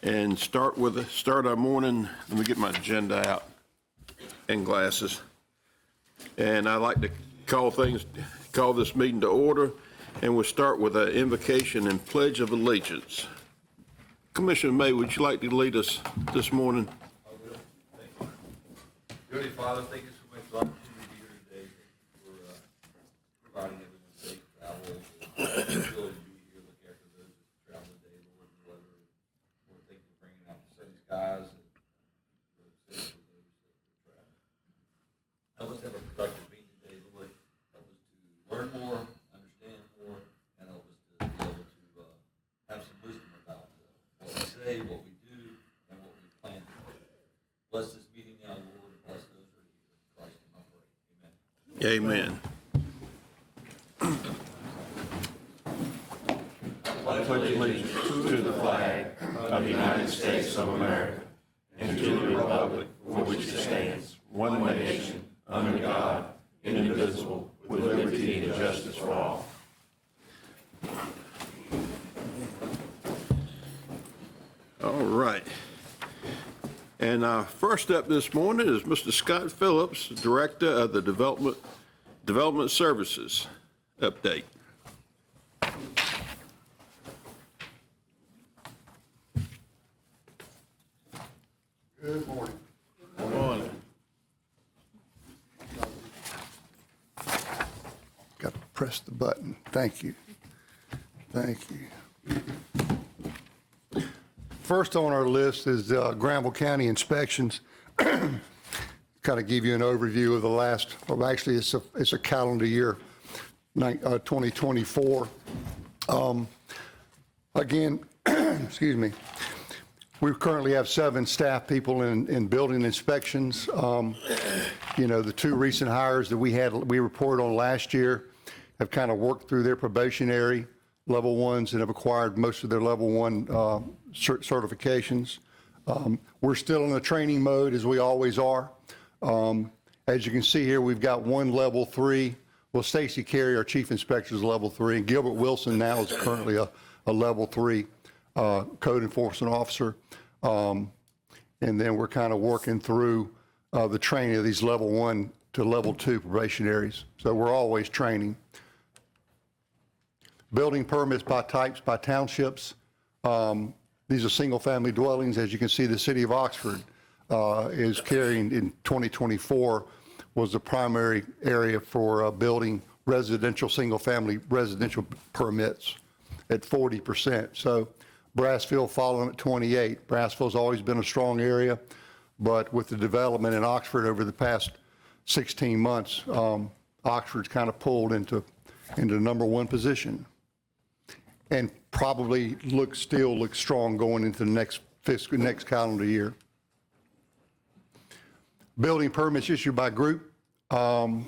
and start our morning. Let me get my agenda out and glasses. And I'd like to call this meeting to order, and we'll start with an invocation and pledge of allegiance. Commissioner May, would you like to lead us this morning? I will. Thank you. Dear Father, thank you so much for the opportunity to be here today. Thank you for providing everyone safe travel, the ability to be here, look after those that travel today, Lord, the weather. Lord, thank you for bringing out the sunny skies and road safe for those that are traveling. Help us have a productive meeting today, Lord. Help us to learn more, understand more, and help us to be able to have some wisdom about what we say, what we do, and what we plan to do. Bless this meeting now, Lord, and bless those who are here. In Christ's name I pray. Amen. Amen. I pledge allegiance to the flag of the United States of America and to the republic for which it stands, one nation, under God, indivisible, with liberty and justice for all. All right. And first up this morning is Mr. Scott Phillips, Director of the Development Services. Update. Good morning. Good morning. Got to press the button. Thank you. Thank you. First on our list is Granville County inspections. Kind of give you an overview of the last, well, actually it's a calendar year, 2024. Again, excuse me, we currently have 7 staff people in building inspections. You know, the 2 recent hires that we reported on last year have kind of worked through their probationary level 1s and have acquired most of their level 1 certifications. We're still in a training mode, as we always are. As you can see here, we've got 1 level 3. Well, Stacy Carey, our chief inspector, is level 3, and Gilbert Wilson now is currently a level 3 code enforcement officer. And then we're kind of working through the training of these level 1 to level 2 probationaries. So we're always training. Building permits by types, by townships. These are single-family dwellings. As you can see, the city of Oxford is carrying, in 2024, was the primary area for building residential, single-family residential permits at 40%. So Brassville following at 28. Brassville's always been a strong area, but with the development in Oxford over the past 16 months, Oxford's kind of pulled into number 1 position, and probably still looks strong going into the next calendar year. Building permits issued by group. You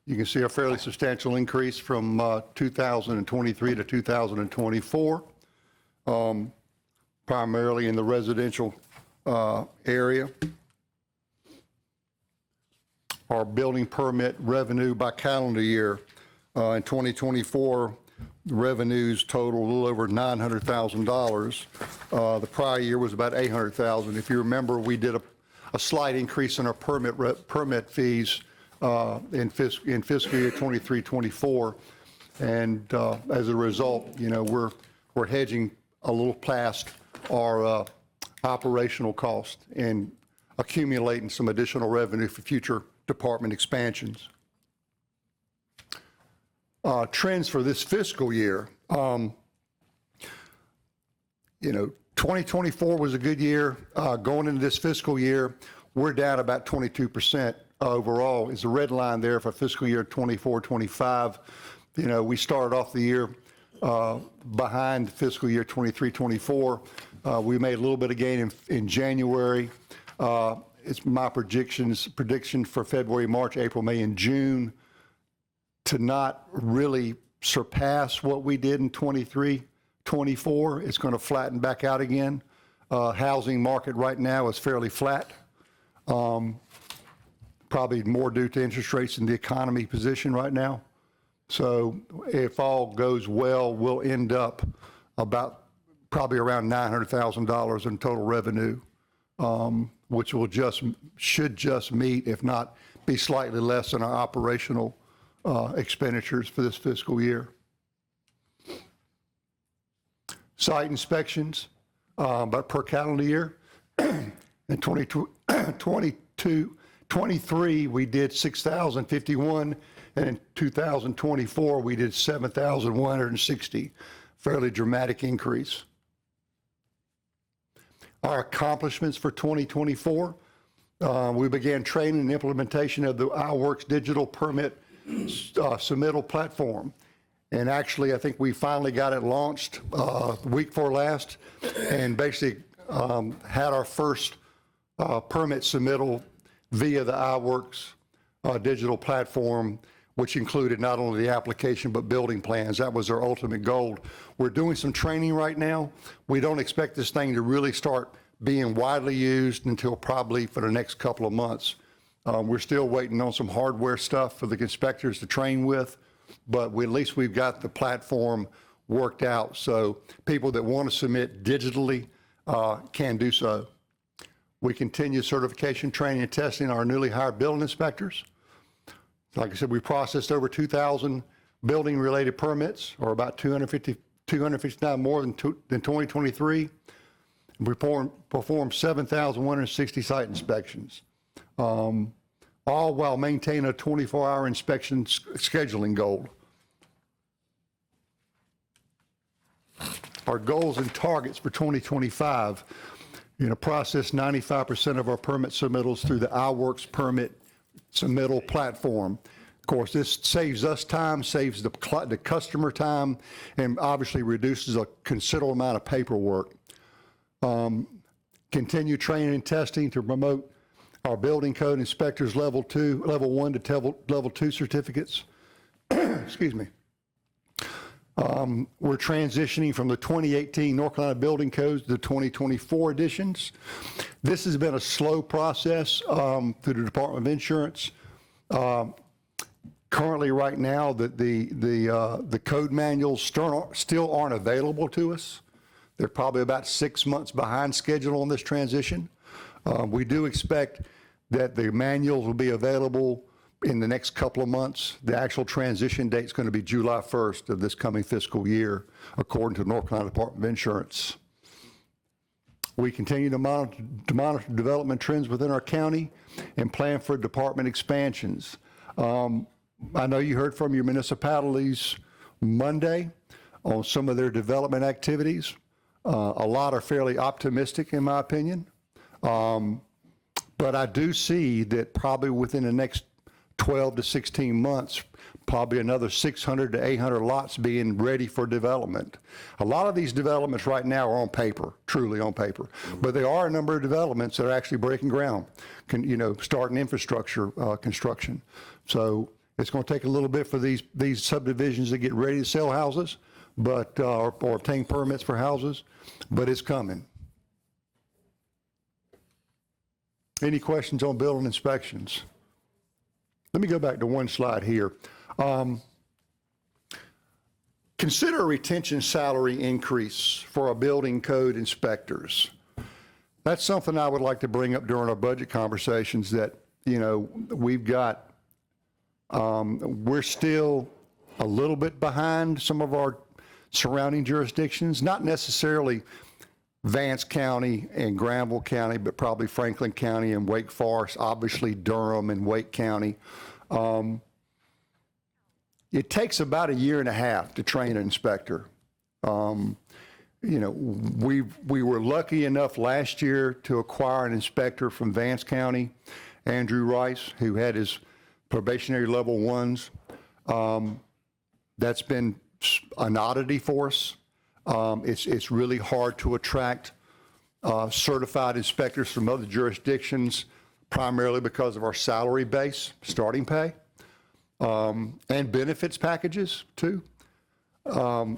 can see a fairly substantial increase from 2023 to 2024, primarily in the residential area. Our building permit revenue by calendar year in 2024, the revenues total a little over $900,000. The prior year was about $800,000. If you remember, we did a slight increase in our permit fees in fiscal year 23-24, and as a result, you know, we're hedging a little past our operational cost and accumulating some additional revenue for future department expansions. Trends for this fiscal year. You know, 2024 was a good year. Going into this fiscal year, we're down about 22% overall. Is the red line there for fiscal year 24-25. You know, we started off the year behind fiscal year 23-24. We made a little bit of gain in January. It's my prediction for February, March, April, May, and June to not really surpass what we did in 23-24. It's going to flatten back out again. Housing market right now is fairly flat. Probably more due to interest rates and the economy position right now. So if all goes well, we'll end up about probably around $900,000 in total revenue, which should just meet, if not be slightly less than our operational expenditures for this fiscal year. Site inspections, but per calendar year, in 2023, we did 6,051, and in 2024, we did 7,160. Fairly dramatic increase. Our accomplishments for 2024, we began training and implementation of the iWorks digital permit submittal platform. And actually, I think we finally got it launched the week before last, and basically had our first permit submittal via the iWorks digital platform, which included not only the application but building plans. That was our ultimate goal. We're doing some training right now. We don't expect this thing to really start being widely used until probably for the next couple of months. We're still waiting on some hardware stuff for the inspectors to train with, but at least we've got the platform worked out so people that want to submit digitally can do so. We continue certification, training, and testing our newly hired building inspectors. Like I said, we processed over 2,000 building-related permits, or about 259 more than 2023. We performed 7,160 site inspections, all while maintaining a 24-hour inspection scheduling goal. Our goals and targets for 2025, process 95% of our permit submittals through the iWorks permit submittal platform. Of course, this saves us time, saves the customer time, and obviously reduces a considerable amount of paperwork. Continue training and testing to promote our building code inspectors level 1 to level 2 certificates. Excuse me. We're transitioning from the 2018 North Carolina building codes to the 2024 editions. This has been a slow process through the Department of Insurance. Currently, right now, the code manuals still aren't available to us. They're probably about 6 months behind schedule on this transition. We do expect that the manuals will be available in the next couple of months. The actual transition date is going to be July 1st of this coming fiscal year, according to the North Carolina Department of Insurance. We continue to monitor development trends within our county and plan for department expansions. I know you heard from your municipalities Monday on some of their development activities. A lot are fairly optimistic, in my opinion. But I do see that probably within the next 12 to 16 months, probably another 600 to 800 lots being ready for development. A lot of these developments right now are on paper, truly on paper, but there are a number of developments that are actually breaking ground, starting infrastructure construction. So it's going to take a little bit for these subdivisions to get ready to sell houses, but or obtain permits for houses, but it's coming. Any questions on building inspections? Let me go back to one slide here. Consider a retention salary increase for our building code inspectors. That's something I would like to bring up during our budget conversations that, we've got, we're still a little bit behind some of our surrounding jurisdictions, not necessarily Vance County and Granville County, but probably Franklin County and Wake Forest, obviously Durham and Wake County. It takes about 1.5 years to train an inspector. We were lucky enough last year to acquire an inspector from Vance County, Andrew Rice, who had his probationary level 1s. That's been an oddity for us. It's really hard to attract certified inspectors from other jurisdictions, primarily because of our salary base, starting pay, and benefits packages too. At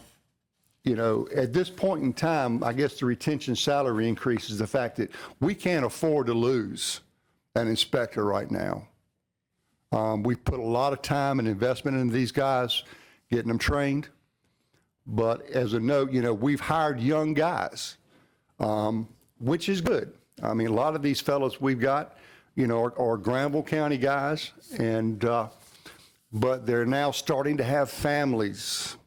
this point in time, I guess the retention salary increase is the fact that we can't afford to lose an inspector right now. We've put a lot of time and investment into these guys, getting them trained. But as a note, we've hired young guys, which is good. I mean, a lot of these fellows we've got, are Granville County guys, but they're now starting to have families.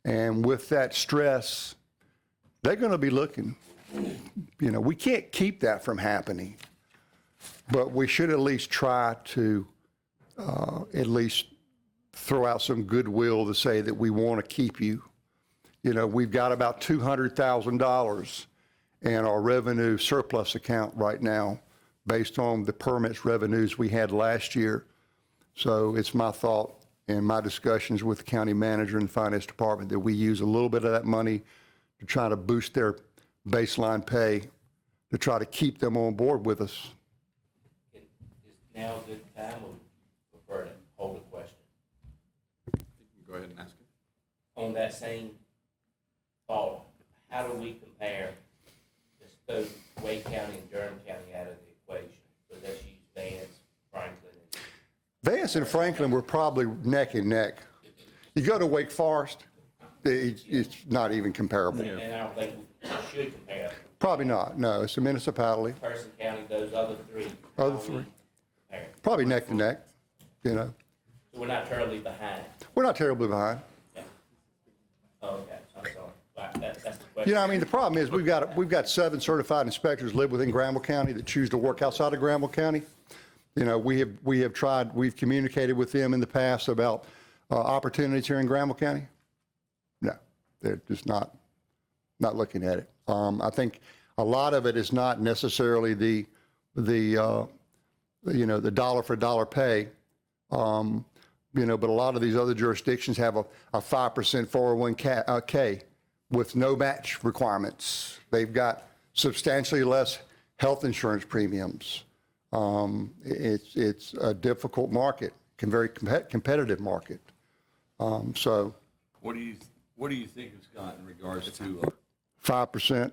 And with that stress, they're going to be looking. We can't keep that from happening, but we should at least try to at least throw out some goodwill to say that we want to keep you. We've got about $200,000 in our revenue surplus account right now based on the permits revenues we had last year. So it's my thought and my discussions with the county manager and the finance department that we use a little bit of that money to try to boost their baseline pay to try to keep them on board with us. Is now a good time or prefer to hold a question? Go ahead and ask it. On that same thought, how do we compare, just throw Wake County and Durham County out of the equation? So let's use Vance, Franklin. Vance and Franklin were probably neck and neck. You go to Wake Forest, it's not even comparable. And I don't think we should compare Probably not, no, it's a municipality. Person County, those other three. Other how we three. compare. Probably neck to neck, So we're not terribly behind. We're not terribly behind. Yeah. Oh, okay, I'm sorry. That's the question. I mean, the problem is we've got 7 certified inspectors live within Granville County that choose to work outside of Granville County. We have tried, we've communicated with them in the past about opportunities here in Granville County. No, they're just not looking at it. I think a lot of it is not necessarily the dollar for dollar pay. But a lot of these other jurisdictions have a 5% 401k with no match requirements. They've got substantially less health insurance premiums. It's a difficult market, very competitive market. So What do you think it's got in regards to 5%,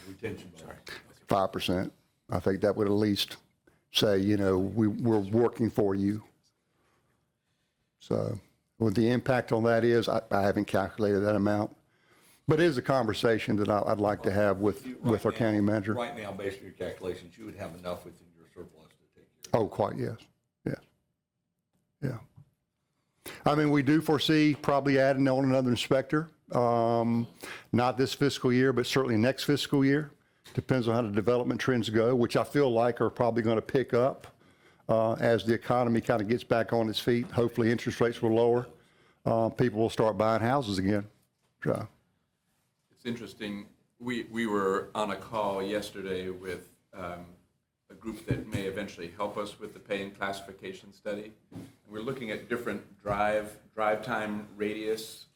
retention? Sorry. 5%. I think that would at least say, we're working for you. So what the impact on that is, I haven't calculated that amount. But it is a conversation that I'd like to have with our county manager. Right now, based on your calculations, you would have enough within your surplus to take care of. Oh, quite, yes. Yeah. I mean, we do foresee probably adding on another inspector. Not this fiscal year, but certainly next fiscal year. Depends on how the development trends go, which I feel like are probably going to pick up as the economy kind of gets back on its feet. Hopefully interest rates will lower. People will start buying houses again. So. It's interesting, we were on a call yesterday with a group that may eventually help us with the pay and classification study. And we're looking at different drive time radius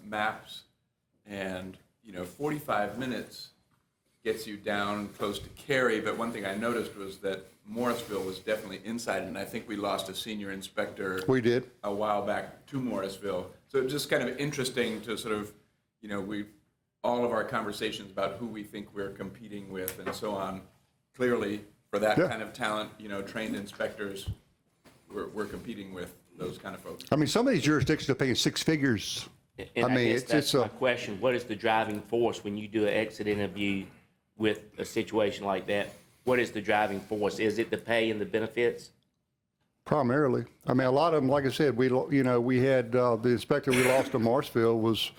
maps, and 45 minutes gets you down close to Cary, but one thing I noticed was that Morrisville was definitely inside, and I think we lost a senior inspector. We did. A while back to Morrisville. So it's just kind of interesting to sort of, all of our conversations about who we think we're competing with and so on, clearly for that kind of talent, trained inspectors, we're competing with those kind of folks. I mean, some of these jurisdictions are paying 6 figures. And I mean, guess that's my question. What is the driving force when you do an exit interview with a situation like that? What is the driving force? Is it the pay and the benefits? Primarily. I mean, a lot of them, like I said, we had the inspector we lost in Morrisville was,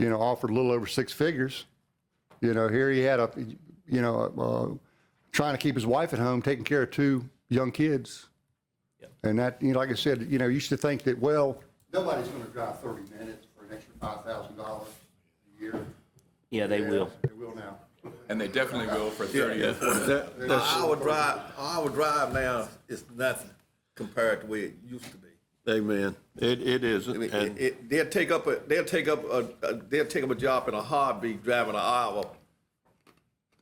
offered a little over 6 figures. Here he had trying to keep his wife at home, taking care of 2 young kids. Yep. And that, like I said, used to think that, well, nobody's going to drive 30 minutes for an extra $5,000 a year. Yeah, they will. They will now. And they definitely will for 30 or 40. Our drive now is nothing compared to where it used to be. Amen. It isn't. I mean, And they'll take up a job in a heartbeat driving an hour.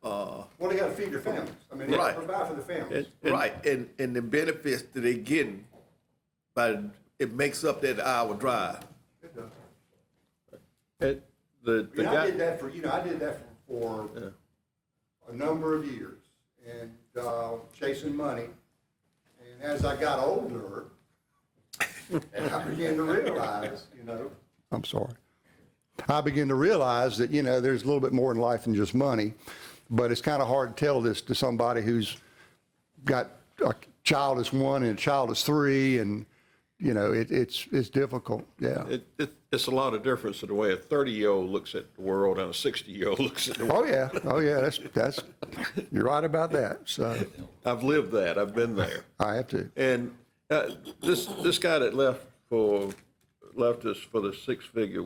Well, they got to feed their families. I mean, they Right. provide for the families. Right, and the benefits that they're getting, but it makes up that hour drive. It does. the I guy. did that for a number of years and chasing money. And as I got older, and I began to realize, I'm sorry. I begin to realize that, there's a little bit more in life than just money, but it's kind of hard to tell this to somebody who's got a child is 1 and a child is 3, and, it's difficult, yeah. It's a lot of difference in the way a 30-year-old looks at the world and a 60-year-old looks at the world. Oh, yeah, that's, you're right about that, so I've lived that. I've been there. I have to. And this guy that left us for the 6-figure,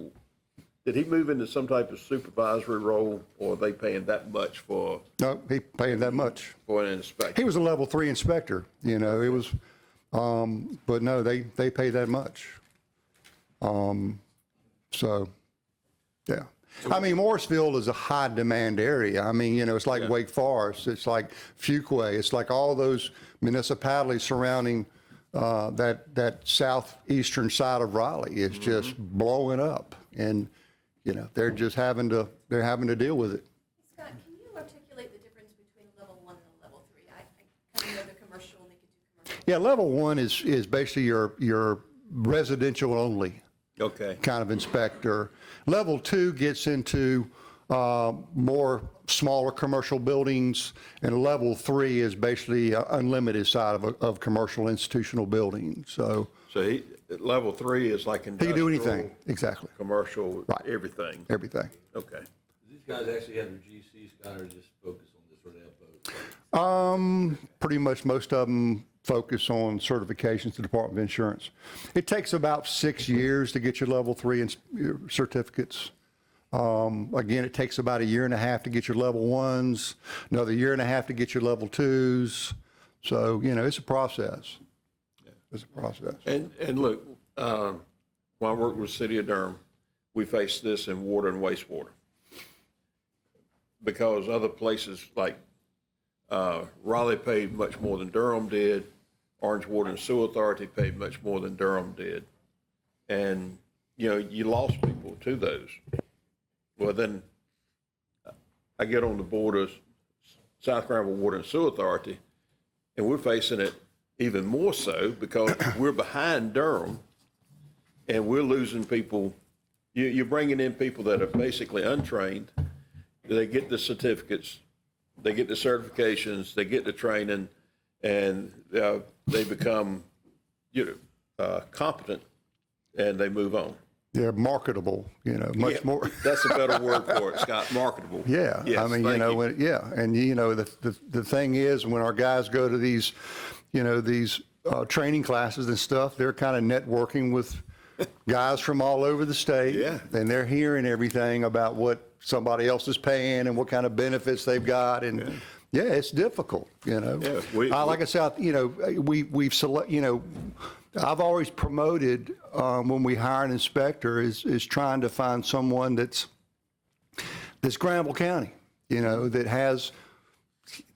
did he move into some type of supervisory role, or are they paying that much for No, he paying that much. an inspection? He was a level 3 inspector, it was, but no, they pay that much. So, yeah. I mean, Morrisville is a high demand area. I mean, it's like Wake Forest, it's like Fuquay, it's like all those municipalities surrounding that southeastern side of Raleigh is just blowing up, and they're just having to deal with it. Scott, can you articulate the difference between a level 1 and a level 3? I kind of know the commercial and they could do commercial. Yeah, level 1 is basically your residential only Okay. kind of inspector. Level 2 gets into more smaller commercial buildings, and level 3 is basically unlimited side of commercial institutional buildings. So Level 3 is like he industrial. can do anything, exactly, Commercial, Right. everything. everything. Okay. Do these guys actually have their GC, Scott, or just focus on this, or they have both? Pretty much most of them focus on certifications to the Department of Insurance. It takes about 6 years to get your level 3 certificates. Again, it takes about 1.5 years to get your level 1s, another 1.5 years to get your level 2s. So, it's a process. It's a process. And look, when I worked with the City of Durham, we faced this in water and wastewater. Because other places like Raleigh paid much more than Durham did. Orange Water and Sewer Authority paid much more than Durham did. And, you lost people to those. Well, then I get on the board of South Granville Water and Sewer Authority, and we're facing it even more so because we're behind Durham, and we're losing people. You're bringing in people that are basically untrained. They get the certificates, they get the certifications, they get the training, and they become, competent, and they move on. They're marketable, much more. That's a better word for it, Scott, marketable. Yeah, Yes, I mean, thank you. and the thing is, when our guys go to these, these training classes and stuff, they're kind of networking with guys from all over the state. Yeah. And they're hearing everything about what somebody else is paying and what kind of benefits they've got, and yeah, it's difficult, Yeah, like I said, we've select, I've always promoted when we hire an inspector is trying to find someone that's Granville County, that has,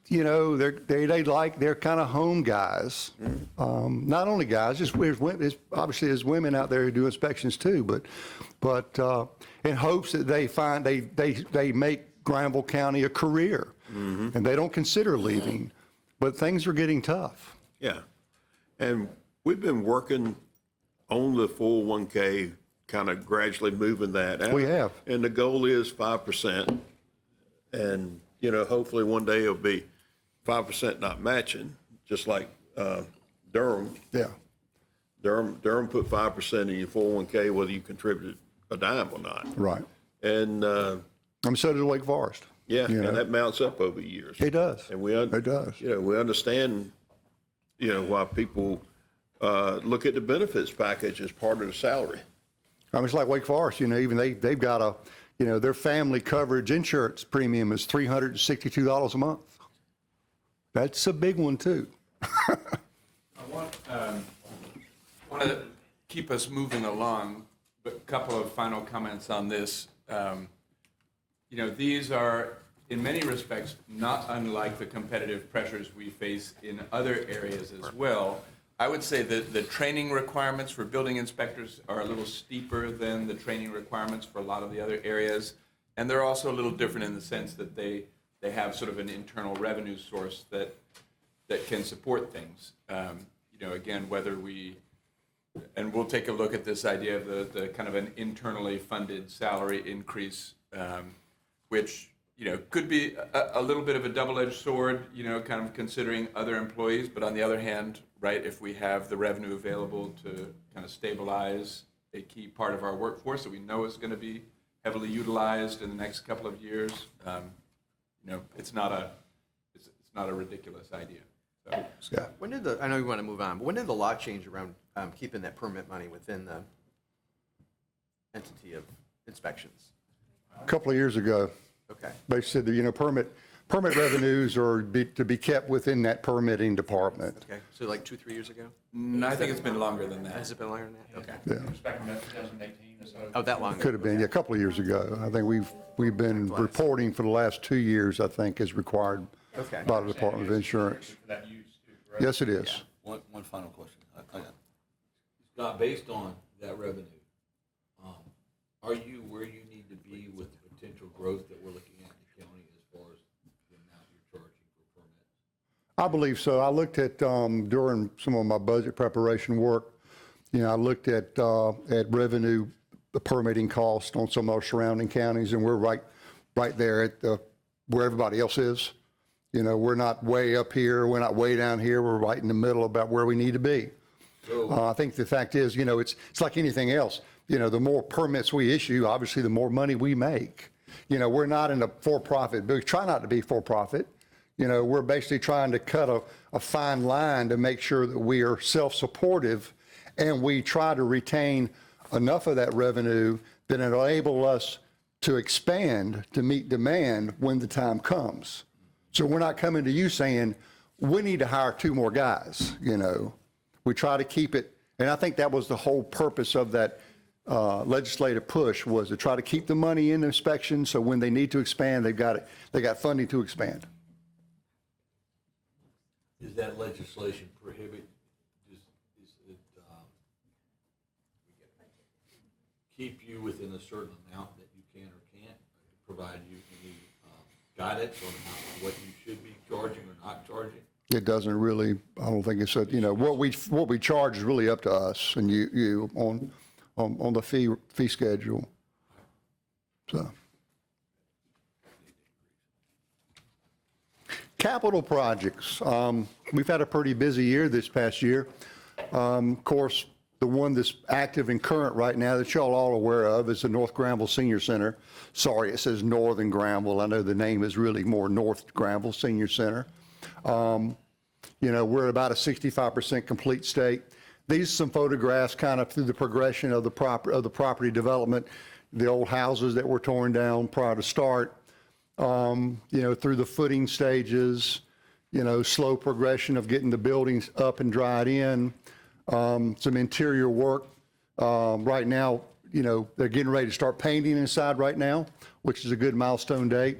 they're kind of home guys. Not only guys, just obviously there's women out there who do inspections too, but in hopes that they make Granville County a career, and they don't consider leaving, but things are getting tough. Yeah. And we've been working on the 401k, kind of gradually moving that out. We have. And the goal is 5%. And, hopefully one day it'll be 5% not matching, just like Durham. Yeah. Durham put 5% in your 401k, whether you contributed a dime or not. Right. And, So did Wake Forest. yeah, and that mounts up over years. It does. And we It does. we understand, why people look at the benefits package as part of the salary. I mean, it's like Wake Forest, even they've got their family coverage insurance premium is $362 a month. That's a big one too. I want to keep us moving along, but a couple of final comments on this. These are, in many respects, not unlike the competitive pressures we face in other areas as well. I would say that the training requirements for building inspectors are a little steeper than the training requirements for a lot of the other areas. And they're also a little different in the sense that they have sort of an internal revenue source that can support things. Again, whether we and we'll take a look at this idea of the kind of an internally funded salary increase, which, could be a little bit of a double-edged sword, kind of considering other employees, but on the other hand, right, if we have the revenue available to kind of stabilize a key part of our workforce that we know is going to be heavily utilized in the next couple of years, it's not a ridiculous idea. So, Yeah. When did I know you want to move on, but when did the law change around keeping that permit money within the entity of inspections? A couple of years ago, Okay. they said that, permit revenues are to be kept within that permitting department. Okay, so like 2-3 years ago? I think it's been longer than that. Has it been longer than that? Okay. Yeah, Expecting that 2018 or so. Oh, that long? could have been, yeah, a couple of years ago. I think we've been reporting for the last 2 years, I think, as required Okay. by the Department of Insurance. For that use too, correct? Yes, it is. One final question. Scott, based on that revenue, are you where you need to be with the potential growth that we're looking at in the county as far as the amount you're charging for permits? I believe so. I looked at, during some of my budget preparation work, I looked at revenue, the permitting cost on some of our surrounding counties, and we're right there at where everybody else is. We're not way up here, we're not way down here, we're right in the middle about where we need to be. I think the fact is, it's like anything else. The more permits we issue, obviously the more money we make. We're not in a for-profit, but we try not to be for-profit. We're basically trying to cut a fine line to make sure that we are self-supportive, and we try to retain enough of that revenue that it'll enable us to expand to meet demand when the time comes. So we're not coming to you saying, we need to hire 2 more guys, We try to keep it, and I think that was the whole purpose of that legislative push, was to try to keep the money in inspection, so when they need to expand, they got funding to expand. Is that legislation prohibit, is it, keep you within a certain amount that you can or can't, provide you any guidance on what you should be charging or not charging? It doesn't really, I don't think it's, what we charge is really up to us and you on the fee schedule. So. Capital projects. We've had a pretty busy year this past year. Of course, the one that's active and current right now that y'all all aware of is the North Granville Senior Center. Sorry, it says Northern Granville. I know the name is really more North Granville Senior Center. We're at about a 65% complete state. These are some photographs kind of through the progression of the property development, the old houses that were torn down prior to start, through the footing stages, slow progression of getting the buildings up and dried in, some interior work. Right now, they're getting ready to start painting inside right now, which is a good milestone date.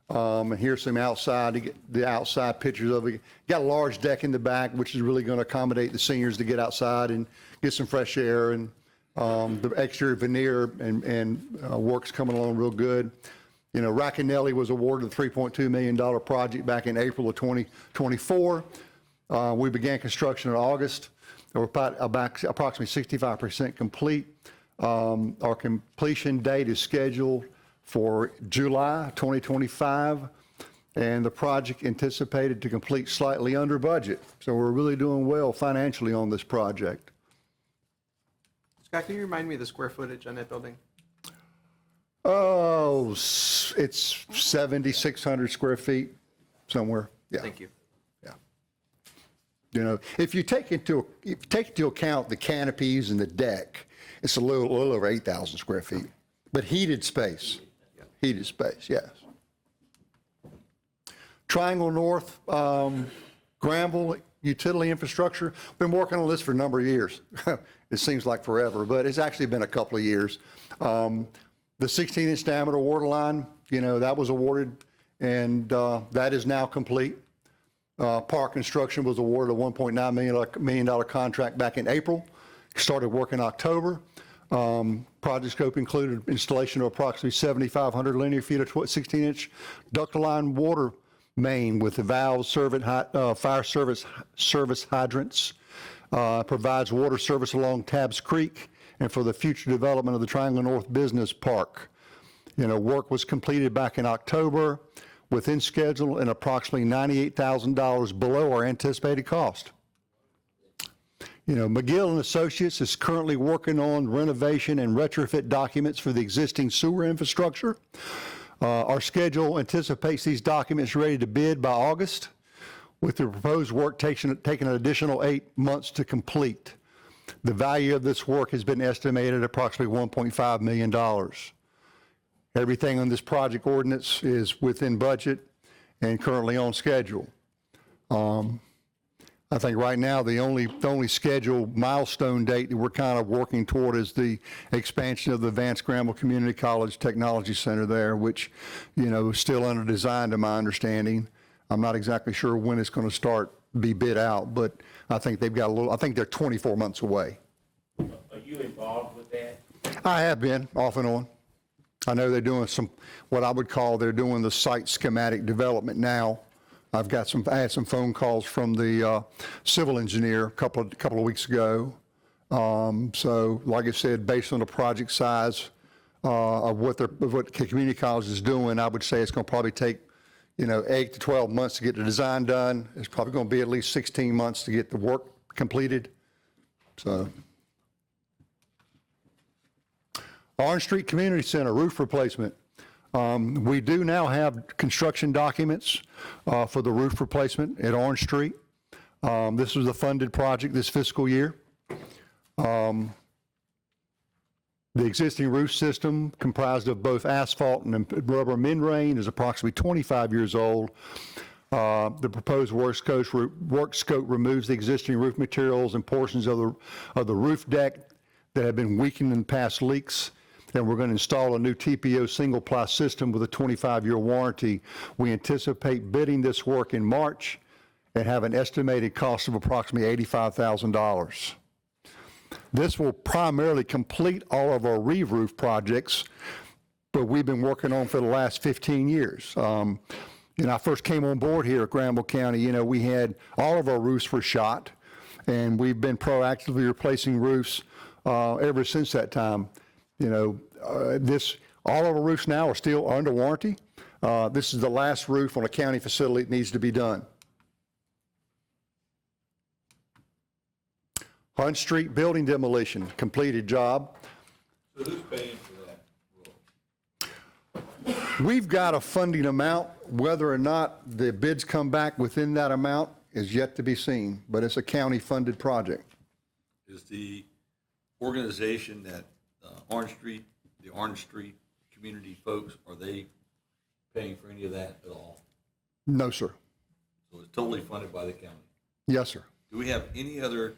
And here's some the outside pictures of it. Got a large deck in the back, which is really going to accommodate the seniors to get outside and get some fresh air. And the exterior veneer and work's coming along real good. Racanelli was awarded a $3.2 million project back in April of 2024. We began construction in August. We're about approximately 65% complete. Our completion date is scheduled for July 2025, and the project anticipated to complete slightly under budget. So we're really doing well financially on this project. Scott, can you remind me of the square footage on that building? Oh, it's 7,600 square feet somewhere. Yeah. Thank you. Yeah. If you take into account the canopies and the deck, it's a little over 8,000 square feet, but heated space. Heated space, yes. Triangle North, Granville utility infrastructure. Been working on this for a number of years. It seems like forever, but it's actually been a couple of years. The 16-inch diameter water line, that was awarded, and that is now complete. Park construction was awarded a $1.9 million contract back in April. Started work in October. Project scope included installation of approximately 7,500 linear feet of 16-inch duct line water main with the valves, fire service hydrants, provides water service along Tabbs Creek, and for the future development of the Triangle North Business Park. Work was completed back in October, within schedule and approximately $98,000 below our anticipated cost. McGill and Associates is currently working on renovation and retrofit documents for the existing sewer infrastructure. Our schedule anticipates these documents ready to bid by August, with the proposed work taking an additional 8 months to complete. The value of this work has been estimated at approximately $1.5 million. Everything on this project ordinance is within budget and currently on schedule. I think right now the only scheduled milestone date that we're kind of working toward is the expansion of the Advanced Granville Community College Technology Center there, which, is still under design to my understanding. I'm not exactly sure when it's going to be bid out, but I think I think they're 24 months away. Are you involved with that? I have been, off and on. I know they're doing they're doing the site schematic development now. I had some phone calls from the civil engineer a couple of weeks ago. So like I said, based on the project size of what community college is doing, I would say it's going to probably take 8 to 12 months to get the design done. It's probably going to be at least 16 months to get the work completed. So, Orange Street Community Center roof replacement. We do now have construction documents for the roof replacement at Orange Street. This was a funded project this fiscal year. The existing roof system, comprised of both asphalt and rubber membrane, is approximately 25 years old. The proposed work scope removes the existing roof materials and portions of the roof deck that have been weakened in past leaks. And we're going to install a new TPO single-ply system with a 25-year warranty. We anticipate bidding this work in March and have an estimated cost of approximately $85,000. This will primarily complete all of our re-roof projects, but we've been working on for the last 15 years. I first came on board here at Granville County, we had all of our roofs were shot, and we've been proactively replacing roofs ever since that time. All of our roofs now are still under warranty. This is the last roof on a county facility that needs to be done. Hunt Street building demolition, completed job. So who's paying for that? We've got a funding amount. Whether or not the bids come back within that amount is yet to be seen, but it's a county-funded project. Is the organization that the Orange Street community folks, are they paying for any of that at all? No, sir. So it's totally funded by the county. Yes, sir. Do we have any other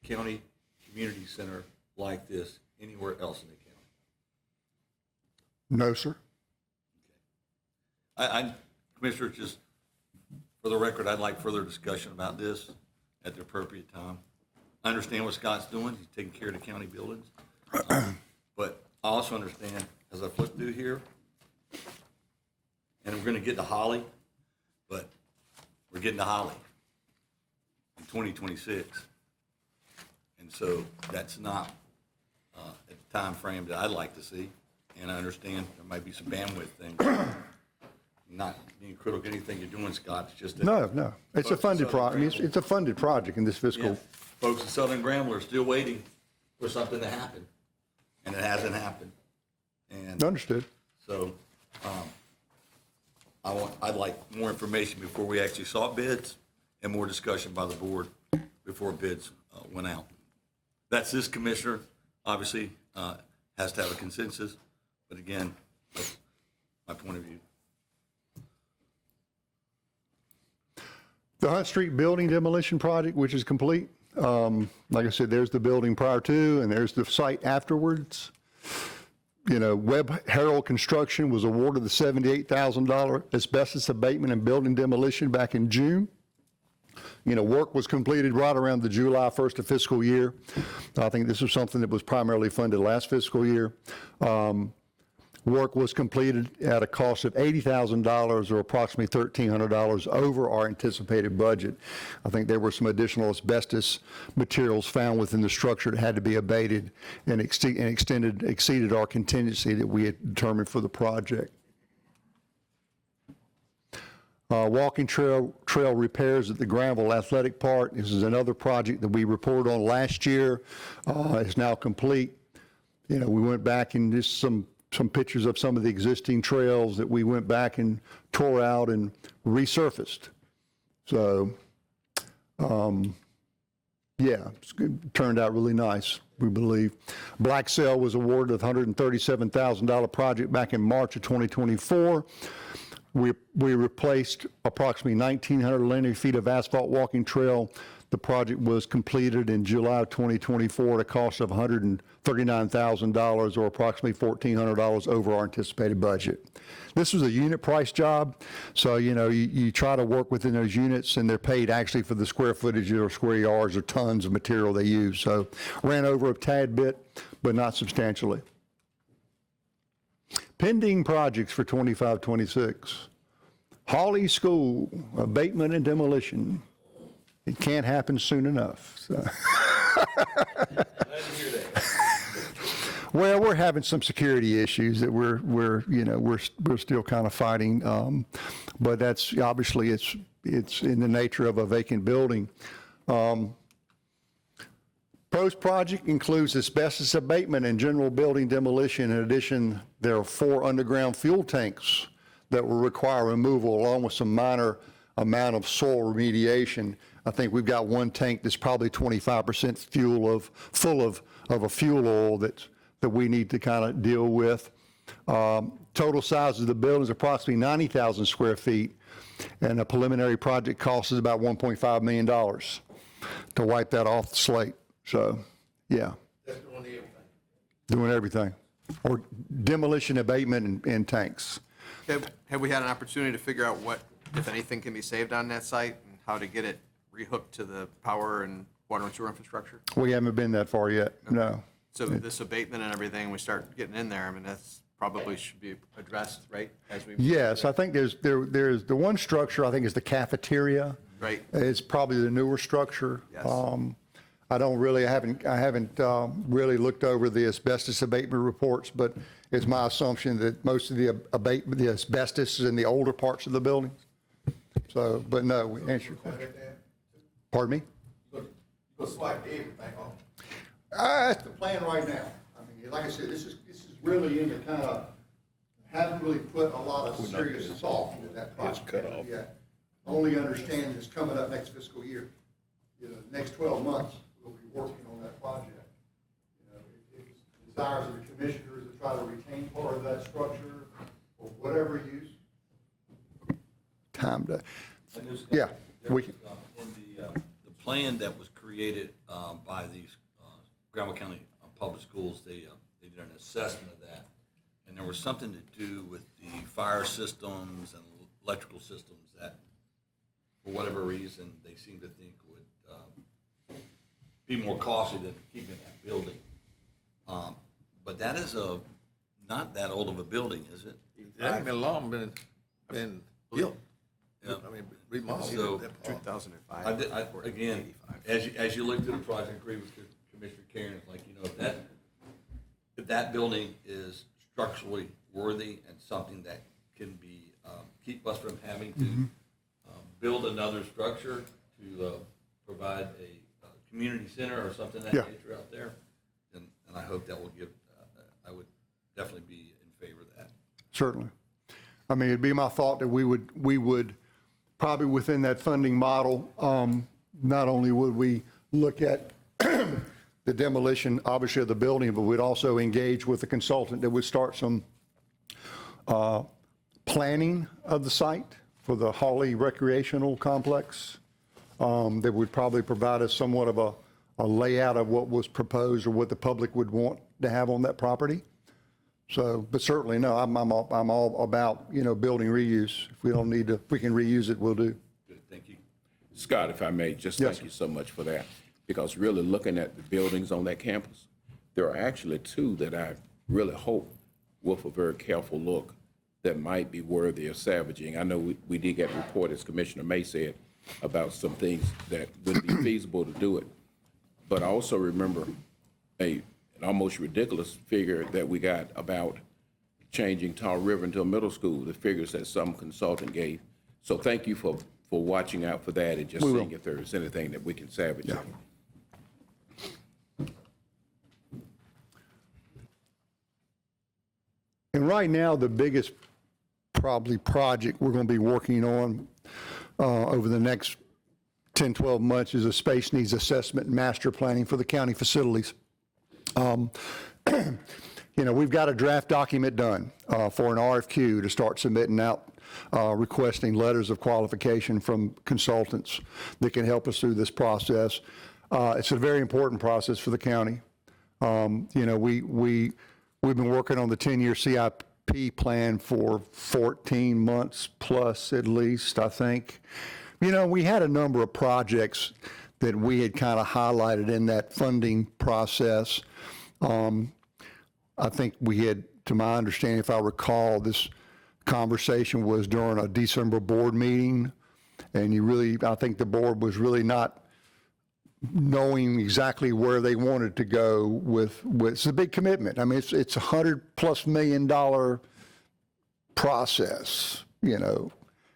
county community center like this anywhere else in the county? No, sir. Commissioner, just for the record, I'd like further discussion about this at the appropriate time. I understand what Scott's doing. He's taking care of the county buildings. But I also understand, as I flip through here, and we're going to get to Holly, but we're getting to Holly in 2026. And so that's not at the time frame that I'd like to see. And I understand there might be some bandwidth things. Not being critical of anything you're doing, Scott, it's just that. No. It's a funded project. It's a funded project in this fiscal. Yeah. Folks in Southern Granville are still waiting for something to happen, and it hasn't happened. And Understood. so I'd like more information before we actually sought bids and more discussion by the board before bids went out. That's this commissioner, obviously, has to have a consensus, but again, that's my point of view. The Hunt Street building demolition project, which is complete. Like I said, there's the building prior to, and there's the site afterwards. Webb Herald Construction was awarded the $78,000 asbestos abatement and building demolition back in June. Work was completed right around the July 1st of fiscal year. I think this was something that was primarily funded last fiscal year. Work was completed at a cost of $80,000 or approximately $1,300 over our anticipated budget. I think there were some additional asbestos materials found within the structure that had to be abated and exceeded our contingency that we had determined for the project. Walking trail repairs at the Granville Athletic Park. This is another project that we reported on last year. It's now complete. You know, we went back and just some pictures of some of the existing trails that we went back and tore out and resurfaced. So, yeah, turned out really nice, we believe. Black Sail was awarded a $137,000 project back in March of 2024. We replaced approximately 1,900 linear feet of asphalt walking trail. The project was completed in July of 2024 at a cost of $139,000 or approximately $1,400 over our anticipated budget. This was a unit price job, so you try to work within those units, and they're paid actually for the square footage or square yards or tons of material they use. So ran over a tad bit, but not substantially. Pending projects for 25-26. Hawley School, abatement and demolition. It can't happen soon enough. So. Well, we're having some security issues that we're still kind of fighting, but that's obviously it's in the nature of a vacant building. Post-project includes asbestos abatement and general building demolition. In addition, there are 4 underground fuel tanks that will require removal along with some minor amount of soil remediation. I think we've got one tank that's probably 25% full of a fuel oil that we need to kind of deal with. Total size of the building is approximately 90,000 square feet, and a preliminary project cost is about $1.5 million to wipe that off the slate. So, yeah. That's doing everything. Doing everything. Or demolition, abatement, and tanks. Have we had an opportunity to figure out what, if anything, can be saved on that site and how to get it rehooked to the power and water and sewer infrastructure? We haven't been that far yet, no. So this abatement and everything, we start getting in there, I mean, that's probably should be addressed, right? As we Yes, I think there's the one structure, I think, is the cafeteria. Right. It's probably the newer structure. Yes. I haven't really looked over the asbestos abatement reports, but it's my assumption that most of the asbestos is in the older parts of the building. So, but no, we answer your question. Pardon me? You'll swipe everything off. That's the plan right now. I mean, like I said, this is really in the kind of, haven't really put a lot of serious thought into that project yet. Only understand it's coming up next fiscal year. The next 12 months, we'll be working on that project. It's desires of the commissioners to try to retain part of that structure for whatever use. Time to, yeah. In the plan that was created by these Granville County Public Schools, they did an assessment of that, and there was something to do with the fire systems and electrical systems that, for whatever reason, they seem to think would be more costly than keeping that building. But that is not that old of a building, is it? It hasn't been long been built. Yeah. I mean, remodeled. So, that part. 2005. Again, as you look through the project, I agree with Commissioner Karen, it's like, if that building is structurally worthy and something that can be, keep us from having to build another structure to provide a community center or something of that nature out there, and I hope that will give, I would definitely be in favor of that. Certainly. I mean, it'd be my thought that we would probably within that funding model, not only would we look at the demolition, obviously, of the building, but we'd also engage with a consultant that would start some planning of the site for the Hawley Recreational Complex. That would probably provide us somewhat of a layout of what was proposed or what the public would want to have on that property. So, but certainly, no, I'm all about, building reuse. If we don't need to, if we can reuse it, we'll do. Good, thank you. Scott, if I may, just Yes, thank you so much for that, because really looking at the buildings on that campus, there are actually 2 that I really hope with a very careful look that might be worthy of salvaging. I know we did get a report, as Commissioner May said, about some things that would be feasible to do it. But I also remember an almost ridiculous figure that we got about changing Tar River into a middle school, the figures that some consultant gave. So thank you for watching out for that and just seeing if there is anything that we can salvage. Yeah. And right now, the biggest probably project we're going to be working on over the next 10, 12 months is a space needs assessment and master planning for the county facilities. We've got a draft document done for an RFQ to start submitting out, requesting letters of qualification from consultants that can help us through this process. It's a very important process for the county. We've been working on the 10-year CIP plan for 14 months plus, at least, I think. We had a number of projects that we had kind of highlighted in that funding process. I think we had, to my understanding, if I recall, this conversation was during a December board meeting, and I think the board was really not knowing exactly where they wanted to go with it's a big commitment. I mean, it's $100+ million process,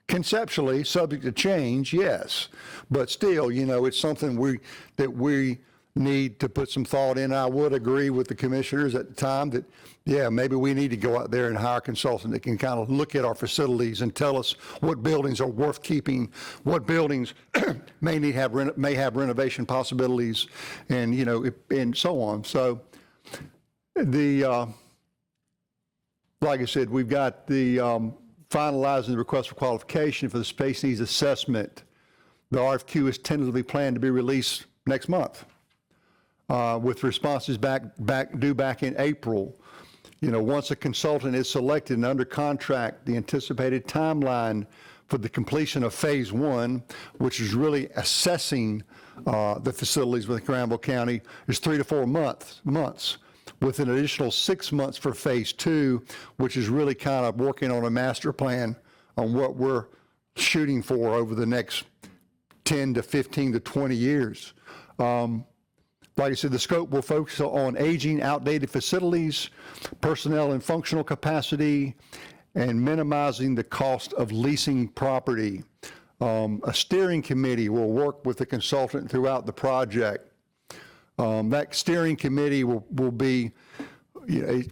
conceptually subject to change, yes, but still, it's something that we need to put some thought in. I would agree with the commissioners at the time that, yeah, maybe we need to go out there and hire a consultant that can kind of look at our facilities and tell us what buildings are worth keeping, what buildings may have renovation possibilities, and and so on. So like I said, we've got the finalizing the request for qualification for the space needs assessment. The RFQ is tentatively planned to be released next month, with responses due back in April. Once a consultant is selected and under contract, the anticipated timeline for the completion of phase 1, which is really assessing the facilities within Granville County, is 3 to 4 months, with an additional 6 months for phase 2, which is really kind of working on a master plan on what we're shooting for over the next 10 to 15 to 20 years. Like I said, the scope will focus on aging, outdated facilities, personnel and functional capacity, and minimizing the cost of leasing property. A steering committee will work with the consultant throughout the project. That steering committee will be,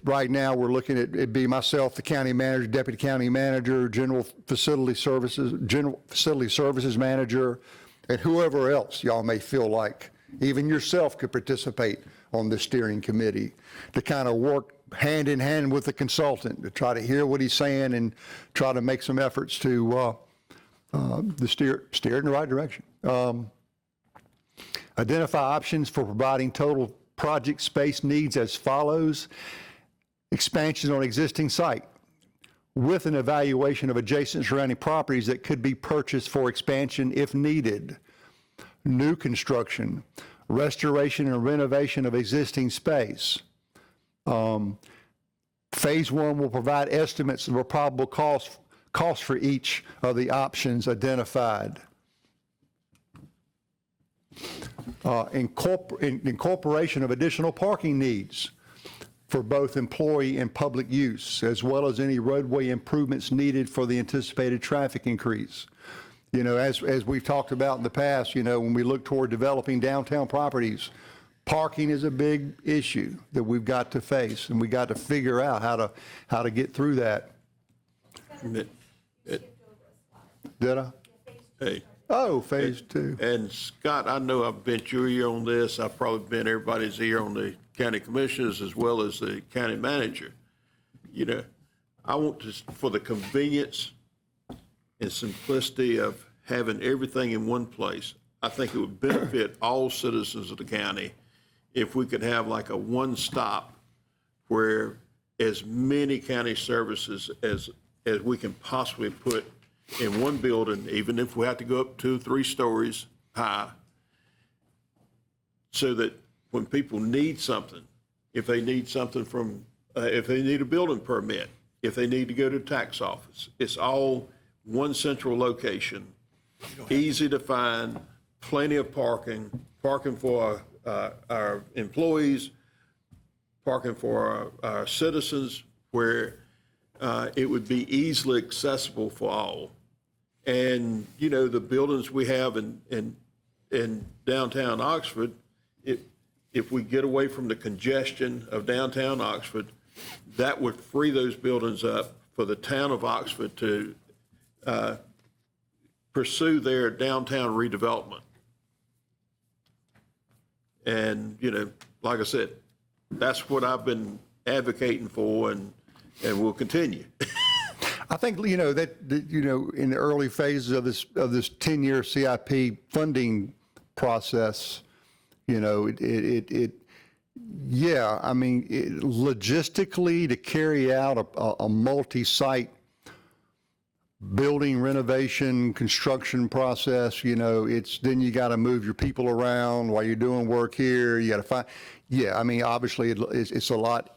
right now we're looking at, it'd be myself, the county manager, deputy county manager, general facility services manager, and whoever else y'all may feel like. Even yourself could participate on the steering committee to kind of work hand in hand with the consultant to try to hear what he's saying and try to make some efforts to steer in the right direction. Identify options for providing total project space needs as follows: expansion on existing site with an evaluation of adjacent surrounding properties that could be purchased for expansion if needed. New construction, restoration and renovation of existing space. Phase 1 will provide estimates of a probable cost for each of the options identified. Incorporation of additional parking needs for both employee and public use, as well as any roadway improvements needed for the anticipated traffic increase. As we've talked about in the past, when we look toward developing downtown properties, parking is a big issue that we've got to face, and we got to figure out how to get through that. Did I? Hey. Oh, phase 2. And Scott, I know I've bent your ear on this. I've probably bent everybody's ear on the county commissioners as well as the county manager. I want to, for the convenience and simplicity of having everything in one place, I think it would benefit all citizens of the county if we could have like a one-stop where as many county services as we can possibly put in one building, even if we have to go up 2 or 3 stories high, so that when people need something, if they need something from if they need a building permit, if they need to go to the tax office. It's all one central location, easy to find, plenty of parking for our employees, parking for our citizens, where it would be easily accessible for all. And, you know, the buildings we have in downtown Oxford, if we get away from the congestion of downtown Oxford, that would free those buildings up for the town of Oxford to pursue their downtown redevelopment. And, you know, like I said, that's what I've been advocating for and will continue. I think, you know, you know, in the early phases of this 10-year CIP funding process, you know, yeah, I mean, logistically to carry out a multi-site building renovation, construction process, you know, then you got to move your people around while you're doing work here. You got to find, yeah, I mean, obviously it's a lot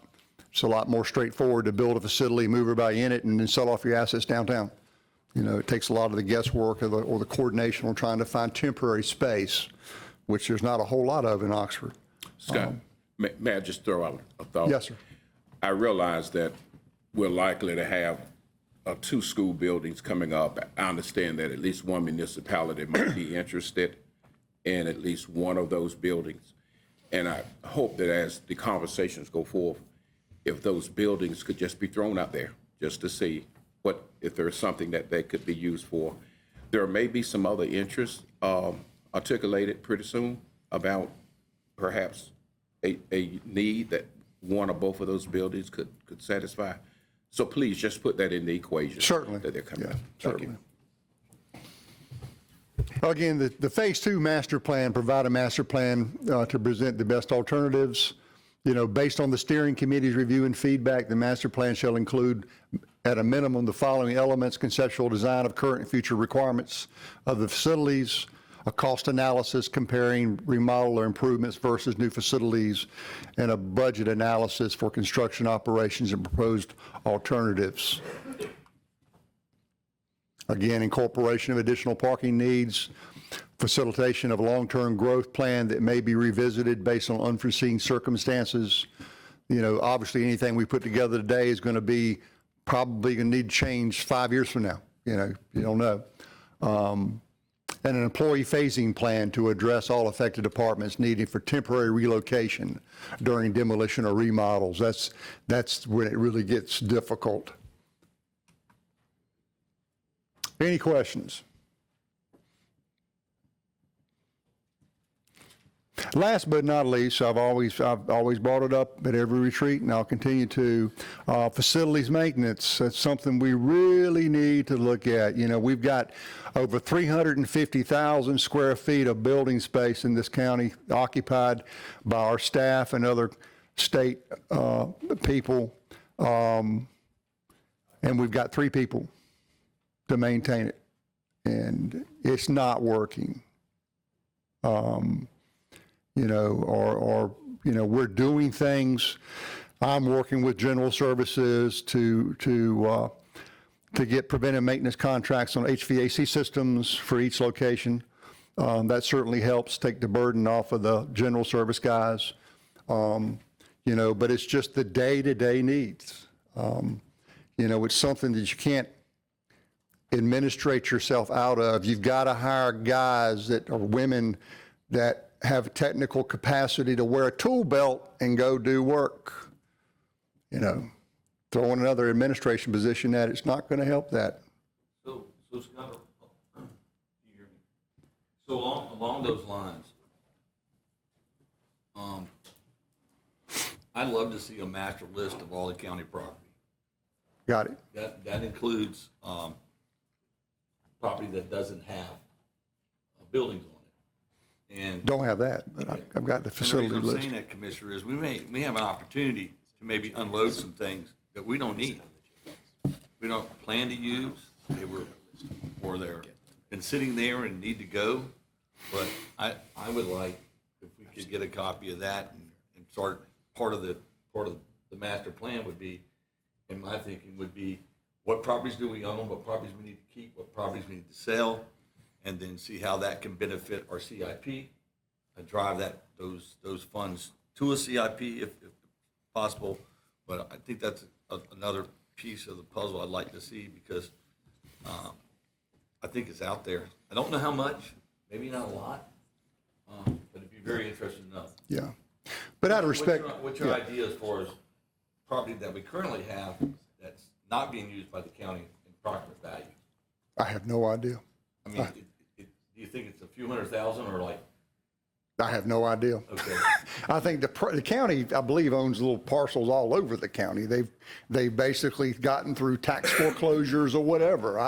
more straightforward to build a facility, move everybody in it, and then sell off your assets downtown. You know, it takes a lot of the guesswork or the coordination on trying to find temporary space, which there's not a whole lot of in Oxford. Scott, may I just throw out a thought? Yes, sir. I realize that we're likely to have 2 school buildings coming up. I understand that at least one municipality might be interested in at least one of those buildings. And I hope that as the conversations go forth, if those buildings could just be thrown out there just to see if there's something that they could be used for. There may be some other interests articulated pretty soon about perhaps a need that one or both of those buildings could satisfy. So please just put that in the equation. Certainly. That they're coming Yeah, up. Thank certainly. you. Again, the Phase 2 master plan, provide a master plan to present the best alternatives. You know, based on the steering committee's review and feedback, the master plan shall include at a minimum the following elements: conceptual design of current and future requirements of the facilities, a cost analysis comparing remodel or improvements versus new facilities, and a budget analysis for construction operations and proposed alternatives. Again, incorporation of additional parking needs, facilitation of a long-term growth plan that may be revisited based on unforeseen circumstances. You know, obviously anything we put together today is going to be probably going to need change 5 years from now. You know, you don't know. And an employee phasing plan to address all affected departments needed for temporary relocation during demolition or remodels. That's when it really gets difficult. Any questions? Last but not least, I've always brought it up at every retreat, and I'll continue to. Facilities maintenance. That's something we really need to look at. You know, we've got over 350,000 square feet of building space in this county occupied by our staff and other state people, and we've got 3 people to maintain it, and it's not working. You know, or you know, we're doing things. I'm working with general services to get preventive maintenance contracts on HVAC systems for each location. That certainly helps take the burden off of the general service guys. You know, but it's just the day-to-day needs. You know, it's something that you can't administrate yourself out of. You've got to hire guys that are women that have technical capacity to wear a tool belt and go do work. You know, throwing another administration position at it's not going to help that. So Scott, you hear me? So along those lines, I'd love to see a master list of all the county property. Got it. That includes property that doesn't have buildings on it. And Don't have that, but I've got the facility the reason I'm list. saying that, Commissioner, is we have an opportunity to maybe unload some things that we don't need. We don't plan to use, or they're been sitting there and need to go. But I would like, if we could get a copy of that and start part of the the master plan would be, in my thinking, would be what properties do we own, what properties we need to keep, what properties we need to sell, and then see how that can benefit our CIP, and drive those funds to a CIP if possible. But I think that's another piece of the puzzle I'd like to see, because I think it's out there. I don't know how much, maybe not a lot, but it'd be very interesting to know. Yeah. But out of respect. What's your idea as far as property that we currently have that's not being used by the county in approximate value? I have no idea. I mean, do you think it's a few $100,000 or like? I have no idea. Okay. I think the county, I believe, owns little parcels all over the county. They've basically gotten through tax foreclosures or whatever.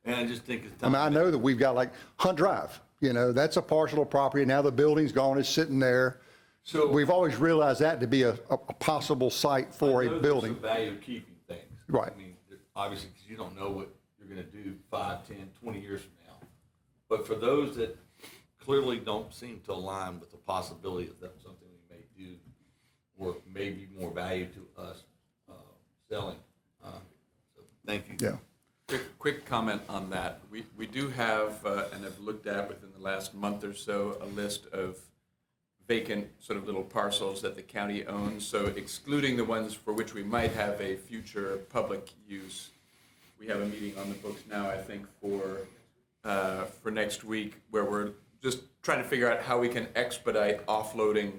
And I just think it's I mean, time. I know that we've got like Hunt Drive, that's a parcel of property. Now the building's gone, it's sitting there. So We've always realized that to be a possible site for I a know building. There's some value of keeping things. Right. I mean, obviously, because you don't know what you're going to do 5, 10, 20 years from now. But for those that clearly don't seem to align with the possibility of that something we may do, or maybe more value to us selling. So thank you. Yeah. Quick comment on that. We do have, and have looked at within the last month or so, a list of vacant sort of little parcels that the county owns. So excluding the ones for which we might have a future public use, we have a meeting on the books now, I think, for next week, where we're just trying to figure out how we can expedite offloading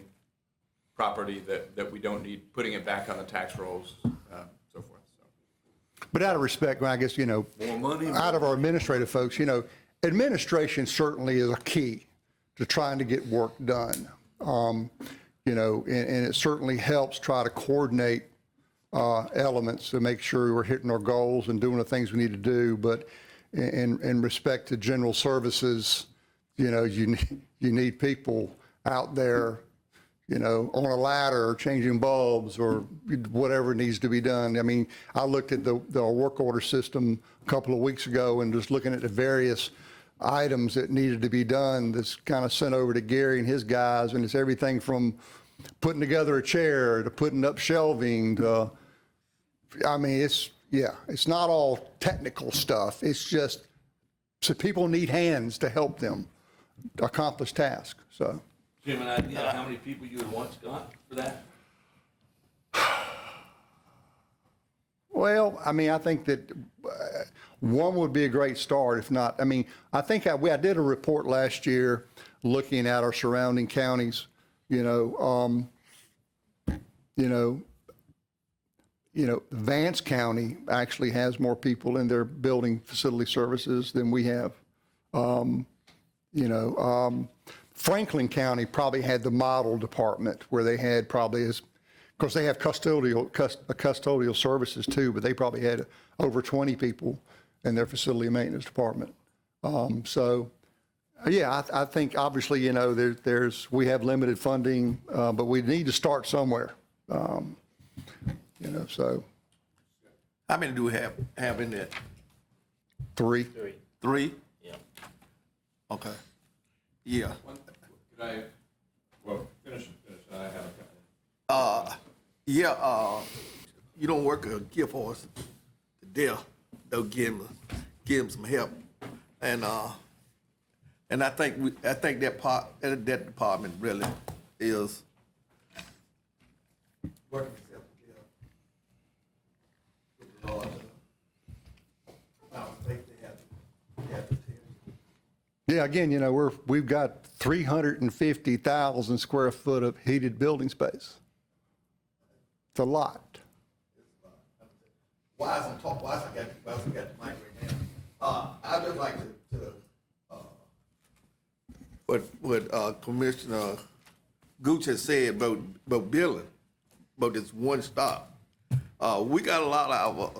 property that we don't need, putting it back on the tax rolls, so forth. So. But out of respect, I guess, More money. out of our administrative folks, administration certainly is a key to trying to get work done. And it certainly helps try to coordinate elements to make sure we're hitting our goals and doing the things we need to do. But in respect to general services, you need people out there, on a ladder, changing bulbs or whatever needs to be done. I mean, I looked at the work order system a couple of weeks ago and just looking at the various items that needed to be done that's kind of sent over to Gary and his guys, and it's everything from putting together a chair to putting up shelving to, I mean, it's not all technical stuff. It's just, so people need hands to help them accomplish tasks, so. Jim, an idea how many people you would want, Scott, for that? Well, I mean, I think that one would be a great start. If not, I mean, I think I did a report last year looking at our surrounding counties. Vance County actually has more people in their building facility services than we have. Franklin County probably had the model department where they had probably of course they have custodial services too, but they probably had over 20 people in their facility maintenance department. I think obviously, we have limited funding, but we need to start somewhere. So. How many do we have in there? 3. 3? Yeah. Okay. Yeah. Could I, finish, I have a couple. You don't work a gift horse to death. They'll give him some help. And I think that department really is working itself with the Lord. I don't think they have to tell you. Yeah, again, we've got 350,000 square foot of heated building space. It's a lot. Why I got the mic right now. I'd just like to what Commissioner Gooch has said about building, about this one stop. We got a lot of our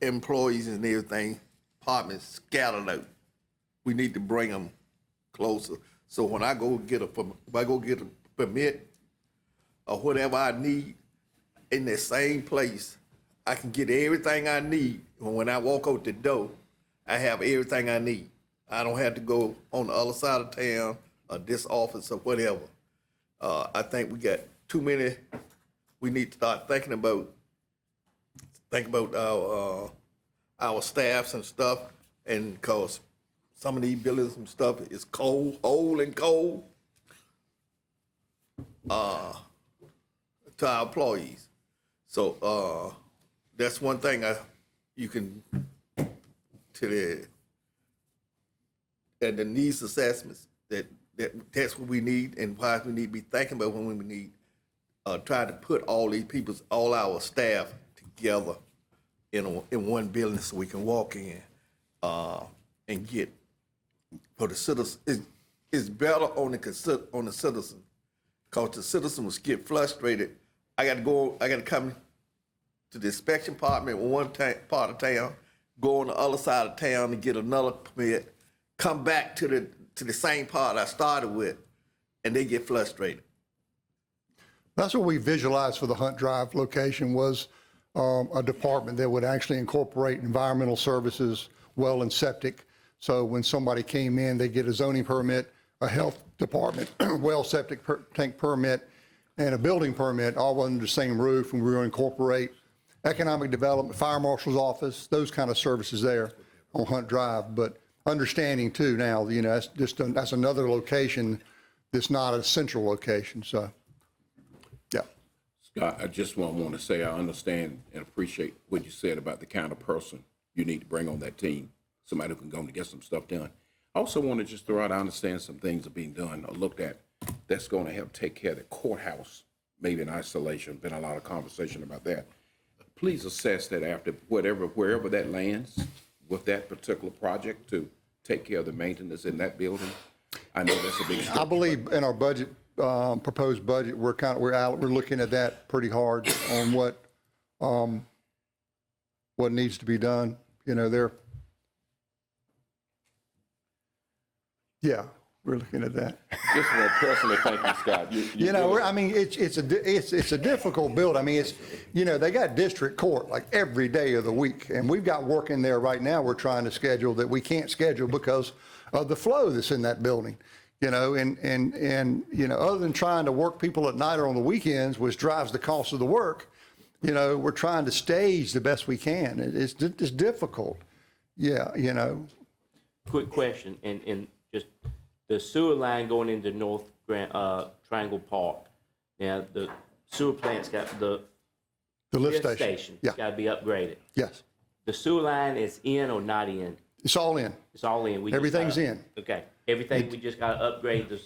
employees and everything, departments scattered out. We need to bring them closer. So when I go get a permit or whatever I need in that same place, I can get everything I need. And when I walk out the door, I have everything I need. I don't have to go on the other side of town or this office or whatever. I think we got too many we need to start thinking about our staffs and stuff, and cause some of these buildings and stuff is cold, old and cold, to our employees. So, that's one thing you can, and the needs assessments, that's what we need, and why we need to be thinking about when we need, try to put all our staff together in one building so we can walk in, and get, for the citizens, it's better on the citizen, because the citizens get frustrated. I gotta come to the inspection department in one part of town, go on the other side of town and get another permit, come back to the same part I started with, and they get frustrated. That's what we visualized for the Hunt Drive location, was a department that would actually incorporate environmental services, well and septic. So when somebody came in, they get a zoning permit, a health department, well septic tank permit, and a building permit, all under the same roof, and we will incorporate economic development, fire marshal's office, those kind of services there on Hunt Drive. But understanding too now, that's another location that's not a central location, so, yeah. Scott, I just want to say I understand and appreciate what you said about the kind of person you need to bring on that team, somebody who can go and get some stuff done. I also want to just throw out, I understand some things are being done or looked at that's going to help take care of the courthouse, maybe in isolation. Been a lot of conversation about that. Please assess that after wherever that lands with that particular project to take care of the maintenance in that building. I know that's a big structure. I believe in our budget, proposed budget, we're looking at that pretty hard on what needs to be done. Yeah, we're looking at that. Just want to personally thank you, Scott. It's a difficult build. I mean, they got district court like every day of the week, and we've got work in there right now we're trying to schedule that we can't schedule because of the flow that's in that building. Other than trying to work people at night or on the weekends, which drives the cost of the work, we're trying to stage the best we can. It's difficult. Yeah, Quick question, and just the sewer line going into North Triangle Park. Now, the sewer plant's got the lift lift station. station. Yeah. It's got to be upgraded. Yes, The sewer line is in or not in? it's all in. It's all in. We just Everything's gotta- in. Okay. Everything, we just got to upgrade the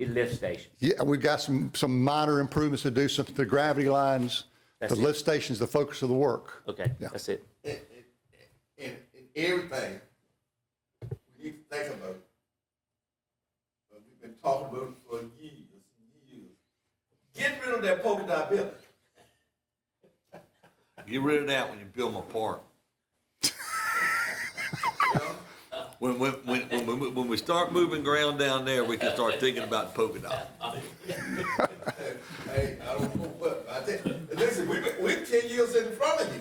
lift station. Yeah, we've got some minor improvements to do, some to the gravity lines. That's The it. lift station's the focus of the work. Okay, Yeah. that's it. And everything we need to think about. We've been talking about it for years and years. Get rid of that polka dot building. Get rid of that when you build my park. When we start moving ground down there, we can start thinking about polka dot. Hey, I don't know what, I think, listen, we're 10 years in front of you.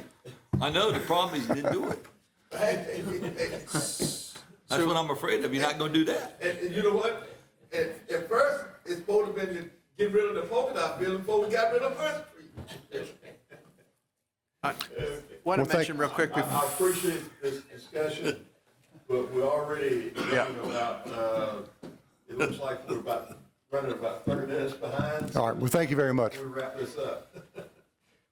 I know, the problem is you didn't do it. Hey, That's what I'm afraid of. You're not gonna do that. and you know what? At first, it's supposed to be to get rid of the polka dot building before we got rid of First Street. Want to mention real quick, I appreciate this discussion, but we're already talking about, it looks like we're running about 30 minutes behind. All right, well, thank you very much. We wrap this up.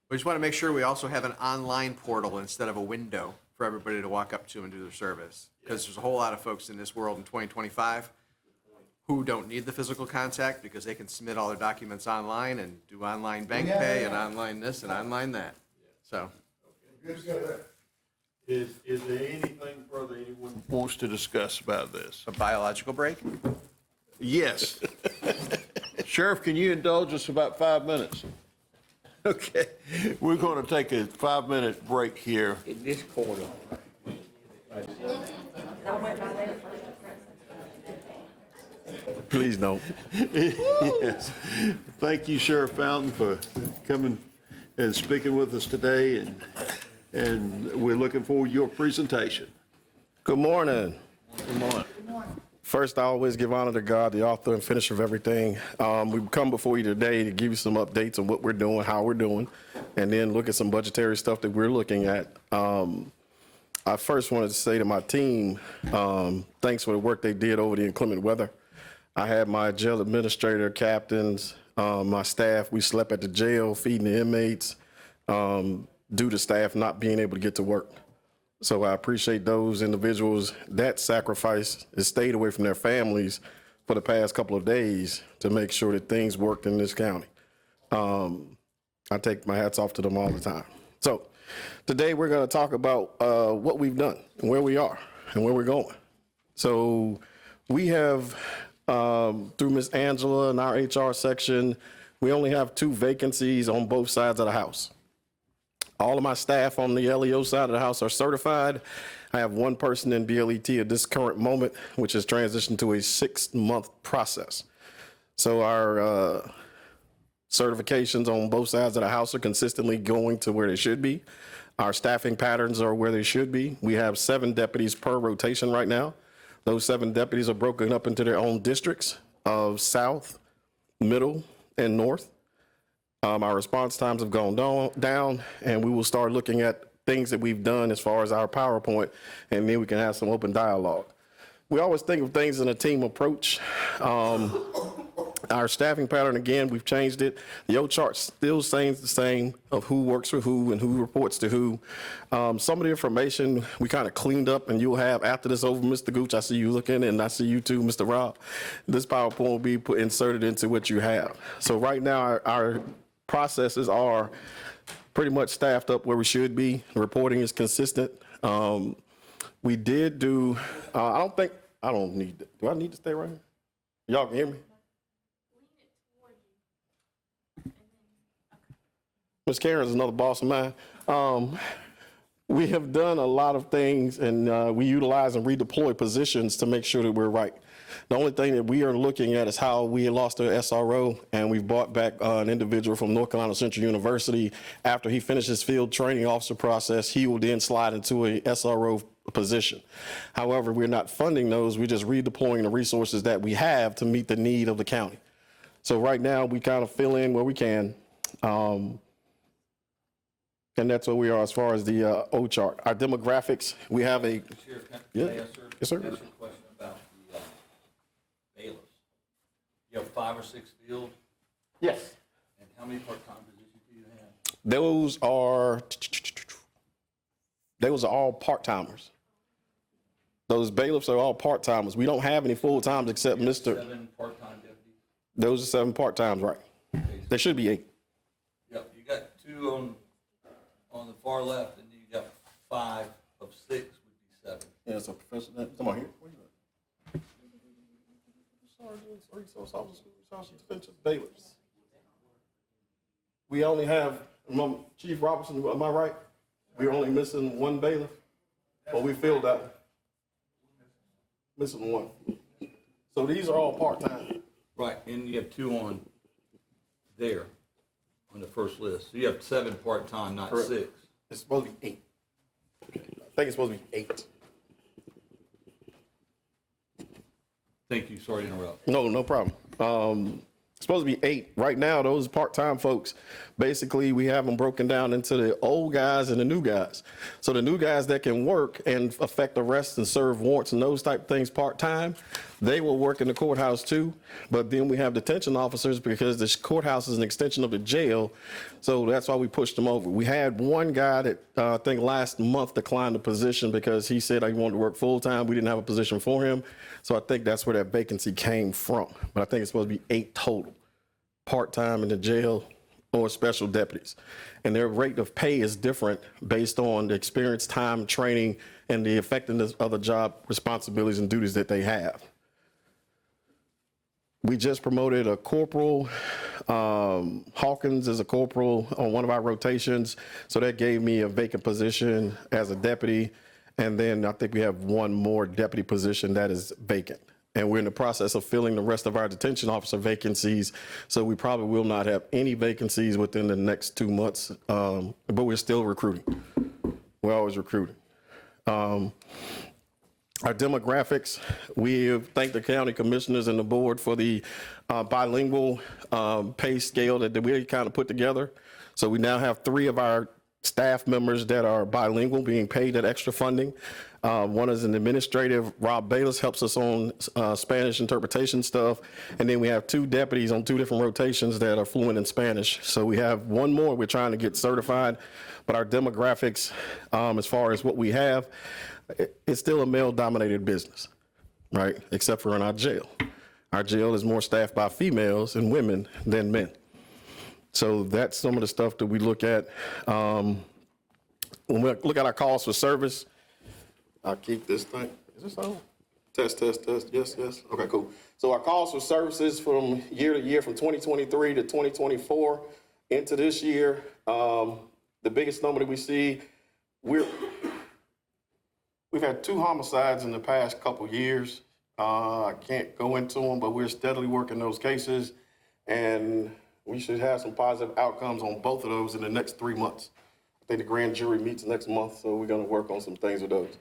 we just want to make sure we also have an online portal instead of a window for everybody to walk up to and do their service. Because there's a whole lot of folks in this world in 2025 who don't need the physical contact because they can submit all their documents online and do online bank pay and online this and online that. So, Good to go there. Is there anything further anyone wants to discuss about this? a biological break? Yes. Sheriff, can you indulge us about 5 minutes? Okay, we're going to take a 5-minute break here. In this corner. Please don't. Yes. Thank you, Sheriff Fountain, for coming and speaking with us today, and we're looking forward to your presentation. Good morning. Good morning. First, I always give honor to God, the author and finisher of everything. We've come before you today to give you some updates on what we're doing, how we're doing, and then look at some budgetary stuff that we're looking at. I first wanted to say to my team, thanks for the work they did over the inclement weather. I had my jail administrator, captains, my staff, we slept at the jail feeding the inmates due to staff not being able to get to work. So I appreciate those individuals that sacrificed and stayed away from their families for the past couple of days to make sure that things worked in this county. I take my hats off to them all the time. So today we're going to talk about what we've done and where we are and where we're going. So we have, through Ms. Angela and our HR section, we only have 2 vacancies on both sides of the house. All of my staff on the LEO side of the house are certified. I have 1 person in BLET at this current moment, which has transitioned to a 6-month process. So our certifications on both sides of the house are consistently going to where they should be. Our staffing patterns are where they should be. We have 7 deputies per rotation right now. Those 7 deputies are broken up into their own districts of South, Middle, and North. Our response times have gone down, and we will start looking at things that we've done as far as our PowerPoint, and then we can have some open dialogue. We always think of things in a team approach. Our staffing pattern, again, we've changed it. The O chart still stays the same of who works for who and who reports to who. Some of the information we kind of cleaned up, and you'll have after this over, Mr. Gooch, I see you looking, and I see you too, Mr. Rob. This PowerPoint will be inserted into what you have. So right now, our processes are pretty much staffed up where we should be. The reporting is consistent. We did do, I don't need, do I need to stay right here? Y'all can hear me? Ms. Karen's another boss of mine. We have done a lot of things, and we utilize and redeploy positions to make sure that we're right. The only thing that we are looking at is how we lost our SRO, and we've brought back an individual from North Carolina Central University. After he finishes field training officer process, he will then slide into a SRO position. However, we're not funding those. We're just redeploying the resources that we have to meet the need of the county. So right now, we kind of fill in where we can. And that's where we are as far as the O chart. Our demographics, we have a, Sheriff, can Yeah. I ask, sir? Yes, sir. Can I ask you a question about the bailiffs? You have 5 or 6 field, yes, and how many part-time positions do you have? those are all part-timers. Those bailiffs are all part-timers. We don't have any full-times except Mr. 7 part-time deputies? Those are 7 part-times, right? There should be 8. Yep, you got 2 on the far left, and you got 5 of 6 would be 7. Yeah, so Professor, come on here. Where you at? Sergeants, resource officers, sergeants, defensive bailiffs. We only have, Chief Robertson, am I right? We're only missing 1 bailiff, or we filled that one? Missing 1. So these are all part-time. Right, and you have 2 on there, on the first list. So you have 7 part-time, not Correct. 6. It's supposed to be 8. I think it's supposed to be 8. Thank you, sorry to interrupt. No problem. It's supposed to be 8. Right now, those part-time folks, basically, we have them broken down into the old guys and the new guys. So the new guys that can work and affect arrests and serve warrants and those type of things part-time, they will work in the courthouse too. But then we have detention officers because the courthouse is an extension of the jail. So that's why we pushed them over. We had 1 guy that I think last month declined the position because he said he wanted to work full-time. We didn't have a position for him. So I think that's where that vacancy came from. But I think it's supposed to be 8 total, part-time in the jail or special deputies. And their rate of pay is different based on the experience, time, training, and the effectiveness of the job responsibilities and duties that they have. We just promoted a corporal. Hawkins is a corporal on one of our rotations. So that gave me a vacant position as a deputy. And then I think we have 1 more deputy position that is vacant. And we're in the process of filling the rest of our detention officer vacancies. So we probably will not have any vacancies within the next 2 months, but we're still recruiting. We're always recruiting. Our demographics, we thank the county commissioners and the board for the bilingual pay scale that we kind of put together. So we now have 3 of our staff members that are bilingual being paid that extra funding. One is an administrative. Rob Bayless helps us on Spanish interpretation stuff. And then we have 2 deputies on 2 different rotations that are fluent in Spanish. So we have 1 more we're trying to get certified. But our demographics, as far as what we have, it's still a male-dominated business, right? Except for in our jail. Our jail is more staffed by females and women than men. So that's some of the stuff that we look at. When we look at our calls for service, I'll keep this thing. Is this on? Test, test, test. Yes, yes. Okay, cool. So our calls for services from year to year, from 2023 to 2024 into this year, the biggest number that we see, we've had 2 homicides in the past couple years. I can't go into them, but we're steadily working those cases, and we should have some positive outcomes on both of those in the next 3 months. I think the grand jury meets next month, so we're going to work on some things with those.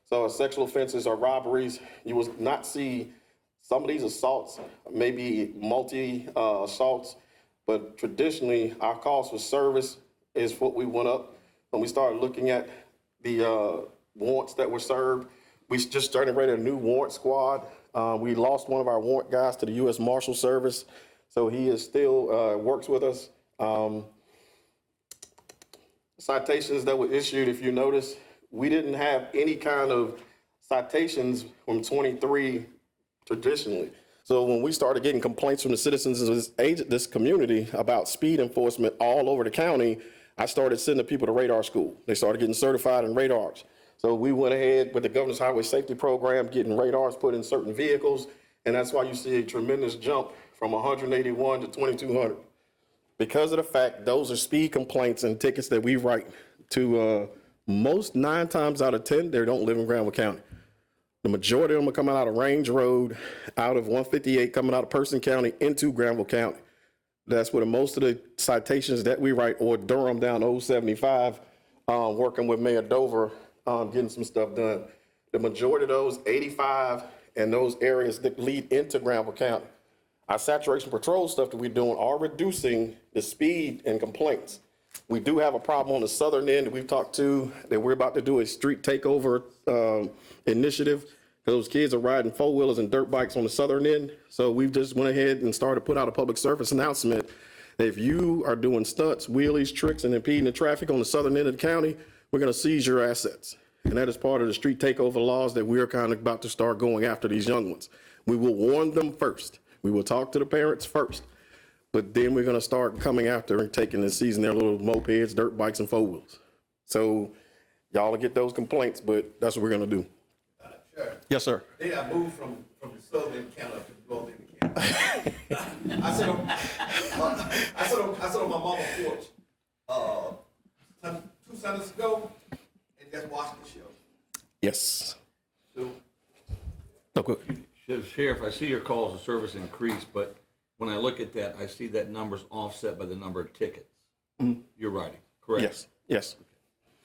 So sexual offenses or robberies, you will not see some of these assaults, maybe multi-assaults, but traditionally our calls for service is what we went up when we started looking at the warrants that were served. We just started running a new warrant squad. We lost one of our warrant guys to the U.S. Marshal Service, so he is still works with us. Citations that were issued, if you notice, we didn't have any kind of citations from 23 traditionally. So when we started getting complaints from the citizens of this community about speed enforcement all over the county, I started sending people to radar school. They started getting certified in radars. So we went ahead with the Governor's Highway Safety Program, getting radars put in certain vehicles, and that's why you see a tremendous jump from 181 to 2,200. Because of the fact those are speed complaints and tickets that we write to most 9 times out of 10, they don't live in Granville County. The majority of them are coming out of Range Road, out of 158, coming out of Person County into Granville County. That's where most of the citations that we write, or Durham down 075, working with Mayor Dover, getting some stuff done. The majority of those, 85, and those areas that lead into Granville County. Our saturation patrol stuff that we're doing are reducing the speed and complaints. We do have a problem on the southern end that we've talked to, that we're about to do a street takeover initiative. Those kids are riding 4-wheelers and dirt bikes on the southern end. So we've just went ahead and started to put out a public service announcement that if you are doing stunts, wheelies, tricks, and impeding the traffic on the southern end of the county, we're going to seize your assets. And that is part of the street takeover laws that we're kind of about to start going after these young ones. We will warn them first. We will talk to the parents first. But then we're going to start coming after and taking and seizing their little mopeds, dirt bikes, and 4-wheels. So y'all will get those complaints, but that's what we're going to do. Sure. Yes, sir. They got moved from the southern county to the northern county. I sit on my mama's porch, 2 Sundays ago, and just watched the show. Yes. So, No, good. Sheriff, I see your calls of service increase, but when I look at that, I see that number's offset by the number of tickets. You're writing, correct? Yes, yes.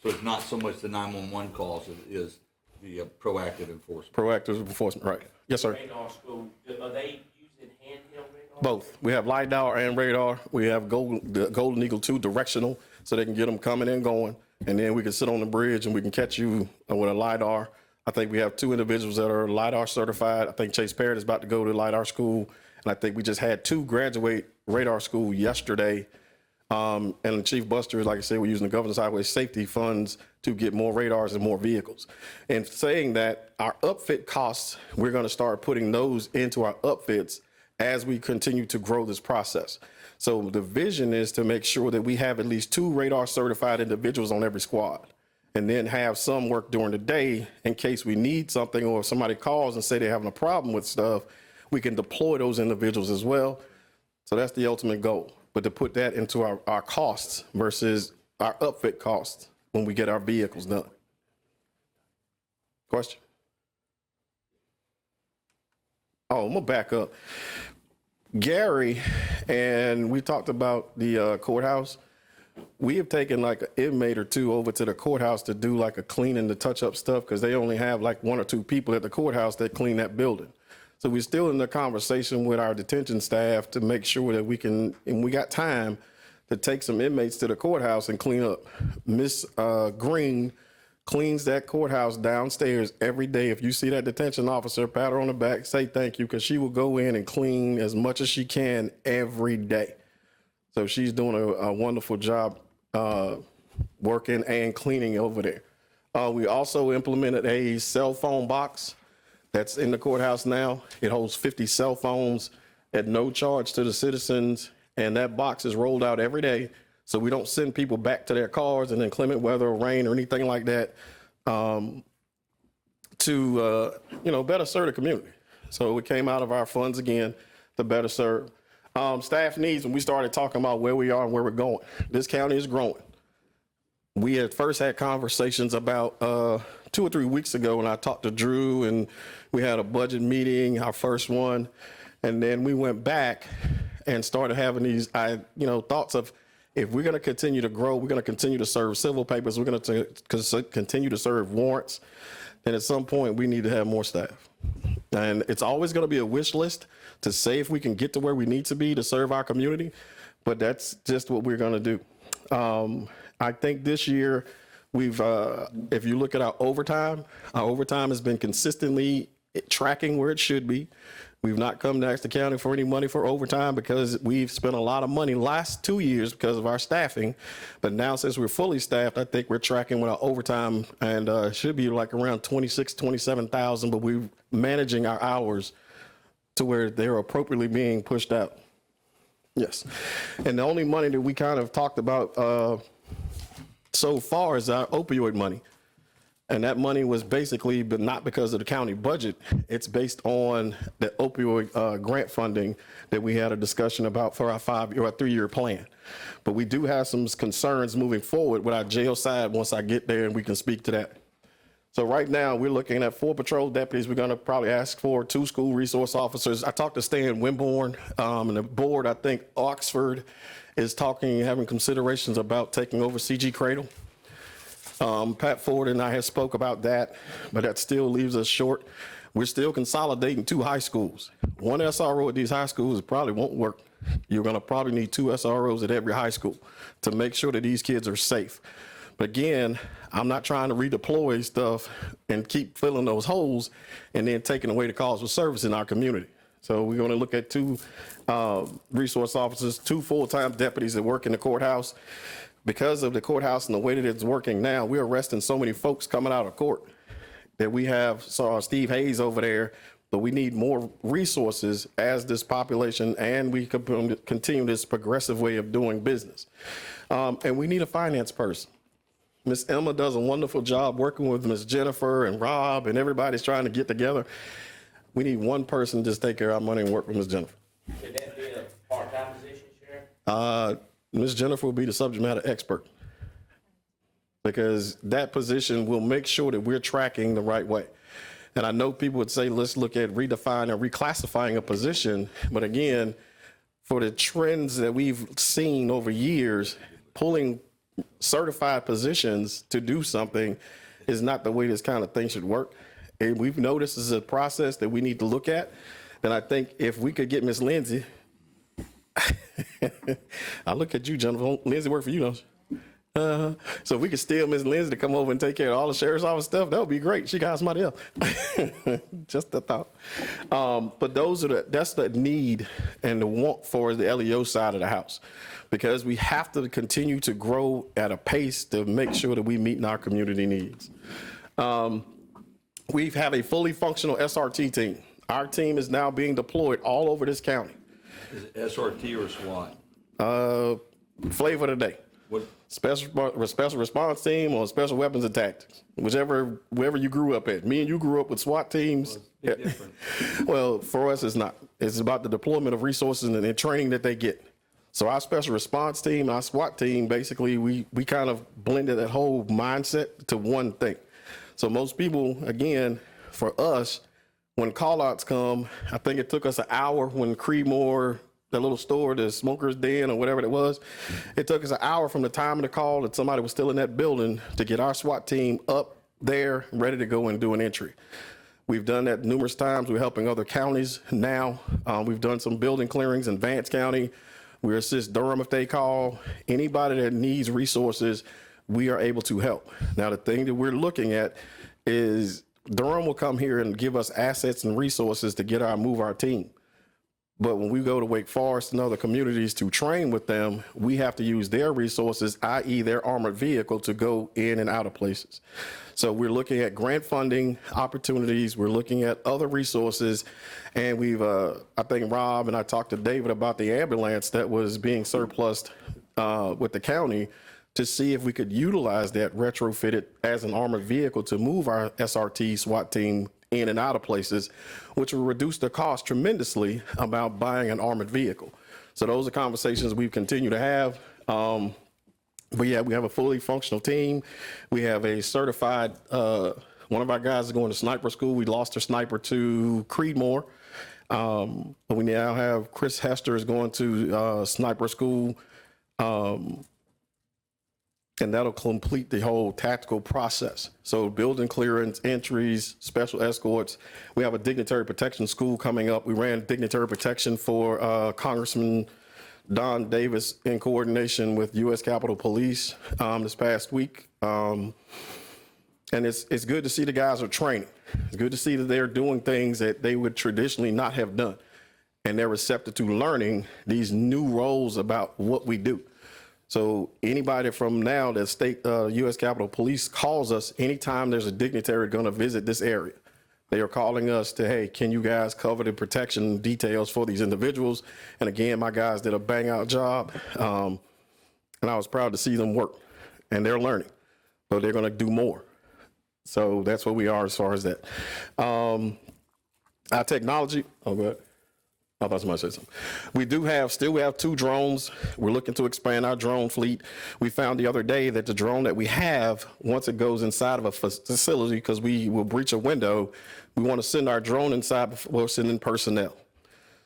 So it's not so much the 911 calls, it is the proactive enforcement. Proactive enforcement, right. Yes, sir. Radar school, are they using handheld radar? Both. We have LiDAR and radar. We have the Golden Eagle 2 directional, so they can get them coming and going. And then we can sit on the bridge and we can catch you with a LiDAR. I think we have 2 individuals that are LiDAR certified. I think Chase Parrott is about to go to LiDAR school. And I think we just had 2 graduate radar school yesterday. And the Chief Buster, like I said, we're using the Governor's Highway Safety funds to get more radars and more vehicles. And saying that, our upfit costs, we're going to start putting those into our upfits as we continue to grow this process. So the vision is to make sure that we have at least 2 radar certified individuals on every squad, and then have some work during the day in case we need something, or if somebody calls and say they're having a problem with stuff, we can deploy those individuals as well. So that's the ultimate goal. But to put that into our costs versus our upfit costs when we get our vehicles done. Question? Oh, I'm gonna back up. Gary, and we talked about the courthouse. we have taken like an inmate or two over to the courthouse to do like a cleaning, to touch up stuff, because they only have like 1 or 2 people at the courthouse that clean that building. So we're still in the conversation with our detention staff to make sure that we can, and we got time to take some inmates to the courthouse and clean up. Miss Green cleans that courthouse downstairs every day. If you see that detention officer, pat her on the back, say thank you, because she will go in and clean as much as she can every day. So she's doing a wonderful job working and cleaning over there. We also implemented a cell phone box that's in the courthouse now. It holds 50 cell phones at no charge to the citizens, and that box is rolled out every day, so we don't send people back to their cars in inclement weather or rain or anything like that, to better serve the community. So it came out of our funds again to better serve. Staff needs, when we started talking about where we are and where we're going, this county is growing. We had first had conversations about 2 or 3 weeks ago when I talked to Drew, and we had a budget meeting, our first one, and then we went back and started having these thoughts of, if we're going to continue to grow, we're going to continue to serve civil papers, we're going to continue to serve warrants, then at some point we need to have more staff. And it's always going to be a wish list to say if we can get to where we need to be to serve our community, but that's just what we're going to do. I think this year if you look at our overtime has been consistently tracking where it should be. We've not come to ask the county for any money for overtime because we've spent a lot of money last 2 years because of our staffing. But now, since we're fully staffed, I think we're tracking with our overtime, and it should be like around 26, 27,000, but we're managing our hours to where they're appropriately being pushed out. Yes. And the only money that we kind of talked about so far is our opioid money. And that money was basically, but not because of the county budget, it's based on the opioid grant funding that we had a discussion about for our 3-year plan. But we do have some concerns moving forward with our jail side once I get there, and we can speak to that. So right now, we're looking at 4 patrol deputies. We're gonna probably ask for 2 school resource officers. I talked to Stan Wimborne, and the board, I think Oxford is having considerations about taking over CG Cradle. Pat Ford and I have spoke about that, but that still leaves us short. We're still consolidating 2 high schools. 1 SRO at these high schools probably won't work. You're gonna probably need 2 SROs at every high school to make sure that these kids are safe. But again, I'm not trying to redeploy stuff and keep filling those holes and then taking away the calls for service in our community. So we're gonna look at 2 resource officers, 2 full-time deputies that work in the courthouse. Because of the courthouse and the way that it's working now, we're arresting so many folks coming out of court that we have Steve Hayes over there, but we need more resources as this population, and we continue this progressive way of doing business. And we need a finance person. Miss Emma does a wonderful job working with Miss Jennifer and Rob, and everybody's trying to get together. We need one person to just take care of our money and work with Miss Jennifer. Should that be a part-time position, Sheriff? Ms. Jennifer will be the subject matter expert, because that position will make sure that we're tracking the right way. And I know people would say, let's look at redefining or reclassifying a position. But again, for the trends that we've seen over years, pulling certified positions to do something is not the way this kind of thing should work. And we've noticed this is a process that we need to look at. And I think if we could get Ms. Lindsay, I look at you, Jennifer. Lindsay work for you, don't she? So if we could steal Ms. Lindsay to come over and take care of all the sheriff's office stuff, that would be great. She got somebody else. Just a thought. But that's the need and the want for the LEO side of the house, because we have to continue to grow at a pace to make sure that we meet our community needs. We have a fully functional SRT team. Our team is now being deployed all over this county. Is it SRT or SWAT? Flavor of the day. What? Special response team or special weapons and tactics, wherever you grew up at. Me and you grew up with SWAT teams. Well, it's different. Well, for us, it's not. It's about the deployment of resources and the training that they get. So our special response team, our SWAT team, basically, we kind of blended that whole mindset to one thing. So most people, again, for us, when call-outs come, I think it took us an hour when Creedmoor little store, the smoker's den or whatever it was. It took us an hour from the time of the call that somebody was still in that building to get our SWAT team up there, ready to go and do an entry. We've done that numerous times. We're helping other counties now. We've done some building clearings in Vance County. We assist Durham if they call. Anybody that needs resources, we are able to help. Now, the thing that we're looking at is Durham will come here and give us assets and resources to move our team. But when we go to Wake Forest and other communities to train with them, we have to use their resources, i.e. their armored vehicle, to go in and out of places. So we're looking at grant funding opportunities. We're looking at other resources. And we've, I think Rob and I talked to David about the ambulance that was being surplused with the county to see if we could utilize that retrofitted as an armored vehicle to move our SRT SWAT team in and out of places, which will reduce the cost tremendously about buying an armored vehicle. So those are conversations we continue to have. But yeah, we have a fully functional team. We have a certified, one of our guys is going to sniper school. We lost our sniper to Creedmoor. But we now have Chris Hester is going to sniper school. And that'll complete the whole tactical process. So building clearance, entries, special escorts. We have a dignitary protection school coming up. We ran dignitary protection for Congressman Don Davis in coordination with U.S. Capitol Police this past week. And it's good to see the guys are training. It's good to see that they're doing things that they would traditionally not have done. And they're receptive to learning these new roles about what we do. So anybody from now that state U.S. Capitol Police calls us anytime there's a dignitary going to visit this area. They are calling us to, hey, can you guys cover the protection details for these individuals? And again, my guys did a bang out job. And I was proud to see them work. And they're learning, but they're going to do more. So that's where we are as far as that. Our technology, oh, go ahead. I thought somebody said something. We have 2 drones. We're looking to expand our drone fleet. We found the other day that the drone that we have, once it goes inside of a facility, because we will breach a window, we want to send our drone inside before sending personnel.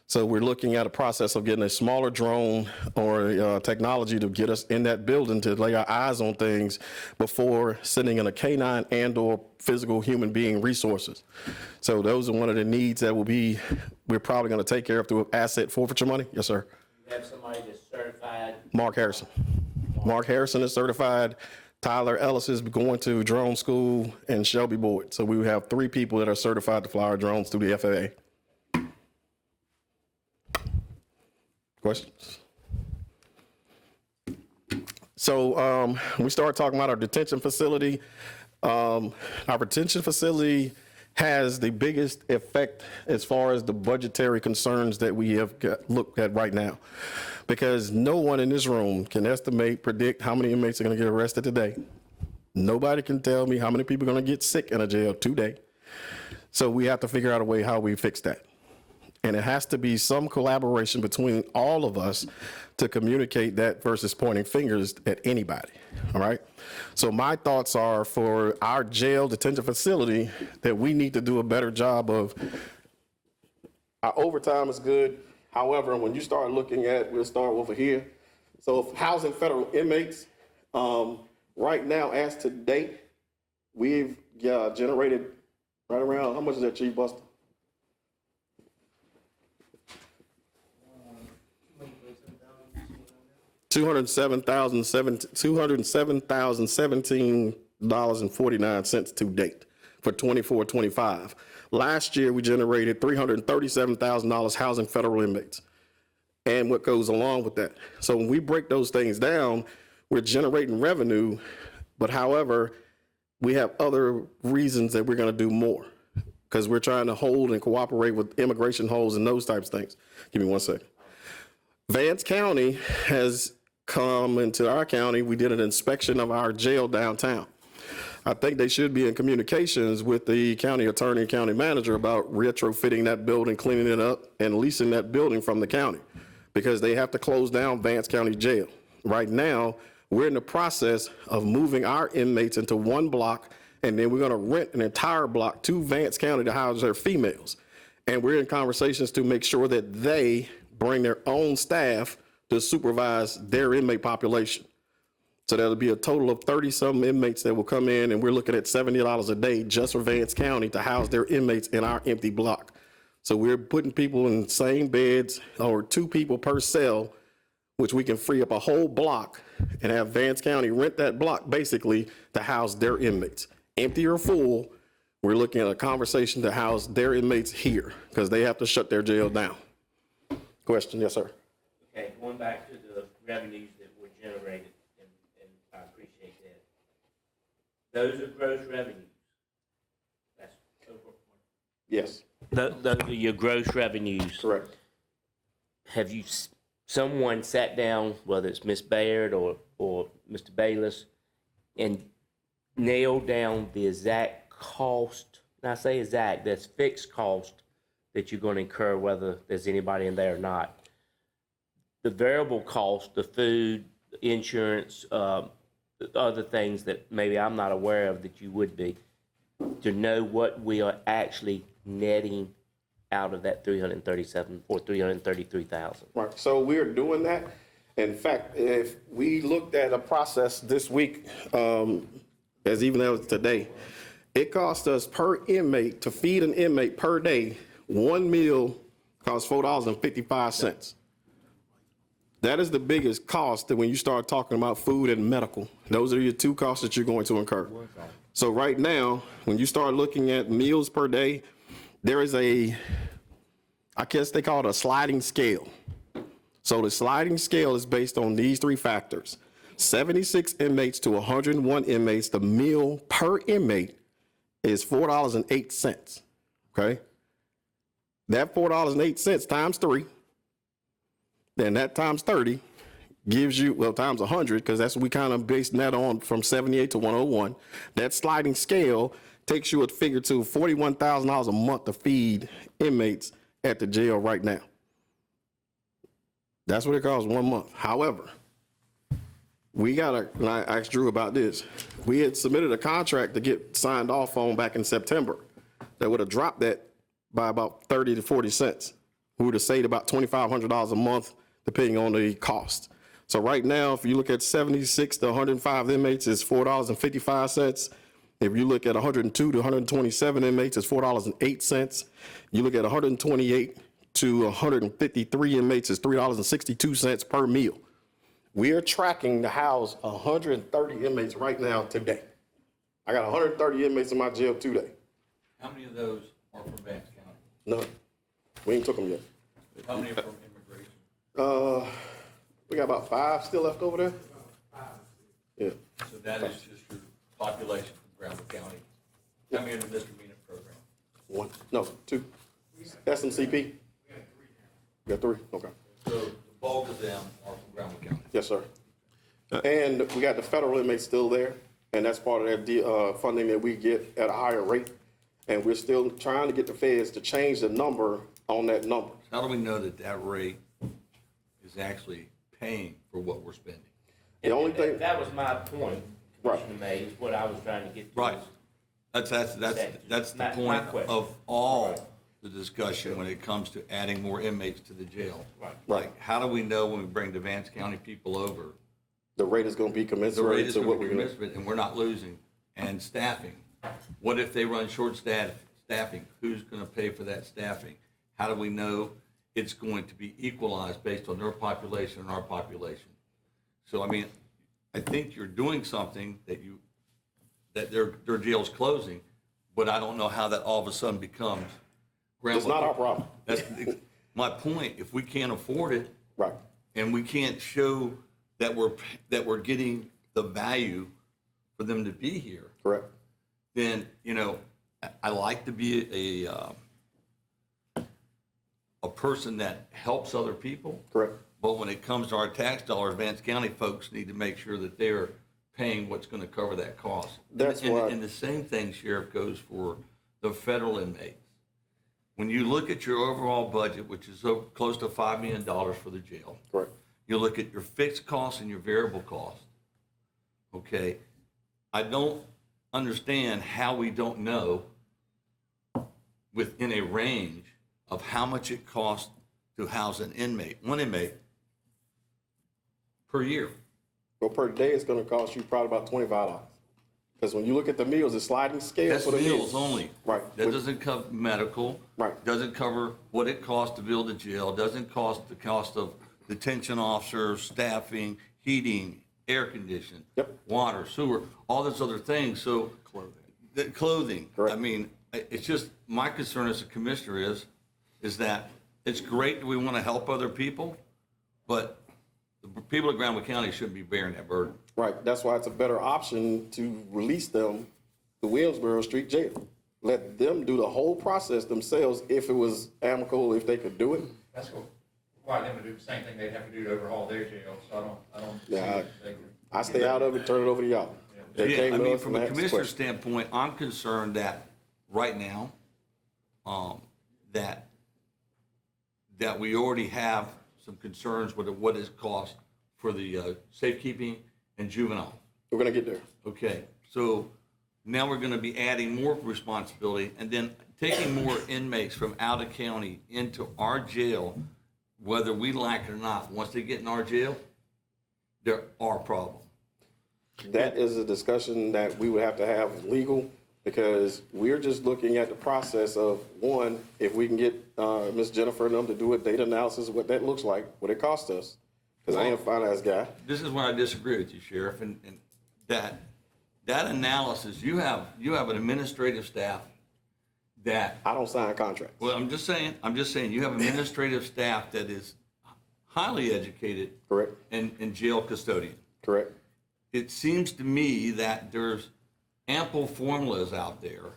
So we're looking at a process of getting a smaller drone or technology to get us in that building to lay our eyes on things before sending in a canine and or physical human being resources. So those are one of the needs that we're probably going to take care of through asset forfeiture money. Yes, sir. You have somebody that's certified? Mark Harrison. Mark Harrison is certified. Tyler Ellis is going to drone school, and Shelby Boyd. So we have 3 people that are certified to fly our drones through the FAA. Questions? So we started talking about our detention facility. Our detention facility has the biggest effect as far as the budgetary concerns that we have looked at right now, because no one in this room can predict how many inmates are going to get arrested today. Nobody can tell me how many people are going to get sick in a jail today. So we have to figure out a way how we fix that. And it has to be some collaboration between all of us to communicate that versus pointing fingers at anybody, all right? So my thoughts are for our jail detention facility that we need to do a better job of, our overtime is good. However, when you start looking at, we'll start over here. So housing federal inmates, right now as to date, we've generated right around, how much is that, Chief Buster? $207,017.49 to date for 24-25. Last year, we generated $337,000 housing federal inmates and what goes along with that. So when we break those things down, we're generating revenue, but however, we have other reasons that we're going to do more because we're trying to hold and cooperate with immigration holds and those types of things. Give me 1 second. Vance County has come into our county. We did an inspection of our jail downtown. I think they should be in communications with the county attorney and county manager about retrofitting that building, cleaning it up, and leasing that building from the county because they have to close down Vance County Jail. Right now, we're in the process of moving our inmates into 1 block, and then we're going to rent an entire block to Vance County to house their females. And we're in conversations to make sure that they bring their own staff to supervise their inmate population. So that'll be a total of 30-some inmates that will come in, and we're looking at $70 a day just for Vance County to house their inmates in our empty block. So we're putting people in the same beds, or 2 people per cell, which we can free up a whole block and have Vance County rent that block basically to house their inmates. Empty or full, we're looking at a conversation to house their inmates here because they have to shut their jail down. Question, yes, sir. Okay, going back to the revenues that were generated, and I appreciate that. Those are gross revenues. That's over. Yes, Those are your gross revenues. correct. Have you, someone sat down, whether it's Ms. Baird or Mr. Bayless, and nailed down the exact cost, and I say exact, that's fixed cost that you're going to incur, whether there's anybody in there or not? The variable cost, the food, insurance, other things that maybe I'm not aware of that you would be, to know what we are actually netting out of that 337 or 333,000. Right, so we're doing that. In fact, if we looked at a process this week, as even as today, it cost us per inmate, to feed an inmate per day, one meal costs $4.55. That is the biggest cost that when you start talking about food and medical. Those are your 2 costs that you're going to incur. So right now, when you start looking at meals per day, there is I guess they call it a sliding scale. So the sliding scale is based on these 3 factors. 76 inmates to 101 inmates, the meal per inmate is $4.08, okay? That $4.08 times 3, then that times 30 gives you, well, times 100, because that's what we kind of based that on from 78 to 101. That sliding scale takes you a figure to $41,000 a month to feed inmates at the jail right now. That's what it costs 1 month. However, and I asked Drew about this. We had submitted a contract to get signed off on back in September that would have dropped that by about 30 to 40 cents. We would have saved about $2,500 a month depending on the cost. So right now, if you look at 76 to 105 inmates, it's $4.55. If you look at 102 to 127 inmates, it's $4.08. You look at 128 to 153 inmates, it's $3.62 per meal. We are tracking to house 130 inmates right now today. I got 130 inmates in my jail today. How many of those are from Vance County? None. We ain't took them yet. How many are from immigration? We got about 5 still left over there. Yeah. So that is just your population from Granville County. How many in the misdemeanor program? 1, no, 2. SMCP? We got 3, okay. So the bulk of them are from Granville County. Yes, sir. And we got the federal inmates still there, and that's part of that funding that we get at a higher rate. And we're still trying to get the feds to change the number on that number. How do we know that that rate is actually paying for what we're spending? The only thing, That was my point, Right. Commissioner May, is what I was trying to get to. Right. That's the My point question. of all the discussion when it comes to adding more inmates to the jail. Right. Like, how do we know when we bring the Vance County people over, the rate is going to be the rate commensurate is to going what to be we're going to. commensurate and we're not losing? And staffing, what if they run short staffing? Who's going to pay for that staffing? How do we know it's going to be equalized based on their population and our population? So, I mean, I think you're doing something that their jail's closing, but I don't know how that all of a sudden becomes. It's not our problem. That's my point. If we can't afford it, Right. and we can't show that we're getting the value for them to be here, Correct. then, I like to be a person that helps other people. Correct. But when it comes to our tax dollars, Vance County folks need to make sure that they're paying what's going to cover that cost. That's and, why- and the same thing, Sheriff, goes for the federal inmates. When you look at your overall budget, which is close to $5 million for the jail, Correct. you look at your fixed costs and your variable costs. Okay, I don't understand how we don't know within a range of how much it costs to house an inmate, one inmate per year. Well, per day, it's gonna cost you probably about $25. Because when you look at the meals, it's sliding scale That's for the meals meals. only. Right. That doesn't cover medical. Right. Doesn't cover what it costs to build a jail, doesn't cost the cost of detention officers, staffing, heating, air conditioning. Yep. Water, sewer, all those other things, so. Clothing. I Correct. mean, it's just, my concern as a commissioner is that it's great that we want to help other people, but the people of Granville County shouldn't be bearing that burden. Right, that's why it's a better option to release them to Williamsboro Street Jail. Let them do the whole process themselves if it was amicable, if they could do it. That's cool. Why them to do the same thing they'd have to do to overhaul their jail, so I don't see Yeah, what they could. I stay out of it, turn it over to y'all. They Yeah, came I to mean, us from and a asked commissioner's questions. standpoint, I'm concerned that right now, that we already have some concerns with what it costs for the safekeeping and juvenile. We're gonna get there. Okay, so now we're gonna be adding more responsibility and then taking more inmates from out of county into our jail, whether we like it or not. Once they get in our jail, they're our problem. That is a discussion that we would have to have with legal, because we're just looking at the process of, one, if we can get Ms. Jennifer and them to do a data analysis of what that looks like, what it costs us, because I ain't a finance guy. This is where I disagree with you, Sheriff, and that analysis, you have an administrative staff that, I don't sign contracts. well, I'm just saying, you have administrative staff that is highly educated Correct, and jail custodian. correct. It seems to me that there's ample formulas out there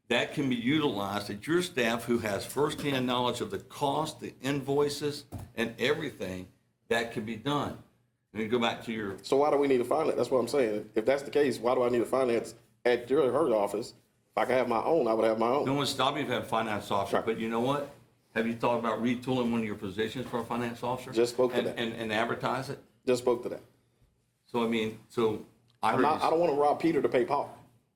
that can be utilized, that your staff who has firsthand knowledge of the cost, the invoices, and everything, that can be done. And you go back to your, So why do we need a finance? That's what I'm saying. If that's the case, why do I need a finance at her office? If I could have my own, I would have my own. no one's stopping you if you have a finance officer, Right. but you know what? Have you thought about retooling one of your positions for a finance officer? Just spoke to And- that. And advertise it? Just spoke to that. So, I mean, I I heard you don't want to rob Peter to pay Paul.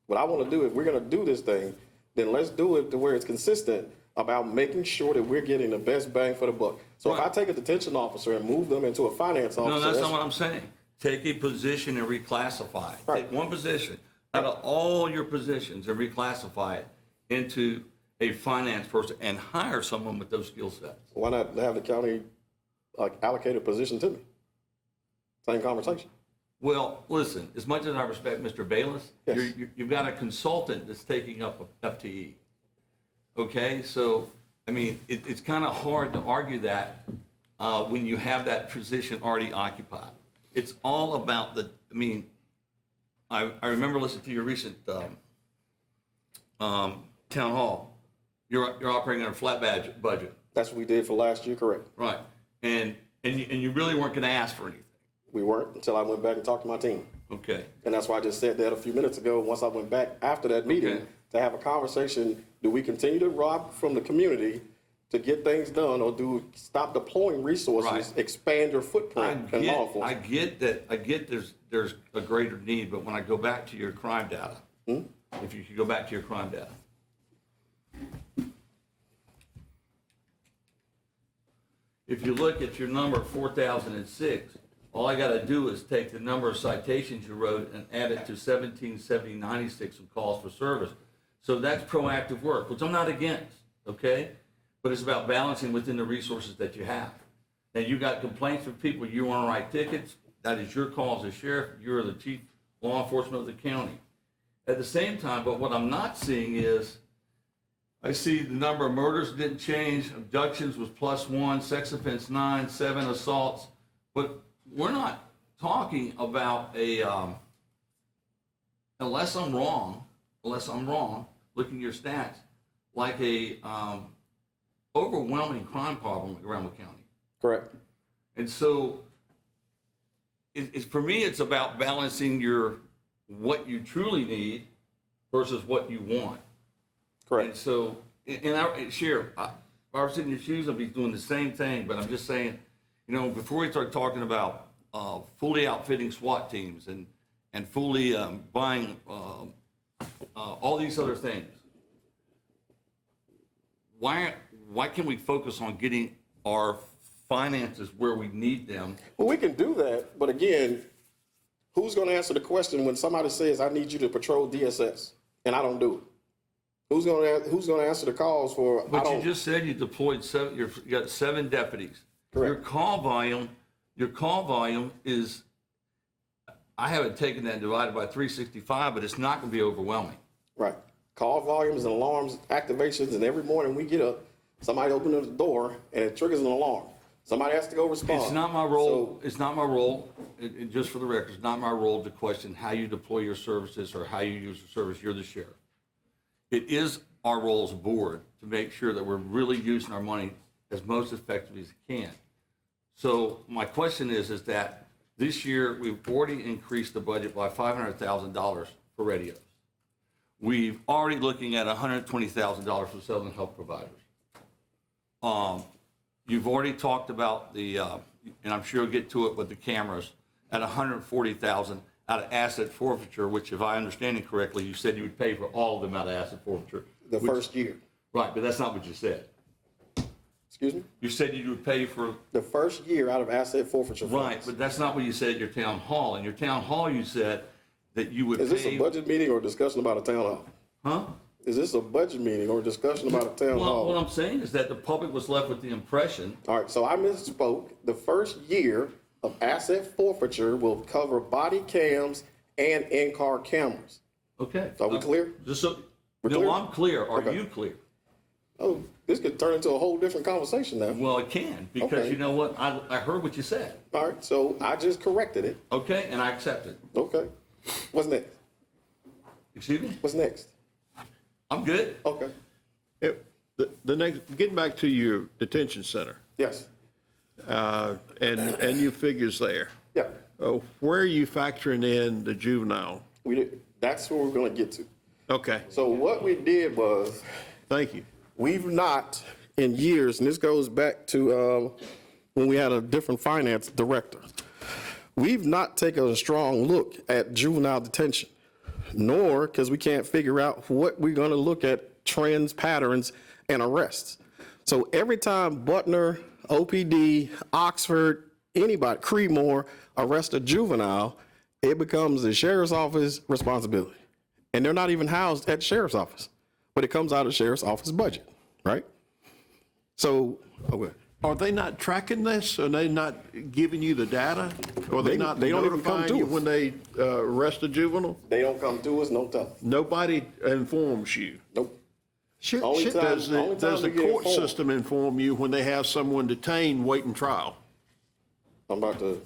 What I want to do, if we're going to do this thing, then let's do it to where it's consistent about making sure that we're getting the best bang for the buck. So if I Right. take a detention officer and move them into a finance officer. No, that's not what I'm saying. Take a position and reclassify it. Right. Take one position out of all your positions and reclassify it into a finance person and hire someone with those skill sets. Why not have the county allocate a position to me? Same conversation. Well, listen, as much as I respect Mr. Bayless, Yes. you've got a consultant that's taking up a FTE. Okay, so, I mean, it's kind of hard to argue that when you have that position already occupied. It's all about I remember listening to your recent town hall. You're operating on a flat budget, That's what we did for last year, correct? right? And you really weren't going to ask for anything, We weren't until I went back and talked to my team. okay? And that's why I just said that a few minutes ago, once I went back after that meeting, Okay. to have a conversation, do we continue to rob from the community to get things done, or do we stop deploying resources, Right. expand your footprint in law I enforcement? get that, there's a greater need, but when I go back to your crime data, if you could go back to your crime data. If you look at your number 4,006, all I gotta do is take the number of citations you wrote and add it to 177096 of calls for service. So that's proactive work, which I'm not against, okay? But it's about balancing within the resources that you have. And you got complaints from people, you want to write tickets, that is your call as a sheriff, you're the chief law enforcement of the county. At the same time, but what I'm not seeing is, I see the number of murders didn't change, abductions was +1, sex offense 9, 7 assaults, but we're not talking about unless I'm wrong, looking at your stats, like a overwhelming crime problem in Granville County. Correct. And so, for me, it's about balancing what you truly need versus what you want. And Correct. so, Sheriff, if I was in your shoes, I'd be doing the same thing, but I'm just saying, before we start talking about fully outfitting SWAT teams and fully buying all these other things, why can't we focus on getting our finances where we need them. Well, we can do that, but again, who's going to answer the question when somebody says, I need you to patrol DSS, and I don't do it? Who's going to answer the calls for, I But you don't? just said you deployed you got 7 deputies. Correct. Your call volume is, I haven't taken that and divided by 365, but it's not going to be overwhelming. Right. Call volumes and alarms, activations, and every morning we get up, somebody opens the door and it triggers an alarm. Somebody has to go respond. It's not my role, just for the record, it's not my role to question how you deploy your services or how you use the service. You're the sheriff. It is our role as a board to make sure that we're really using our money as most effectively as we can. So my question is that this year we've already increased the budget by $500,000 for radios. We've already looking at $120,000 for Southern Health Providers. You've already talked about the, and I'm sure you'll get to it with the cameras, at $140,000 out of asset forfeiture, which if I understand it correctly, you said you would pay for all of them out of asset forfeiture. The first year. Right, but that's not what you said. Excuse me? You said you would pay for. The first year out of asset forfeiture funds. Right, but that's not what you said at your town hall. In your town hall, you said that you would pay. Is this a budget meeting or a discussion about a town hall? Huh? Is this a budget meeting or a discussion about a town Well, hall? what I'm saying is that the public was left with the impression. All right, so I misspoke. The first year of asset forfeiture will cover body cams and in-car cameras. Okay. Are we clear? Just so, We're no, clear? I'm clear. Are Okay. you clear? Oh, this could turn into a whole different conversation now. Well, it can, because Okay. you know what? I heard what you said. All right, so I just corrected it. Okay, and I accept it. Okay. What's next? Excuse me? What's next? I'm good. Okay. The next, getting back to your detention center, Yes. and your figures there. Yeah. Where are you factoring in the juvenile? We did. That's what we're going to get to. Okay, So what we did was, thank you. we've not, in years, and this goes back to when we had a different finance director, we've not taken a strong look at juvenile detention, nor, because we can't figure out what we're going to look at trends, patterns, and arrests. So every time Butner, OPD, Oxford, anybody, Creedmoor arrest a juvenile, it becomes the sheriff's office responsibility. And they're not even housed at the sheriff's office, but it comes out of the sheriff's office budget, right? So, okay. Are they not tracking this? Are they not giving you the data? Or They not don't even come notifying to you us. when they arrest a juvenile? They don't come to us, no tell. Nobody informs you. Nope. Should- Only should- time- Does only time the we get court informed. system inform you when they have someone detained waiting trial? I'm about to,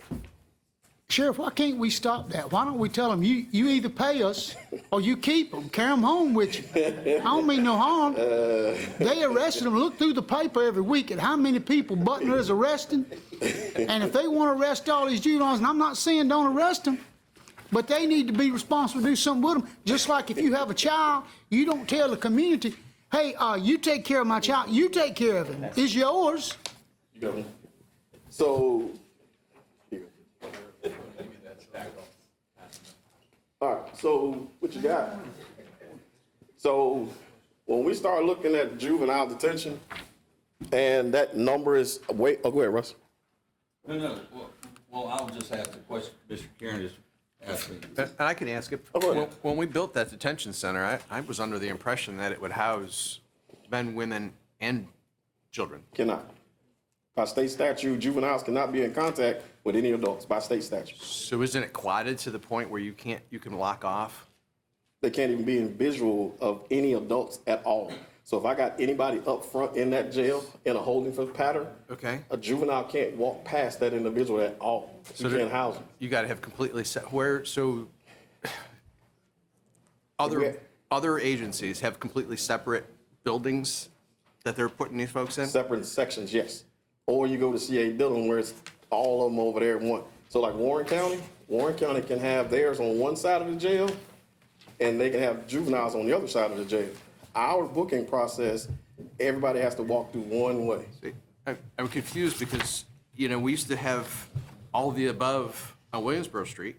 Sheriff, why can't we stop that? Why don't we tell them, you either pay us or you keep them, carry them home with you? I don't mean no harm. They arrested them, look through the paper every week at how many people Butner is arresting. And if they want to arrest all these juveniles, and I'm not saying don't arrest them, but they need to be responsible to do something with them. Just like if you have a child, you don't tell the community, hey, you take care of my child, you take care of him. It's yours. so. All right, so what you got? So when we start looking at juvenile detention, and that number is, wait, oh, go ahead, Russ. No. Well, I'll just ask the question. Mr. Karen just asked me. And I can ask it. go ahead. When we built that detention center, I was under the impression that it would house men, women, and children. Cannot. By state statute, juveniles cannot be in contact with any adults by state statute. So isn't it quieted to the point where you can lock off? They can't even be in visual of any adults at all. So if I got anybody up front in that jail in a holding pattern, Okay. a juvenile can't walk past that individual at all. You there- can't house them. You got to have completely set, where, so We- other agencies have completely separate buildings that they're putting these folks in? Separate sections, yes. Or you go to CA Dillon where it's all of them over there in one. So like Warren County can have theirs on one side of the jail, and they can have juveniles on the other side of the jail. Our booking process, everybody has to walk through one way. I'm confused because, we used to have all the above on Williamsboro Street.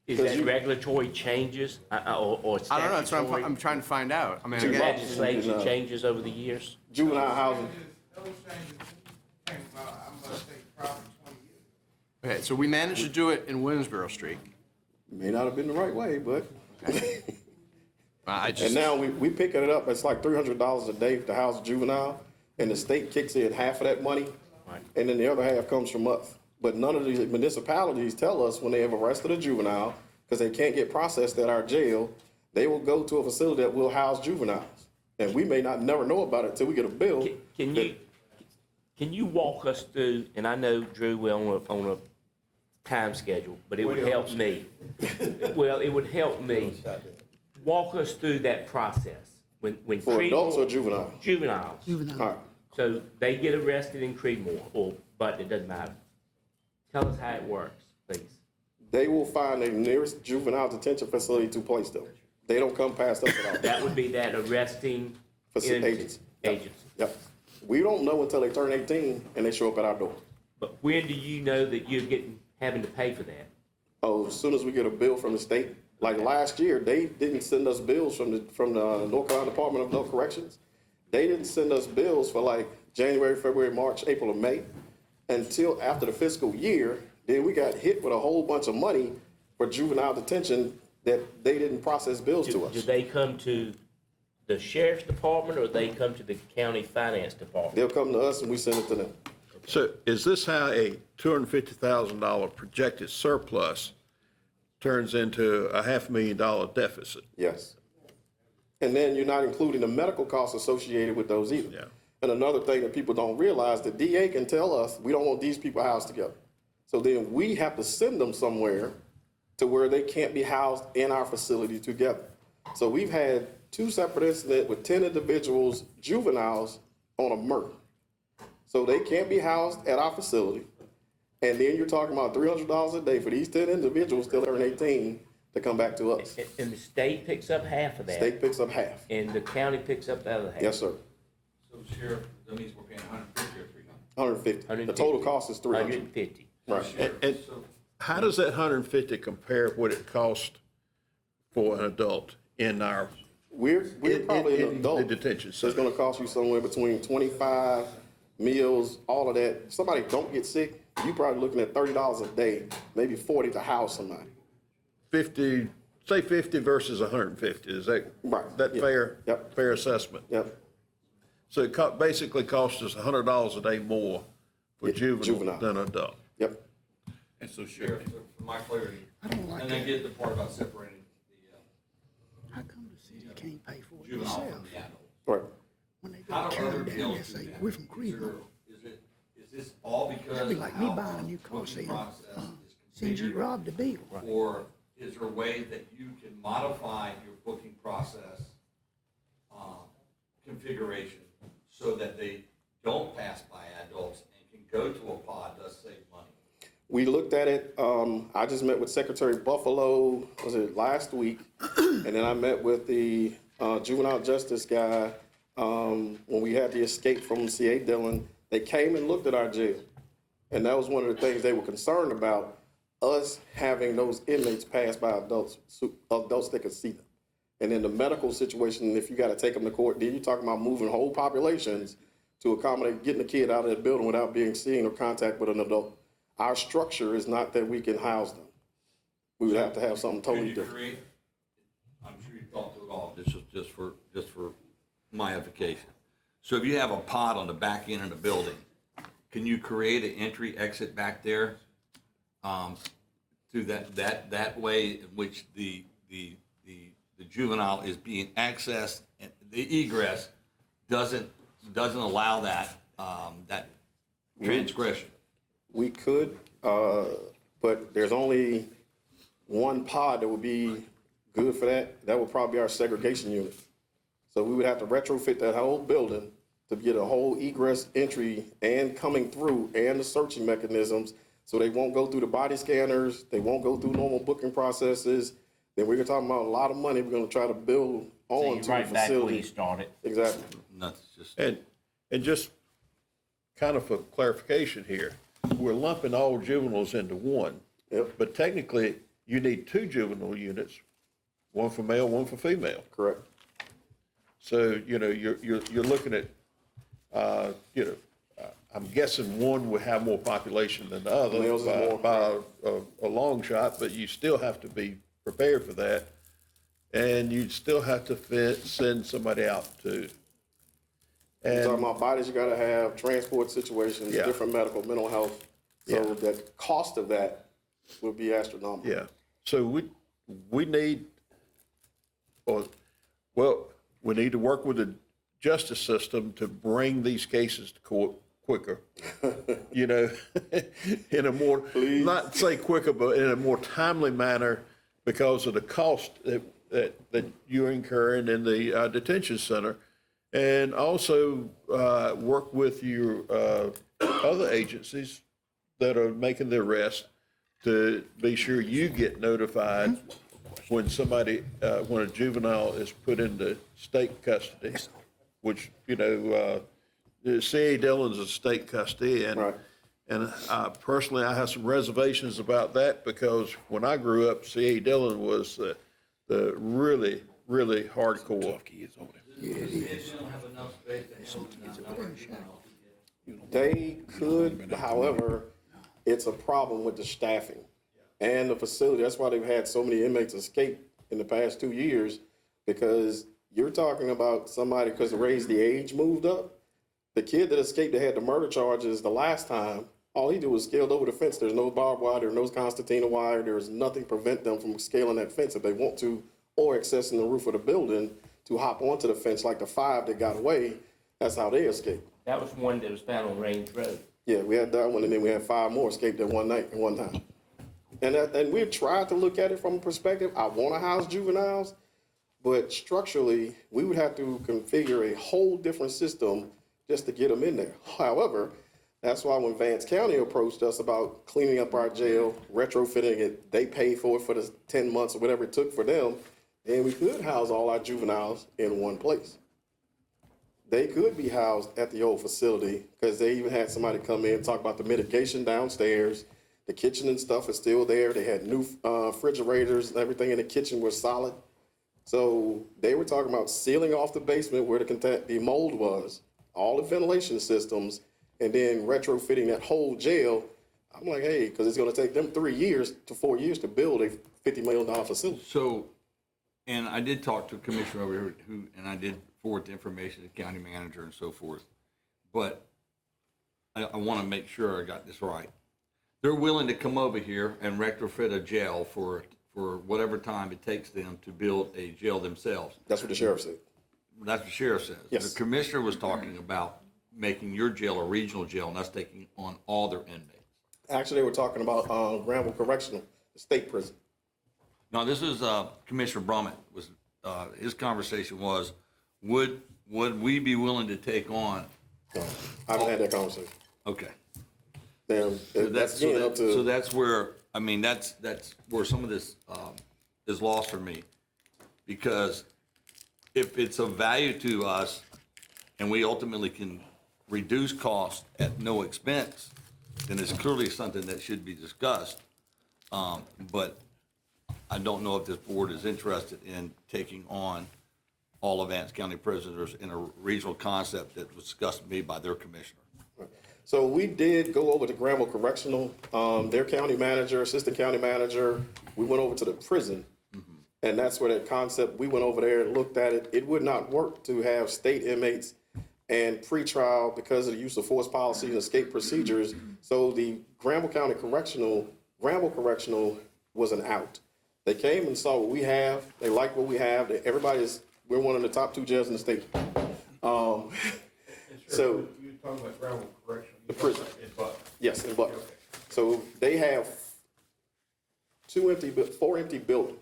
Is that regulatory changes or I don't know, that's what statutory I'm trying to find out. I mean, Two again, boxes. legislation changes over the years? Juvenile housing, those changes came about, I must say, probably 20 years. Okay, so we managed to do it in Williamsboro Street. May not have been the right way, but. I And just, now we picking it up, it's like $300 a day to house a juvenile, and the state kicks in half of that money, and then the other half comes from us. But none of these municipalities tell us when they have arrested a juvenile, because they can't get processed at our jail, they will go to a facility that will house juveniles. And we may not never know about it until we get a bill. Can you walk us through, and I know, Drew, we're on a time schedule, but it would help me. Well, it would help me. Walk us through that process. When For Creedmoor- adults or juveniles? Juveniles. All right. So they get arrested in Creedmoor, but it doesn't matter. Tell us how it works, please. They will find the nearest juvenile detention facility to place them. They don't come past us at all. That would be that arresting Agency. agency. Yep. We don't know until they turn 18 and they show up at our door. But when do you know that you're having to pay for that? Oh, as soon as we get a bill from the state, like last year, they didn't send us bills from the North Carolina Department of Adult Corrections. They didn't send us bills for like January, February, March, April, and May until after the fiscal year. Then we got hit with a whole bunch of money for juvenile detention that they didn't process bills to Do us. they come to the sheriff's department or they come to the county finance department? They'll come to us and we send it to them. So is this how a $250,000 projected surplus turns into a $500,000 deficit? Yes. And then you're not including the medical costs associated with those either. Yeah. And another thing that people don't realize, the DA can tell us, we don't want these people housed together. So then we have to send them somewhere to where they can't be housed in our facility together. So we've had 2 separate incidents with 10 individuals, juveniles, on a murder. So they can't be housed at our facility. And then you're talking about $300 a day for these 10 individuals till they're 18 to come back to us. And the state picks up half of that? State picks up half. And the county picks up the other half? Yes, sir. So Sheriff, that means we're paying 150 or 300? 150. The total cost is 300. 150. Right. And how does that 150 compare what it costs for an adult in our, We're probably an in adult. the detention So it's center? gonna cost you somewhere between 25 meals, all of that. If somebody don't get sick, you probably looking at $30 a day, maybe 40 to house somebody. 50, say 50 versus 150, is that, Right. that Yeah. fair? Yep. Fair assessment? Yep. So it basically costs us $100 a day more for juvenile than adult. Yep. And so Sheriff, Sheriff, so for my clarity, and I get the part about separating the How come the city can't pay for it juvenile themselves? from the adult. Right. When they go How to do other carry down jails there, do say, that? we're from Greenville. Is this all because That'd be of like me how buying a our new car booking saying, process is CG configured? robbed the bill. Or is there a way that you can modify your booking process configuration so that they don't pass by adults and can go to a pod, thus save money? We looked at it. I just met with Secretary Buffalo, was it last week? And then I met with the juvenile justice guy when we had the escape from CA Dillon. They came and looked at our jail. And that was one of the things they were concerned about, us having those inmates pass by adults that could see them. And then the medical situation, if you got to take them to court, then you're talking about moving whole populations to accommodate getting a kid out of the building without being seen or contact with an adult. Our structure is not that we can house them. We would have to have something totally Could you different. create, I'm sure you've thought through it all, this is just for my edification. So if you have a pod on the back end of the building, can you create an entry exit back there? Through that way in which the juvenile is being accessed, and the egress doesn't allow that, that transgression. We could, but there's only one pod that would be good for that. That would probably be our segregation unit. So we would have to retrofit that whole building to get a whole egress entry and coming through and the searching mechanisms. So they won't go through the body scanners. They won't go through normal booking processes. Then we're talking about a lot of money we're going to try to build So on you're to right the back where you facility. started. Exactly. That's just. And just kind of for clarification here, we're lumping all juveniles into one. Yep. But technically, you need 2 juvenile units, one for male, one for female. Correct. So, you're looking at, I'm guessing one would have more population than the other Males is more. by a long shot, but you still have to be prepared for that. And you'd still have to send somebody out too. You're talking And about bodies you gotta have, transport situations, Yeah. different medical, mental health. So Yeah. the cost of that would be astronomical. yeah, so we need, we need to work with the justice system to bring these cases to court quicker. You know, in a more, not say quicker, but in a more timely manner because of the cost that you're incurring in the detention center. And also work with your other agencies that are making the arrest to be sure you get notified when when a juvenile is put into state custody, which, you know, C.A. Dillon's in state custody. Right. And personally, I have some reservations about that because when I grew up, C.A. Dillon was the really, really hardcore. They could, however, it's a problem with the staffing and the facility. That's why they've had so many inmates escape in the past 2 years, because you're talking about somebody, because the age moved up. The kid that escaped that had the murder charges the last time, all he did was scaled over the fence. There's no barbed wire, there's no concertina wire, there's nothing prevent them from scaling that fence if they want to, or accessing the roof of the building to hop onto the fence like the 5 that got away. That's how they escaped. That was one that was found on Range Road. Yeah, we had that one, and then we had 5 more escaped at one night and one time. And we've tried to look at it from a perspective. I want to house juveniles, but structurally, we would have to configure a whole different system just to get them in there. However, that's why when Vance County approached us about cleaning up our jail, retrofitting it, they paid for it for the 10 months or whatever it took for them, then we could house all our juveniles in one place. They could be housed at the old facility because they even had somebody come in and talk about the mitigation downstairs. The kitchen and stuff is still there. They had new refrigerators and everything in the kitchen was solid. So they were talking about sealing off the basement where the mold was, all the ventilation systems, and then retrofitting that whole jail. I'm like, hey, because it's going to take them 3 years to 4 years to build a $50 million facility. So, and I did talk to a commissioner over here and I did forward the information to the county manager and so forth. But I want to make sure I got this right. They're willing to come over here and retrofit a jail for whatever time it takes them to build a jail themselves. That's what the sheriff said. That's what the sheriff says. Yes. The commissioner was talking about making your jail a regional jail and us taking on all their inmates. Actually, they were talking about Granville Correctional, the state prison. No, this is Commissioner Brummett. His conversation was, would we be willing to take on? I haven't had that conversation. Okay. Then that's again up to. So that's where, I mean, that's where some of this is lost for me. Because if it's of value to us and we ultimately can reduce costs at no expense, then it's clearly something that should be discussed. But I don't know if this board is interested in taking on all of Vance County prisoners in a regional concept that was discussed with me by their commissioner. So we did go over to Granville Correctional, their county manager, assistant county manager. We went over to the prison, and that's where that concept, we went over there and looked at it. It would not work to have state inmates and pretrial because of the use of force policy and escape procedures. So the Granville County Granville Correctional was an out. They came and saw what we have. They like what we have. We're one of the top 2 jails in the state. So You're talking about Granville Correctional. the prison. In Butler. Yes, in Butler. So they have 4 empty buildings.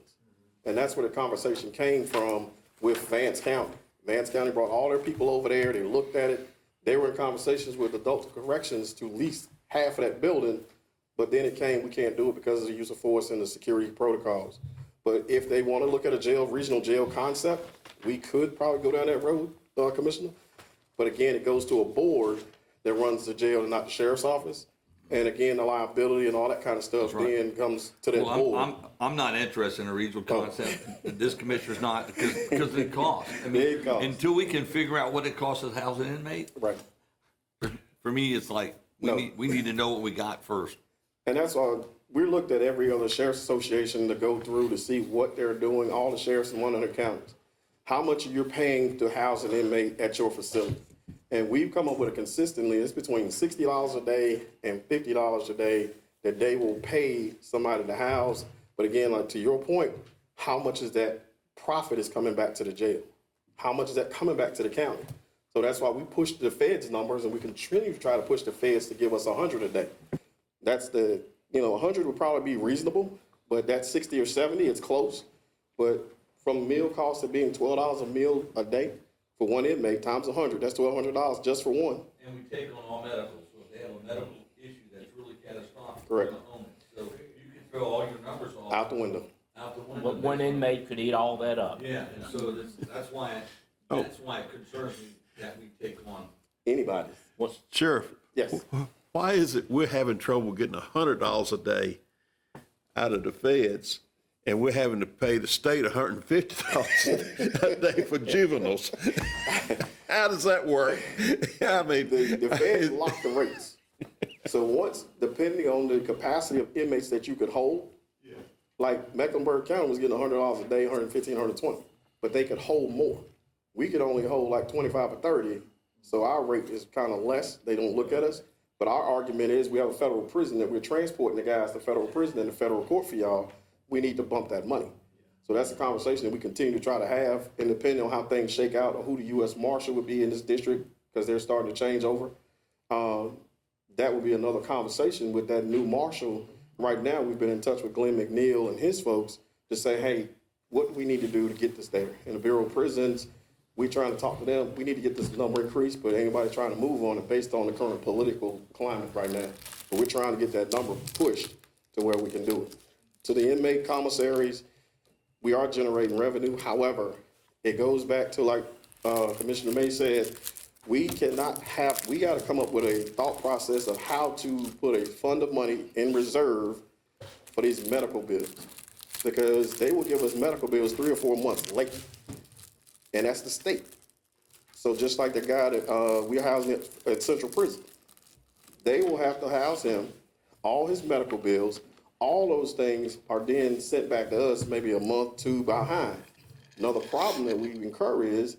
And that's where the conversation came from with Vance County. Vance County brought all their people over there. They looked at it. They were in conversations with adult corrections to lease half of that building. But then it came, we can't do it because of the use of force and the security protocols. But if they want to look at a regional jail concept, we could probably go down that road, Commissioner. But again, it goes to a board that runs the jail and not the sheriff's office. And again, the liability and all that kind of stuff then comes to that board. Well, I'm not interested in a regional concept. This commissioner's not, because of the cost. I mean, It costs. until we can figure out what it costs to house an inmate, Right. For me, it's like, No. we need to know what we got first. And that's all, we looked at every other sheriff's association to go through to see what they're doing, all the sheriffs in 100 counties. How much you're paying to house an inmate at your facility. And we've come up with a consistently, it's between $60 a day and $50 a day that they will pay somebody to house. But again, like to your point, how much is that profit is coming back to the jail? How much is that coming back to the county? So that's why we push the feds numbers, and we continue to try to push the feds to give us 100 a day. That's 100 would probably be reasonable, but that 60 or 70, it's close. But from meal costs of being $12 a meal a day for one inmate times 100, that's $1,200 just for one. And we take on all medical, so if they have a medical issue that's really catastrophic. Correct. we're gonna own it. So you can throw all your numbers off. Out the window. Out the window. One inmate could eat all that up. Yeah, and so that's why it concerns me that we take on. Anybody. Sheriff, Yes. why is it we're having trouble getting $100 a day out of the feds, and we're having to pay the state $150 a day for juveniles? How does that work? I mean, The feds lock the rates. So once, depending on the capacity of inmates that you could hold, like Mecklenburg County was getting $100 a day, 115, 120, but they could hold more. We could only hold like 25 or 30, so our rate is kind of less. They don't look at us. But our argument is we have a federal prison that we're transporting the guys to federal prison and the federal court for y'all. We need to bump that money. So that's a conversation that we continue to try to have, and depending on how things shake out or who the U.S. Marshal would be in this district, because they're starting to change over, that would be another conversation with that new marshal. Right now, we've been in touch with Glenn McNeil and his folks to say, hey, what do we need to do to get this there? In the Bureau of Prisons, we're trying to talk to them. We need to get this number increased, but anybody trying to move on it based on the current political climate right now. But we're trying to get that number pushed to where we can do it. To the inmate commissaries, we are generating revenue. However, it goes back to like Commissioner May said, we got to come up with a thought process of how to put a fund of money in reserve for these medical bills, because they will give us medical bills 3 or 4 months late, and that's the state. So just like the guy that we're housing at Central Prison, they will have to house him, all his medical bills, all those things are then sent back to us maybe a month, 2 behind. Another problem that we incur is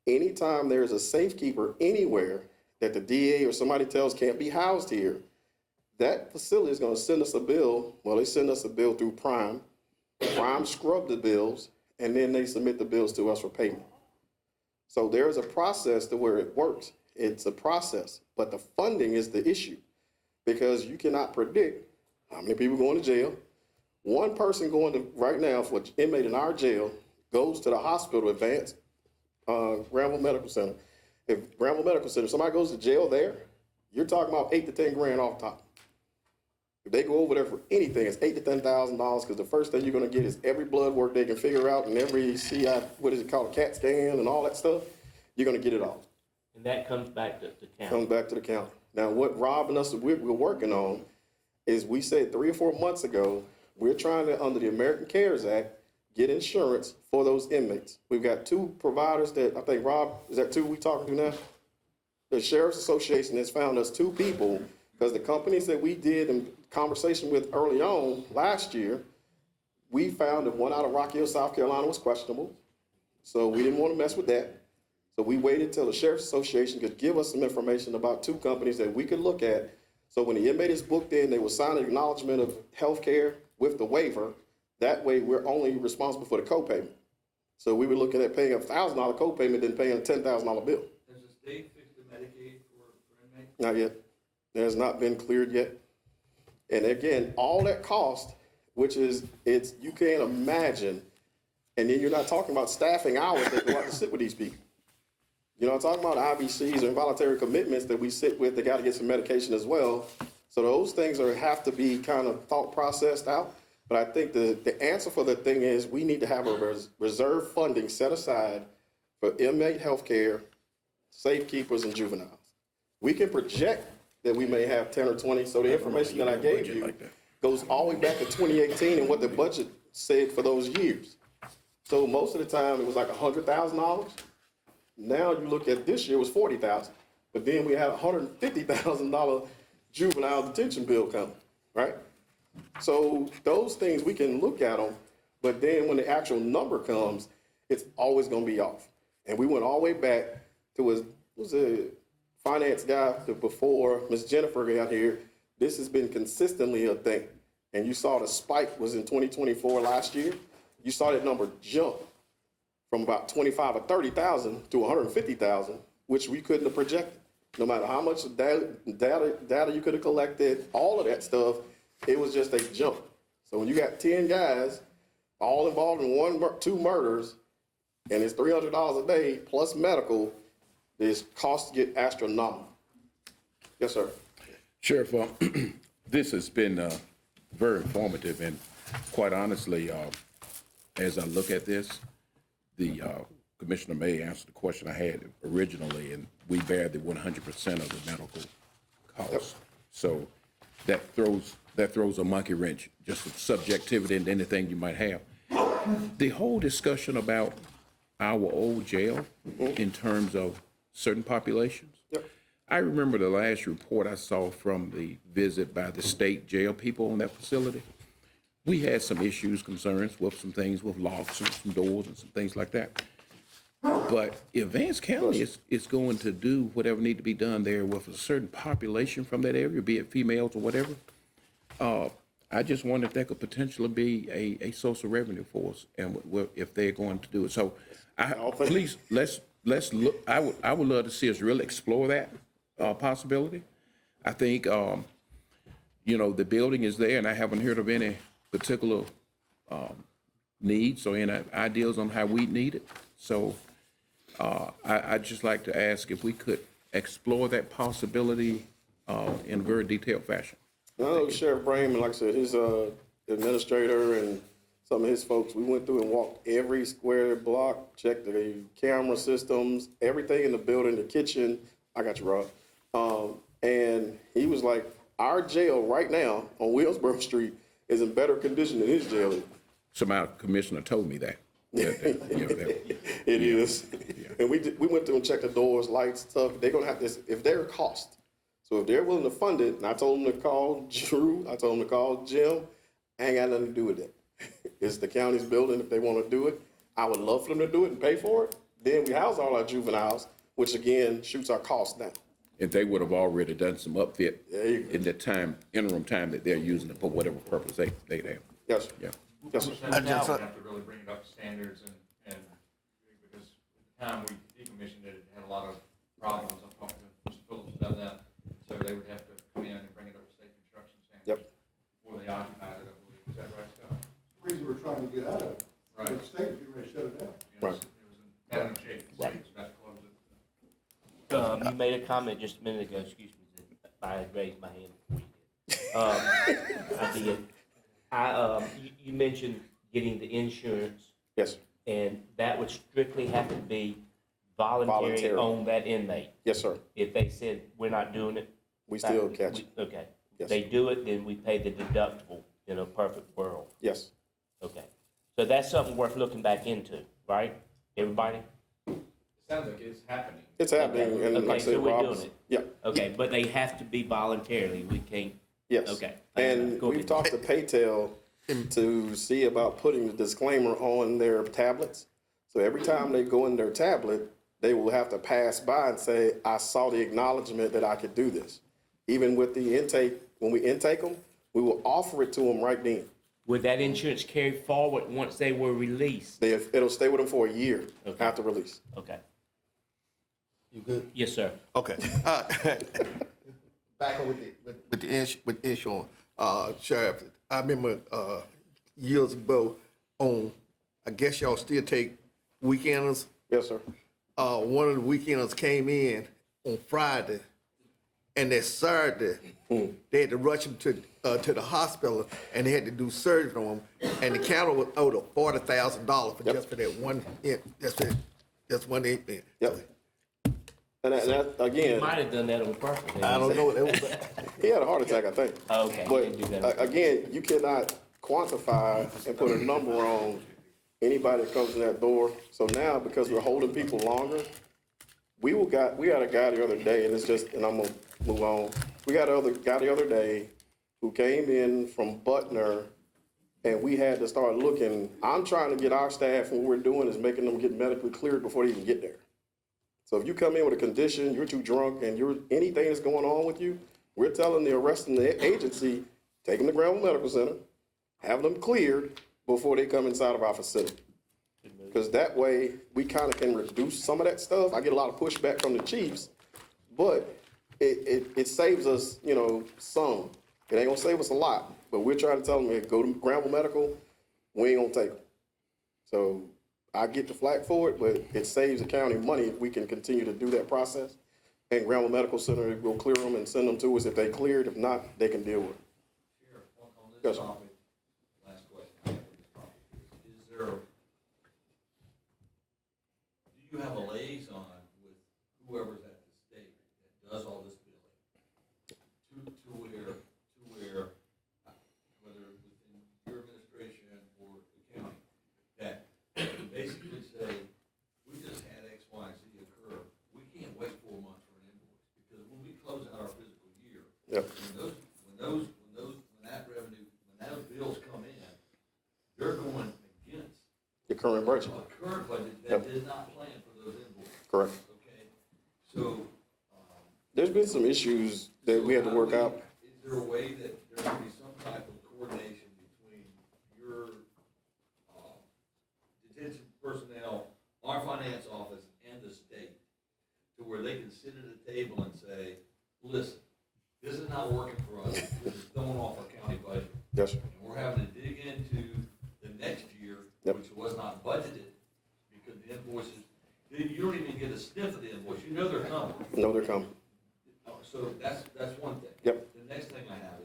anytime there's a safekeeper anywhere that the DA or somebody tells can't be housed here, that facility is going to send us a bill. Well, they send us a bill through Prime. Prime scrub the bills, and then they submit the bills to us for payment. So there is a process to where it works. It's a process, but the funding is the issue, because you cannot predict how many people going to jail. One person going to, right now, for an inmate in our jail, goes to the hospital, Advanced Granville Medical Center. If Granville Medical Center, somebody goes to jail there, you're talking about $8 to $10 grand off top. If they go over there for anything, it's $8,000 to $10,000, because the first thing you're going to get is every blood work they can figure out and every what is it called, a CAT scan and all that stuff. You're going to get it all. And that comes back to the county. Comes back to the county. Now, what Rob and us we're working on is, we said 3 or 4 months ago, we're trying to, under the American CARES Act, get insurance for those inmates. We've got 2 providers that, I think, Rob, is that 2 we talking to now? The Sheriff's Association has found us 2 people, because the companies that we did in conversation with early on last year, we found that one out of Rock Hill, South Carolina was questionable. So we didn't want to mess with that. So we waited till the Sheriff's Association could give us some information about 2 companies that we could look at. So when the inmate is booked in, they will sign an acknowledgement of health care with the waiver. That way, we're only responsible for the copayment. So we were looking at paying a $1,000 copayment than paying a $10,000 bill. Has the state fixed the Medicaid for inmates? Not yet. It has not been cleared yet. And again, all that cost, which is, you can't imagine, and then you're not talking about staffing hours that go out to sit with these people. You know, I'm talking about IBCs or involuntary commitments that we sit with. They got to get some medication as well. So those things have to be kind of thought processed out. But I think the answer for the thing is, we need to have a reserve funding set aside for inmate health care, safekeepers, and juveniles. We can project that we may have 10 or 20. So the information that I gave you goes all the way back to 2018 and what the budget said for those years. So most of the time it was like $100,000. Now you look at this year, it was $40,000. but then we had a $150,000 juvenile detention bill coming, right? So those things, we can look at them, but then when the actual number comes, it's always gonna be off. And we went all the way back to was a finance guy before Ms. Jennifer got here. This has been consistently a thing. And you saw the spike was in 2024 last year. You saw that number jump from about 25 or 30,000 to 150,000, which we couldn't have projected. No matter how much data you could have collected, all of that stuff, it was just a jump. So when you got 10 guys all involved in two murders, and it's $300 a day plus medical, this costs get astronomical. Yes, sir. Sheriff, this has been very informative, and quite honestly, as I look at this, the Commissioner May answered the question I had originally, and we bear the 100% of the medical costs. Yep. So that throws a monkey wrench, just the subjectivity and anything you might have. The whole discussion about our old jail in terms of certain populations. Yep. I remember the last report I saw from the visit by the state jail people on that facility. We had some issues, concerns with some things with locks and some doors and some things like that. But if Vance County is going to do whatever need to be done there with a certain population from that area, be it females or whatever, I just wonder if that could potentially be a source of revenue for us, and if they're going to do it. So, please let's look. I would love to see us really explore that possibility. I think the building is there, and I haven't heard of any particular needs or any ideas on how we need it. So, I'd just like to ask if we could explore that possibility in a very detailed fashion. I know Sheriff Brayman, like I said, his administrator and some of his folks, we went through and walked every square block, checked the camera systems, everything in the building, the kitchen. I got you, Rob. And he was like, our jail right now on Williamsboro Street is in better condition than his jail is. Some commissioner told me that. It is. Yeah. And we went through and checked the doors, lights, stuff. They're going to have this, if they're cost. So if they're willing to fund it, and I told them to call Drew, I told them to call Jim, I ain't got nothing to do with that. It's the county's building if they want to do it. I would love for them to do it and pay for it. Then we house all our juveniles, which again shoots our costs down. If they would have already done some upfit in the interim time that they're using it for whatever purpose they'd have. Yes. Yeah. Yes, sir. We have to really bring it up to standards and because at the time we decommissioned it, it had a lot of problems. I've talked to Mr. Phillips about that. So they would have to come in and bring it up to state construction standards. Yep. Before they occupied it, I believe. Is that right, Scott? The reason we're trying to get out of it. Right. The state was getting ready to shut it down. Right. It was in bad shape. The state was about to close it. You made a comment just a minute ago, excuse me, that I had raised my hand before you did. I did. You mentioned getting the insurance, Yes, sir. and that would strictly have to be voluntary on that inmate. Yes, sir. If they said, we're not doing it. We still catch it. Okay. Yes. They do it, then we pay the deductible in a perfect world. Yes. Okay. So that's something worth looking back into, right? Everybody? It sounds like it's happening. It's happening, and like I Okay, said, so we're Rob. doing it. Yeah. Okay, but they have to be voluntarily. We can't. Yes. Okay. And Go we've ahead. talked to Paytel to see about putting the disclaimer on their tablets. So every time they go in their tablet, they will have to pass by and say, I saw the acknowledgement that I could do this. Even with the intake, when we intake them, we will offer it to them right then. Would that insurance carry forward once they were released? It'll stay with them for a year Okay. after release. Okay. You good? Yes, sir. Okay. Back on with the insurance, Sheriff, I remember years ago I guess y'all still take weekenders. Yes, sir. One of the weekenders came in on Friday, and that Saturday they had to rush him to the hospital, and they had to do surgery on him, and the county was owed $40,000 for just for that one. That's one event. Yep. And that again, Might have done that on purpose. I don't know. he had a heart attack, I think. Okay. But you didn't do that. again, you cannot quantify and put a number on anybody that comes in that door. So now, because we're holding people longer, we had a guy the other day, and it's just, and I'm gonna move on. We got a guy the other day who came in from Butner, and we had to start looking. I'm trying to get our staff, what we're doing is making them get medically cleared before they even get there. So if you come in with a condition, you're too drunk, and anything that's going on with you, we're telling the arresting agency, take them to Granville Medical Center, have them cleared before they come inside of our facility. Because that way, we kind of can reduce some of that stuff. I get a lot of pushback from the chiefs, but it saves us, some. It ain't gonna save us a lot, but we're trying to tell them, hey, go to Granville Medical, we ain't gonna take them. So I get the flack for it, but it saves the county money if we can continue to do that process. And Granville Medical Center will clear them and send them to us if they cleared. If not, they can deal with it. Sheriff, on Yes, this sir. topic, last question I have on this topic is there, do you have a liaison with whoever's at the state that does all this billing? To where, whether within your administration or the county, that can basically say, we just had X, Y, and Z occur. We can't wait 4 months for an invoice, because when we close out our fiscal year, Yep. when that revenue, when those bills come in, they're going against The current budget, a current budget that Yep. did not plan for those invoices, correct. okay? So, There's been some issues that we had to work out. is there a way that there can be some type of coordination between your, detention personnel, our finance office, and the state, to where they can sit at a table and say, listen, this is not working for us, this is throwing off our county budget, Yes, sir. and we're having to dig into the next year, Yep. which was not budgeted, because the invoices, you don't even get a sniff of the invoice, you know they're coming. No, they're coming. So that's one thing. Yep. The next thing I have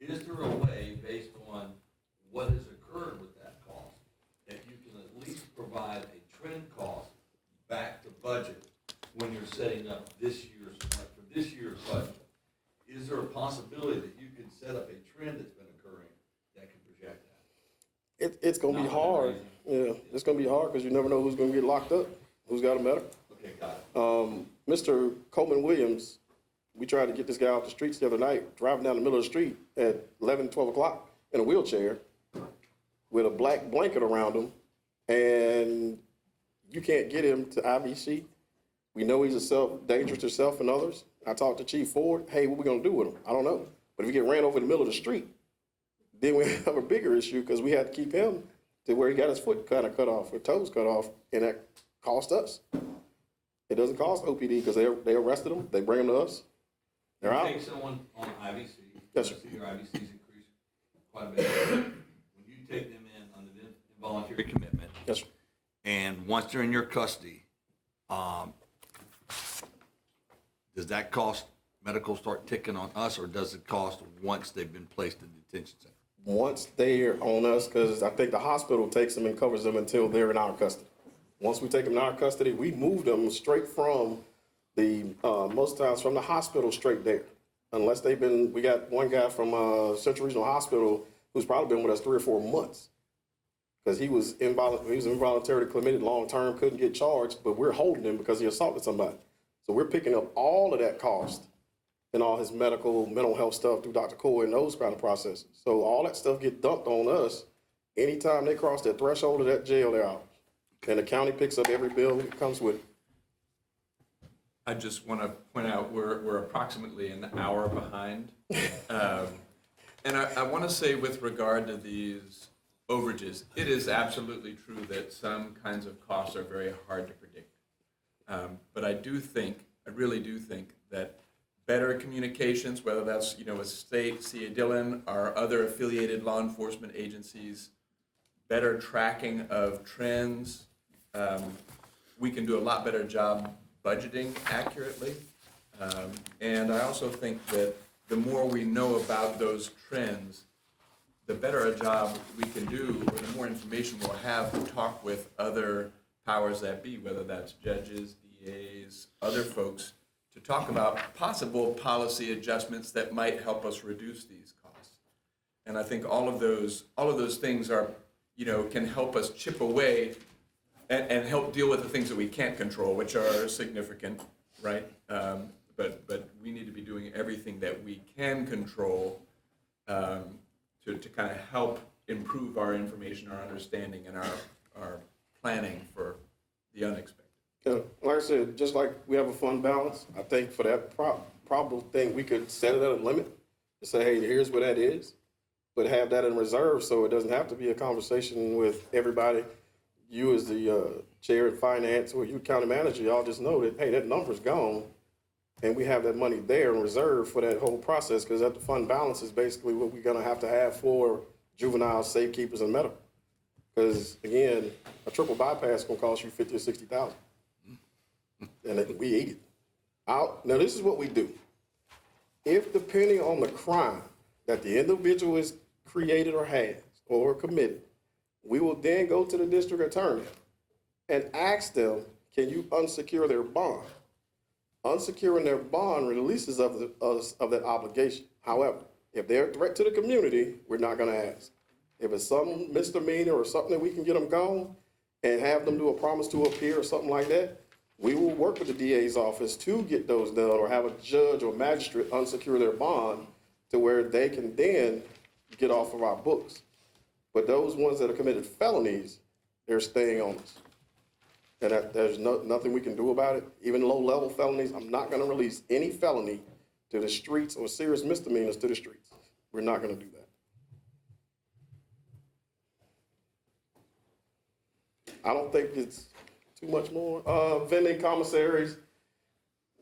is there a way, based on what has occurred with that cost, that you can at least provide a trend cost back to budget when you're setting up this year's, like for this year's budget? Is there a possibility that you can set up a trend that's been occurring that can project that? It's gonna be hard. Yeah, it's gonna be hard because you never know who's gonna get locked up, who's got a medical. Okay, got it. Mr. Coleman Williams, we tried to get this guy off the streets the other night, driving down the middle of the street at 11, 12 o'clock in a wheelchair with a black blanket around him, and you can't get him to IVC. We know he's dangerous to himself and others. I talked to Chief Ford, hey, what we gonna do with him? I don't know. But if he get ran over in the middle of the street, then we have a bigger issue because we had to keep him to where he got his foot kind of cut off, or toes cut off, and that cost us. It doesn't cost OPD because they arrested him, they bring him to us, they're out. Take someone on IVC. Yes, sir. I see your IVC's increased quite a bit. When you take them in under the involuntary commitment, Yes, sir. and once they're in your custody, does that cost, medical start ticking on us, or does it cost once they've been placed in detention center? Once they're on us, because I think the hospital takes them and covers them until they're in our custody. Once we take them in our custody, we move them straight from most times from the hospital straight there. Unless we got one guy from Central Regional Hospital who's probably been with us 3 or 4 months. Because he was involuntarily committed long-term, couldn't get charged, but we're holding him because he assaulted somebody. So we're picking up all of that cost and all his mental health stuff through Dr. Coy and those kind of processes. So all that stuff get dumped on us. Anytime they cross that threshold of that jail, they're out. And the county picks up every bill that comes with it. I just want to point out we're approximately an hour behind. And I want to say with regard to these overages, it is absolutely true that some kinds of costs are very hard to predict. But I really do think that better communications, whether that's, with state, CA Dillon, or other affiliated law enforcement agencies, better tracking of trends, we can do a lot better job budgeting accurately. And I also think that the more we know about those trends, the better a job we can do, or the more information we'll have to talk with other powers that be, whether that's judges, DAs, other folks, to talk about possible policy adjustments that might help us reduce these costs. And I think all of those things are, can help us chip away and help deal with the things that we can't control, which are significant, right? But we need to be doing everything that we can control to kind of help improve our information, our understanding, and our planning for the unexpected. Yeah, like I said, just like we have a fund balance, I think for that probable thing, we could set it at a limit and say, hey, here's what that is, but have that in reserve so it doesn't have to be a conversation with everybody. You as the chair of finance or you county manager, y'all just know that, hey, that number's gone, and we have that money there in reserve for that whole process, because that the fund balance is basically what we're gonna have to have for juveniles, safekeepers, and medical. Because again, a triple bypass is gonna cost you 50 or 60,000. And we eat it. Now this is what we do. If depending on the crime that the individual is created or has or committed, we will then go to the district attorney and ask them, can you unsecure their bond? Unsecuring their bond releases of that obligation. However, if they're a threat to the community, we're not gonna ask. If it's some misdemeanor or something that we can get them gone and have them do a promise to appear or something like that, we will work with the DA's office to get those done, or have a judge or magistrate unsecure their bond to where they can then get off of our books. But those ones that have committed felonies, they're staying on us. And there's nothing we can do about it. Even low-level felonies, I'm not gonna release any felony to the streets or serious misdemeanors to the streets. We're not gonna do that. I don't think it's too much more. Vending commissaries,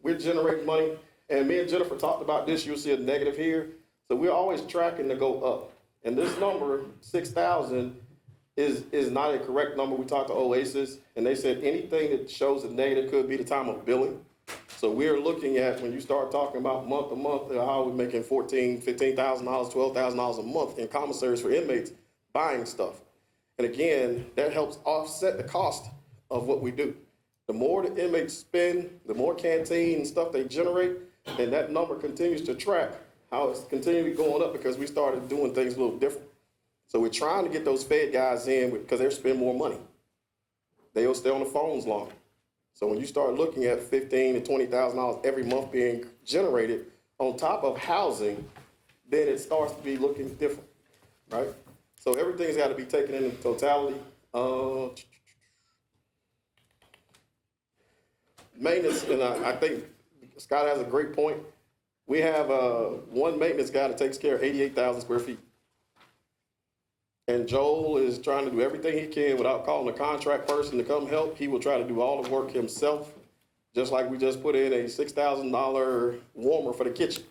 we're generating money, and me and Jennifer talked about this. You'll see a negative here. So we're always tracking to go up. And this number, 6,000, is not a correct number. We talked to Oasis, and they said anything that shows a negative could be the time of billing. So we're looking at, when you start talking about month to month, how we're making $14,000, $15,000, $12,000 a month in commissaries for inmates buying stuff. And again, that helps offset the cost of what we do. The more the inmates spend, the more canteen and stuff they generate, and that number continues to track how it's continually going up because we started doing things a little different. So we're trying to get those Fed guys in because they spend more money. They'll stay on the phones longer. So when you start looking at $15,000 to $20,000 every month being generated on top of housing, then it starts to be looking different, right? So everything's got to be taken into totality. Maintenance, and I think Scott has a great point. We have one maintenance guy that takes care of 88,000 square feet. And Joel is trying to do everything he can without calling a contract person to come help. He will try to do all the work himself, just like we just put in a $6,000 warmer for the kitchen.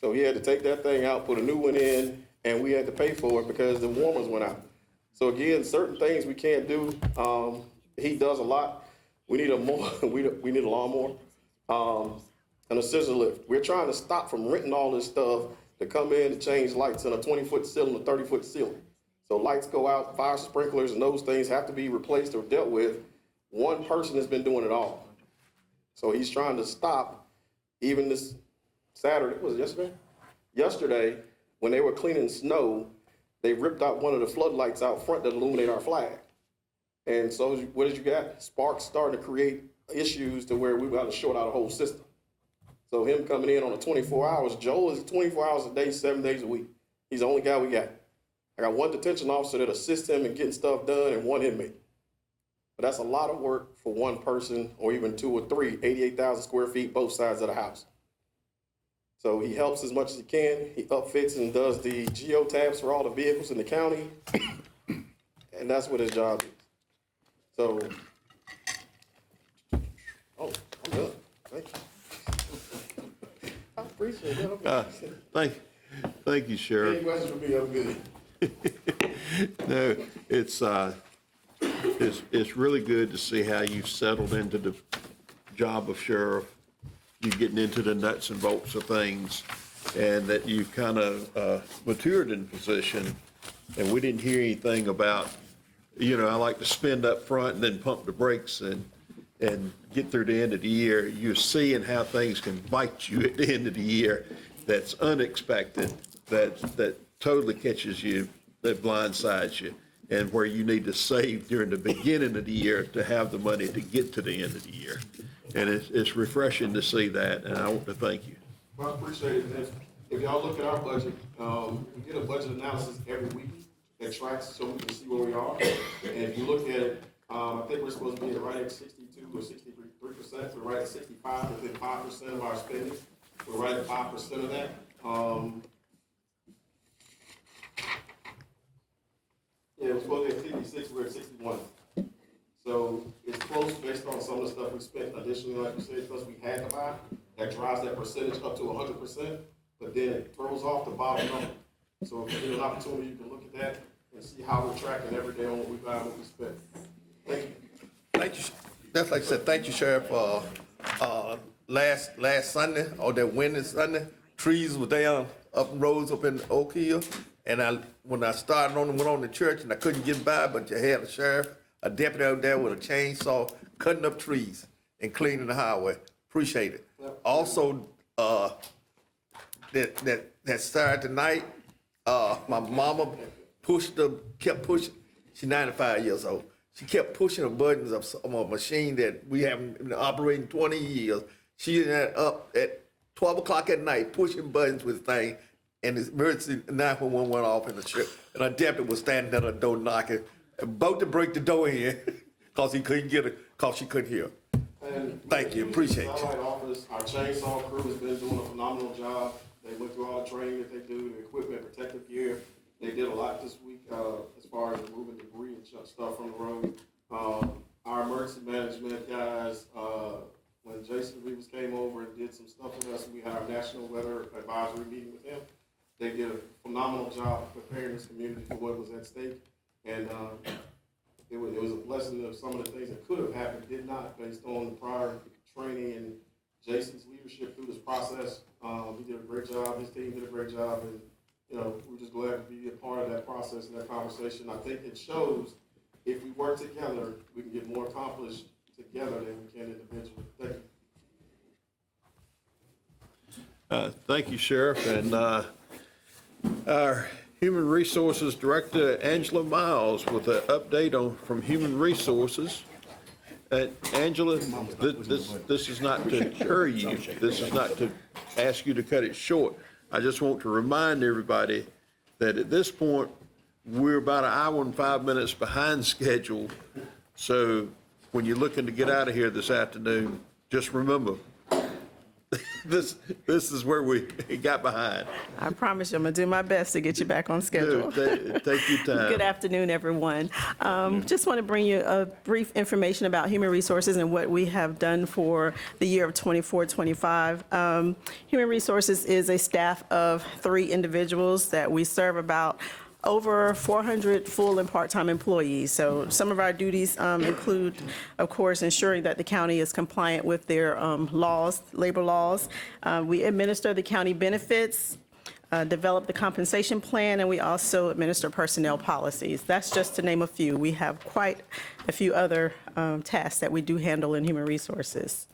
So he had to take that thing out, put a new one in, and we had to pay for it because the warmers went out. So again, certain things we can't do. He does a lot. We need we need a lawnmower and a scissor lift. We're trying to stop from renting all this stuff to come in and change lights in a 20-foot ceiling, a 30-foot ceiling. So lights go out, fire sprinklers, and those things have to be replaced or dealt with. One person has been doing it all. So he's trying to stop. Even this Saturday, was it yesterday? Yesterday, when they were cleaning snow, they ripped out one of the floodlights out front that illuminate our flag. And so what did you get? Sparks starting to create issues to where we got to short out a whole system. So him coming in on a 24 hours, Joel is 24 hours a day, 7 days a week. He's the only guy we got. I got one detention officer that assists him in getting stuff done and one inmate. But that's a lot of work for one person or even two or three, 88,000 square feet, both sides of the house. So he helps as much as he can. He upfits and does the geotabs for all the vehicles in the county. And that's what his job is. So, I'm done. Thank you. I appreciate it. Thank you, Sheriff. Any questions for me? I'm good. No, it's really good to see how you've settled into the job of sheriff. You're getting into the nuts and bolts of things, and that you've kind of matured in position. And we didn't hear anything about, I like to spend up front and then pump the brakes and get through the end of the year. You're seeing how things can bite you at the end of the year. That's unexpected. That totally catches you. That blindsides you. and where you need to save during the beginning of the year to have the money to get to the end of the year. And it's refreshing to see that, and I want to thank you. Well, I appreciate it. If y'all look at our budget, we get a budget analysis every week that tracks so we can see where we are. And if you look at it, I think we're supposed to be right at 62 or 63%. We're right at 65, within 5% of our spending. We're right at 5% of that. Yeah, it was supposed to be at 56, we're at 61. So it's close based on some of the stuff we spent additionally, like you said, plus we had to buy. That drives that percentage up to 100%, but then it throws off the bottom number. So if you get an opportunity, you can look at that and see how we're tracking every day on what we buy and what we spend. Thank you. Thank you. That's like I said, thank you, Sheriff. Last Sunday, or that Wednesday, Sunday, trees were down up roads up in Oak Hill. And when I started went on to church and I couldn't get by, but you had a sheriff, a deputy out there with a chainsaw cutting up trees and cleaning the highway. Appreciate it. Also, that Saturday night, my mama kept pushing. She's 95 years old. She kept pushing the buttons of a machine that we haven't been operating 20 years. She ended up at 12 o'clock at night pushing buttons with the thing, and the emergency 911 went off in the church. And our deputy was standing at her door knocking, about to break the door in because he couldn't get it, because she couldn't hear. And thank you, appreciate you. Satellite office, our chainsaw crew has been doing a phenomenal job. They went through all the training that they do, the equipment, protective gear. They did a lot this week as far as removing debris and stuff from the road. Our emergency management guys, when Jason Rivas came over and did some stuff with us, we had our National Weather Advisory meeting with him. They did a phenomenal job preparing this community for what was at stake. And it was a blessing of some of the things that could have happened, did not, based on the prior training and Jason's leadership through this process. He did a great job, his team did a great job, and we're just glad to be a part of that process and that conversation. I think it shows if we work together, we can get more accomplished together than we can individually. Thank you. Thank you, Sheriff. And our Human Resources Director, Angela Miles, with an update from Human Resources. Angela, this is not to hurry you. This is not to ask you to cut it short. I just want to remind everybody that at this point, we're about an hour and 5 minutes behind schedule. So when you're looking to get out of here this afternoon, just remember, this is where we got behind. I promise you, I'm going to do my best to get you back on schedule. Take your time. Good afternoon, everyone. Just want to bring you a brief information about Human Resources and what we have done for the year of 24-25. Human Resources is a staff of 3 individuals that we serve about over 400 full and part-time employees. So some of our duties include, of course, ensuring that the county is compliant with their laws, labor laws. We administer the county benefits, develop the compensation plan, and we also administer personnel policies. That's just to name a few. We have quite a few other tasks that we do handle in Human Resources.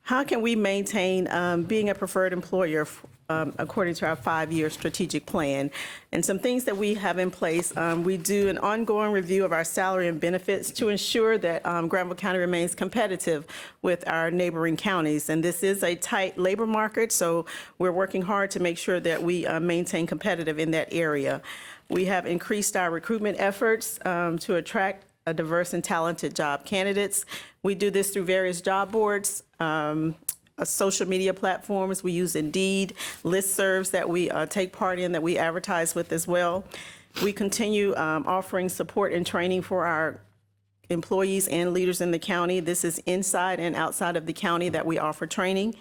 How can we maintain being a preferred employer according to our 5-year strategic plan? And some things that we have in place, we do an ongoing review of our salary and benefits to ensure that Granville County remains competitive with our neighboring counties. And this is a tight labor market, so we're working hard to make sure that we maintain competitive in that area. We have increased our recruitment efforts to attract diverse and talented job candidates. We do this through various job boards, social media platforms. We use Indeed, listservs that we take part in, that we advertise with as well. We continue offering support and training for our employees and leaders in the county. This is inside and outside of the county that we offer training.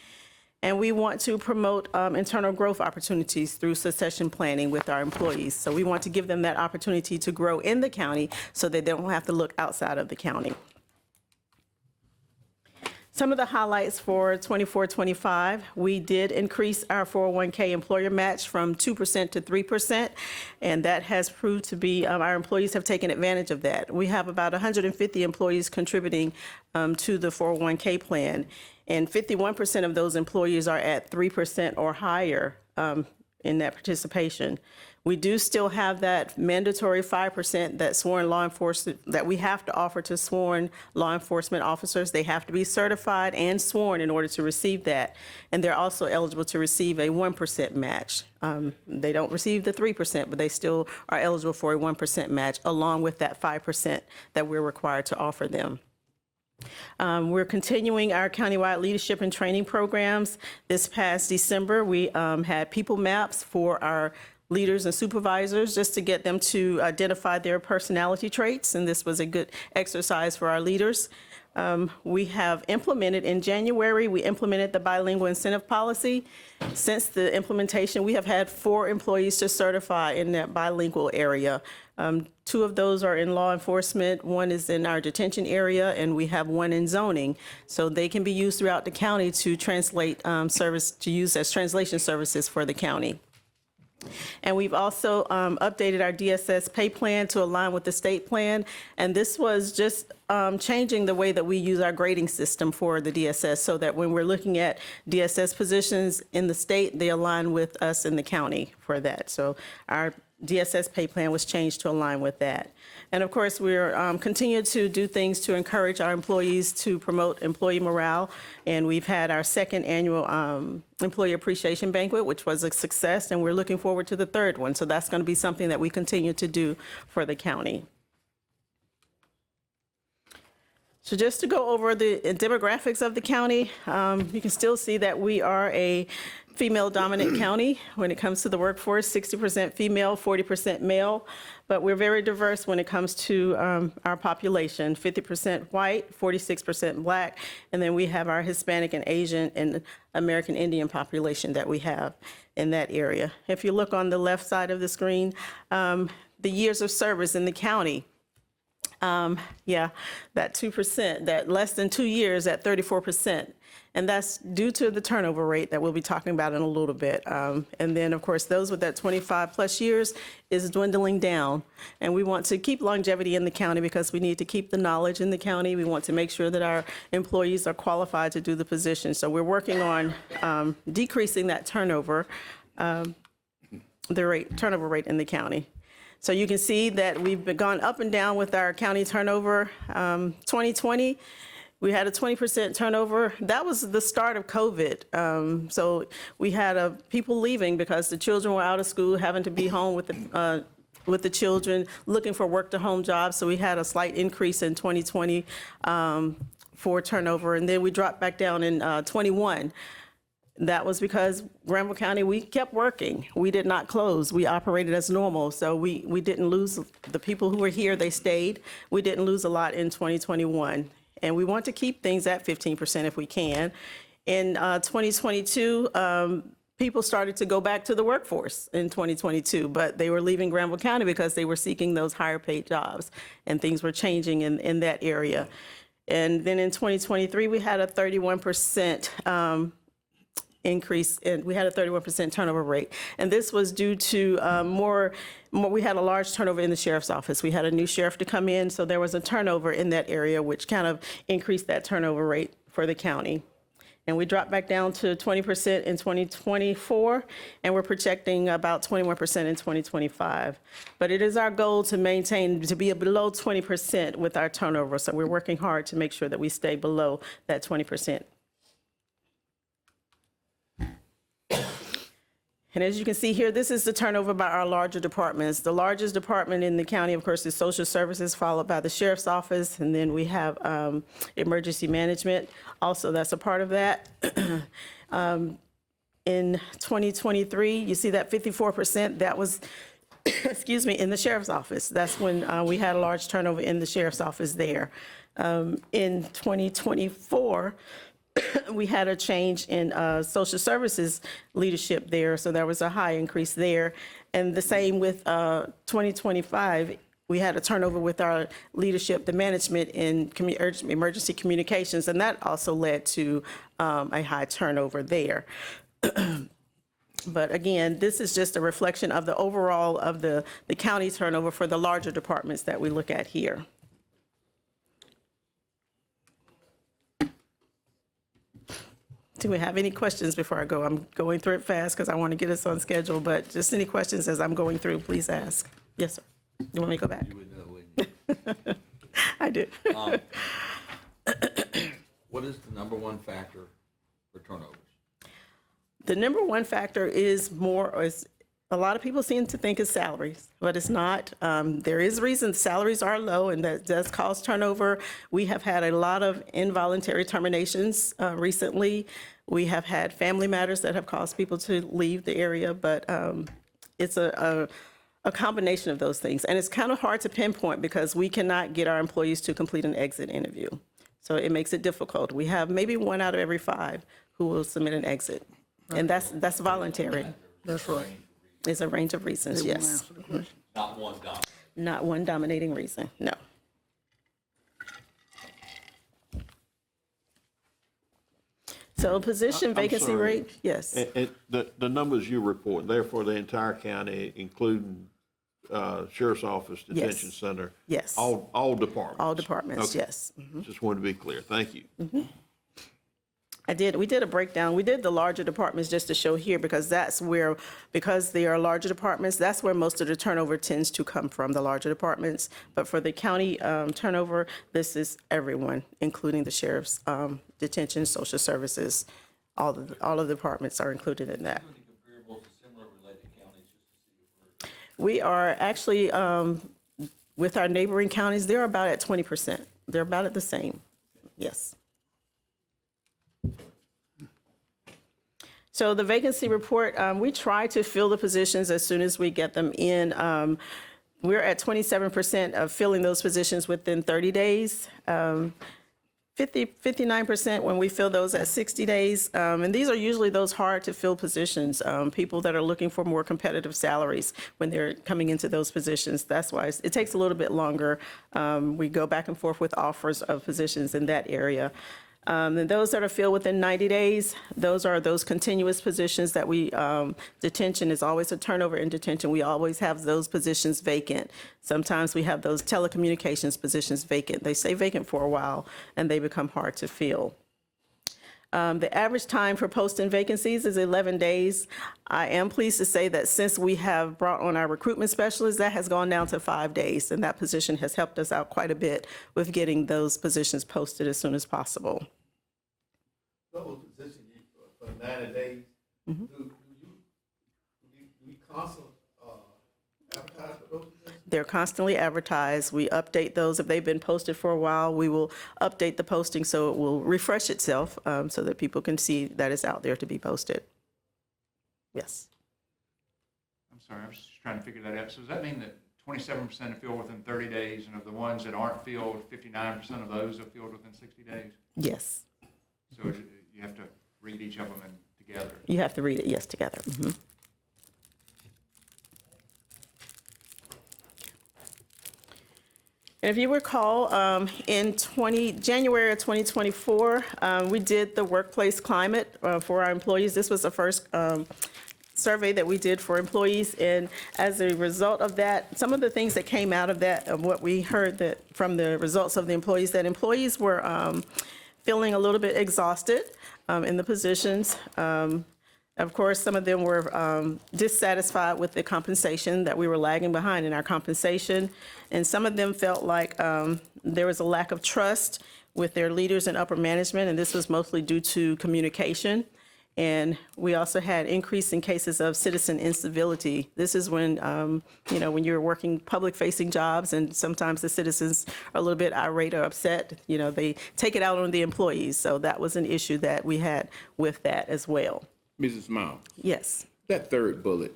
And we want to promote internal growth opportunities through succession planning with our employees. So we want to give them that opportunity to grow in the county so that they don't have to look outside of the county. Some of the highlights for 24-25, we did increase our 401k employer match from 2% to 3%, and that has proved to be, our employees have taken advantage of that. We have about 150 employees contributing to the 401k plan, and 51% of those employees are at 3% or higher in that participation. We do still have that mandatory 5% that sworn law enforcement, that we have to offer to sworn law enforcement officers. They have to be certified and sworn in order to receive that. And they're also eligible to receive a 1% match. They don't receive the 3%, but they still are eligible for a 1% match, along with that 5% that we're required to offer them. We're continuing our countywide leadership and training programs. This past December, we had people maps for our leaders and supervisors just to get them to identify their personality traits, and this was a good exercise for our leaders. We have implemented, in January, we implemented the bilingual incentive policy. Since the implementation, we have had 4 employees to certify in that bilingual area. 2 of those are in law enforcement, 1 is in our detention area, and we have 1 in zoning. So they can be used throughout the county to translate to use as translation services for the county. And we've also updated our DSS pay plan to align with the state plan. And this was just changing the way that we use our grading system for the DSS, so that when we're looking at DSS positions in the state, they align with us in the county for that. So our DSS pay plan was changed to align with that. And of course, we're continuing to do things to encourage our employees to promote employee morale. And we've had our 2nd annual Employee Appreciation Banquet, which was a success, and we're looking forward to the 3rd one. So that's going to be something that we continue to do for the county. So just to go over the demographics of the county, you can still see that we are a female-dominant county when it comes to the workforce, 60% female, 40% male, but we're very diverse when it comes to our population, 50% white, 46% black, and then we have our Hispanic and Asian and American Indian population that we have in that area. If you look on the left side of the screen, the years of service in the county, that 2%, that less than 2 years at 34%. And that's due to the turnover rate that we'll be talking about in a little bit. And then, of course, those with that 25 plus years is dwindling down. And we want to keep longevity in the county because we need to keep the knowledge in the county. We want to make sure that our employees are qualified to do the position. So we're working on decreasing that turnover, turnover rate in the county. So you can see that we've gone up and down with our county turnover. 2020, we had a 20% turnover. That was the start of COVID. So we had people leaving because the children were out of school, having to be home with the children, looking for work-to-home jobs. So we had a slight increase in 2020 for turnover, and then we dropped back down in 21. That was because Granville County, we kept working. We did not close. We operated as normal. So we didn't lose the people who were here, they stayed. We didn't lose a lot in 2021. And we want to keep things at 15% if we can. In 2022, people started to go back to the workforce in 2022, but they were leaving Granville County because they were seeking those higher paid jobs, and things were changing in that area. And then in 2023, we had a 31% increase, and we had a 31% turnover rate. And this was due to we had a large turnover in the sheriff's office. We had a new sheriff to come in, so there was a turnover in that area, which kind of increased that turnover rate for the county. And we dropped back down to 20% in 2024, and we're projecting about 21% in 2025. But it is our goal to maintain, to be below 20% with our turnover. So we're working hard to make sure that we stay below that 20%. And as you can see here, this is the turnover by our larger departments. The largest department in the county, of course, is social services, followed by the sheriff's office, and then we have emergency management. Also, that's a part of that. In 2023, you see that 54%, that was, excuse me, in the sheriff's office. That's when we had a large turnover in the sheriff's office there. In 2024, we had a change in social services leadership there, so there was a high increase there. And the same with 2025, we had a turnover with our leadership, the management in emergency communications, and that also led to a high turnover there. But again, this is just a reflection of the overall of the county turnover for the larger departments that we look at here. Do we have any questions before I go? I'm going through it fast because I want to get us on schedule, but just any questions as I'm going through, please ask. Yes, sir. You want me to go back? You would know, wouldn't you? I do. What is the number one factor for turnovers? The number one factor is a lot of people seem to think it's salaries, but it's not. There is reason salaries are low, and that does cause turnover. We have had a lot of involuntary terminations recently. We have had family matters that have caused people to leave the area, but it's a combination of those things. And it's kind of hard to pinpoint because we cannot get our employees to complete an exit interview. So it makes it difficult. We have maybe 1 out of every 5 who will submit an exit. And that's voluntary. That's right. It's a range of reasons, yes. Not one dominant. Not one dominating reason, no. So position I'm vacancy sorry. rate, yes. The numbers you report, they're for the entire county, including sheriff's office, detention center? Yes. All departments? All departments, Okay. yes. Just wanted to be clear. Thank you. We did a breakdown. We did the larger departments just to show here because because they are larger departments, that's where most of the turnover tends to come from, the larger departments. But for the county turnover, this is everyone, including the sheriff's detention, social services. All of the departments are included in that. Comparable to similar related counties, just to see if We are actually, with our neighboring counties, they're about at 20%. They're about at the same, yes. So the vacancy report, we try to fill the positions as soon as we get them in. We're at 27% of filling those positions within 30 days. 59% when we fill those at 60 days. And these are usually those hard to fill positions, people that are looking for more competitive salaries when they're coming into those positions. That's why it takes a little bit longer. We go back and forth with offers of positions in that area. And those that are filled within 90 days, those are those continuous positions that detention is always a turnover in detention. We always have those positions vacant. Sometimes we have those telecommunications positions vacant. They stay vacant for a while and they become hard to fill. The average time for posting vacancies is 11 days. I am pleased to say that since we have brought on our recruitment specialist, that has gone down to 5 days, and that position has helped us out quite a bit with getting those positions posted as soon as possible. Those positions for 90 days, do you constantly advertise for those positions? They're constantly advertised. We update those. If they've been posted for a while, we will update the posting so it will refresh itself so that people can see that it's out there to be posted. Yes. I'm sorry, I was just trying to figure that out. So does that mean that 27% are filled within 30 days, and of the ones that aren't filled, 59% of those are filled within 60 days? Yes. So you have to read each of them together? You have to read it, yes, together. Mm-hmm. And if you recall, in January of 2024, we did the workplace climate for our employees. This was the first survey that we did for employees. And as a result of that, some of the things that came out of that, of what we heard that from the results of the employees, that employees were feeling a little bit exhausted in the positions. Of course, some of them were dissatisfied with the compensation, that we were lagging behind in our compensation. And some of them felt like there was a lack of trust with their leaders and upper management, and this was mostly due to communication. And we also had increase in cases of citizen incivility. This is when, when you're working public-facing jobs and sometimes the citizens are a little bit irate or upset, they take it out on the employees. So that was an issue that we had with that as well. Mrs. Miles, Yes. that third bullet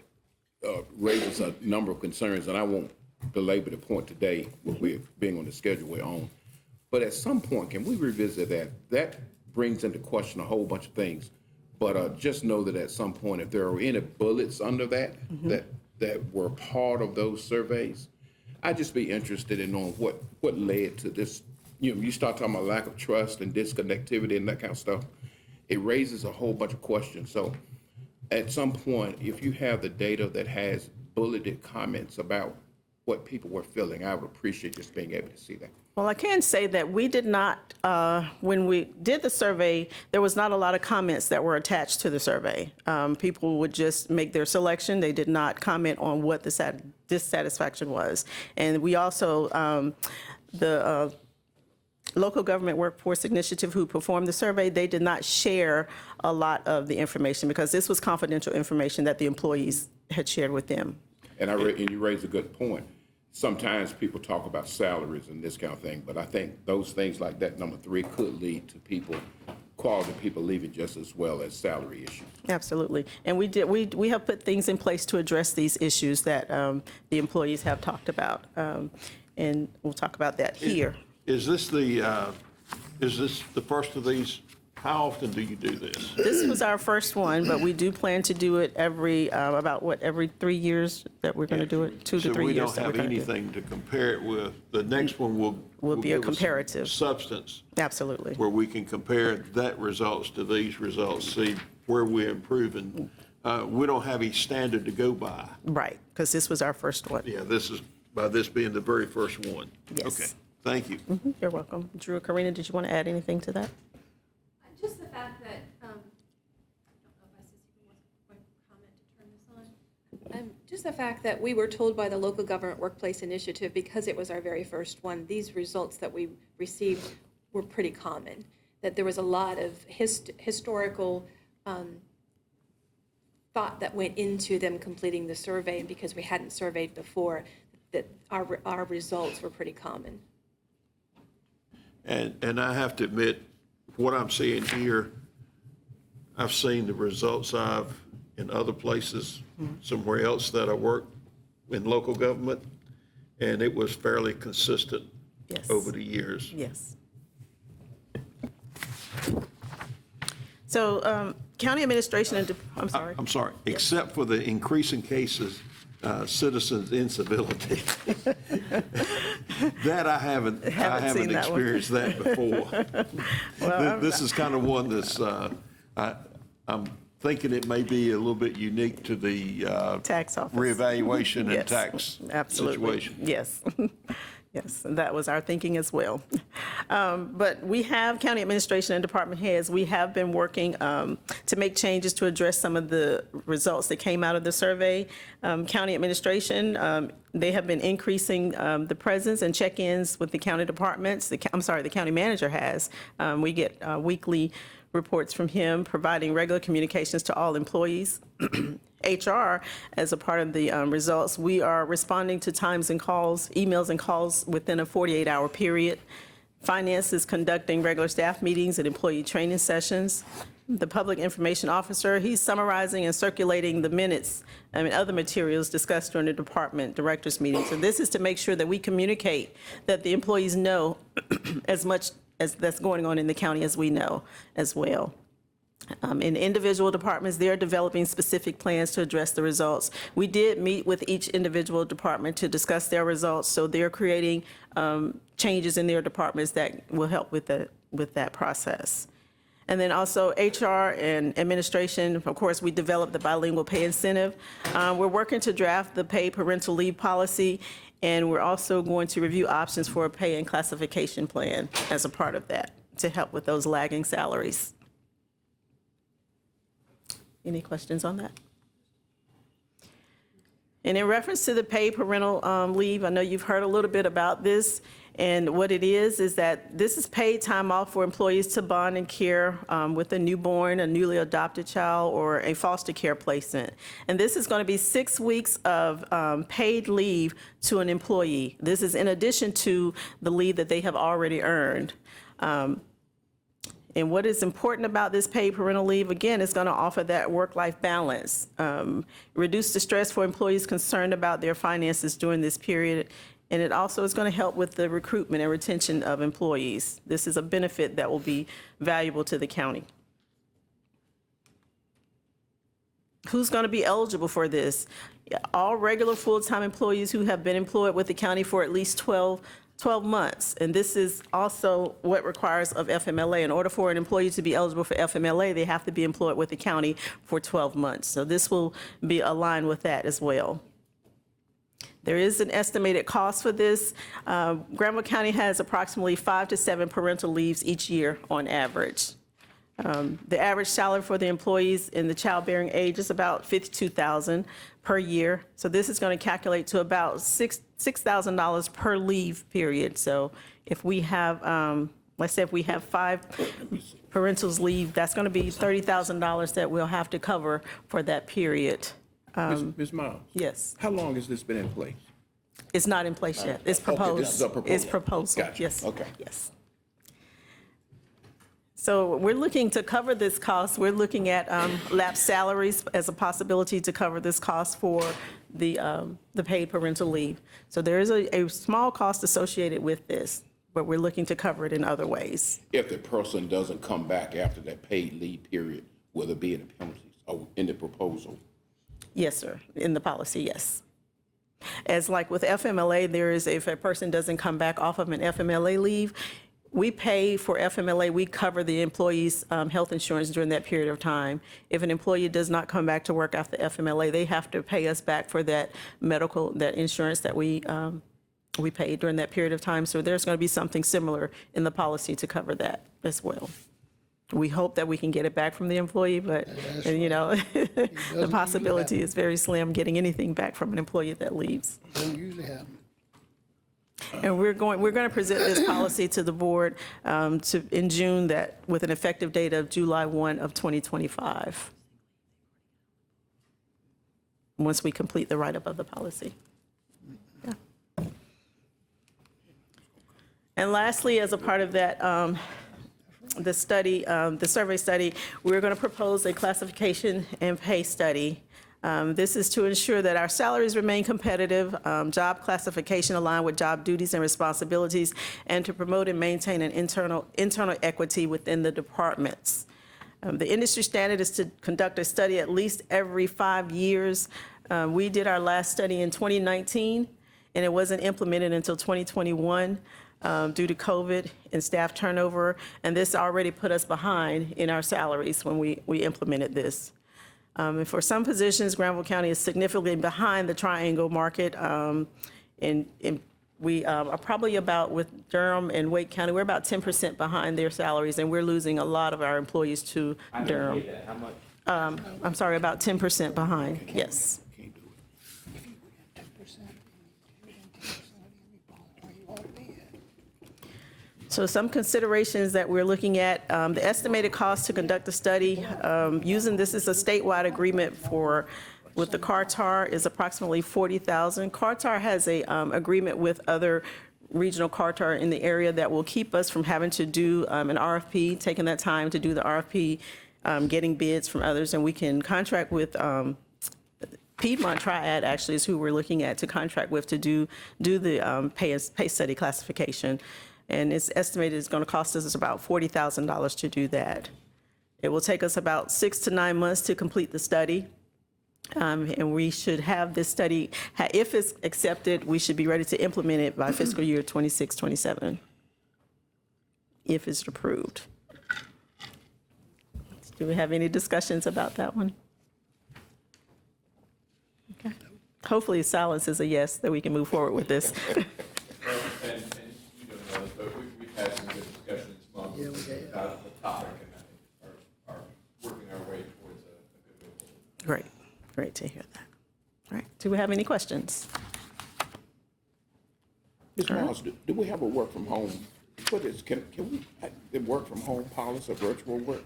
raises a number of concerns, and I won't belabor the point today with we being on the schedule we're on. But at some point, can we revisit that? That brings into question a whole bunch of things. But just know that at some point, if there are any bullets under that, that were part of those surveys, I'd just be interested in knowing what led to this. You start talking about lack of trust and disconnectivity and that kind of stuff. It raises a whole bunch of questions. So at some point, if you have the data that has bulleted comments about what people were feeling, I would appreciate just being able to see that. Well, I can say that we did not, when we did the survey, there was not a lot of comments that were attached to the survey. People would just make their selection. They did not comment on what the dissatisfaction was. And we also, the Local Government Workforce Initiative, who performed the survey, they did not share a lot of the information because this was confidential information that the employees had shared with them. And and you raise a good point. Sometimes people talk about salaries and this kind of thing, but I think those things like that, number 3, could lead to quality people leaving just as well as salary issues. Absolutely. And we have put things in place to address these issues that the employees have talked about. And we'll talk about that here. Is this the first of these? How often do you do this? This was our first one, but we do plan to do it every 3 years that we're going to do it, 2 to 3 years. So we don't have anything to compare it with. The next one will be a give us comparative substance. Absolutely. Where we can compare that results to these results, see where we're improving. We don't have a standard to go by. Right, because this was our first one. Yeah, this being the very first one. Yes. Okay, thank you. You're welcome. Drew or Karina, did you want to add anything to that? Just the fact that, I don't know if Assistant wants to comment to turn this on. Just the fact that we were told by the Local Government Workplace Initiative, because it was our very first one, these results that we received were pretty common. That there was a lot of historical thought that went into them completing the survey, and because we hadn't surveyed before, that our results were pretty common. And I have to admit, what I'm seeing here, I've seen the results in other places, somewhere else that I work in local government, and it was fairly consistent over the years. Yes. So county administration and, I'm sorry. I'm sorry, except for the increasing cases, citizens incivility. That I haven't experienced that before. Well, this is kind of one that's, I'm thinking it may be a little bit unique to the tax office reevaluation and tax situation. Yes. Yes, and that was our thinking as well. But we have county administration and department heads. We have been working to make changes to address some of the results that came out of the survey. County administration, they have been increasing the presence and check-ins with the county departments. The county manager has. We get weekly reports from him, providing regular communications to all employees. HR, as a part of the results, we are responding to times and calls, emails and calls within a 48-hour period. Finance is conducting regular staff meetings and employee training sessions. The public information officer, he's summarizing and circulating the minutes and other materials discussed during the department directors meetings. And this is to make sure that we communicate, that the employees know as much as that's going on in the county as we know as well. In individual departments, they're developing specific plans to address the results. We did meet with each individual department to discuss their results, so they're creating changes in their departments that will help with that process. And then also HR and administration, of course, we developed the bilingual pay incentive. We're working to draft the paid parental leave policy, and we're also going to review options for a pay and classification plan as a part of that to help with those lagging salaries. Any questions on that? And in reference to the paid parental leave, I know you've heard a little bit about this, and what it is that this is paid time off for employees to bond and care with a newborn, a newly adopted child, or a foster care placement. And this is going to be 6 weeks of paid leave to an employee. This is in addition to the leave that they have already earned. And what is important about this paid parental leave, again, is going to offer that work-life balance, reduce the stress for employees concerned about their finances during this period, and it also is going to help with the recruitment and retention of employees. This is a benefit that will be valuable to the county. Who's going to be eligible for this? All regular full-time employees who have been employed with the county for at least 12 months. And this is also what requires of FMLA. In order for an employee to be eligible for FMLA, they have to be employed with the county for 12 months. So this will be aligned with that as well. There is an estimated cost for this. Granville County has approximately 5 to 7 parental leaves each year on average. The average salary for the employees in the childbearing age is about $52,000 per year. So this is going to calculate to about $6,000 per leave period. So if we have, let's say if we have 5 parentals leave, that's going to be $30,000 that we'll have to cover for that period. Ms. Miles? Yes, How long has this been in place? it's not in place yet. It's Okay, proposed. this is a proposal. It's proposal, Gotcha. yes. Okay. Yes. So we're looking to cover this cost. We're looking at lapsed salaries as a possibility to cover this cost for the paid parental leave. So there is a small cost associated with this, but we're looking to cover it in other ways. If the person doesn't come back after that paid leave period, will there be any penalties in the proposal? Yes, sir, in the policy, yes. As like with FMLA, there is, if a person doesn't come back off of an FMLA leave, we pay for FMLA, we cover the employee's health insurance during that period of time. If an employee does not come back to work after FMLA, they have to pay us back for that medical, that insurance that we paid during that period of time. So there's going to be something similar in the policy to cover that as well. We hope that we can get it back from the employee, but, you know, the possibility is very slim getting anything back from an employee that leaves. Doesn't usually happen. And we're going to present this policy to the board in June, that with an effective date of July 1 of 2025, once we complete the write-up of the policy. Yeah. And lastly, as a part of that, the study, the survey study, we're going to propose a classification and pay study. This is to ensure that our salaries remain competitive, job classification aligned with job duties and responsibilities, and to promote and maintain an internal equity within the departments. The industry standard is to conduct a study at least every 5 years. We did our last study in 2019, and it wasn't implemented until 2021. Due to COVID and staff turnover, and this already put us behind in our salaries when we implemented this. And for some positions, Granville County is significantly behind the triangle market, and we are probably about, with Durham and Wake County, we're about 10% behind their salaries, and we're losing a lot of our employees to Durham. How much? I'm sorry, about 10% behind, yes. So some considerations that we're looking at, the estimated cost to conduct the study, using this as a statewide agreement with the CARTAR is approximately $40,000. CARTAR has a agreement with other regional CARTAR in the area that will keep us from having to do an RFP, taking that time to do the RFP, getting bids from others, and we can contract with Piedmont Triad actually is who we're looking at to contract with to do the pay study classification. And it's estimated it's going to cost us about $40,000 to do that. It will take us about 6 to 9 months to complete the study. And we should have this study, if it's accepted, we should be ready to implement it by fiscal year 26, 27, if it's approved. Do we have any discussions about that one? Okay. Hopefully silence is a yes, that we can move forward with this. And you don't know, but we've had some good discussions among about the topic and are working our way towards a good goal. Great, great to hear that. All right, do we have any questions? Ms. Miles, do we have a work from home? Can we have the work from home policy or virtual work?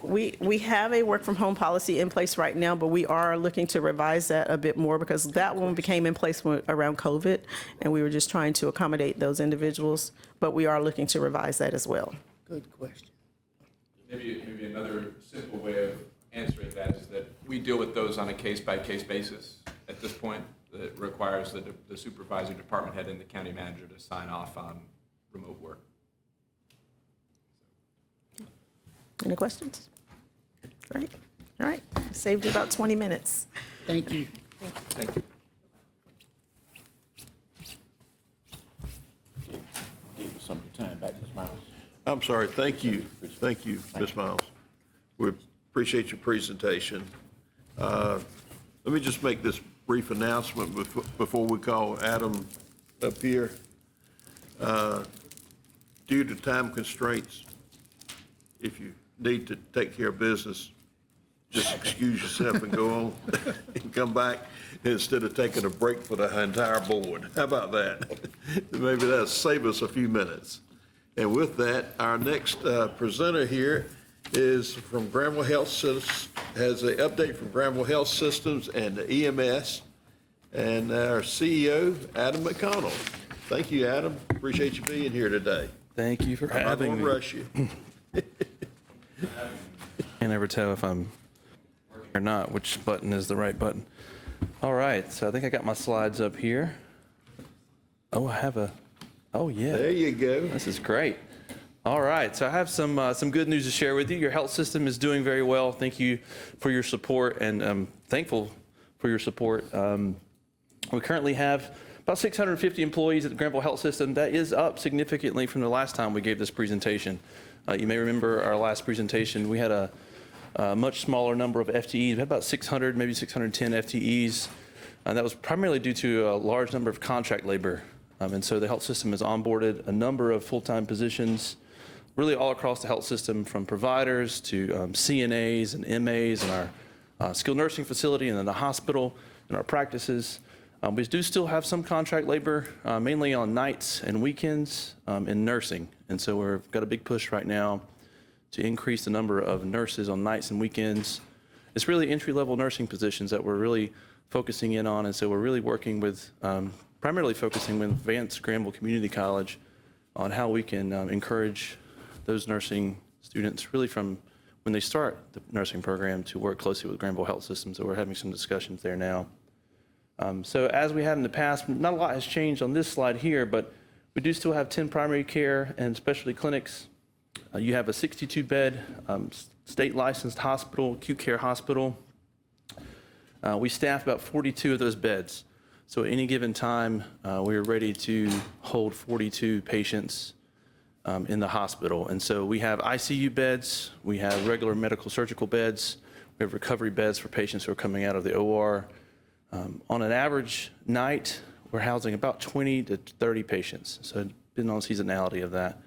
We have a work from home policy in place right now, but we are looking to revise that a bit more because that one became in place around COVID, and we were just trying to accommodate those individuals, but we are looking to revise that as well. Good question. Maybe another simple way of answering that is that we deal with those on a case-by-case basis at this point. That requires the supervisor, department head, and the county manager to sign off on remote work. Any questions? Great. All right, saved you about 20 minutes. Thank you. Thank you. Give us some time back, Ms. Miles. I'm sorry, thank you, Ms. Miles. We appreciate your presentation. Let me just make this brief announcement before we call Adam up here. Due to time constraints, if you need to take care of business, just excuse yourself and go on and come back instead of taking a break for the entire board. How about that? Maybe that'll save us a few minutes. And with that, our next presenter here is from Granville Health Systems, has an update from Granville Health Systems and the EMS, and our CEO, Adam McConnell. Thank you, Adam. Appreciate you being here today. Thank you for I'm not having going me. to rush you. Can't ever tell if I'm or not, which button is the right button. All right, so I think I got my slides up here. Oh, oh yeah. There you go. This is great. All right, so I have some good news to share with you. Your health system is doing very well. Thank you for your support, and I'm thankful for your support. We currently have about 650 employees at the Granville Health System. That is up significantly from the last time we gave this presentation. You may remember our last presentation, we had a much smaller number of FTEs. We had about 600, maybe 610 FTEs. And that was primarily due to a large number of contract labor. And so the health system has onboarded a number of full-time positions, really all across the health system, from providers to CNAs and MAs in our skilled nursing facility and in the hospital and our practices. We do still have some contract labor, mainly on nights and weekends in nursing. And so we've got a big push right now to increase the number of nurses on nights and weekends. It's really entry-level nursing positions that we're really focusing in on. And so we're really working with, primarily focusing with Vance Granville Community College on how we can encourage those nursing students really from when they start the nursing program to work closely with Granville Health Systems. So we're having some discussions there now. So as we have in the past, not a lot has changed on this slide here, but we do still have 10 primary care and specialty clinics. You have a 62-bed state licensed hospital, acute care hospital. We staff about 42 of those beds. So at any given time, we are ready to hold 42 patients in the hospital. And so we have ICU beds, we have regular medical surgical beds, we have recovery beds for patients who are coming out of the OR. On an average night, we're housing about 20 to 30 patients, so depending on the seasonality of that.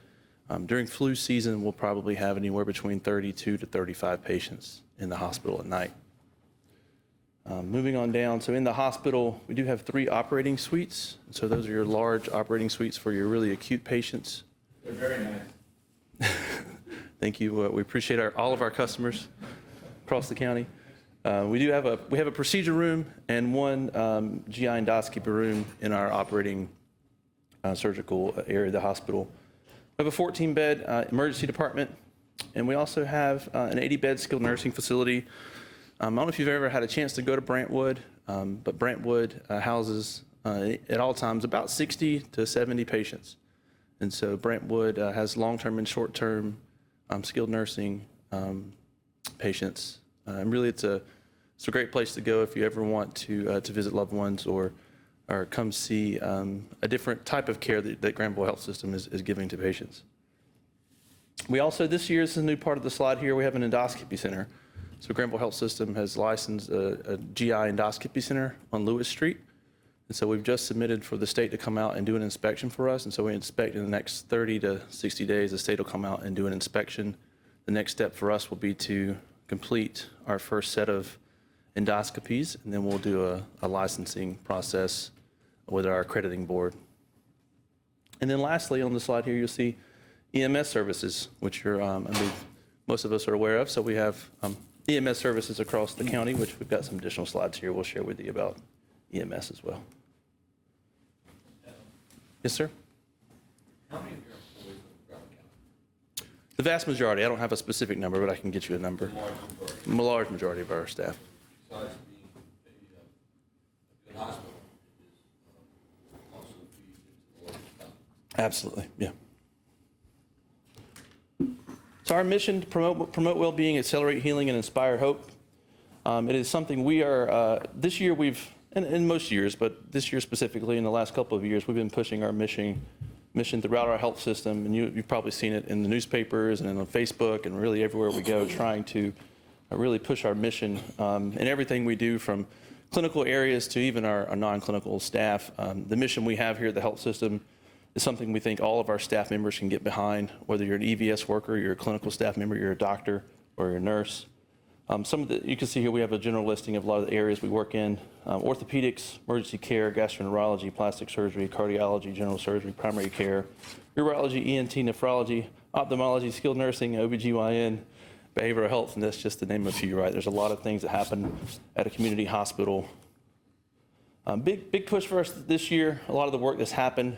During flu season, we'll probably have anywhere between 32 to 35 patients in the hospital at night. Moving on down, so in the hospital, we do have 3 operating suites. So those are your large operating suites for your really acute patients. They're very nice. Thank you. We appreciate all of our customers across the county. We have a procedure room and one GI endoscopy room in our operating surgical area of the hospital. We have a 14-bed emergency department, and we also have an 80-bed skilled nursing facility. I don't know if you've ever had a chance to go to Brentwood, but Brentwood houses at all times about 60 to 70 patients. And so Brentwood has long-term and short-term skilled nursing patients. And really, it's a great place to go if you ever want to visit loved ones or come see a different type of care that Granville Health System is giving to patients. We also, this year, this is a new part of the slide here, we have an endoscopy center. So Granville Health System has licensed a GI endoscopy center on Lewis Street. And so we've just submitted for the state to come out and do an inspection for us. And so we expect in the next 30 to 60 days, the state will come out and do an inspection. The next step for us will be to complete our first set of endoscopies, and then we'll do a licensing process with our accrediting board. And then lastly, on the slide here, you'll see EMS services, which I believe most of us are aware of. So we have EMS services across the county, which we've got some additional slides here we'll share with you about EMS as well. Yes, sir? How many of your employees live in Granville County? The vast majority. I don't have a specific number, but I can get you a number. A large majority of our staff. Besides being a good hospital, it is also feeds into the local economy. Absolutely, yeah. So our mission to promote well-being, accelerate healing, and inspire hope. It is something we are, this year we've, and in most years, but this year specifically, in the last couple of years, we've been pushing our mission throughout our health system, and you've probably seen it in the newspapers and on Facebook and really everywhere we go, trying to really push our mission in everything we do, from clinical areas to even our non-clinical staff. The mission we have here at the health system is something we think all of our staff members can get behind, whether you're an EVS worker, you're a clinical staff member, you're a doctor, or you're a nurse. You can see here we have a general listing of a lot of the areas we work in. Orthopedics, emergency care, gastroenterology, plastic surgery, cardiology, general surgery, primary care, urology, ENT, nephrology, ophthalmology, skilled nursing, OBGYN, behavioral health, and that's just to name a few, right? There's a lot of things that happen at a community hospital. Big push for us this year, a lot of the work that's happened.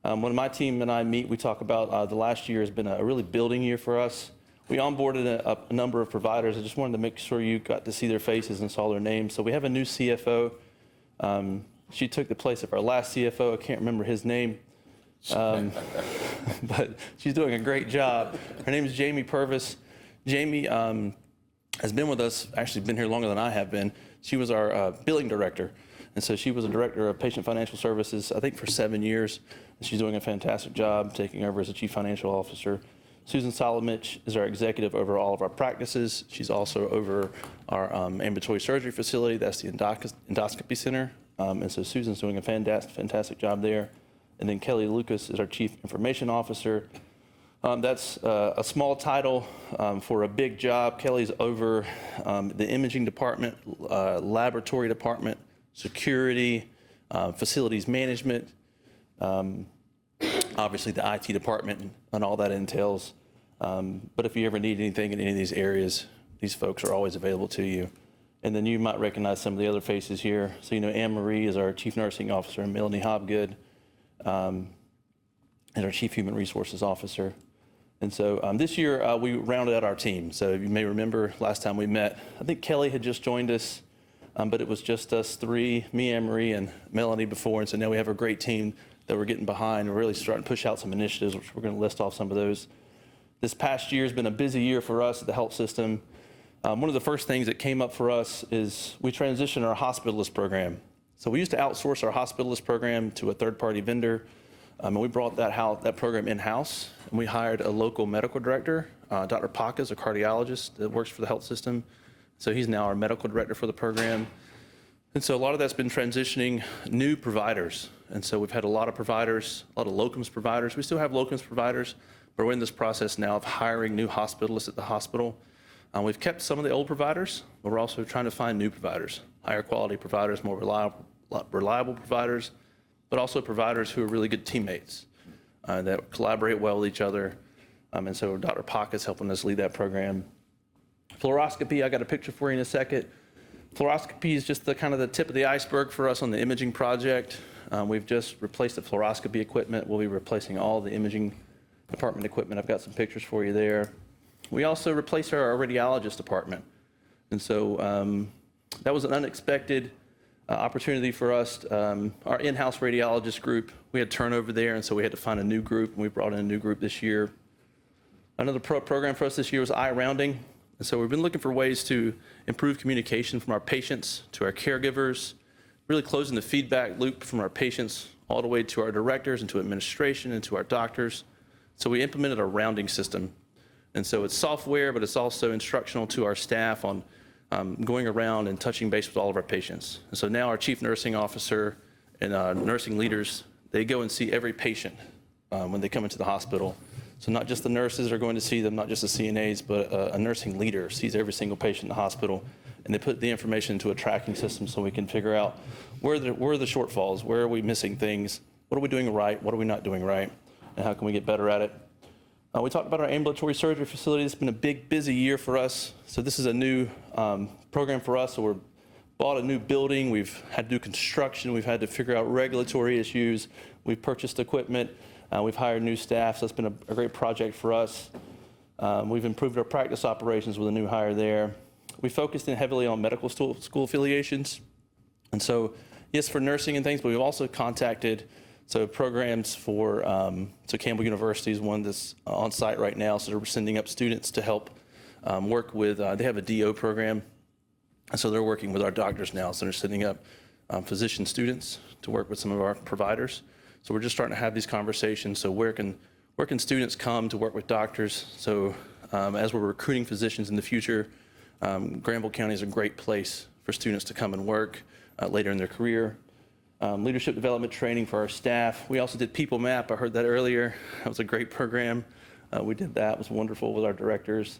When my team and I meet, we talk about the last year has been a really building year for us. We onboarded a number of providers. I just wanted to make sure you got to see their faces and saw their names. So we have a new CFO. She took the place of our last CFO. I can't remember his name, but she's doing a great job. Her name is Jamie Purvis. Jamie has been with us, actually been here longer than I have been. She was our billing director. And so she was a director of patient financial services, I think for 7 years. She's doing a fantastic job taking over as a chief financial officer. Susan Solomich is our executive over all of our practices. She's also over our ambulatory surgery facility. That's the endoscopy center. And so Susan's doing a fantastic job there. And then Kelly Lucas is our chief information officer. That's a small title for a big job. Kelly's over the imaging department, laboratory department, security, facilities management, obviously the IT department and all that entails. But if you ever need anything in any of these areas, these folks are always available to you. And then you might recognize some of the other faces here. So, you know, Anne Marie is our chief nursing officer, and Melanie Hobgood is our chief human resources officer. And so this year we rounded out our team. So you may remember last time we met, I think Kelly had just joined us, but it was just us three, me, Anne Marie, and Melanie before. And so now we have a great team that we're getting behind. We're really starting to push out some initiatives, which we're going to list off some of those. This past year has been a busy year for us at the health system. One of the first things that came up for us is we transitioned our hospitalist program. So we used to outsource our hospitalist program to a third-party vendor, and we brought that program in-house, and we hired a local medical director, Dr. Pacas, a cardiologist that works for the health system. So he's now our medical director for the program. And so a lot of that's been transitioning new providers. And so we've had a lot of providers, a lot of locums providers. We still have locums providers, but we're in this process now of hiring new hospitalists at the hospital. We've kept some of the old providers, but we're also trying to find new providers, higher quality providers, more reliable providers, but also providers who are really good teammates that collaborate well with each other. And so Dr. Pak is helping us lead that program. Fluoroscopy, I got a picture for you in a second. Fluoroscopy is just the kind of the tip of the iceberg for us on the imaging project. We've just replaced the fluoroscopy equipment. We'll be replacing all the imaging department equipment. I've got some pictures for you there. We also replaced our radiologist department. And so that was an unexpected opportunity for us. Our in-house radiologist group, we had turnover there, and so we had to find a new group, and we brought in a new group this year. Another program for us this year was eye rounding. And so we've been looking for ways to improve communication from our patients to our caregivers, really closing the feedback loop from our patients all the way to our directors and to administration and to our doctors. So we implemented a rounding system. And so it's software, but it's also instructional to our staff on going around and touching base with all of our patients. And so now our chief nursing officer and nursing leaders, they go and see every patient when they come into the hospital. So not just the nurses are going to see them, not just the CNAs, but a nursing leader sees every single patient in the hospital, and they put the information into a tracking system so we can figure out where are the shortfalls, where are we missing things, what are we doing right, what are we not doing right, and how can we get better at it. We talked about our ambulatory surgery facility. It's been a big, busy year for us. So this is a new program for us. So we bought a new building. We've had to do construction. We've had to figure out regulatory issues. We've purchased equipment. We've hired new staff. So it's been a great project for us. We've improved our practice operations with a new hire there. We focused in heavily on medical school affiliations. And so, yes, for nursing and things, but we've also contacted programs for, Campbell University is one that's on site right now. So they're sending up students to help work with, they have a DO program. And so they're working with our doctors now. So they're sending up physician students to work with some of our providers. So we're just starting to have these conversations. So where can students come to work with doctors? So as we're recruiting physicians in the future, Granville County is a great place for students to come and work. later in their career. Leadership development training for our staff. We also did People Map. I heard that earlier. That was a great program. We did that. It was wonderful with our directors.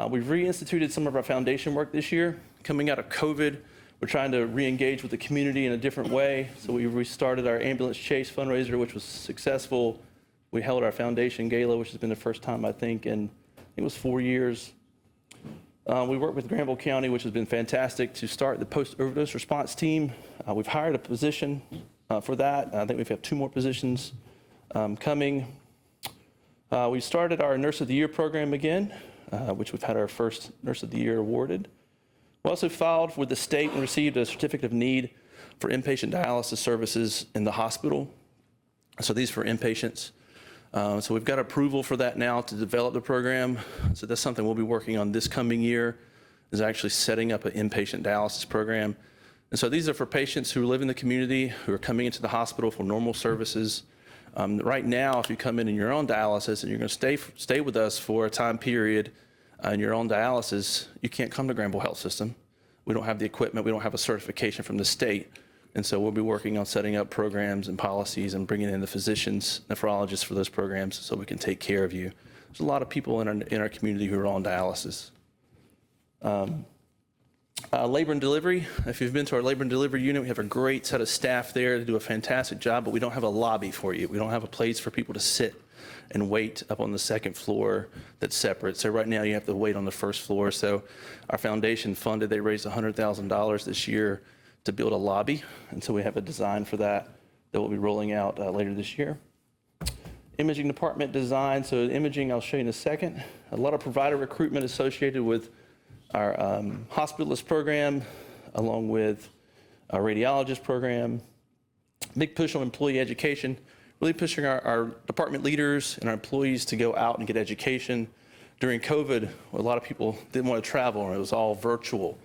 We've reinstituted some of our foundation work this year. Coming out of COVID, we're trying to re-engage with the community in a different way. So we restarted our ambulance chase fundraiser, which was successful. We held our foundation gala, which has been the first time, I think, in it was 4 years. We worked with Granville County, which has been fantastic, to start the post-overdose response team. We've hired a position for that. I think we have 2 more positions coming. We started our Nurse of the Year program again, which we've had our first Nurse of the Year awarded. We also filed with the state and received a certificate of need for inpatient dialysis services in the hospital. So these for inpatients. So we've got approval for that now to develop the program. So that's something we'll be working on this coming year, is actually setting up an inpatient dialysis program. And so these are for patients who live in the community, who are coming into the hospital for normal services. Right now, if you come in your own dialysis and you're going to stay with us for a time period in your own dialysis, you can't come to Granville Health System. We don't have the equipment. We don't have a certification from the state. And so we'll be working on setting up programs and policies and bringing in the physicians, nephrologists for those programs so we can take care of you. There's a lot of people in our community who are on dialysis. Labor and delivery. If you've been to our labor and delivery unit, we have a great set of staff there to do a fantastic job, but we don't have a lobby for you. We don't have a place for people to sit and wait up on the second floor that's separate. So right now you have to wait on the first floor. So our foundation funded, they raised $100,000 this year to build a lobby. And so we have a design for that we'll be rolling out later this year. Imaging department design. So imaging, I'll show you in a second. A lot of provider recruitment associated with our hospitalist program, along with our radiologist program. Big push on employee education, really pushing our department leaders and our employees to go out and get education. During COVID, a lot of people didn't want to travel, and it was all virtual.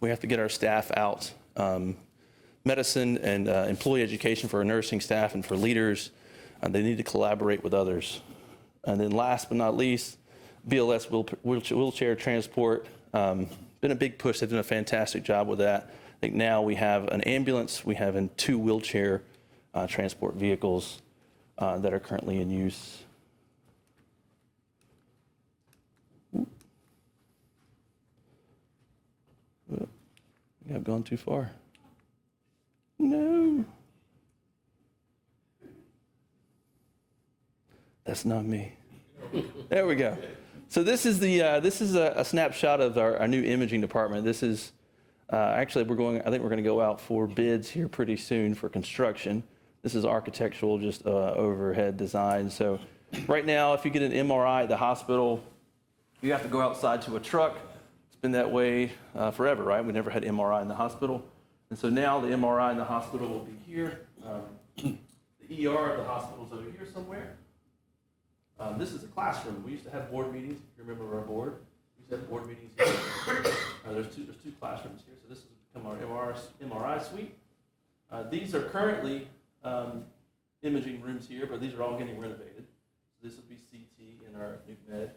We have to get our staff out. Medicine and employee education for our nursing staff and for leaders. They need to collaborate with others. And then last but not least, BLS wheelchair transport. Been a big push. They've done a fantastic job with that. I think now we have an ambulance, we have 2 wheelchair transport vehicles that are currently in use. I've gone too far. No. That's not me. There we go. So this is a snapshot of our new imaging department. This is actually I think we're going to go out for bids here pretty soon for construction. This is architectural, just overhead design. So right now, if you get an MRI at the hospital, you have to go outside to a truck. It's been that way forever, right? We never had MRI in the hospital. And so now the MRI in the hospital will be here. The ER of the hospital is over here somewhere. This is a classroom. We used to have board meetings. If you remember our board, we used to have board meetings here. There's two classrooms here. So this has become our MRI suite. These are currently imaging rooms here, but these are all getting renovated. So this will be CT in our nuke med.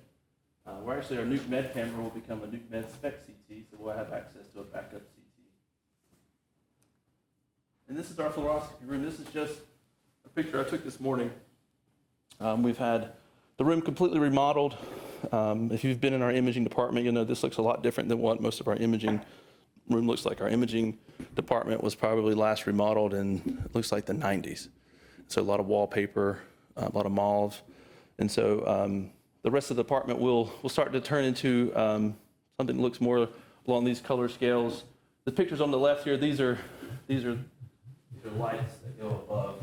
Our nuke med camera will become a nuke med spec CT, so we'll have access to a backup CT. And this is our fluoroscopy room. This is just a picture I took this morning. We've had the room completely remodeled. If you've been in our imaging department, you'll know this looks a lot different than what most of our imaging room looks like. Our imaging department was probably last remodeled in, it looks like the 90s. So a lot of wallpaper, a lot of mauve. And so the rest of the department will start to turn into something that looks more along these color scales. The pictures on the left here, these are lights that go above.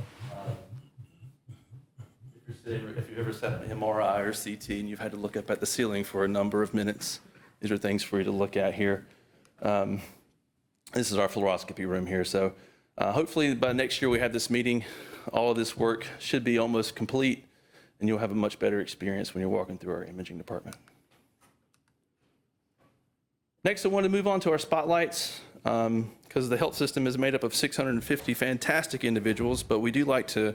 If you've ever sat in an MRI or CT and you've had to look up at the ceiling for a number of minutes, these are things for you to look at here. This is our fluoroscopy room here. So hopefully by next year we have this meeting, all of this work should be almost complete, and you'll have a much better experience when you're walking through our imaging department. Next, I want to move on to our spotlights, because the health system is made up of 650 fantastic individuals, but we do like to,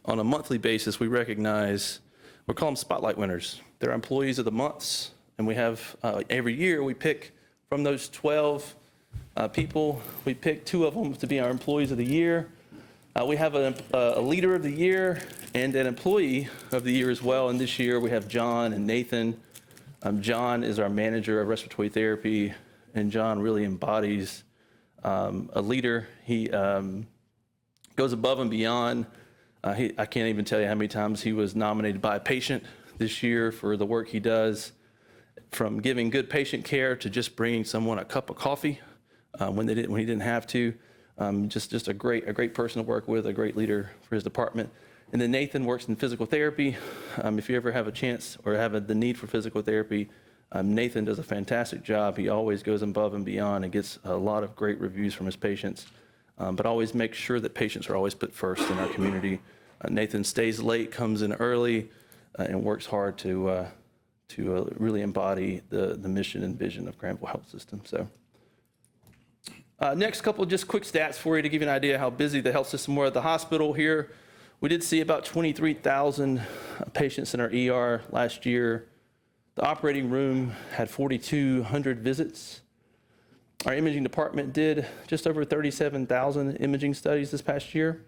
on a monthly basis, we recognize, we call them spotlight winners. They're employees of the months, and we have, every year, we pick from those 12 people. We picked 2 of them to be our Employees of the Year. We have a Leader of the Year and an Employee of the Year as well. And this year we have John and Nathan. John is our manager of respiratory therapy, and John really embodies a leader. He goes above and beyond. I can't even tell you how many times he was nominated by a patient this year for the work he does, from giving good patient care to just bringing someone a cup of coffee when he didn't have to. Just a great person to work with, a great leader for his department. And then Nathan works in physical therapy. If you ever have a chance or have the need for physical therapy, Nathan does a fantastic job. He always goes above and beyond and gets a lot of great reviews from his patients, but always makes sure that patients are always put first in our community. Nathan stays late, comes in early, and works hard to really embody the mission and vision of Granville Health System. So, next couple just quick stats for you to give you an idea how busy the health system was at the hospital here. We did see about 23,000 patients in our ER last year. The operating room had 4,200 visits. Our imaging department did just over 37,000 imaging studies this past year.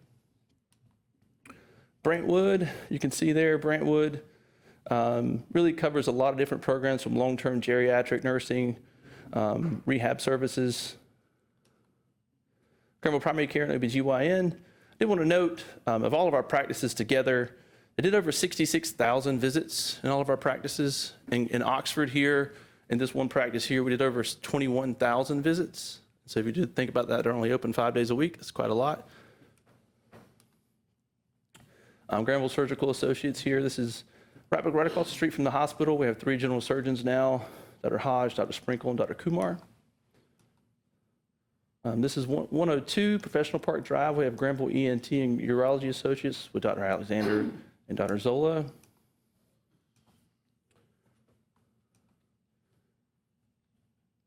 Brentwood, you can see there, Brentwood really covers a lot of different programs, from long-term geriatric nursing, rehab services, Granville Primary Care and OBGYN. I did want to note, of all of our practices together, they did over 66,000 visits in all of our practices. In Oxford here, in this one practice here, we did over 21,000 visits. So if you did think about that, they're only open 5 days a week. That's quite a lot. Granville Surgical Associates here. This is right across the street from the hospital. We have 3 general surgeons now, Dr. Hodge, Dr. Sprinkle, and Dr. Kumar. This is 102 Professional Park Drive. We have Granville ENT and Urology Associates with Dr. Alexander and Dr. Zola.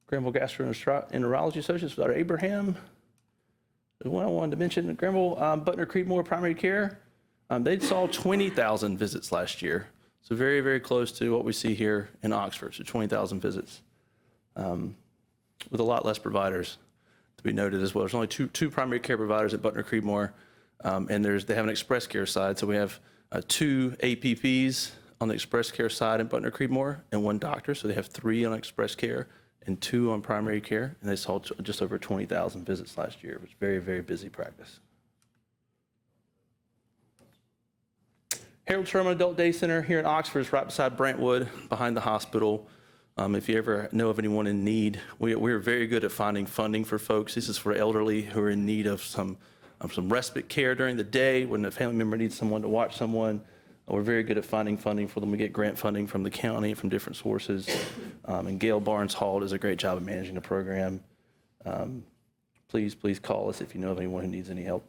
Granville Gastroenterology Associates with Dr. Abraham. The one I wanted to mention, Granville Butner Creedmoor Primary Care. They saw 20,000 visits last year. So very, very close to what we see here in Oxford, so 20,000 visits, with a lot less providers to be noted as well. There's only two primary care providers at Butner Creedmoor, and they have an express care side. So we have 2 APPs on the express care side in Butner Creedmoor and 1 doctor. So they have 3 on express care and 2 on primary care, and they saw just over 20,000 visits last year. It was very, very busy practice. Harold Sherman Adult Day Center here in Oxford is right beside Brentwood, behind the hospital. If you ever know of anyone in need, we're very good at finding funding for folks. This is for elderly who are in need of some respite care during the day when a family member needs someone to watch someone. We're very good at finding funding for them. We get grant funding from the county, from different sources. And Gail Barnes-Hall does a great job of managing the program. Please call us if you know of anyone who needs any help.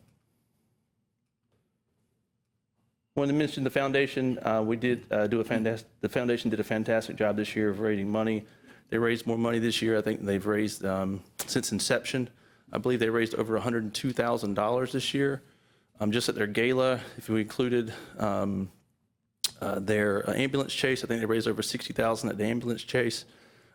I wanted to mention the foundation. The foundation did a fantastic job this year of raising money. They raised more money this year. I think they've raised, since inception, I believe they raised over $102,000 this year. Just at their gala, if we included their ambulance chase, I think they raised over $60,000 at the ambulance chase.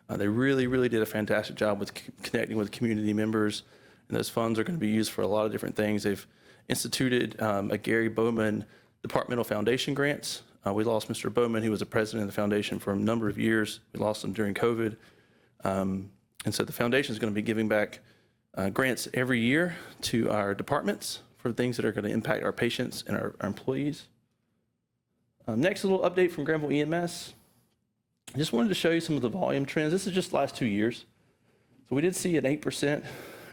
They really did a fantastic job with connecting with community members, and those funds are going to be used for a lot of different things. They've instituted a Gary Bowman departmental foundation grants. We lost Mr. Bowman, who was the president of the foundation for a number of years. We lost him during COVID. And so the foundation is going to be giving back grants every year to our departments for things that are going to impact our patients and our employees. Next, a little update from Granville EMS. I just wanted to show you some of the volume trends. This is just the last 2 years. So we did see an 8%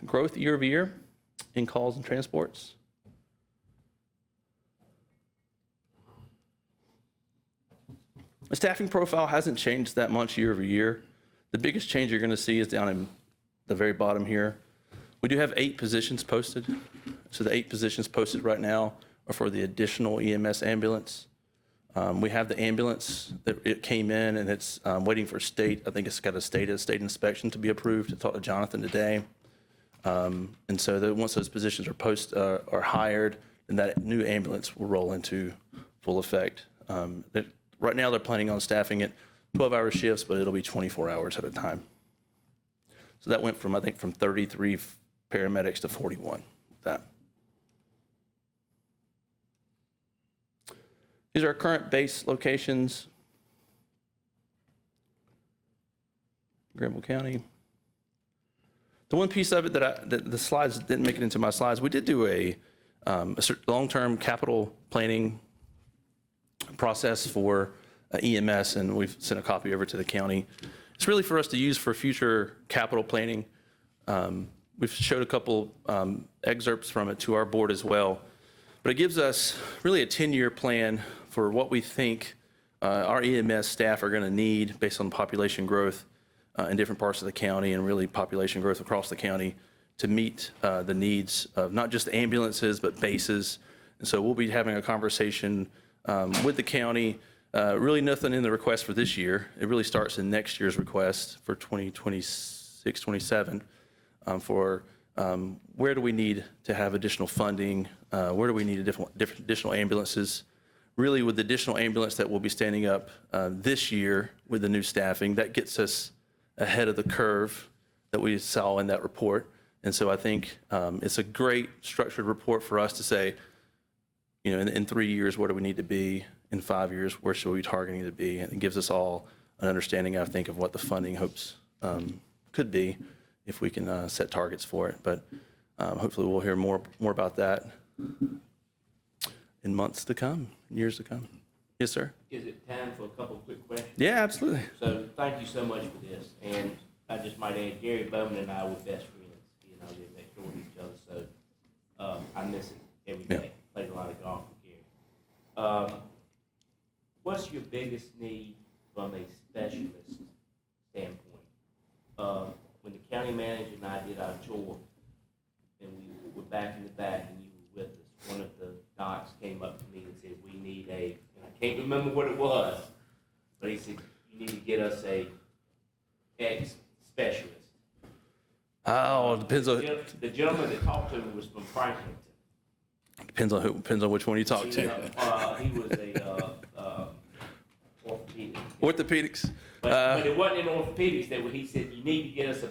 growth year over year in calls and transports. The staffing profile hasn't changed that much year over year. The biggest change you're going to see is down in the very bottom here. We do have 8 positions posted. So the 8 positions posted right now are for the additional EMS ambulance. We have the ambulance that it came in, and it's waiting for state. I think it's got a state inspection to be approved. I talked to Jonathan today. And so once those positions are hired, then that new ambulance will roll into full effect. Right now, they're planning on staffing it 12-hour shifts, but it'll be 24 hours at a time. So that went from, I think, from 33 paramedics to 41. That. These are our current base locations. Granville County. The one piece of it that the slides didn't make it into my slides, we did do a long-term capital planning process for EMS, and we've sent a copy over to the county. It's really for us to use for future capital planning. We've showed a couple excerpts from it to our board as well, but it gives us really a 10-year plan for what we think our EMS staff are going to need based on population growth in different parts of the county, and really population growth across the county, to meet the needs of not just ambulances, but bases. And so we'll be having a conversation with the county. Really nothing in the request for this year. It really starts in next year's request for 2026, 27, for where do we need to have additional funding? Where do we need additional ambulances? Really, with the additional ambulance that will be standing up this year with the new staffing, that gets us ahead of the curve that we saw in that report. And so I think it's a great structured report for us to say, you know, in 3 years, where do we need to be? In 5 years, where should we be targeting to be? And it gives us all an understanding, I think, of what the funding hopes could be if we can set targets for it. But hopefully we'll hear more about that in months to come, years to come. Yes, sir? Is it time for a couple of quick questions? Yeah, absolutely. So thank you so much for this. And I just might add, Gary Bowman and I were best friends. You know, we next door to each other. So I miss it every day. Played a lot of golf with Gary. What's your biggest need from a specialist standpoint? When the county manager and I did our tour, and we were back in the back and you were with us, one of the docs came up to me and said, we need and I can't remember what it was, but he said, you need to get us a ex-specialist. Oh, it depends on. The gentleman that talked to me was from Franklin. Depends on which one you talk to. He was a orthopedic. Orthopedics. But it wasn't in orthopedics that he said, you need to get us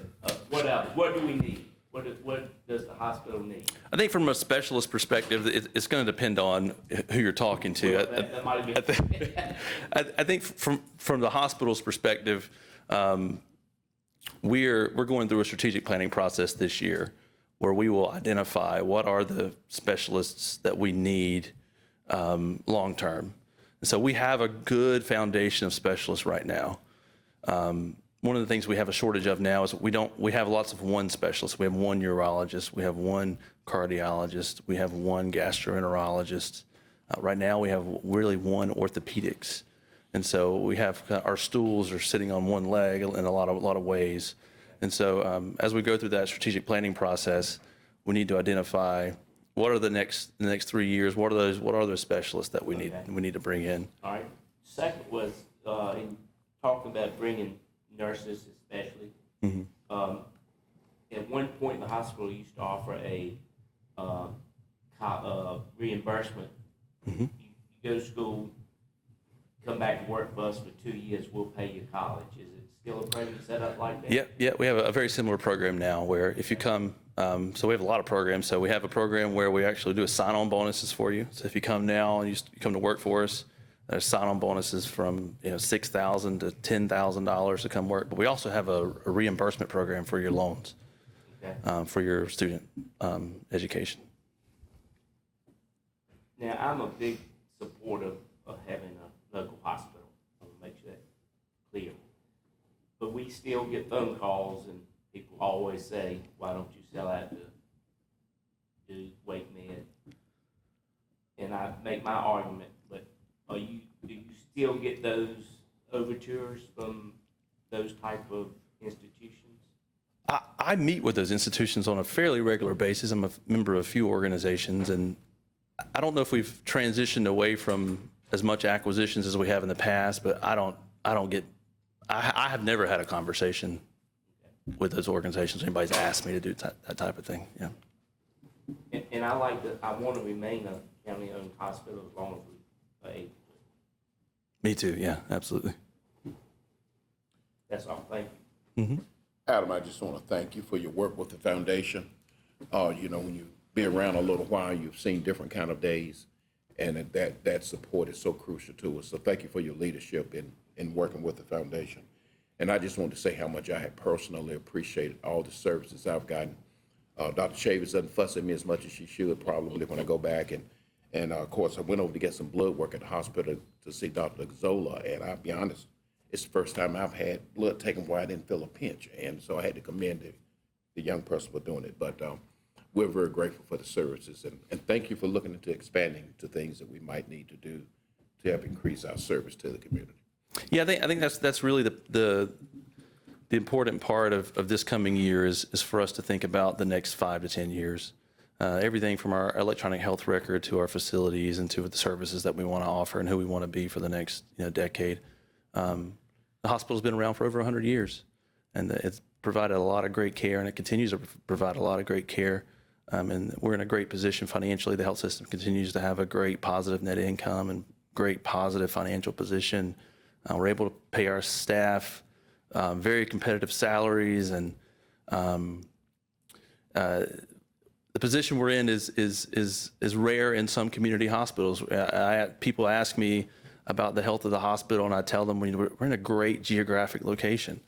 what else? What do we need? What does the hospital need? I think from a specialist perspective, it's going to depend on who you're talking to. Well, that might have been. I think from the hospital's perspective, we're going through a strategic planning process this year where we will identify what are the specialists that we need long term. And so we have a good foundation of specialists right now. One of the things we have a shortage of now is we have lots of one specialist. We have one urologist, we have one cardiologist, we have one gastroenterologist. Right now we have really one orthopedics. And so we have, our stools are sitting on one leg in a lot of ways. And so as we go through that strategic planning process, we need to identify what are the next 3 years, what are those specialists that we need to bring in. All right. Second was in talking about bringing nurses especially. Mm-hmm. At one point, the hospital used to offer a reimbursement. Mm-hmm. You go to school, come back to work for us for 2 years, we'll pay your college. Is it still a program set up like that? Yeah, we have a very similar program now where if you come, so we have a lot of programs. So we have a program where we actually do a sign-on bonuses for you. So if you come now and you come to work for us, there's sign-on bonuses from $6,000 to $10,000 to come work. But we also have a reimbursement program for your loans, for your student education. Now, I'm a big supporter of having a local hospital. I want to make sure that's clear. But we still get phone calls, and people always say, why don't you sell out to do Wake Med? And I make my argument, but do you still get those overtures from those type of institutions? I meet with those institutions on a fairly regular basis. I'm a member of a few organizations, and I don't know if we've transitioned away from as much acquisitions as we have in the past, but I have never had a conversation with those organizations. Anybody's asked me to do that type of thing. Yeah. And I want to remain a county-owned hospital as long as we are able to. Me too. Yeah, absolutely. That's all. Thank you. Mm-hmm. Adam, I just want to thank you for your work with the foundation. You know, when you've been around a little while, you've seen different kind of days, and that support is so crucial to us. So thank you for your leadership in working with the foundation. And I just want to say how much I have personally appreciated all the services I've gotten. Dr. Chavis doesn't fuss at me as much as she should probably when I go back. And of course, I went over to get some blood work at the hospital to see Dr. Zola, and I'll be honest, it's the first time I've had blood taken where I didn't feel a pinch, and so I had to commend the young person for doing it. But we're very grateful for the services, and thank you for looking into expanding to things that we might need to do to help increase our service to the community. Yeah, I think that's really the important part of this coming year is for us to think about the next 5 to 10 years. Everything from our electronic health record to our facilities and to the services that we want to offer and who we want to be for the next decade. The hospital's been around for over 100 years, and it's provided a lot of great care, and it continues to provide a lot of great care. And we're in a great position financially. The health system continues to have a great positive net income and great positive financial position. We're able to pay our staff very competitive salaries, and the position we're in is rare in some community hospitals. People ask me about the health of the hospital, and I tell them we're in a great geographic location.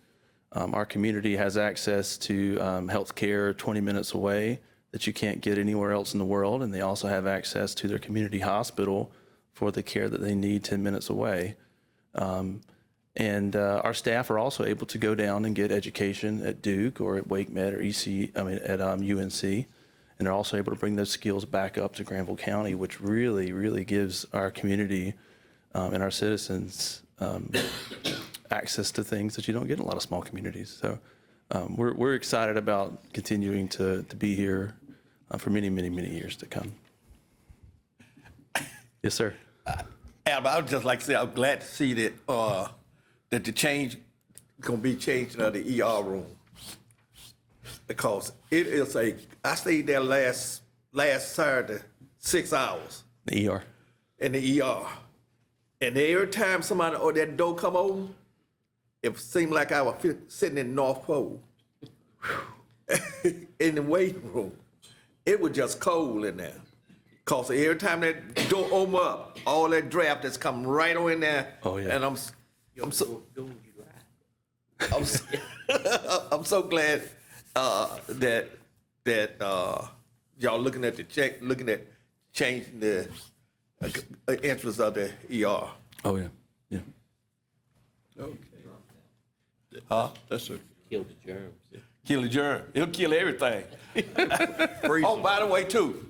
Our community has access to health care 20 minutes away that you can't get anywhere else in the world, and they also have access to their community hospital for the care that they need 10 minutes away. And our staff are also able to go down and get education at Duke or at Wake Med or at UNC, and they're also able to bring those skills back up to Granville County, which really, really gives our community and our citizens access to things that you don't get in a lot of small communities. So we're excited about continuing to be here for many, many, many years to come. Yes, sir. Albert, I would just like to say I'm glad to see that that the change gonna be changing of the ER room, because it is I stayed there last Saturday 6 hours. The ER. In the ER. And every time somebody or that door come open, it seemed like I was sitting in the North Pole in the waiting room. It was just cold in there. Cause every time that door open up, all that draft is coming right on in there. Oh yeah. And I'm so I'm so glad that y'all looking at changing the entrance of the ER. Oh yeah. Yeah. Okay. Huh? That's a Kill the germs. Kill the germ. It'll kill everything. Oh, by the way, too,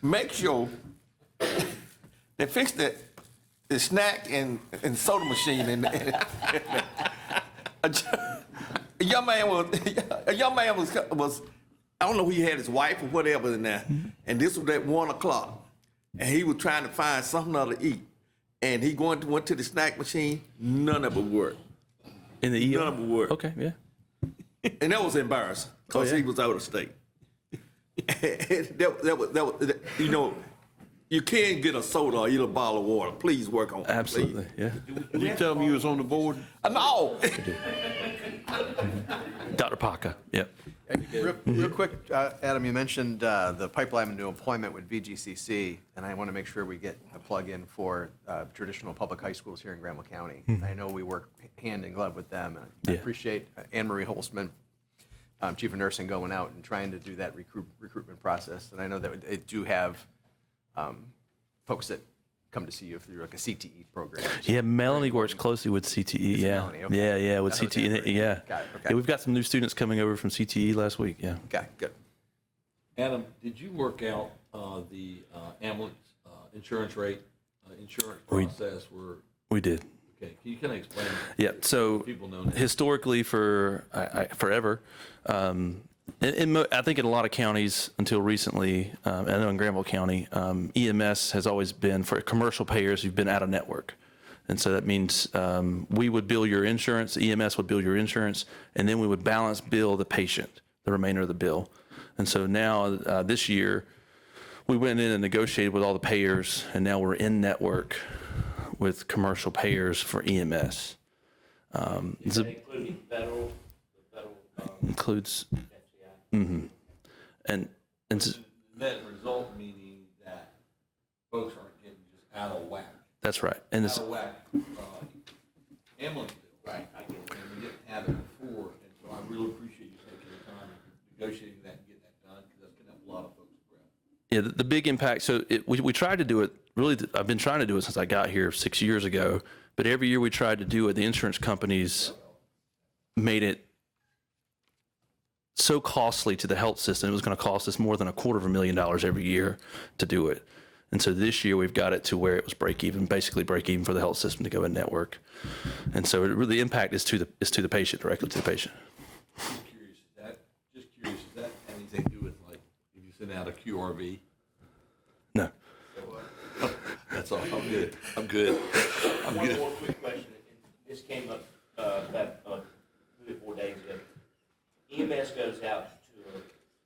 make sure they fix the snack and soda machine. A young man was, I don't know who he had, his wife or whatever in there, and this was at 1 o'clock, and he was trying to find something to eat, and he went to the snack machine. None of it worked. In the ER? None of it worked. Okay, yeah. And that was embarrassing because he was out of state. that was, you know, you can't get a soda or eat a bottle of water. Please work on it. Absolutely, please. yeah. Did you tell him you was on the board? No. Dr. Paca, yep. Real quick, Adam, you mentioned the pipeline into employment with VGCC, and I want to make sure we get a plug in for traditional public high schools here in Granville County. I know we work hand in glove with them, and I appreciate Anne Marie Holzman, Chief of Nursing, going out and trying to do that recruitment process. And I know that they do have folks that come to see you through like a CTE program. Yeah, Melanie works closely with CTE. Yeah, Melanie, okay. yeah, with That was CTE. Anne Marie. Yeah. Got it, okay. Yeah, we've got some new students coming over from CTE last week. Yeah. Okay, good. Adam, did you work out the ambulance insurance rate, insurance process? We did. Okay, can you kind of explain? Yeah. So People know now. historically, for forever, I think in a lot of counties until recently, I know in Granville County, EMS has always been for commercial payers who've been out of network. And so that means we would bill your insurance, EMS would bill your insurance, and then we would balance bill the patient, the remainder of the bill. And so now this year, we went in and negotiated with all the payers, and now we're in network with commercial payers for EMS. Is that including federal? Includes, and s- Net result meaning that folks aren't getting just out of whack. that's right. And Out this, of whack, ambulance bill. Right. And we didn't have it before, and so I really appreciate you taking the time and negotiating that and getting that done, because that's gonna help a lot of folks around. yeah, the big impact. So we tried to do it. Really, I've been trying to do it since I got here 6 years ago. But every year we tried to do it, the insurance companies made it so costly to the health system. It was going to cost us more than $250,000 every year to do it. And so this year we've got it to where it was break even, basically break even for the health system to go in network. And so it really, the impact is to the patient, directly to the patient. Just curious, is that anything to do with, like, if you send out a QRV? No. That's all, I'm good, I'm good. One more quick question. This came up about 3 or 4 days ago. EMS goes out to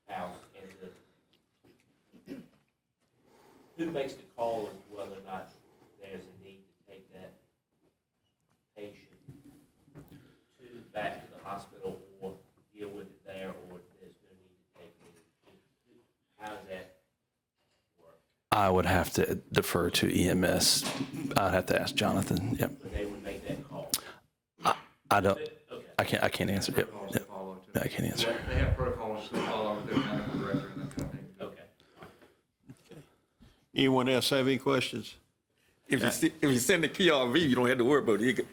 a house and who makes the call as whether or not there's a need to take that patient back to the hospital or deal with it there, or there's no need to take it? How does that work? I would have to defer to EMS. I'd have to ask Jonathan. Yep. But they would make that call. I don't. I can't answer. Yep. Yep. I can't answer. They have protocols to follow with their medical director and that kind of thing. Okay. Anyone else have any questions? If you send the QRV, you don't have to worry about it.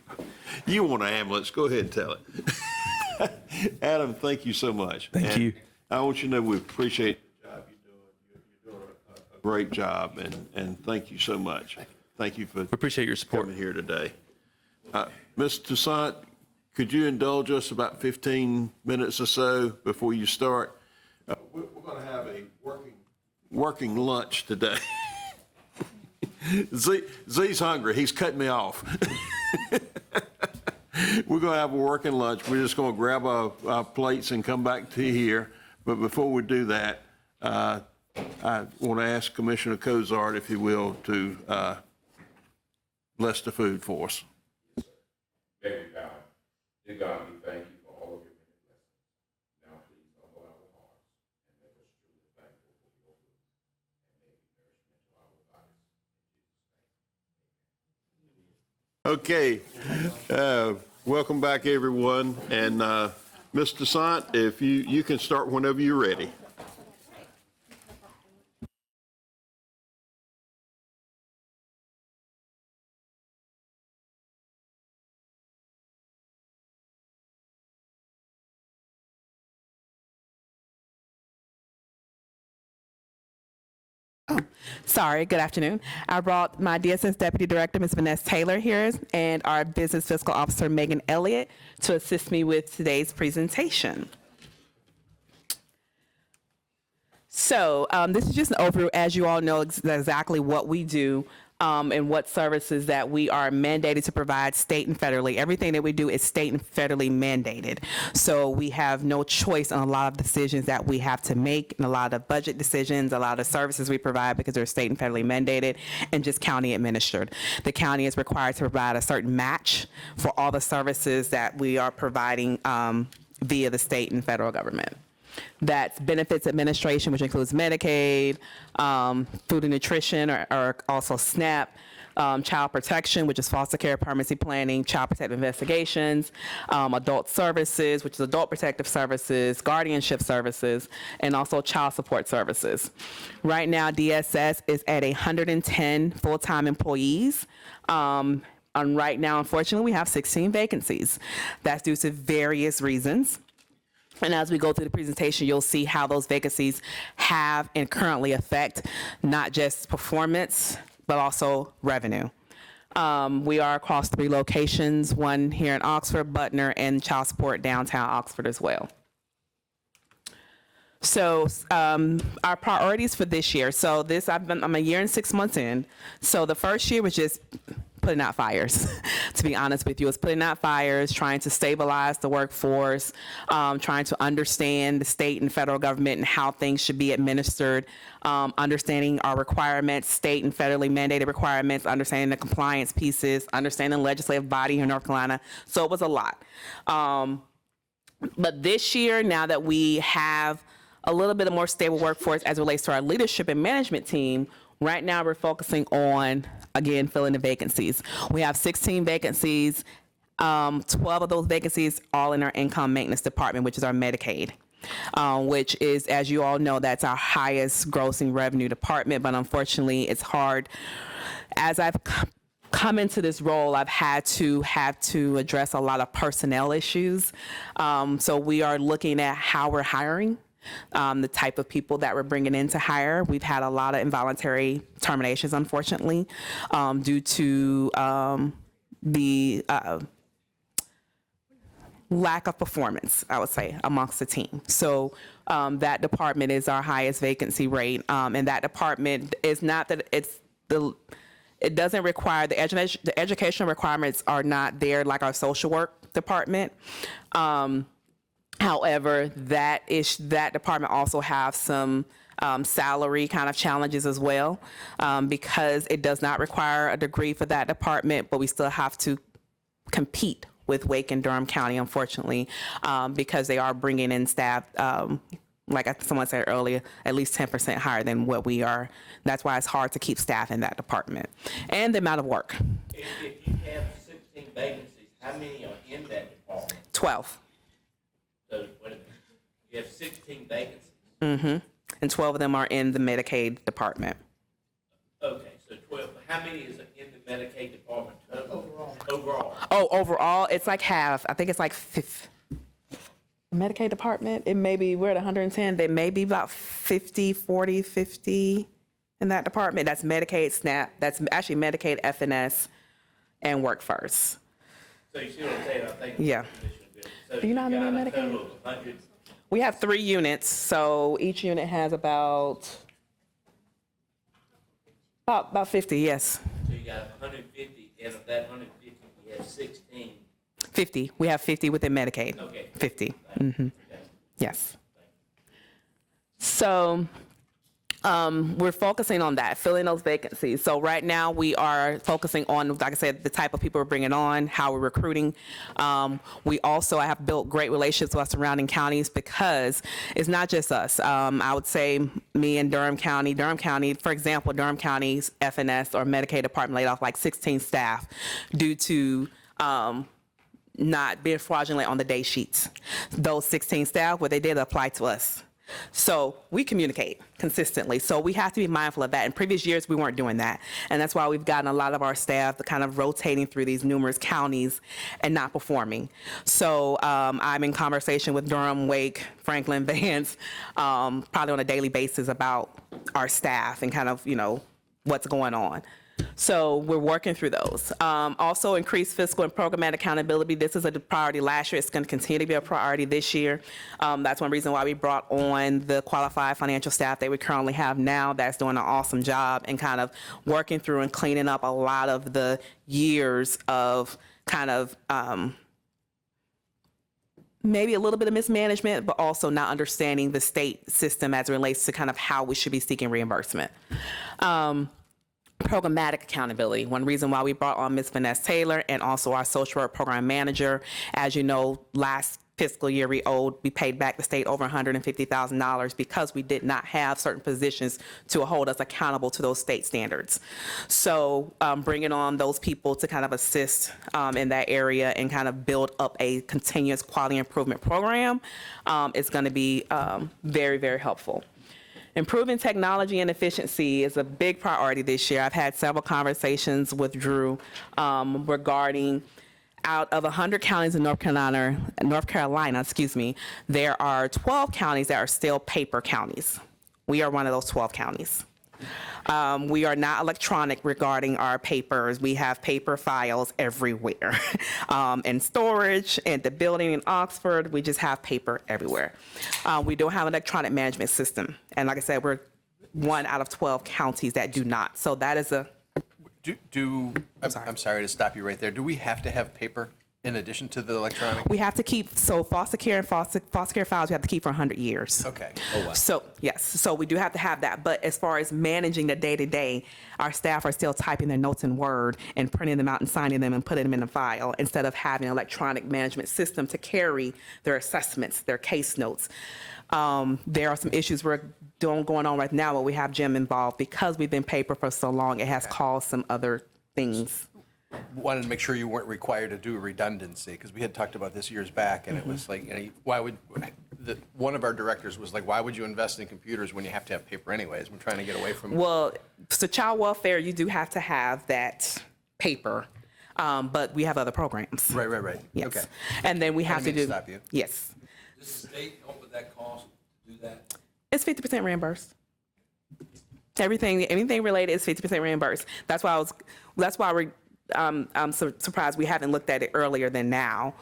You want an ambulance, go ahead and tell it. Adam, thank you so much. Thank you. I want you to know we appreciate the job you're doing. You're doing a great job, and thank you so much. Thank you for We appreciate your support. coming here today. Ms. Toussaint, could you indulge us about 15 minutes or so before you start? We're going to have a working lunch today. Z's hungry. He's cutting me off. We're going to have a working lunch. We're just going to grab our plates and come back to here. But before we do that, I want to ask Commissioner Cozart, if he will, to bless the food for us. Thank you, God. Dear God, we thank you for all of your many blessings. Now please humble our hearts and make us truly thankful for your food and make it nourishment to our bodies. Okay. Welcome back, everyone. And Ms. Toussaint, if you can start whenever you're ready. Sorry, good afternoon. I brought my DSS Deputy Director, Ms. Vanessa Taylor, here, and our Business Fiscal Officer, Megan Elliott, to assist me with today's presentation. So this is just an overview. As you all know, exactly what we do and what services that we are mandated to provide state and federally. Everything that we do is state and federally mandated. So we have no choice on a lot of decisions that we have to make, and a lot of budget decisions, a lot of services we provide because they're state and federally mandated and just county administered. The county is required to provide a certain match for all the services that we are providing via the state and federal government. That's benefits administration, which includes Medicaid, food and nutrition, or also SNAP, child protection, which is foster care, permanency planning, child protective investigations, adult services, which is adult protective services, guardianship services, and also child support services. Right now, DSS is at 110 full-time employees. And right now, unfortunately, we have 16 vacancies. That's due to various reasons. And as we go through the presentation, you'll see how those vacancies have and currently affect not just performance, but also revenue. We are across 3 locations, one here in Oxford, Butner, and child support downtown Oxford as well. So our priorities for this year. So I'm a year and 6 months in. So the first year was just putting out fires, to be honest with you. It's putting out fires, trying to stabilize the workforce, trying to understand the state and federal government and how things should be administered, understanding our requirements, state and federally mandated requirements, understanding the compliance pieces, understanding the legislative body here in North Carolina. So it was a lot. But this year, now that we have a little bit of more stable workforce as it relates to our leadership and management team, right now we're focusing on, again, filling the vacancies. We have 16 vacancies. 12 of those vacancies all in our income maintenance department, which is our Medicaid, which is, as you all know, that's our highest grossing revenue department. But unfortunately, it's hard. As I've come into this role, I've had to address a lot of personnel issues. So we are looking at how we're hiring. The type of people that we're bringing in to hire. We've had a lot of involuntary terminations, unfortunately, due to the lack of performance, I would say, amongst the team. So that department is our highest vacancy rate, and that department is not that it doesn't require the educational requirements are not there like our social work department. However, that department also have some salary kind of challenges as well, because it does not require a degree for that department, but we still have to compete with Wake and Durham County, unfortunately, because they are bringing in staff, like someone said earlier, at least 10% higher than what we are. That's why it's hard to keep staff in that department. And the amount of work. If you have 16 vacancies, how many are in that department? 12. So, wait a minute. You have 16 vacancies. Mm-hmm. And 12 of them are in the Medicaid department. Okay, so 12. How many is in the Medicaid department overall? Oh, overall, it's like half. I think it's like Medicaid department, it may be, we're at 110, there may be about 50 in that department. That's Medicaid, SNAP, that's actually Medicaid, FNS, and Work First. So you see what I'm saying? I think. Yeah. So Do you know how many in Medicaid? total of 100. We have 3 units, so each unit has about 50, yes. So you got 150, and of that 150, you have 16. 50, we have 50 within Medicaid. Okay. 50, yes. So we're focusing on that, filling those vacancies. So right now we are focusing on, like I said, the type of people we're bringing on, how we're recruiting. We also have built great relationships with our surrounding counties because it's not just us. I would say me and Durham County, for example, Durham County's FNS or Medicaid department laid off like 16 staff due to not being fraudulent on the day sheets. Those 16 staff, what they did apply to us. So we communicate consistently. So we have to be mindful of that. In previous years, we weren't doing that. And that's why we've gotten a lot of our staff kind of rotating through these numerous counties and not performing. So I'm in conversation with Durham, Wake, Franklin, Vance, probably on a daily basis about our staff and kind of, what's going on. So we're working through those. Also, increased fiscal and programmatic accountability. This is a priority last year. It's going to continue to be a priority this year. That's one reason why we brought on the qualified financial staff that we currently have now that's doing an awesome job and kind of working through and cleaning up a lot of the years of kind of maybe a little bit of mismanagement, but also not understanding the state system as it relates to kind of how we should be seeking reimbursement. Programmatic accountability. One reason why we brought on Ms. Vanessa Taylor and also our social work program manager. As you know, last fiscal year we paid back the state over $150,000 because we did not have certain positions to hold us accountable to those state standards. So bringing on those people to kind of assist in that area and kind of build up a continuous quality improvement program is going to be very, very helpful. Improving technology and efficiency is a big priority this year. I've had several conversations with Drew regarding out of 100 counties in North Carolina, there are 12 counties that are still paper counties. We are one of those 12 counties. We are not electronic regarding our papers. We have paper files everywhere. In storage, in the building in Oxford, we just have paper everywhere. We don't have an electronic management system. And like I said, we're 1 out of 12 counties that do not. So that is a... I'm sorry to stop you right there. Do we have to have paper In addition to the electronic? We have to keep, so foster care and foster care files, we have to keep for 100 years. Okay. So, yes, so we do have to have that. But as far as managing the day-to-day, our staff are still typing their notes in Word and printing them out and signing them and putting them in a file instead of having an electronic management system to carry their assessments, their case notes. There are some issues we're going on right now where we have Jim involved. Because we've been paper for so long, it has caused some other things. Wanted to make sure you weren't required to do a redundancy, because we had talked about this years back, and it was like, why would, one of our directors was like, why would you invest in computers when you have to have paper anyways? We're trying to get away from. Well, so child welfare, you do have to have that paper, but we have other programs. Right. Yes. Okay. And then we have to I didn't mean do. to stop you. Yes. Does the state help with that cost to do that? It's 50% reimbursed. Anything related is 50% reimbursed. That's why I'm surprised we haven't looked at it earlier than now,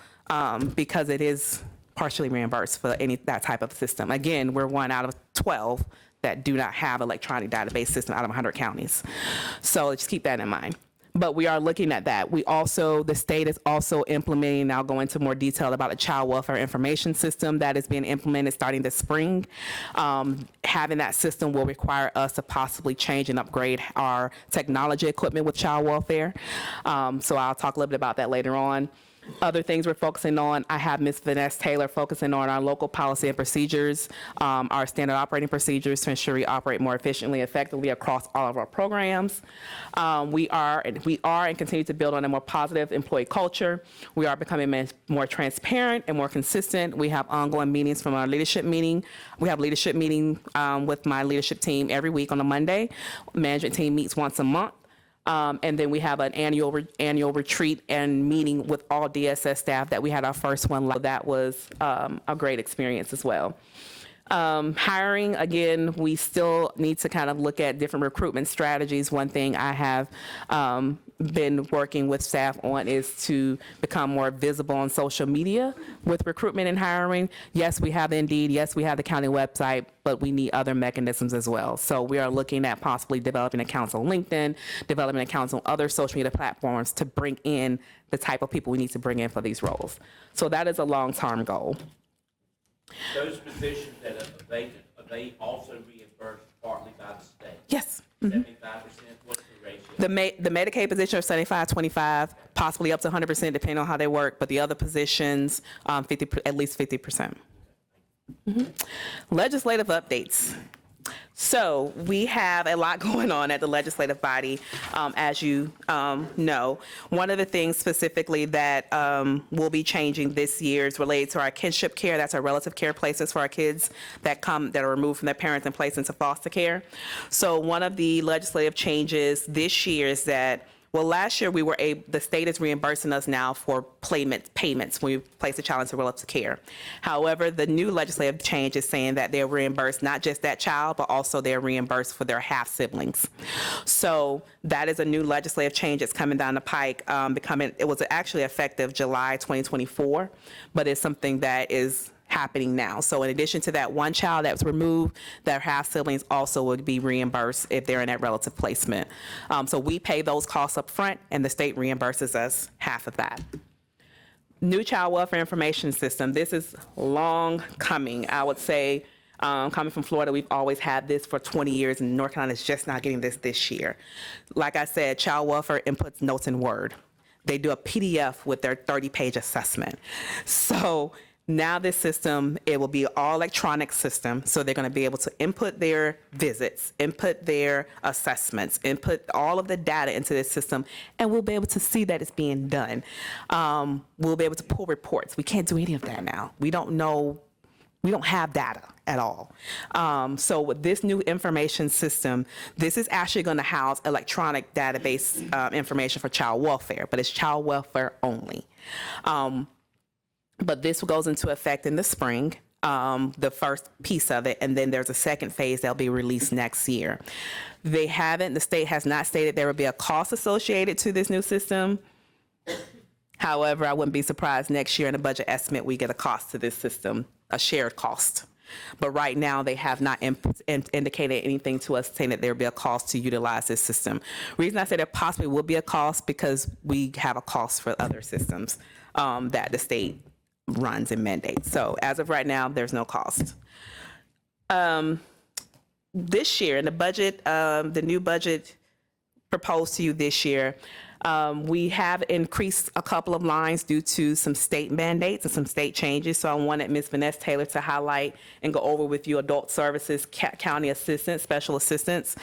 because it is partially reimbursed for that type of system. Again, we're 1 out of 12 that do not have electronic database system out of 100 counties. So just keep that in mind. But we are looking at that. The state is also implementing, I'll go into more detail about a child welfare information system that is being implemented starting this spring. Having that system will require us to possibly change and upgrade our technology equipment with child welfare. So I'll talk a little bit about that later on. Other things we're focusing on, I have Ms. Vanessa Taylor focusing on our local policy and procedures, our standard operating procedures to ensure we operate more efficiently, effectively across all of our programs. We are and continue to build on a more positive employee culture. We are becoming more transparent and more consistent. We have ongoing meetings from our leadership meeting. We have leadership meeting with my leadership team every week on a Monday. Management team meets once a month. And then we have an annual retreat and meeting with all DSS staff that we had our first one. That was a great experience as well. Hiring, again, we still need to kind of look at different recruitment strategies. One thing I have been working with staff on is to become more visible on social media with recruitment and hiring. Yes, we have Indeed. Yes, we have the county website, but we need other mechanisms as well. So we are looking at possibly developing accounts on LinkedIn, developing accounts on other social media platforms to bring in the type of people we need to bring in for these roles. So that is a long-term goal. Those positions that are vacant, are they also reimbursed partly by the state? Yes. 75%, what's the ratio? The Medicaid position are 75-25, possibly up to 100% depending on how they work, but the other positions, at least 50%. Legislative updates. So we have a lot going on at the legislative body, as you know. One of the things specifically that will be changing this year is related to our kinship care. That's our relative care places for our kids that are removed from their parents and placed into foster care. So one of the legislative changes this year is that, well, last year the state is reimbursing us now for payments when we place a child into relative care. However, the new legislative change is saying that they're reimbursed not just that child, but also they're reimbursed for their half siblings. So that is a new legislative change that's coming down the pike. It was actually effective July 2024, but it's something that is happening now. So in addition to that one child that was removed, their half siblings also would be reimbursed if they're in that relative placement. So we pay those costs up front and the state reimburses us half of that. New child welfare information system. This is long coming. I would say, coming from Florida, we've always had this for 20 years and North Carolina is just not getting this year. Like I said, child welfare inputs notes in Word. They do a PDF with their 30-page assessment. So now this system, it will be an all electronic system, so they're going to be able to input their visits, input their assessments, input all of the data into this system, and we'll be able to see that it's being done. We'll be able to pull reports. We can't do any of that now. We don't have data at all. So with this new information system, this is actually going to house electronic database information for child welfare, but it's child welfare only. But this goes into effect in the spring, the first piece of it, and then there's a second phase that'll be released next year. The state has not stated there will be a cost associated to this new system. However, I wouldn't be surprised next year in the budget estimate we get a cost to this system, a shared cost. But right now, they have not indicated anything to us saying that there will be a cost to utilize this system. The reason I say there possibly will be a cost because we have a cost for other systems. that the state runs and mandates. So as of right now, there's no cost. This year in the budget, the new budget proposed to you this year, we have increased a couple of lines due to some state mandates and some state changes. So I wanted Ms. Vanessa Taylor to highlight and go over with you adult services, county assistance, special assistance.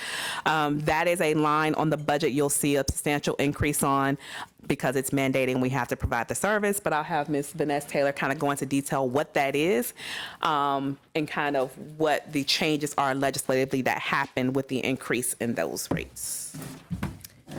That is a line on the budget you'll see a substantial increase on because it's mandating we have to provide the service. But I'll have Ms. Vanessa Taylor kind of go into detail what that is and kind of what the changes are legislatively that happen with the increase in those rates.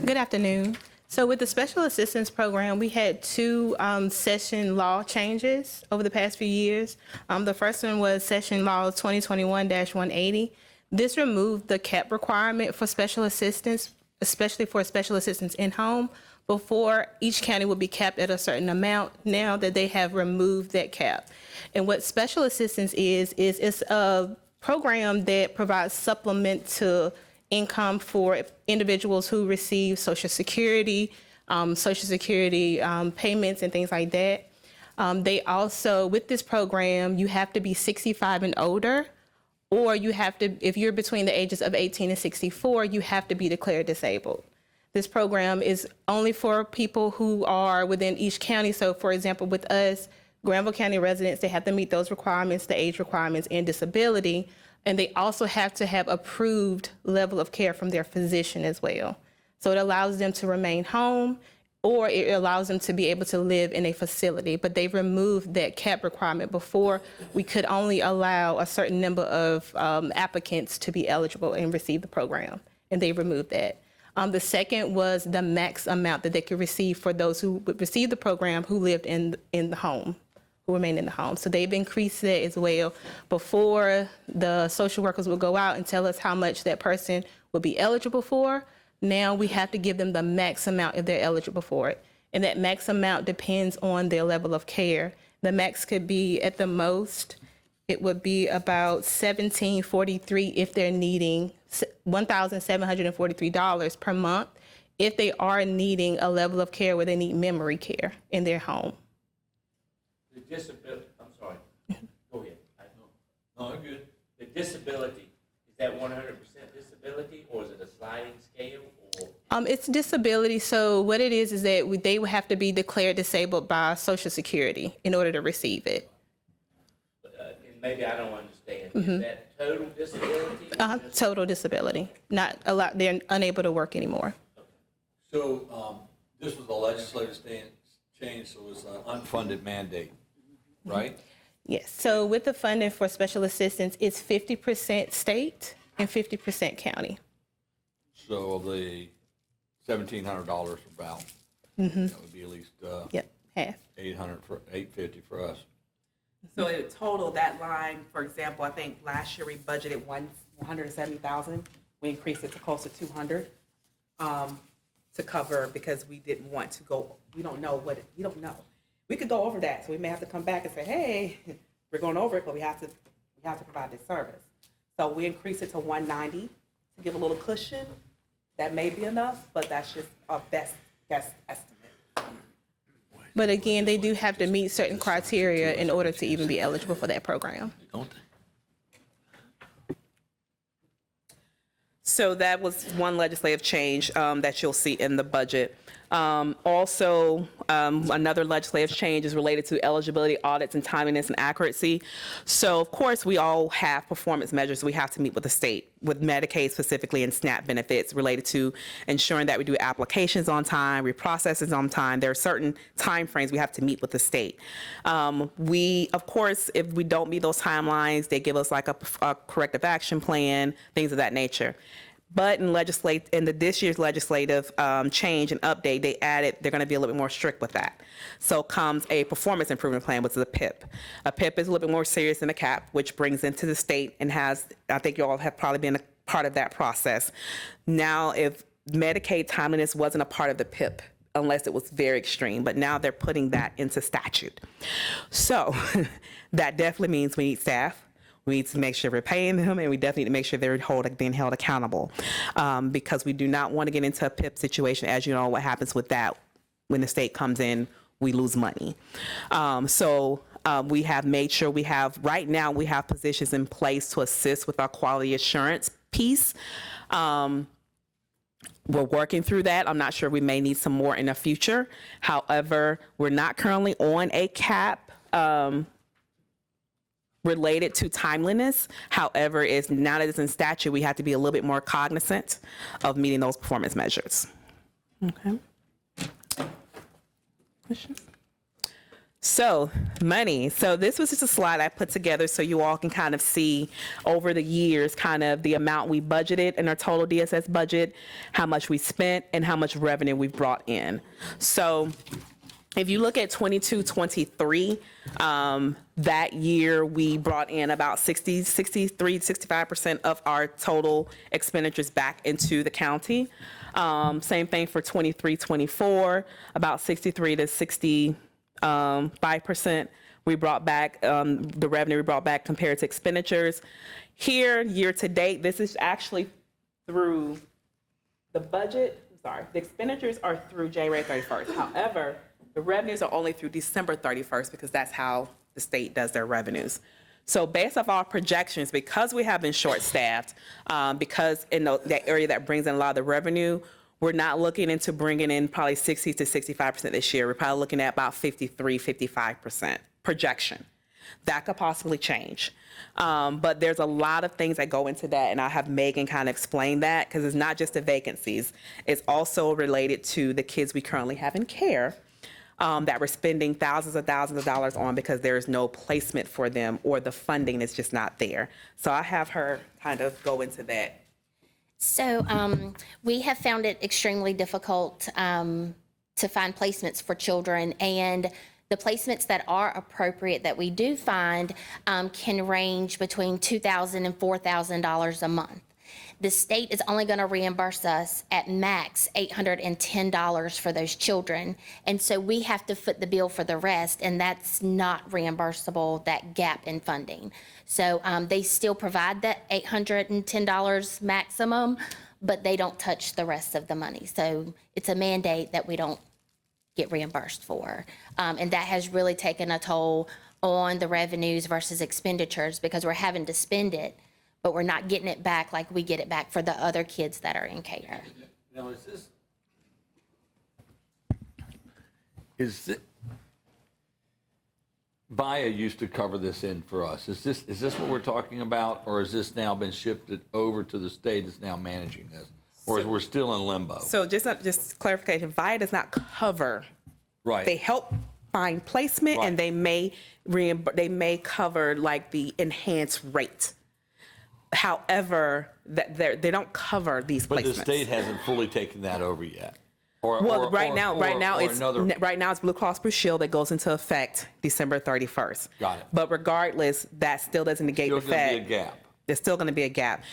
Good afternoon. So with the special assistance program, we had two session law changes over the past few years. The first one was session law 2021-180. This removed the cap requirement for special assistance, especially for special assistance in-home. Before, each county would be capped at a certain amount. Now that they have removed that cap. And what special assistance is it's a program that provides supplement to income for individuals who receive Social Security payments and things like that. They also, with this program, you have to be 65 and older, or you have to, if you're between the ages of 18 and 64, you have to be declared disabled. This program is only for people who are within each county. So for example, with us, Granville County residents, they have to meet those requirements, the age requirements and disability. And they also have to have approved level of care from their physician as well. So it allows them to remain home, or it allows them to be able to live in a facility. But they've removed that cap requirement. Before, we could only allow a certain number of applicants to be eligible and receive the program, and they removed that. The second was the max amount that they could receive for those who would receive the program who lived in the home, who remain in the home. So they've increased that as well. Before, the social workers would go out and tell us how much that person would be eligible for. Now we have to give them the max amount if they're eligible for it. And that max amount depends on their level of care. The max could be at the most, it would be about $1,743 if they're needing $1,743 per month if they are needing a level of care where they need memory care in their home. The disability, I'm sorry, go ahead. No, I'm good. The disability, is that 100% disability, or is it a sliding scale, or? It's disability, so what it is that they would have to be declared disabled by Social Security in order to receive it. And maybe I don't understand, is that total disability? Total disability, not a lot, they're unable to work anymore. So this was a legislative change, so it was an unfunded mandate, right? Yes, so with the funding for special assistance, it's 50% state and 50% county. So the $1,700 about, that would be at least Yep, half. $850 for us. So in total, that line, for example, I think last year we budgeted 170,000. We increased it to close to 200 to cover because we didn't want to go. We don't know. We could go over that, so we may have to come back and say, hey, we're going over it, but we have to provide this service. So we increased it to 190 to give a little cushion. That may be enough, but that's just our best guess estimate. But again, they do have to meet certain criteria in order to even be eligible for that program. Don't they? So that was one legislative change that you'll see in the budget. Also, another legislative change is related to eligibility audits and timeliness and accuracy. So, of course, we all have performance measures we have to meet with the state, with Medicaid specifically and SNAP benefits related to ensuring that we do applications on time, reprocesses on time. There are certain timeframes we have to meet with the state. We, of course, if we don't meet those timelines, they give us like a corrective action plan, things of that nature. But in this year's legislative change and update, they added they're going to be a little bit more strict with that. So comes a performance improvement plan, which is a PIP. A PIP is a little bit more serious than a CAP, which brings into the state and has, I think you all have probably been a part of that process. Now, if Medicaid timeliness wasn't a part of the PIP, unless it was very extreme, but now they're putting that into statute. So that definitely means we need staff. We need to make sure we're paying them, and we definitely need to make sure they're being held accountable because we do not want to get into a PIP situation. As you know, what happens with that when the state comes in we lose money. We have made sure right now we have positions in place to assist with our quality assurance piece. We're working through that. I'm not sure, we may need some more in the future. However, we're not currently on a cap related to timeliness. However, now that it's in statute, we have to be a little bit more cognizant of meeting those performance measures. Okay. Questions? So, money. So this was just a slide I put together so you all can kind of see over the years kind of the amount we budgeted in our total DSS budget, how much we spent, and how much revenue we've brought in. So if you look at 22-23, that year we brought in about 65% of our total expenditures back into the county. Same thing for 23-24, about 63 to 65% we brought back, the revenue we brought back compared to expenditures. Here, year to date, this is actually through the budget, the expenditures are through January 31st. However, the revenues are only through December 31st because that's how the state does their revenues. So based off our projections, because we have been short-staffed, because in that area that brings in a lot of the revenue, we're not looking into bringing in probably 60 to 65% this year. We're probably looking at about 53, 55% projection. That could possibly change. But there's a lot of things that go into that, and I'll have Megan kind of explain that, because it's not just the vacancies. It's also related to the kids we currently have in care that we're spending thousands of dollars on because there's no placement for them or the funding is just not there. So I have her kind of go into that. So we have found it extremely difficult to find placements for children, and the placements that are appropriate that we do find can range between $2,000 and $4,000 a month. The state is only going to reimburse us at max $810 for those children, and so we have to foot the bill for the rest, and that's not reimbursable, that gap in funding. So they still provide that $810 maximum, but they don't touch the rest of the money. So it's a mandate that we don't get reimbursed for, and that has really taken a toll on the revenues versus expenditures because we're having to spend it, but we're not getting it back like we get it back for the other kids that are in care. Now, is this, VIA used to cover this in for us. Is this what we're talking about, or has this now been shifted over to the state that's now managing this? Or we're still in limbo? So just clarification, VIA does not cover. Right. They help find placement, Right. and they may cover like the enhanced rate. However, they don't cover these placements. But the state hasn't fully taken that over yet. Right now it's Blue Cross Blue Shield that goes into effect December 31st. Got it. But regardless, that still doesn't negate the fact. Still going to be a gap. There's still going to be a gap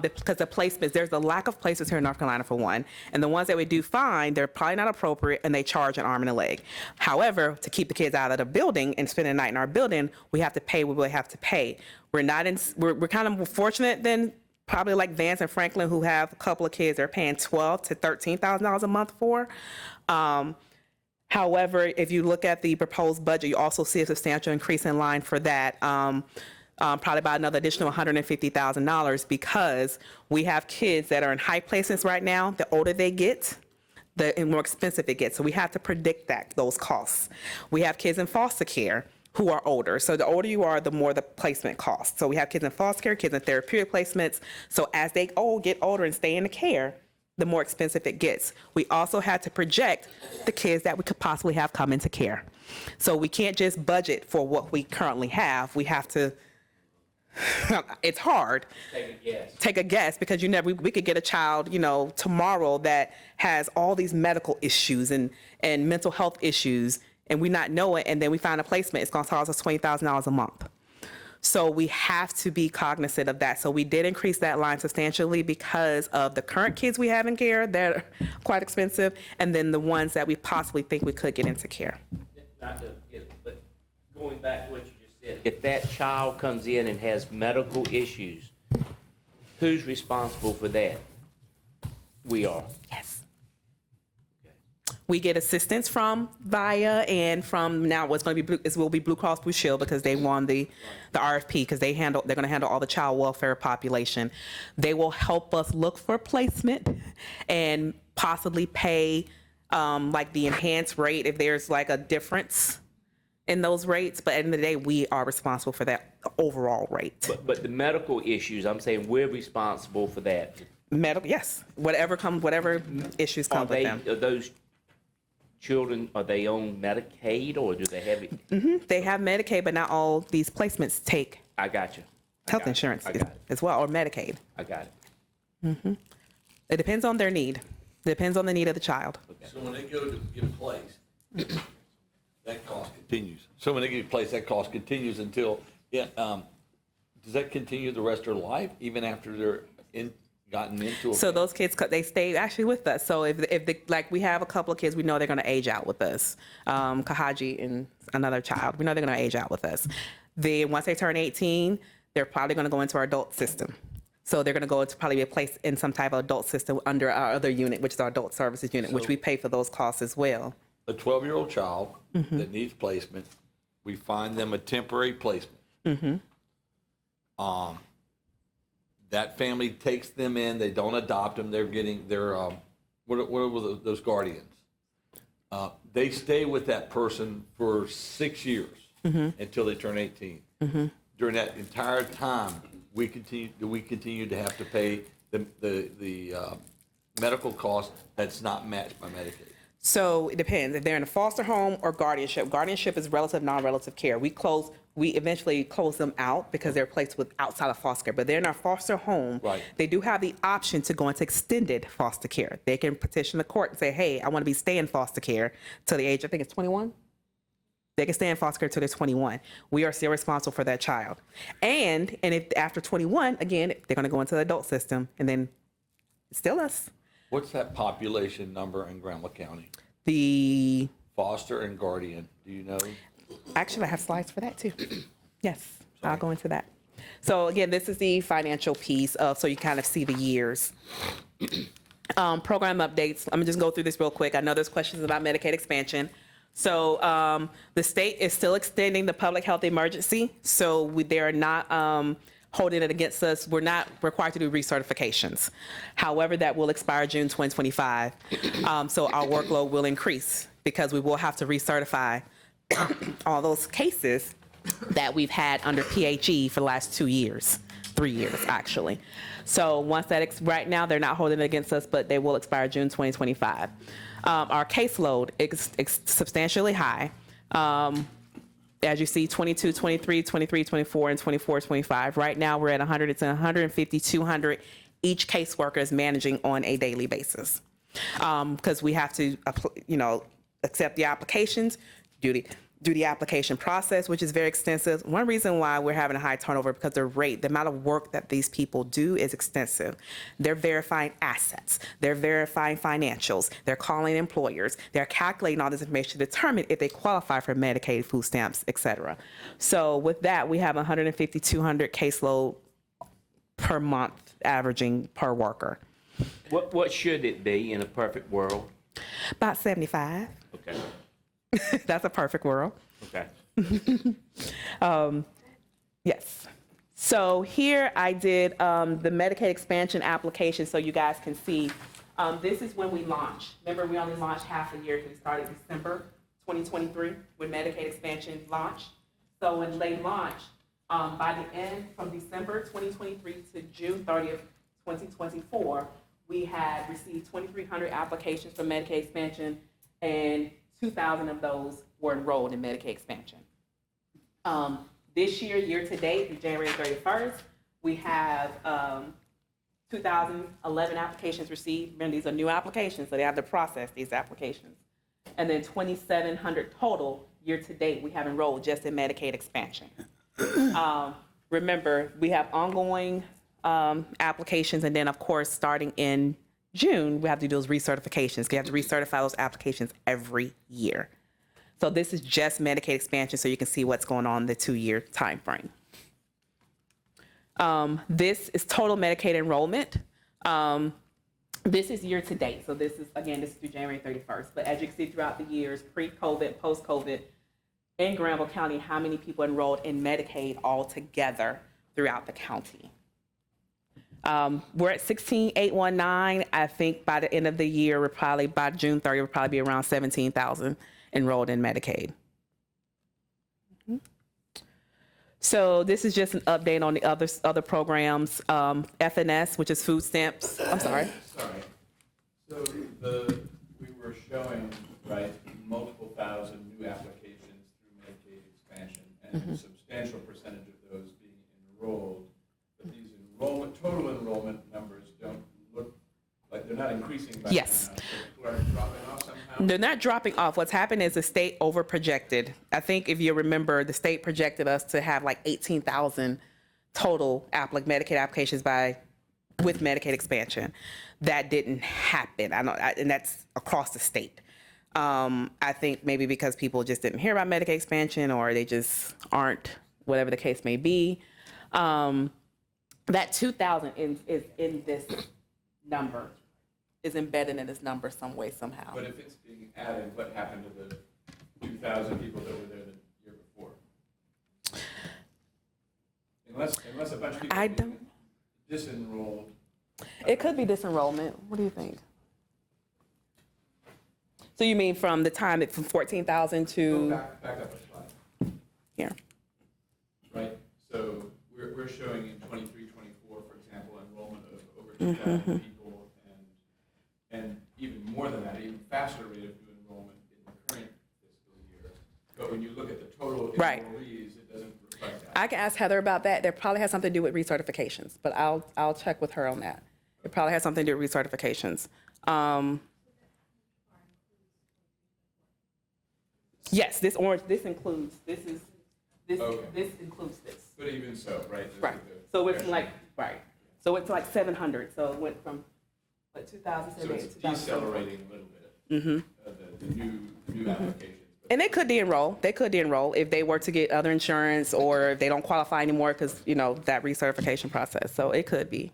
because the placements, there's a lack of placements here in North Carolina for one, and the ones that we do find, they're probably not appropriate and they charge an arm and a leg. However, to keep the kids out of the building and spend the night in our building, we have to pay what we have to pay. We're kind of more fortunate than probably like Vance and Franklin, who have a couple of kids they're paying $12,000 to $13,000 a month for. However, if you look at the proposed budget, you also see a substantial increase in line for that. Probably about another additional $150,000 because we have kids that are in high placements right now. The older they get, the more expensive it gets. So we have to predict those costs. We have kids in foster care who are older. So the older you are, the more the placement costs. So we have kids in foster care, kids in therapeutic placements. So as they get older and stay in the care, the more expensive it gets. We also had to project the kids that we could possibly have come into care. So we can't just budget for what we currently have. We have to, it's hard. Take a guess because we could get a child, tomorrow that has all these medical issues and mental health issues, and we not know it, and then we find a placement. It's going to cost us $20,000 a month. So we have to be cognizant of that. So we did increase that line substantially because of the current kids we have in care that are quite expensive, and then the ones that we possibly think we could get into care. But going back to what you just said, if that child comes in and has medical issues, who's responsible for that? We are. Yes. we get assistance from VIA and from now what's going to be will be Blue Cross Blue Shield because they won the RFP because they're going to handle all the child welfare population. They will help us look for placement and possibly pay like the enhanced rate if there's like a difference in those rates. But at the end of the day, we are responsible for that overall rate. But the medical issues, I'm saying we're responsible for that. Medical, yes. Whatever issues come with them. Are those children, are they on Medicaid or do they have it? They have Medicaid, but not all these placements take I got you. health insurance as well, or Medicaid. I got it. It depends on their need. Depends on the need of the child. So when they go to get placed, that cost continues. So when they get placed, that cost continues until, does that continue the rest of their life, even after they're gotten into a... So those kids, they stay actually with us. So if they, like we have a couple of kids, we know they're going to age out with us. Kahaji and another child, we know they're going to age out with us. Once they turn 18, they're probably going to go into our adult system. So they're going to go to probably be placed in some type of adult system under our other unit, which is our adult services unit, which we pay for those costs as well. A 12-year-old child that needs placement, we find them a temporary placement. That family takes them in, they don't adopt them, they're getting their, what were those guardians? They stay with that person for 6 years until they turn 18. During that entire time, we continue to have to pay the medical cost that's not matched by Medicaid. So it depends if they're in a foster home or guardianship. Guardianship is relative, non-relative care. We eventually close them out because they're placed with outside of foster care. But they're in our foster home. Right. They do have the option to go into extended foster care. They can petition the court and say, hey, I want to be stay in foster care till the age, I think it's 21. They can stay in foster care till they're 21. We are still responsible for that child. And if after 21, again, they're going to go into the adult system and then it's still us. What's that population number in Granville County? The Foster and guardian, do you know? Actually, I have slides for that too. Yes, I'll go into that. So again, this is the financial piece of, so you kind of see the years. Program updates. I'm gonna just go through this real quick. I know there's questions about Medicaid expansion. So the state is still extending the public health emergency. So they are not holding it against us. We're not required to do recertifications. However, that will expire June 2025. So our workload will increase because we will have to recertify all those cases that we've had under PHE for the last 2 years, 3 years actually. So once that, right now they're not holding it against us, but they will expire June 2025. Our caseload is substantially high. As you see, 22, 23, 23, 24, and 24, 25. Right now we're at 100, it's 150, 200 each caseworker is managing on a daily basis. Because we have to, accept the applications, do the application process, which is very extensive. One reason why we're having a high turnover because the amount of work that these people do is extensive. They're verifying assets, they're verifying financials, they're calling employers, they're calculating all this information to determine if they qualify for Medicaid, food stamps, et cetera. So with that, we have 150, 200 caseload per month averaging per worker. What should it be in a perfect world? About 75. Okay. That's a perfect world. Okay. Yes. So here I did the Medicaid expansion application so you guys can see. This is when we launched. Remember, we only launched half a year because we started December 2023 when Medicaid expansion launched. So when they launched, by the end from December 2023 to June 30th, 2024, we had received 2,300 applications for Medicaid expansion and 2,000 of those were enrolled in Medicaid expansion. This year to date, through January 31st, we have 2,011 applications received. Remember, these are new applications, so they have to process these applications. And then 2,700 total year to date we have enrolled just in Medicaid expansion. Remember, we have ongoing applications, and then of course, starting in June, we have to do those recertifications. We have to recertify those applications every year. So this is just Medicaid expansion, so you can see what's going on in the 2-year time frame. This is total Medicaid enrollment. This is year to date, so this is through January 31st. But as you can see throughout the years, pre-COVID, post-COVID, in Granville County, how many people enrolled in Medicaid altogether throughout the county. We're at 16,819. I think by the end of the year, by June 30, we'll probably be around 17,000 enrolled in Medicaid. So this is just an update on the other programs. FNS, which is food stamps. I'm sorry. Sorry. So we were showing, right, multiple thousand new applications through Medicaid expansion, and a substantial percentage of those being enrolled. But these total enrollment numbers don't look like they're not increasing by Yes. that amount. So people are dropping off somehow. They're not dropping off. What's happened is the state overprojected. I think if you remember, the state projected us to have like 18,000 total Medicaid applications with Medicaid expansion. That didn't happen. And that's across the state. I think maybe because people just didn't hear about Medicaid expansion, or they just aren't, whatever the case may be. That 2,000 is in this number, is embedded in this number some way, somehow. But if it's being added, what happened to the 2,000 people that were there the year before? Unless a bunch of people disenrolled. It could be disenrollment. What do you think? So you mean from the time from 14,000 to? Back up a slide. Yeah. Right, so we're showing in 23, 24, for example, enrollment of over 2,000 people, and even more than that, even faster rate of new enrollment in the current fiscal year. But when you look at the total enrollees, it doesn't reflect that. I can ask Heather about that. That probably has something to do with recertifications, but I'll check with her on that. It probably has something to do with recertifications. Yes, this includes this includes this. But even so, right? Right. So it's like So it's like 700. So it went from 2007 So it's to 2007. decelerating a little bit. The new applications. And they could de-enroll. They could de-enroll if they were to get other insurance, or if they don't qualify anymore because, that recertification process. So it could be.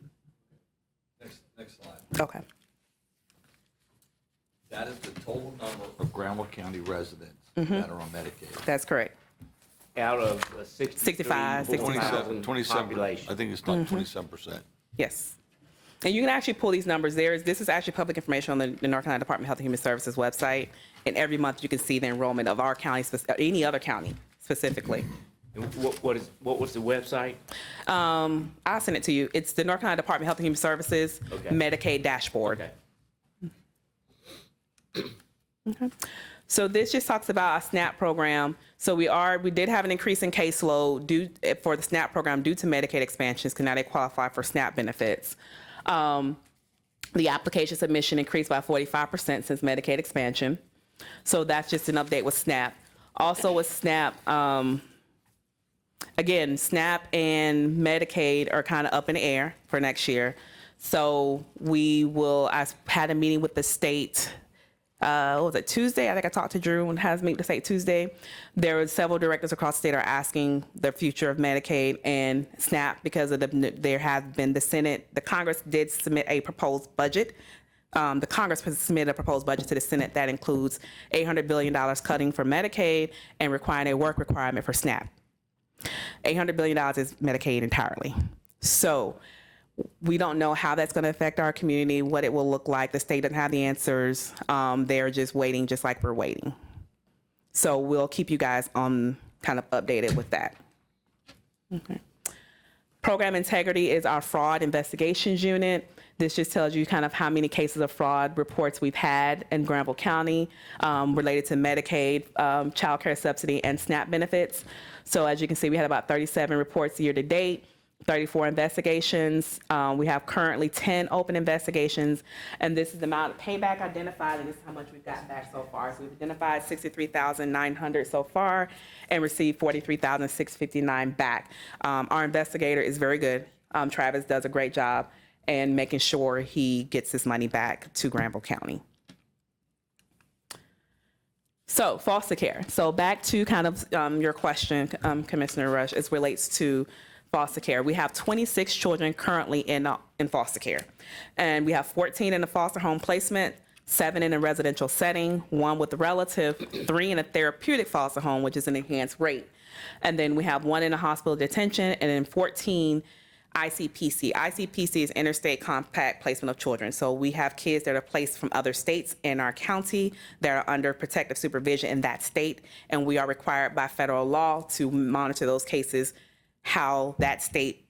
Next slide. Okay. That is the total number of Granville County residents that are on Medicaid. That's correct. Out of 65, 67,000 population. I think it's like 27%. Yes. And you can actually pull these numbers. This is actually public information on the North Carolina Department of Health and Human Services website. And every month you can see the enrollment of our county, any other county specifically. And what was the website? I'll send it to you. It's the North Carolina Department of Health and Human Services Medicaid dashboard. Okay. So this just talks about our SNAP program. So we did have an increase in caseload for the SNAP program due to Medicaid expansions, because now they qualify for SNAP benefits. The application submission increased by 45% since Medicaid expansion. So that's just an update with SNAP. Also with SNAP, again, SNAP and Medicaid are kind of up in the air for next year. So I had a meeting with the state, what was it, Tuesday? I think I talked to Drew and has meet the state Tuesday. There were several directors across the state are asking the future of Medicaid and SNAP because there has been the Congress did submit a proposed budget. The Congress submitted a proposed budget to the Senate that includes $800 billion cutting for Medicaid and requiring a work requirement for SNAP. $800 billion is Medicaid entirely. So we don't know how that's going to affect our community, what it will look like. The state doesn't have the answers. They're just waiting, just like we're waiting. So we'll keep you guys kind of updated with that. Okay. Program Integrity is our fraud investigations unit. This just tells you kind of how many cases of fraud reports we've had in Granville County related to Medicaid, child care subsidy, and SNAP benefits. So as you can see, we had about 37 reports year to date, 34 investigations. We have currently 10 open investigations, and this is the amount of payback identified, and this is how much we've gotten back so far. So we've identified 63,900 so far and received 43,659 back. Our investigator is very good. Travis does a great job and making sure he gets his money back to Granville County. So foster care. So back to kind of your question, Commissioner Rush, as relates to foster care. We have 26 children currently in foster care. And we have 14 in a foster home placement, 7 in a residential setting, 1 with a relative, 3 in a therapeutic foster home, which is an enhanced rate. And then we have 1 in a hospital detention, and then 14 ICPC. ICPC is Interstate Compact Placement of Children. So we have kids that are placed from other states in our county that are under protective supervision in that state, and we are required by federal law to monitor those cases how that state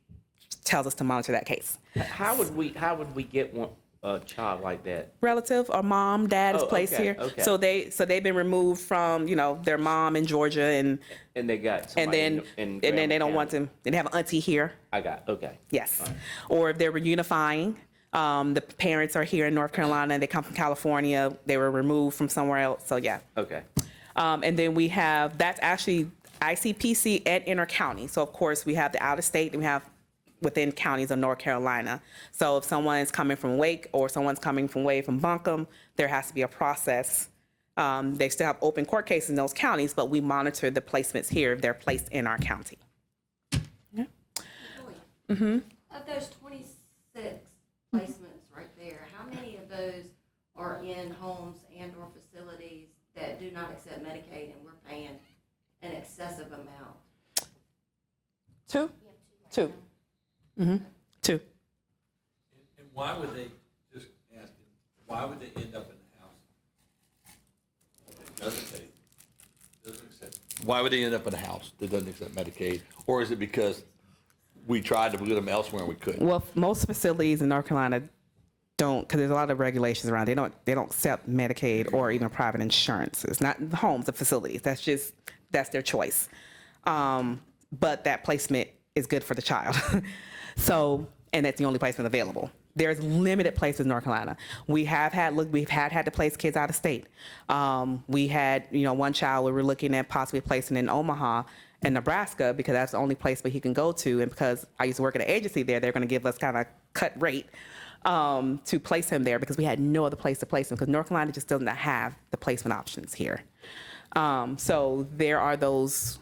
tells us to monitor that case. How would we get a child like that? Relative or mom, dad is placed okay, here. okay. So they've been removed from, their mom in Georgia and they got and somebody then in and then they don't Granville want them. They have an auntie here. okay. Yes. Or if they're reunifying, the parents are here in North Carolina and they come from California. They were removed from somewhere else. So yeah. Okay. And then we have, that's actually ICPC and inter-county. So of course we have the out of state and we have within counties of North Carolina. So if someone is coming from Wake or someone's coming from way from Buncombe, there has to be a process. They still have open court cases in those counties, but we monitor the placements here if they're placed in our county. Yeah. Mm-hmm. Of those 26 placements right there, how many of those are in homes and or facilities that do not accept Medicaid and we're paying an excessive amount? 2. 2. Mm-hmm. 2. And why would they, just asking, why would they end up in the house that doesn't accept? Why would they end up in a house that doesn't accept Medicaid? Or is it because we tried to put them elsewhere and we couldn't? Well, most facilities in North Carolina don't, because there's a lot of regulations around. They don't accept Medicaid or even private insurance. It's not the homes, the facilities. That's their choice. But that placement is good for the child. So, and that's the only placement available. There's limited places in North Carolina. We've had to place kids out of state. We had, one child we were looking at possibly placing in Omaha in Nebraska because that's the only place where he can go to. And because I used to work at an agency there, they're going to give us kind of cut rate to place him there because we had no other place to place him because North Carolina just doesn't have the placement options here. So there are those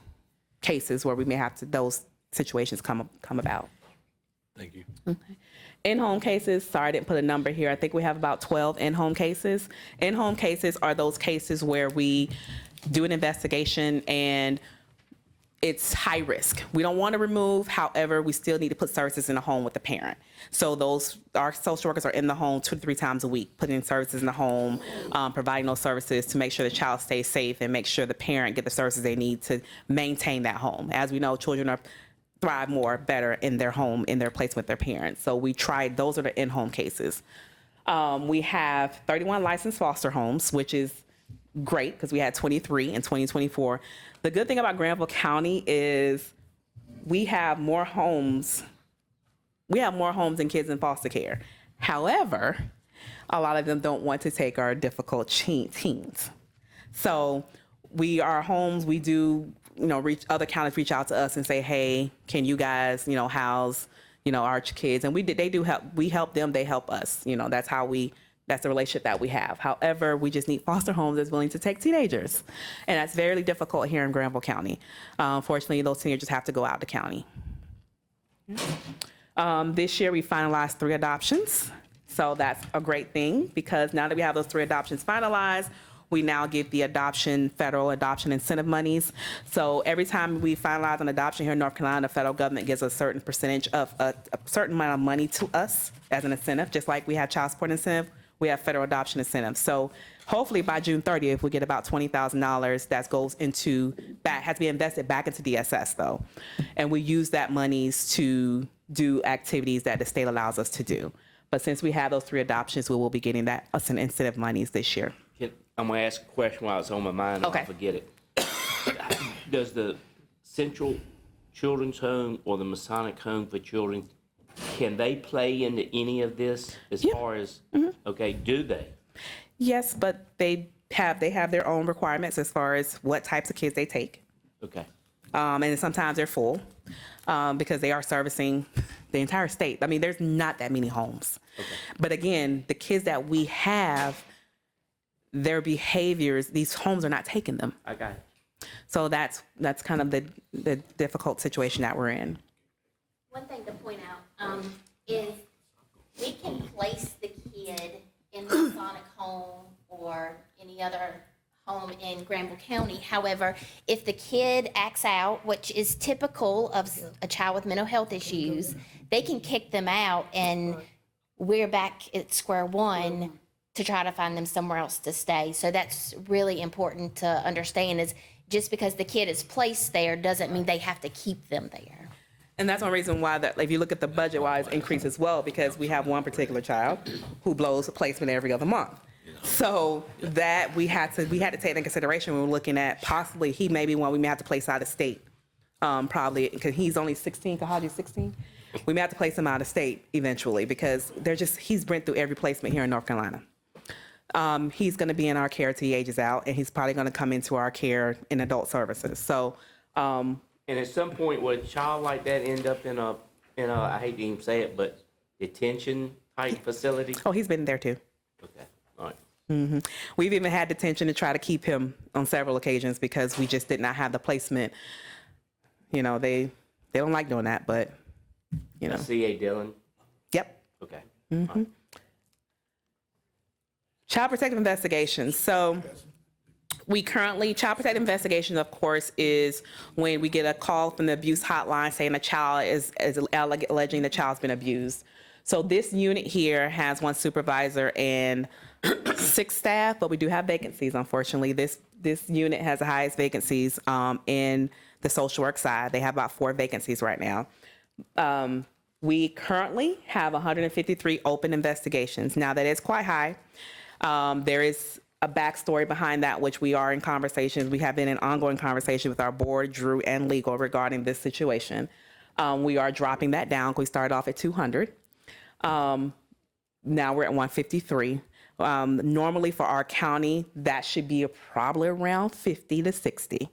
cases where we may have to, those situations come about. Thank you. Okay. In-home cases, sorry, I didn't put a number here. I think we have about 12 in-home cases. In-home cases are those cases where we do an investigation and it's high risk. We don't want to remove, however, we still need to put services in the home with the parent. So our social workers are in the home 2 to 3 times a week, putting services in the home, providing those services to make sure the child stays safe and make sure the parent get the services they need to maintain that home. As we know, children thrive better in their home, in their place with their parents. So we tried, those are the in-home cases. We have 31 licensed foster homes, which is great because we had 23 in 2024. The good thing about Granville County is we have more homes than kids in foster care. However, a lot of them don't want to take our difficult teens. So our homes, we do, other counties reach out to us and say, hey, can you guys, house, our kids? And we help them, they help us. That's the relationship that we have. However, we just need foster homes that's willing to take teenagers. And that's very difficult here in Granville County. Unfortunately, those teenagers have to go out of the county. This year, we finalized 3 adoptions. So that's a great thing because now that we have those 3 adoptions finalized, we now get the federal adoption incentive monies. So every time we finalize an adoption here in North Carolina, the federal government gives a certain percentage of a certain amount of money to us as an incentive, just like we have child support incentive. We have federal adoption incentives. So hopefully by June 30th, we get about $20,000 that goes has to be invested back into DSS though. And we use that monies to do activities that the state allows us to do. But since we have those 3 adoptions, we will be getting that incentive monies this year. I'm going to ask a question while it's on my mind and Okay. I'll forget it. Does the Central Children's Home or the Masonic Home for Children, can they play into any of this as far as, okay, do they? Yes, but they have their own requirements as far as what types of kids they take. Okay. And sometimes they're full because they are servicing the entire state. I mean, there's not that many homes. Okay. But again, the kids that we have, their behaviors, these homes are not taking them. I got it. So that's kind of the difficult situation that we're in. One thing to point out is we can place the kid in the Masonic home or any other home in Granville County. However, if the kid acts out, which is typical of a child with mental health issues, they can kick them out and we're back at square one to try to find them somewhere else to stay. So that's really important to understand, is just because the kid is placed there doesn't mean they have to keep them there. And that's one reason why that, if you look at the budget-wise increase as well, because we have one particular child who blows a placement every other month. So that we had to take into consideration when we're looking at possibly he may be one we may have to place out of state. Probably because he's only 16. Kahaji's 16. We may have to place him out of state eventually because he's went through every placement here in North Carolina. He's going to be in our care till he ages out, and he's probably going to come into our care in adult services. So. And at some point, would a child like that end up in a I hate to even say it, but detention type facility? Oh, he's been there too. Okay, all right. Mm-hmm. We've even had detention to try to keep him on several occasions because we just did not have the placement. You know, they don't like doing that, but you know. C.A. Dillon? Yep. Okay. Mm-hmm. Child protective investigations. So child protective investigation, of course, is when we get a call from the abuse hotline saying a child is alleging the child's been abused. So this unit here has one supervisor and 6 staff, but we do have vacancies, unfortunately. This unit has the highest vacancies in the social work side. They have about 4 vacancies right now. We currently have 153 open investigations. Now, that is quite high. There is a backstory behind that, which we are in conversations. We have been in ongoing conversation with our board, Drew, and legal regarding this situation. We are dropping that down. We started off at 200. Now we're at 153. Normally for our county, that should be probably around 50 to 60.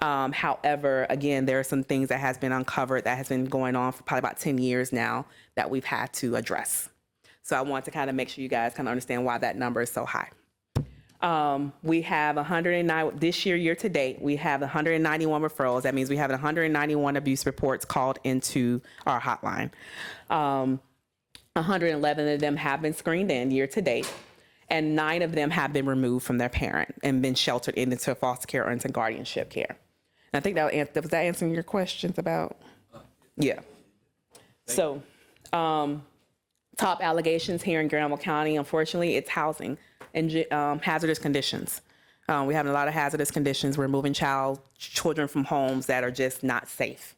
However, again, there are some things that has been uncovered that has been going on for probably about 10 years now that we've had to address. So I want to kind of make sure you guys kind of understand why that number is so high. We have 109, this year to date, we have 191 referrals. That means we have 191 abuse reports called into our hotline. 111 of them have been screened in year to date, and 9 of them have been removed from their parent and been sheltered into foster care or into guardianship care. And I think that was that answering your questions about? Yeah. So, top allegations here in Granville County, unfortunately, it's housing and hazardous conditions. We're having a lot of hazardous conditions. We're moving children from homes that are just not safe.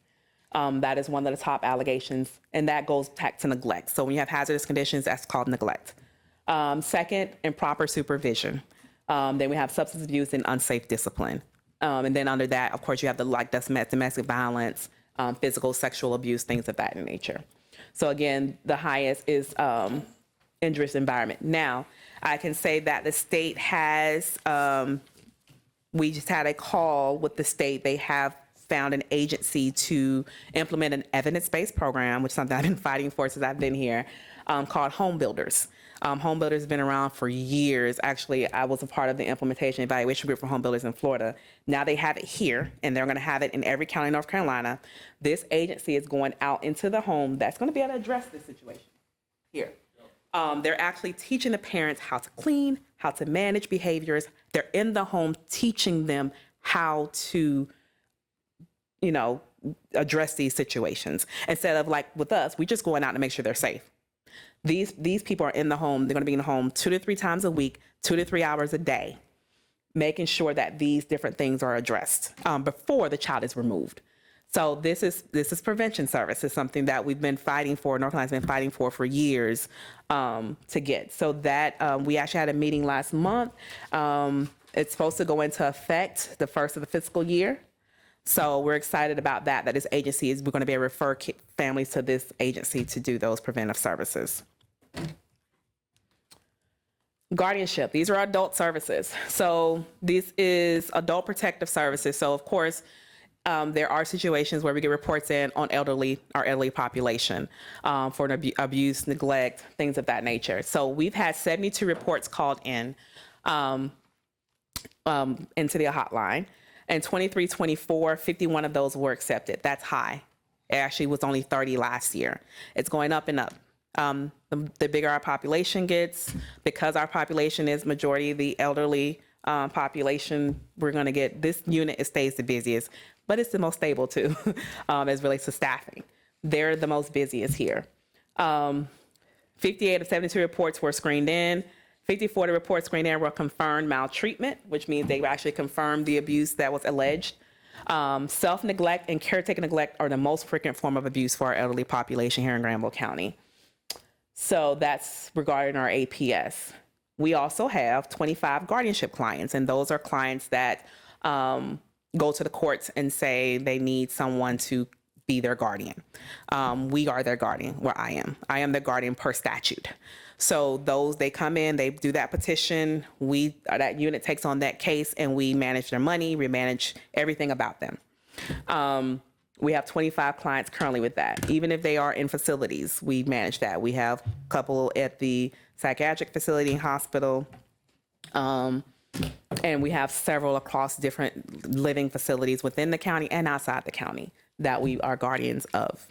That is one of the top allegations, and that goes back to neglect. So when you have hazardous conditions, that's called neglect. Second, improper supervision. Then we have substance abuse and unsafe discipline. And then under that, of course, you have domestic violence, physical, sexual abuse, things of that nature. So again, the highest is injurious environment. Now, I can say that the state has, we just had a call with the state. They have found an agency to implement an evidence-based program, which is something I've been fighting for since I've been here, called Home Builders. Home Builders has been around for years. Actually, I was a part of the implementation evaluation group for Home Builders in Florida. Now they have it here, and they're going to have it in every county in North Carolina. This agency is going out into the home that's going to be able to address this situation here. They're actually teaching the parents how to clean, how to manage behaviors. They're in the home teaching them how to, you know, address these situations. Instead of like with us, we're just going out to make sure they're safe. These people are in the home. They're going to be in the home 2 to 3 times a week, 2 to 3 hours a day, making sure that these different things are addressed before the child is removed. So this is prevention service. It's something that we've been fighting for, North Carolina's been fighting for years to get. So that we actually had a meeting last month. It's supposed to go into effect the first of the fiscal year. So we're excited about that this agency we're going to be able to refer families to this agency to do those preventive services. Guardianship, these are adult services. So this is adult protective services. So of course, there are situations where we get reports in on our elderly population for an abuse, neglect, things of that nature. So we've had 72 reports called in into the hotline, and 23, 24, 51 of those were accepted. That's high. It actually was only 30 last year. It's going up and up. The bigger our population gets, because our population is majority the elderly population, we're going to get, this unit, it stays the busiest, but it's the most stable too, as relates to staffing. They're the most busiest here. 58 of 72 reports were screened in. 54 of the reports screened in were confirmed maltreatment, which means they actually confirmed the abuse that was alleged. Self-neglect and caretaker neglect are the most frequent form of abuse for our elderly population here in Granville County. So that's regarding our APS. We also have 25 guardianship clients, and those are clients that go to the courts and say they need someone to be their guardian. We are their guardian, well, I am. I am the guardian per statute. So those, they come in, they do that petition, that unit takes on that case, and we manage their money, we manage everything about them. We have 25 clients currently with that. Even if they are in facilities, we manage that. We have a couple at the psychiatric facility and hospital, and we have several across different living facilities within the county and outside the county that we are guardians of.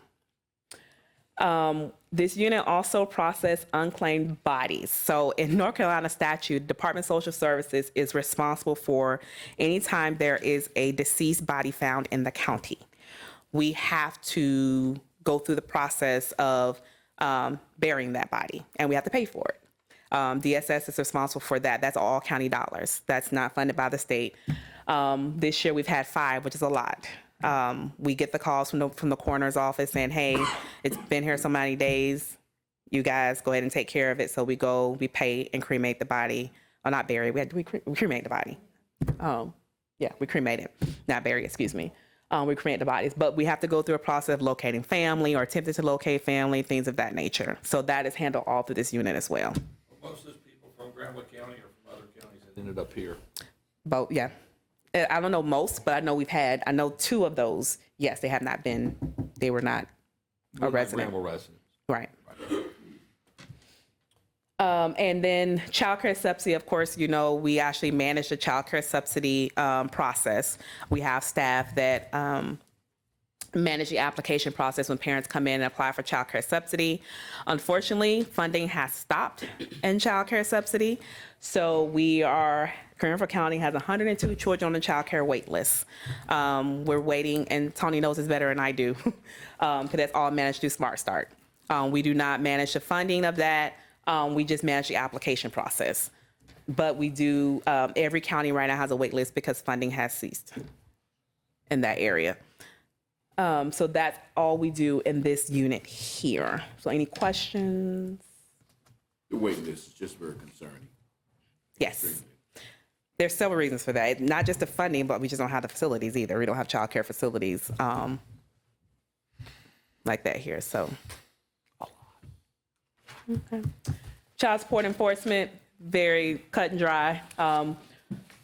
This unit also processes unclaimed bodies. So in North Carolina statute, Department of Social Services is responsible for anytime there is a deceased body found in the county. We have to go through the process of burying that body, and we have to pay for it. DSS is responsible for that. That's all county dollars. That's not funded by the state. This year we've had 5, which is a lot. We get the calls from the coroner's office saying, hey, it's been here so many days. You guys go ahead and take care of it. So we go, we pay and cremate the body. Or not bury, we cremate the body. Yeah, we cremate it. Not bury, excuse me. We cremate the bodies, but we have to go through a process of locating family or attempting to locate family, things of that nature. So that is handled all through this unit as well. Most of those people from Granville County or from other counties that ended up here? Both, yeah. I don't know most, but I know I know 2 of those. Yes, they were not a resident. Granville residents. Right. And then child care subsidy, of course, you know, we actually manage the child care subsidy process. We have staff that manage the application process when parents come in and apply for child care subsidy. Unfortunately, funding has stopped in child care subsidy. So Granville County has 102 children on the child care wait list. We're waiting, and Tony knows this better than I do, because that's all managed through Smart Start. We do not manage the funding of that. We just manage the application process. But we do, every county right now has a wait list because funding has ceased in that area. So that's all we do in this unit here. So any questions? The waiting list is just very concerning. Yes. There's several reasons for that. Not just the funding, but we just don't have the facilities either. We don't have child care facilities like that here, so. Okay. Child support enforcement, very cut and dry.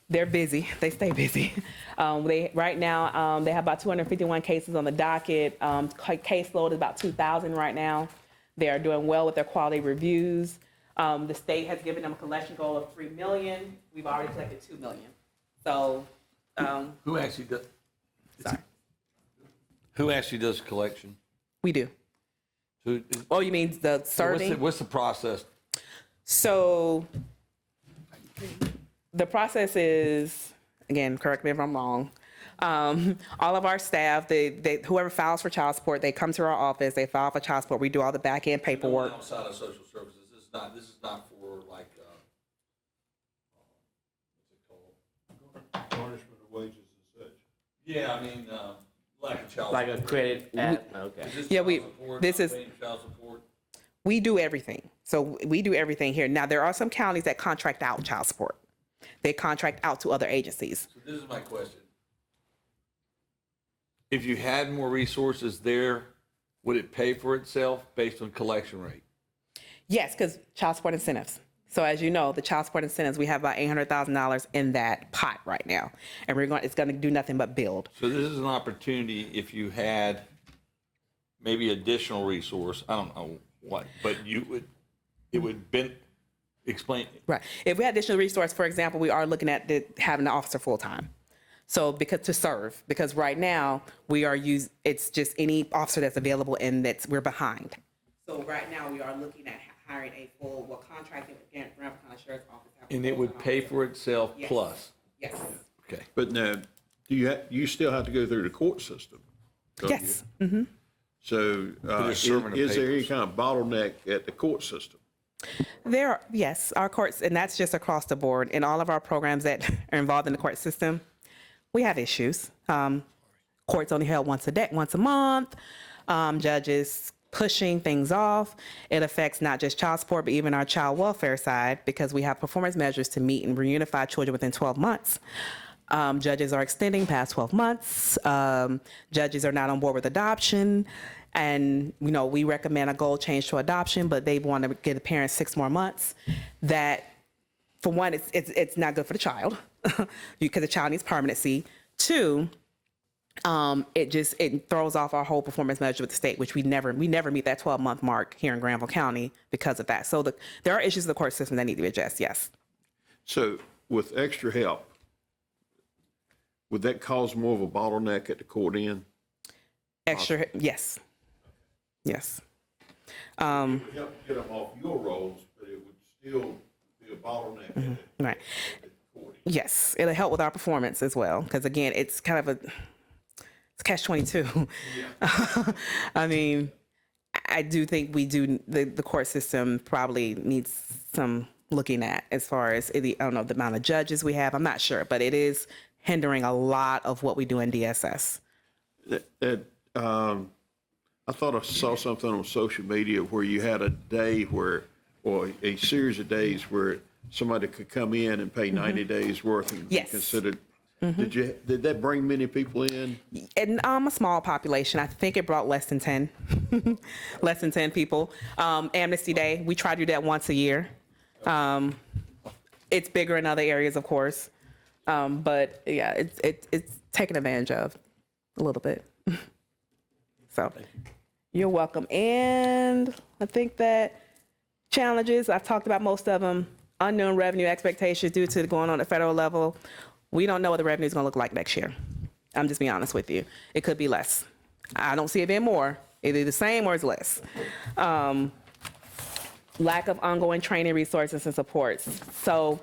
They're busy. They stay busy. Right now, they have about 251 cases on the docket. Caseload is about 2,000 right now. They are doing well with their quality reviews. The state has given them a collection goal of $3 million. We've already collected $2 million. So, Who actually does? Sorry. Who actually does collection? We do. So, Oh, you mean the serving? What's the process? So the process is, again, correct me if I'm wrong. All of our staff, whoever files for child support, they come to our office, they file for child support. We do all the back end paperwork. Outside of social services, this is not for like, what's it called? Garnishment of wages and such. Yeah, I mean, like a child. Like a support. credit app, okay. Is this Yeah, child support, this not is- paying child support? We do everything. So we do everything here. Now, there are some counties that contract out child support. They contract out to other agencies. So this is my question. If you had more resources there, would it pay for itself based on collection rate? Yes, because child support incentives. So as you know, the child support incentives, we have about $800,000 in that pot right now. And it's going to do nothing but build. So this is an opportunity if you had maybe additional resource, I don't know what, but it would explain. Right. If we had additional resource, for example, we are looking at having the officer full-time. So because right now it's just any officer that's available and we're behind. So right now we are looking at hiring a full, contracting with Granville County Sheriff's Office. And it would pay for itself Yes. plus. Yes. Okay. But now, you still have to go through the court system? don't Yes. you? Mm-hmm. So they're serving is there any papers. kind of bottleneck at the court system? Yes, our courts, and that's just across the board. In all of our programs that are involved in the court system, we have issues. Courts only held once a month. Judges pushing things off. It affects not just child support, but even our child welfare side, because we have performance measures to meet and reunify children within 12 months. Judges are extending past 12 months. Judges are not on board with adoption. And, we recommend a goal change to adoption, but they want to give the parents 6 more months. That, for one, it's not good for the child because the child needs permanency. 2, it throws off our whole performance measure with the state, which we never meet that 12-month mark here in Granville County because of that. So there are issues in the court system that need to be addressed, yes. So with extra help, would that cause more of a bottleneck at the court end? Extra, yes. Yes. It would help get them off your rolls, but it would still be a bottleneck. Mm-hmm. Right. Yes, it'll help with our performance as well, because again, it's kind of it's catch-22. Yeah. I mean, I do think the court system probably needs some looking at as far as I don't know the amount of judges we have. I'm not sure, but it is hindering a lot of what we do in DSS. I thought I saw something on social media where you had a day or a series of days where somebody could come in and pay 90 days worth and be considered. Mm-hmm. Did that bring many people in? And a small population. I think it brought less than 10, less than 10 people. Amnesty Day, we try to do that once a year. It's bigger in other areas, of course, but yeah, it's taken advantage of a little bit. So you're welcome. And I think that challenges, I've talked about most of them. Unknown revenue expectations due to going on at federal level. We don't know what the revenue is going to look like next year. I'm just being honest with you. It could be less. I don't see it being more. Either the same or it's less. Lack of ongoing training resources and supports. So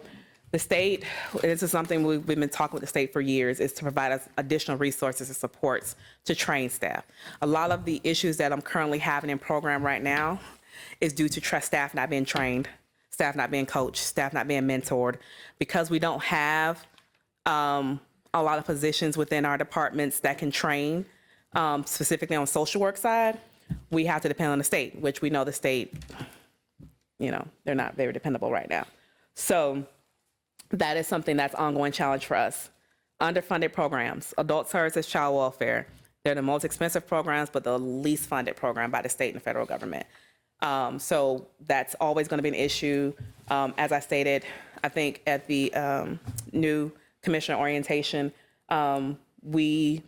the state, this is something we've been talking with the state for years, is to provide us additional resources and supports to train staff. A lot of the issues that I'm currently having in program right now is due to staff not being trained, staff not being coached, staff not being mentored. Because we don't have a lot of positions within our departments that can train, specifically on social work side, we have to depend on the state, which we know the state, they're not very dependable right now. So that is something that's an ongoing challenge for us. Underfunded programs, adult services, child welfare. They're the most expensive programs, but the least funded program by the state and the federal government. So that's always going to be an issue. As I stated, I think at the new commissioner orientation, the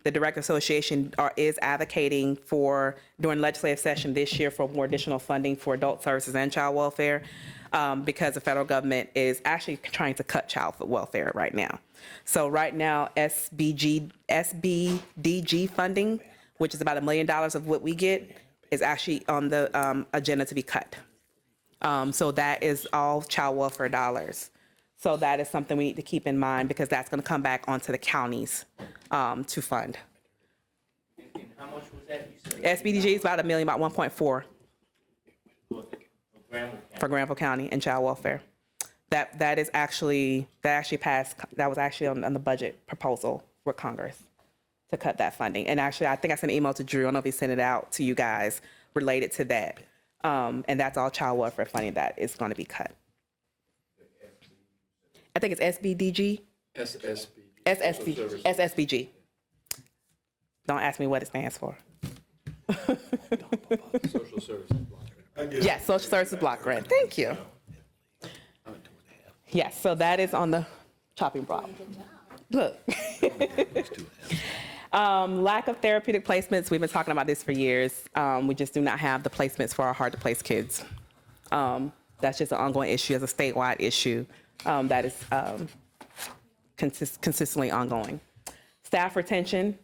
Director Association is advocating for, during legislative session this year, for more additional funding for adult services and child welfare, because the federal government is actually trying to cut child welfare right now. So right now, SBDG funding, which is about $1 million of what we get, is actually on the agenda to be cut. So that is all child welfare dollars. So that is something we need to keep in mind, because that's going to come back onto the counties to fund. And how much was that? SBDG is about $1 million, about 1.4 for Granville County and child welfare. That actually passed. That was actually on the budget proposal for Congress to cut that funding. And actually, I think I sent an email to Drew. I don't know if he sent it out to you guys related to that. And that's all child welfare funding that is going to be cut. I think it's SBDG. SSBG. Don't ask me what it stands for. Social services block grant. Yes, social services block grant. Thank you. Yes, so that is on the chopping block. Look. Lack of therapeutic placements. We've been talking about this for years. We just do not have the placements for our hard-to-place kids. That's just an ongoing issue, as a statewide issue that is consistently ongoing. Staff retention,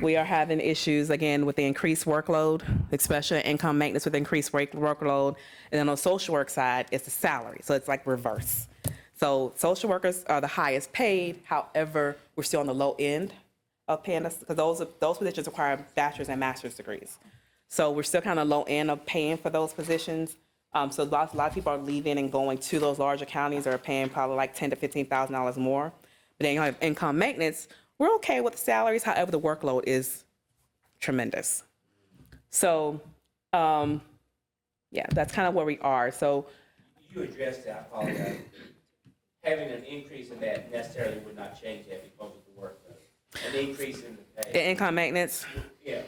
we are having issues again with the increased workload, especially income maintenance with increased workload. And then on the social work side, it's the salary. So it's like reverse. So social workers are the highest paid. However, we're still on the low end of paying us because those positions require bachelor's and master's degrees. So we're still kind of low end of paying for those positions. So a lot of people are leaving and going to those larger counties or paying probably like $10,000 to $15,000 more. But then you have income maintenance. We're okay with the salaries. However, the workload is tremendous. So, yeah, that's kind of where we are. So You addressed that, I apologize. Having an increase in that necessarily would not change that because of the workload. An increase in the pay. the income maintenance, Yeah.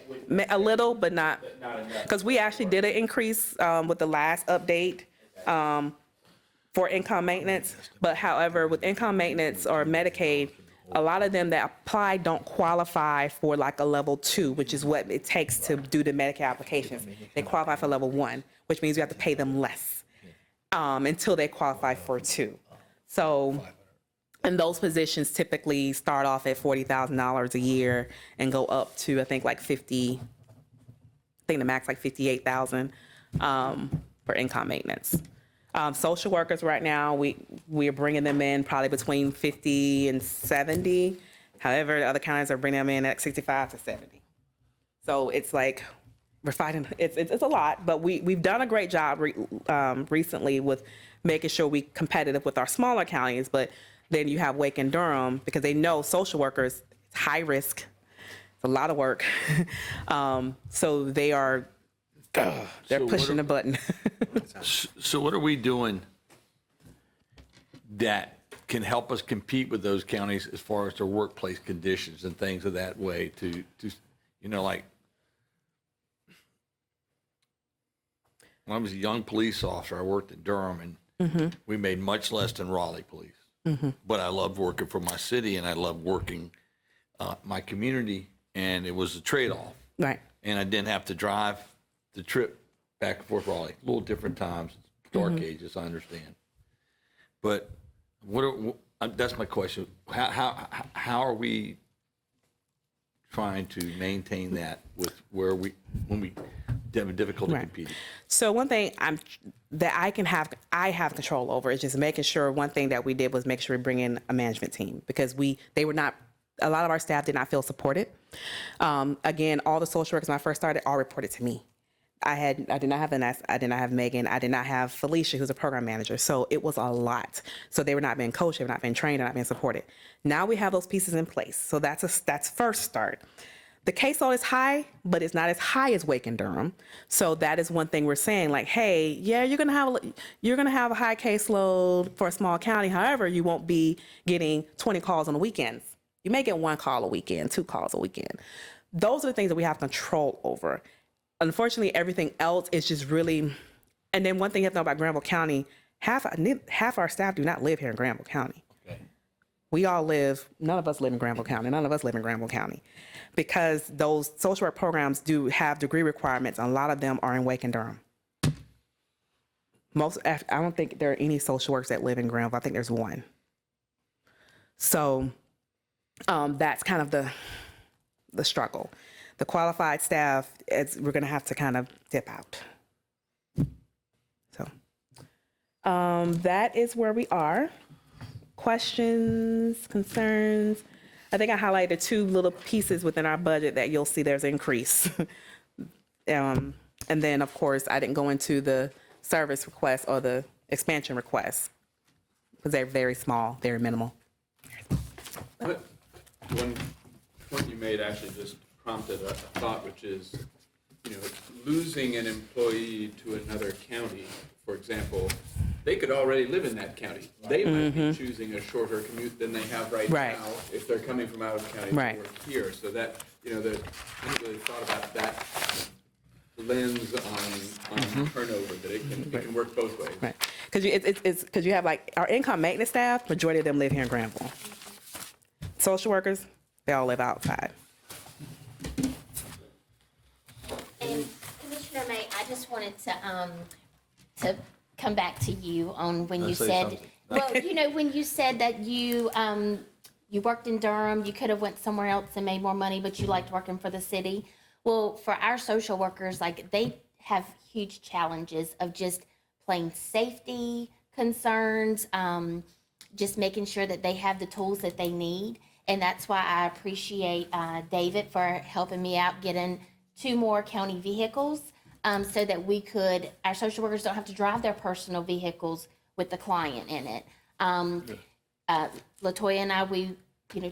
a little, but not enough. because we actually did an increase with the last update for income maintenance. But however, with income maintenance or Medicaid, a lot of them that apply don't qualify for like a level 2, which is what it takes to do the Medicaid applications. They qualify for level 1, which means you have to pay them less until they qualify for 2. So, and those positions typically start off at $40,000 a year and go up to, I think, like 50, I think the max like 58,000 for income maintenance. Social workers right now, we are bringing them in probably between 50 and 70. However, the other counties are bringing them in at 65 to 70. So it's like we're fighting. It's a lot, but we've done a great job recently with making sure we're competitive with our smaller counties. But then you have Wake and Durham because they know social workers, it's high risk. It's a lot of work. So they are, they're pushing the button. So what are we doing that can help us compete with those counties as far as their workplace conditions and things of that way to like when I was a young police officer, I worked in Durham and we made much less than Raleigh police. But I loved working for my city and I loved working my community, and it was a trade-off. Right. And I didn't have to drive the trip back and forth Raleigh. A little different times, dark ages, I understand. But that's my question. How are we trying to maintain that with when we have difficulty competing? So one thing I have control over is just making sure. One thing that we did was make sure we bring in a management team because they were not. A lot of our staff did not feel supported. Again, all the social workers when I first started all reported to me. I did not have Vanessa, I did not have Megan, I did not have Felicia, who's a program manager. So it was a lot. So they were not being coached, they were not being trained, they're not being supported. Now we have those pieces in place. So that's first start. The caseload is high, but it's not as high as Wake and Durham. So that is one thing we're saying, like, hey, yeah, you're gonna have a high caseload for a small county. However, you won't be getting 20 calls on the weekends. You may get 1 call a weekend, 2 calls a weekend. Those are the things that we have control over. Unfortunately, everything else is just really, and then one thing you have to know about Granville County, half our staff do not live here in Granville County. Okay. None of us live in Granville County. Because those social work programs do have degree requirements, and a lot of them are in Wake and Durham. I don't think there are any social workers that live in Granville. I think there's 1. So that's kind of the struggle. The qualified staff, we're going to have to kind of dip out. So that is where we are. Questions, concerns? I think I highlighted 2 little pieces within our budget that you'll see there's an increase. And then, of course, I didn't go into the service requests or the expansion requests because they're very small, very minimal. One point you made actually just prompted a thought, which is, losing an employee to another county, for example, they could already live in that county. They might be choosing a shorter commute than they have right now if they're coming from out of the county to work here. So that, I haven't really thought about that lens on turnover, that it can work both ways. Right. Because you have like our income maintenance staff, majority of them live here in Granville. Social workers, they all live outside. And Commissioner May, I just wanted to come back to you on when you said, when you said that you you worked in Durham, you could have went somewhere else and made more money, but you liked working for the city. Well, for our social workers, like they have huge challenges of just plain safety concerns, just making sure that they have the tools that they need. And that's why I appreciate David for helping me out getting 2 more county vehicles so that our social workers don't have to drive their personal vehicles with the client in it. LaToya and I, we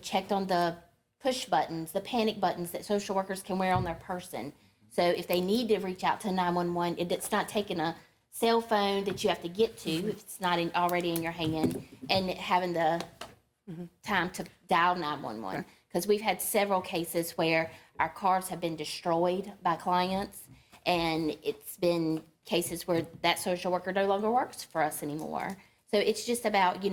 checked on the push buttons, the panic buttons that social workers can wear on their person. So if they need to reach out to 911, it's not taking a cell phone that you have to get to if it's not already in your hand, and having the time to dial 911. Because we've had several cases where our cars have been destroyed by clients, and it's been cases where that social worker no longer works for us anymore. So it's just about,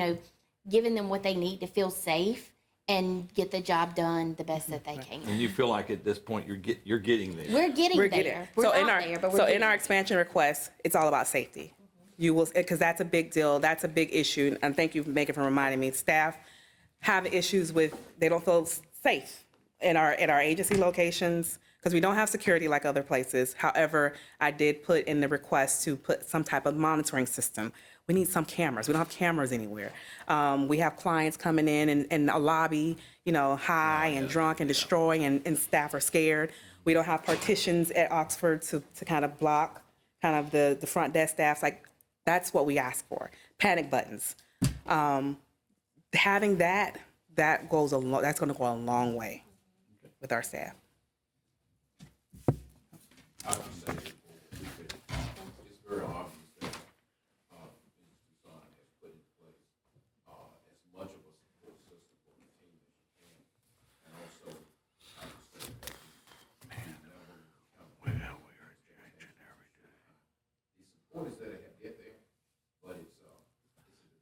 giving them what they need to feel safe and get the job done the best that they can. And you feel like at this point you're getting there. We're getting there. We're So not in our there, but we're so getting in our there. expansion request, it's all about safety. You will, because that's a big deal. That's a big issue. And thank you, Megan, for reminding me. Staff have issues with, they don't feel safe in our agency locations because we don't have security like other places. However, I did put in the request to put some type of monitoring system. We need some cameras. We don't have cameras anywhere. We have clients coming in a lobby, high and drunk and destroying, and staff are scared. We don't have partitions at Oxford to kind of block kind of the front desk staffs. Like, that's what we ask for. Panic buttons. Having that's going to go a long way with our staff. I would say it's very obvious that Mrs. Toussaint has put in place as much of a support system for the team as you can. And also, I would say that we are changing every day. The support is there to get there, but it's a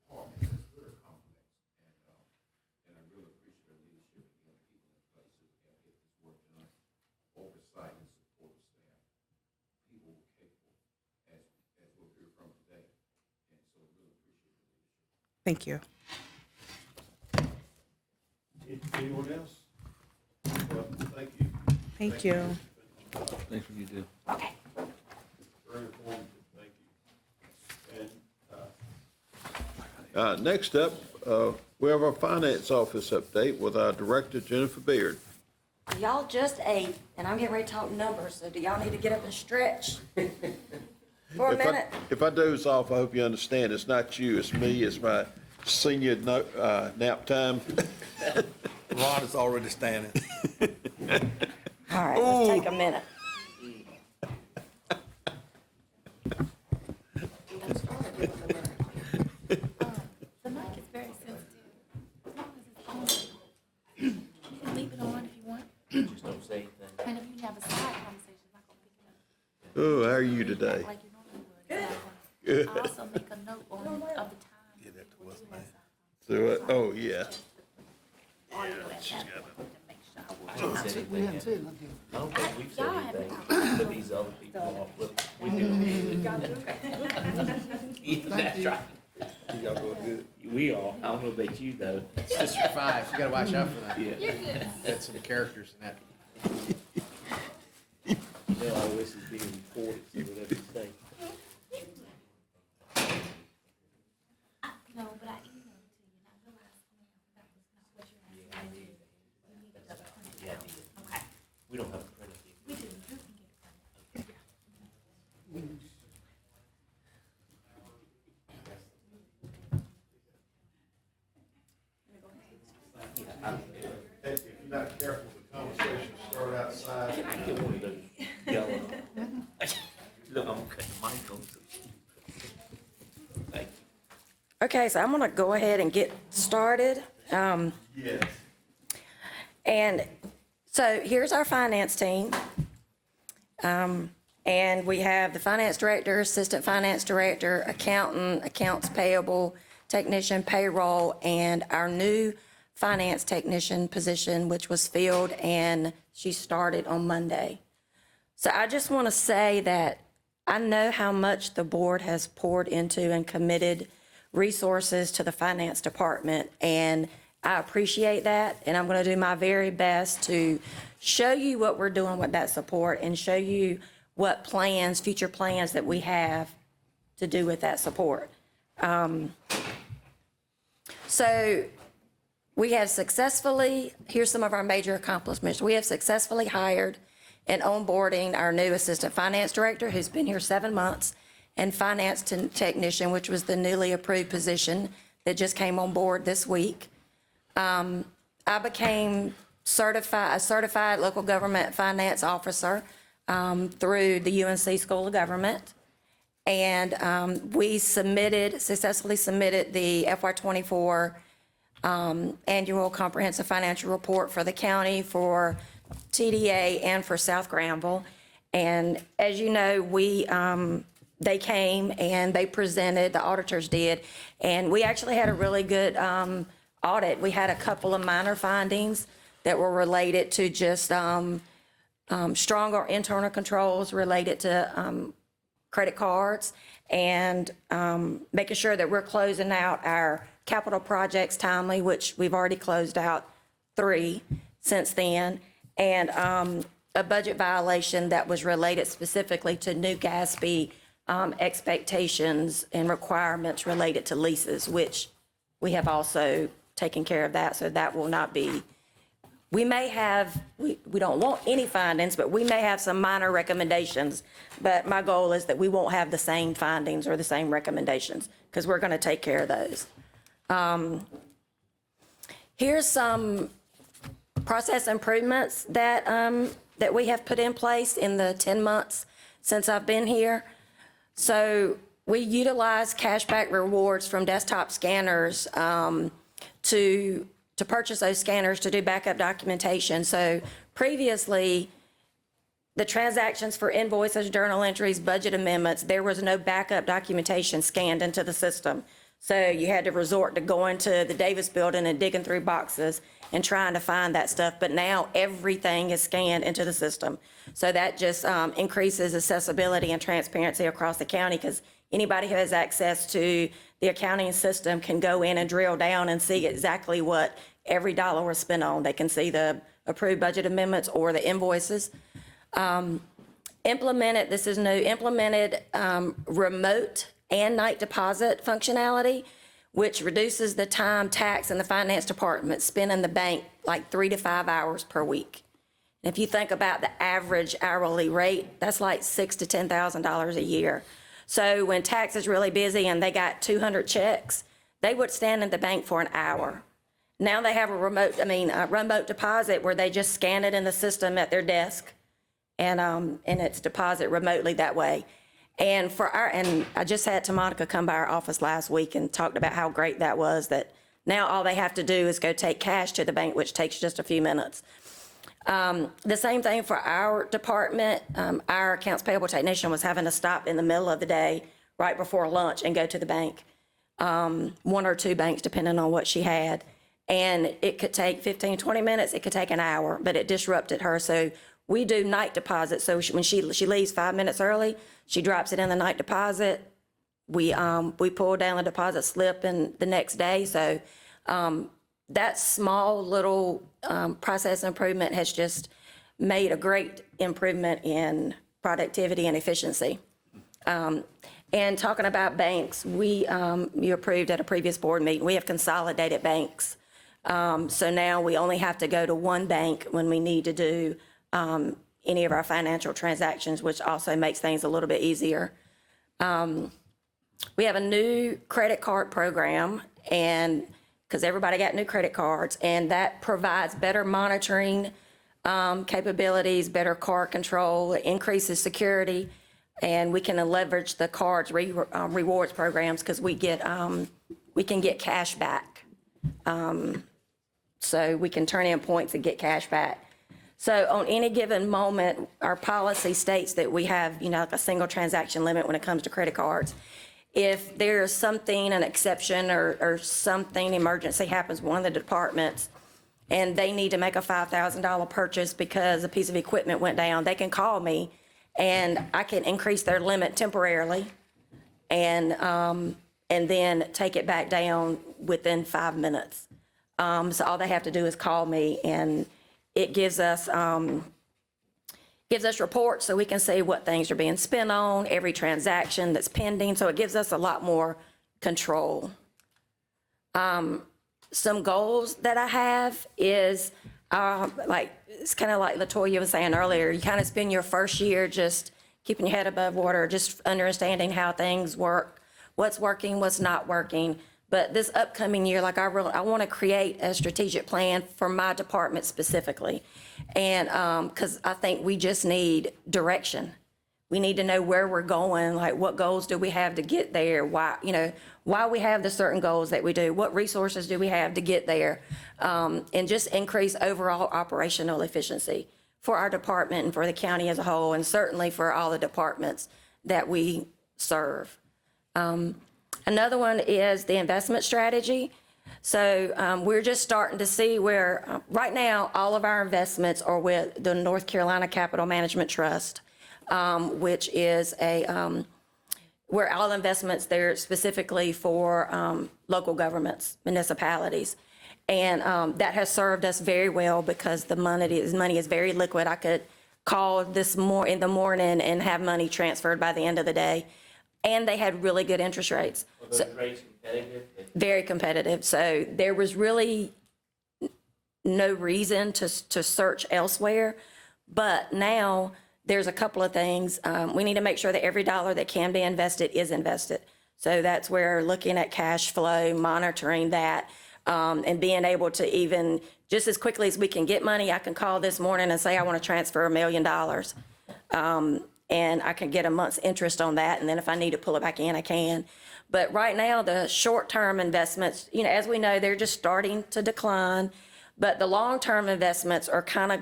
department that's very complex. And I really appreciate the leadership and getting people in place so we can get this work done. Oversight and support of staff. People capable, as we'll hear from today. And so really appreciate the leadership. Thank you. Anyone else? Well, thank you. Thank you. Thanks for what you do. Okay. Very informative, thank you. And next up, we have our finance office update with our director, Jennifer Beard. Y'all just ate, and I'm getting ready to talk numbers, so do y'all need to get up and stretch for a minute? If I doze off, I hope you understand, it's not you, it's me, it's my senior nap time. Ron is already standing. All right, let's take a minute. The mic is very sensitive. As long as it's on, you can leave it on if you want. Just don't say anything. And if you have a side conversation, it's not gonna pick it up. Oh, how are you today? Like you normally would. I also make a note on of the time. Get that to what's name. So, oh, yeah. Audio at that point to make sure I I haven't said anything yet. I don't think we've said anything, but these other people are. We do. Yeah, that's right. Y'all doing good? We are. I don't know about you, though. It's District 5, you gotta watch out for that. Yeah. That's some characters in that. They'll always be reported, so whatever you say. No, but I emailed it to you, and I realized, that was not what you're asking. You need to print it out. Okay. We don't have a printer here. We do, you can get it printed. If you're not careful, the conversation start outside. Can I get one of those yellow? Look, I'm cutting the mic on. Thank you. Okay, so I'm gonna go ahead and get started. Yes. And so here's our finance team. And we have the finance director, assistant finance director, accountant, accounts payable, technician, payroll, and our new finance technician position, which was filled, and she started on Monday. So I just want to say that I know how much the board has poured into and committed resources to the finance department, and I appreciate that, and I'm going to do my very best to show you what we're doing with that support and show you what plans, future plans that we have to do with that support. So we have successfully, here's some of our major accomplishments. We have successfully hired and onboarding our new assistant finance director, who's been here 7 months, and finance technician, which was the newly approved position that just came on board this week. I became a certified local government finance officer through the UNC School of Government. And we successfully submitted the FY24 annual comprehensive financial report for the county, for TDA, and for South Granville. And as you know, they came and they presented, the auditors did, and we actually had a really good audit. We had a couple of minor findings that were related to just stronger internal controls related to credit cards, and making sure that we're closing out our capital projects timely, which we've already closed out 3 since then, and a budget violation that was related specifically to new GASB expectations and requirements related to leases, which we have also taken care of that, so that will not be. We may have, we don't want any findings, but we may have some minor recommendations. But my goal is that we won't have the same findings or the same recommendations, because we're going to take care of those. Here's some process improvements that, that we have put in place in the 10 months since I've been here. So we utilize cashback rewards from desktop scanners to purchase those scanners to do backup documentation. So previously, the transactions for invoices, journal entries, budget amendments, there was no backup documentation scanned into the system. So you had to resort to going to the Davis building and digging through boxes and trying to find that stuff. But now everything is scanned into the system. So that just increases accessibility and transparency across the county, because anybody who has access to the accounting system can go in and drill down and see exactly what every dollar was spent on. They can see the approved budget amendments or the invoices. This is new, implemented remote and night deposit functionality, which reduces the time tax and the finance department spend in the bank like 3 to 5 hours per week. And if you think about the average hourly rate, that's like $6,000 to $10,000 a year. So when tax is really busy and they got 200 checks, they would stand in the bank for an hour. Now they have a remote deposit where they just scan it in the system at their desk, and it's deposit remotely that way. And I just had Monica come by our office last week and talked about how great that was, that now all they have to do is go take cash to the bank, which takes just a few minutes. The same thing for our department. Our accounts payable technician was having to stop in the middle of the day right before lunch and go to the bank, 1 or 2 banks, depending on what she had. And it could take 15, 20 minutes, it could take an hour, but it disrupted her. So we do night deposits. So when she leaves 5 minutes early, she drops it in the night deposit. We pull down the deposit slip in the next day. So that small little process improvement has just made a great improvement in productivity and efficiency. And talking about banks, you approved at a previous board meeting, we have consolidated banks. So now we only have to go to one bank when we need to do any of our financial transactions, which also makes things a little bit easier. We have a new credit card program, and because everybody got new credit cards, and that provides better monitoring capabilities, better card control, increases security, and we can leverage the cards rewards programs because we can get cash back. So we can turn in points and get cash back. So on any given moment, our policy states that we have, like a single transaction limit when it comes to credit cards. If there's something, an exception or something, emergency happens, one of the departments, and they need to make a $5,000 purchase because a piece of equipment went down, they can call me and I can increase their limit temporarily and then take it back down within 5 minutes. So all they have to do is call me, and it gives us reports so we can see what things are being spent on, every transaction that's pending. So it gives us a lot more control. Some goals that I have is like, it's kind of like LaToya was saying earlier, you kind of spend your first year just keeping your head above water, just understanding how things work, what's working, what's not working. But this upcoming year, like I want to create a strategic plan for my department specifically. And because I think we just need direction. We need to know where we're going, like what goals do we have to get there, why we have the certain goals that we do, what resources do we have to get there, and just increase overall operational efficiency for our department and for the county as a whole, and certainly for all the departments that we serve. Another one is the investment strategy. So we're just starting to see where, right now, all of our investments are with the North Carolina Capital Management Trust, which is where all investments there specifically for local governments, municipalities. And that has served us very well because the money is very liquid. I could call in the morning and have money transferred by the end of the day. And they had really good interest rates. Were those rates competitive? Very competitive. So there was really no reason to search elsewhere. But now there's a couple of things. We need to make sure that every dollar that can be invested is invested. So that's where looking at cash flow, monitoring that, and being able to even, just as quickly as we can get money, I can call this morning and say, I want to transfer $1 million. And I can get a month's interest on that. And then if I need to pull it back in, I can. But right now, the short-term investments, as we know, they're just starting to decline. But the long-term investments are kind of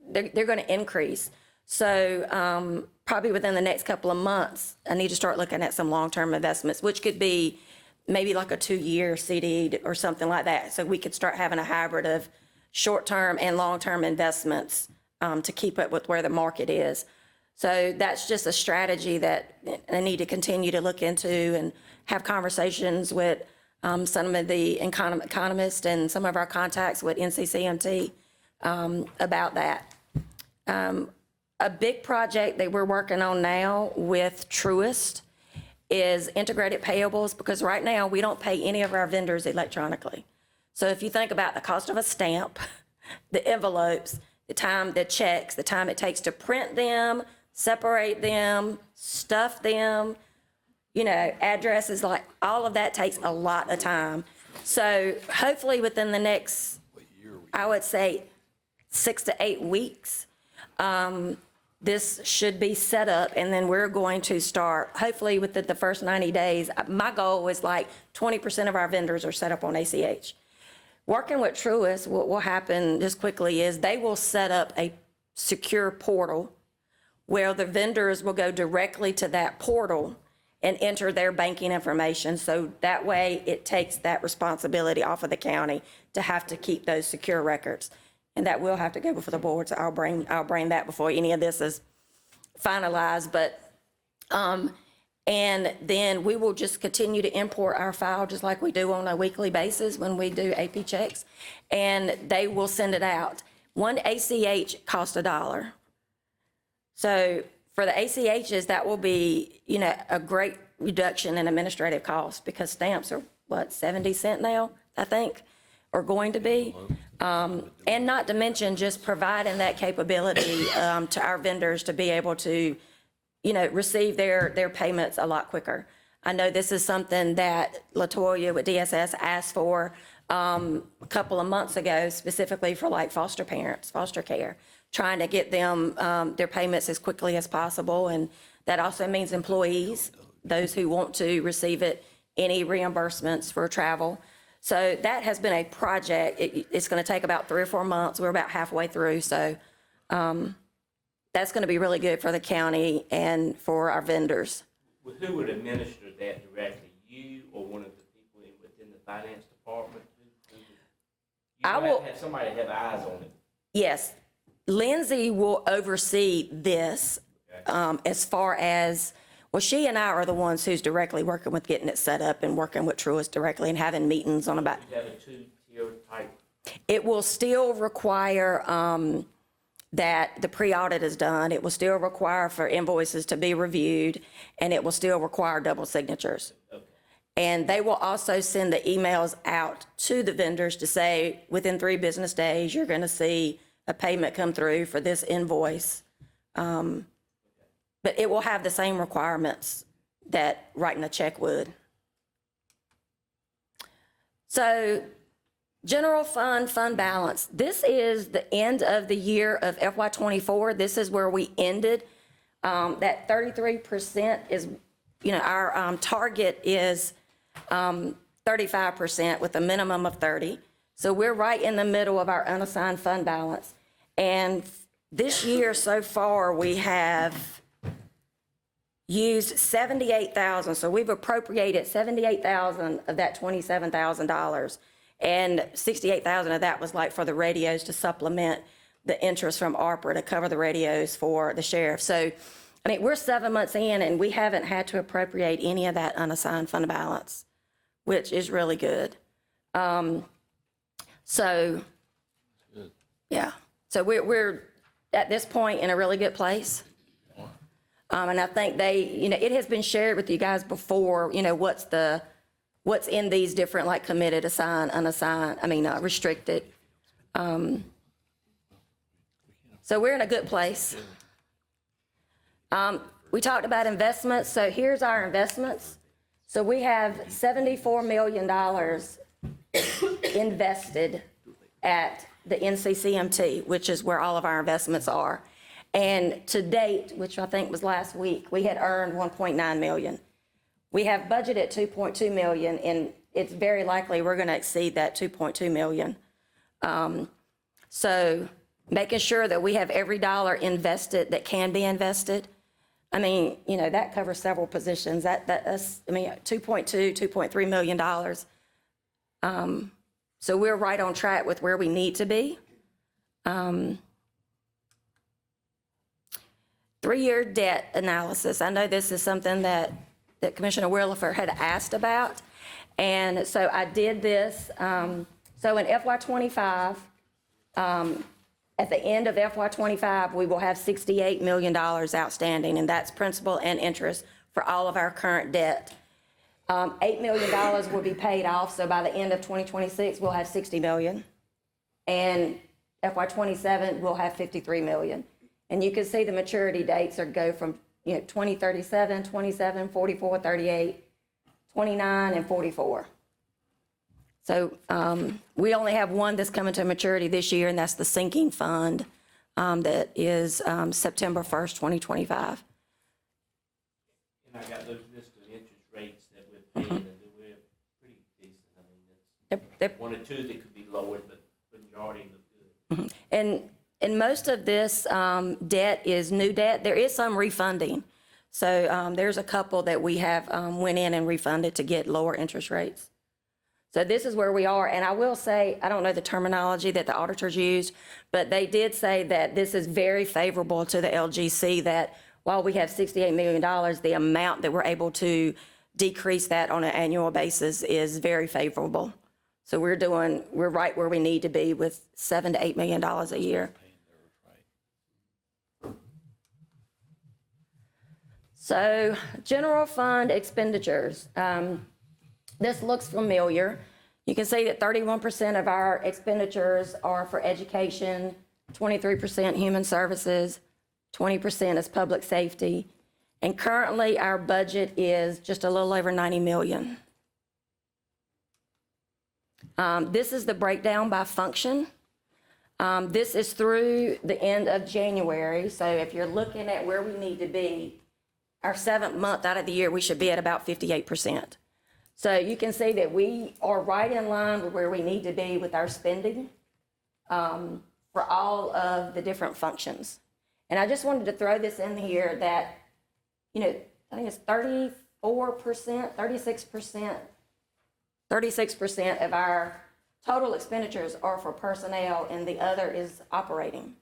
they're going to increase. So probably within the next couple of months, I need to start looking at some long-term investments, which could be maybe like a 2-year CD or something like that. So we could start having a hybrid of short-term and long-term investments to keep up with where the market is. So that's just a strategy that I need to continue to look into and have conversations with some of the economists and some of our contacts with NCCMT about that. A big project that we're working on now with Truist is integrated payables, because right now we don't pay any of our vendors electronically. So if you think about the cost of a stamp, the envelopes, the checks, the time it takes to print them, separate them, stuff them, addresses, like all of that takes a lot of time. So hopefully within the next, I would say 6 to 8 weeks, this should be set up, and then we're going to start, hopefully within the first 90 days. My goal is like 20% of our vendors are set up on ACH. Working with Truist, what will happen just quickly is they will set up a secure portal where the vendors will go directly to that portal and enter their banking information. So that way it takes that responsibility off of the county to have to keep those secure records. And that will have to go before the board, so I'll bring that before any of this is finalized. But and then we will just continue to import our file just like we do on a weekly basis when we do AP checks, and they will send it out. One ACH costs $1. So for the ACHs, that will be, a great reduction in administrative costs, because stamps are, 70 cents now, I think, or going to be. And not to mention just providing that capability to our vendors to be able to, receive their payments a lot quicker. I know this is something that LaToya with DSS asked for a couple of months ago, specifically for like foster parents, foster care, trying to get them their payments as quickly as possible. And that also means employees, those who want to receive any reimbursements for travel. So that has been a project. It's going to take about 3 or 4 months. We're about halfway through. So that's going to be really good for the county and for our vendors. Well, who would administer that directly? You or one of the people within the finance department? Have somebody have eyes on it. Yes. Lindsay will oversee this as far as, she and I are the ones who's directly working with getting it set up and working with Truist directly and having meetings on about. You have a 2-tier It will still require that the pre-audit is done. It will still require for invoices to be reviewed, and it will still require double signatures. And they will also send the emails out to the vendors to say, within 3 business days, you're going to see a payment come through for this invoice. But it will have the same requirements that writing a check would. So general fund balance. This is the end of the year of FY24. This is where we ended. That 33% is, our target is 35% with a minimum of 30. So we're right in the middle of our unassigned fund balance. And this year so far, we have used $78,000. So we've appropriated $78,000 of that $27,000. And $68,000 of that was like for the radios to supplement the interest from ARPA to cover the radios for the sheriff. So, I mean, we're 7 months in and we haven't had to appropriate any of that unassigned fund balance, which is really good. So, yeah. So we're at this point in a really good place. And I think it has been shared with you guys before, what's in these different, like committed, assigned, unassigned, restricted. So we're in a good place. We talked about investments. So here's our investments. So we have $74 million invested at the NCCMT, which is where all of our investments are. And to date, which I think was last week, we had earned $1.9 million. We have budgeted $2.2 million, and it's very likely we're going to exceed that $2.2 million. So making sure that we have every dollar invested that can be invested. That covers several positions. That's $2.3 million. So we're right on track with where we need to be. 3-year debt analysis. I know this is something that Commissioner Williford had asked about. And so I did this. So in FY25, at the end of FY25, we will have $68 million outstanding, and that's principal and interest for all of our current debt. $8 million will be paid off, so by the end of 2026, we'll have $60 million. And FY27, we'll have $53 million. And you can see the maturity dates go from 2037, 27, 44, 38, 29, and 44. So we only have one that's coming to maturity this year, and that's the sinking fund that is September 1st, 2025. And I got those list of interest rates that we're paying, and we're pretty decent. That's one or two that could be lowered, but the majority look good. And most of this debt is new debt. There is some refunding. So there's a couple that we have went in and refunded to get lower interest rates. So this is where we are. And I will say, I don't know the terminology that the auditors used, but they did say that this is very favorable to the LGC, that while we have $68 million, the amount that we're able to decrease that on an annual basis is very favorable. So we're right where we need to be with $7 to $8 million a year. So general fund expenditures. This looks familiar. You can see that 31% of our expenditures are for education, 23% human services, 20% is public safety. And currently our budget is just a little over $90 million. This is the breakdown by function. This is through the end of January. So if you're looking at where we need to be, our 7th month out of the year, we should be at about 58%. So you can see that we are right in line with where we need to be with our spending for all of the different functions. And I just wanted to throw this in here that, I think it's 34%, 36% of our total expenditures are for personnel, and the other is operating.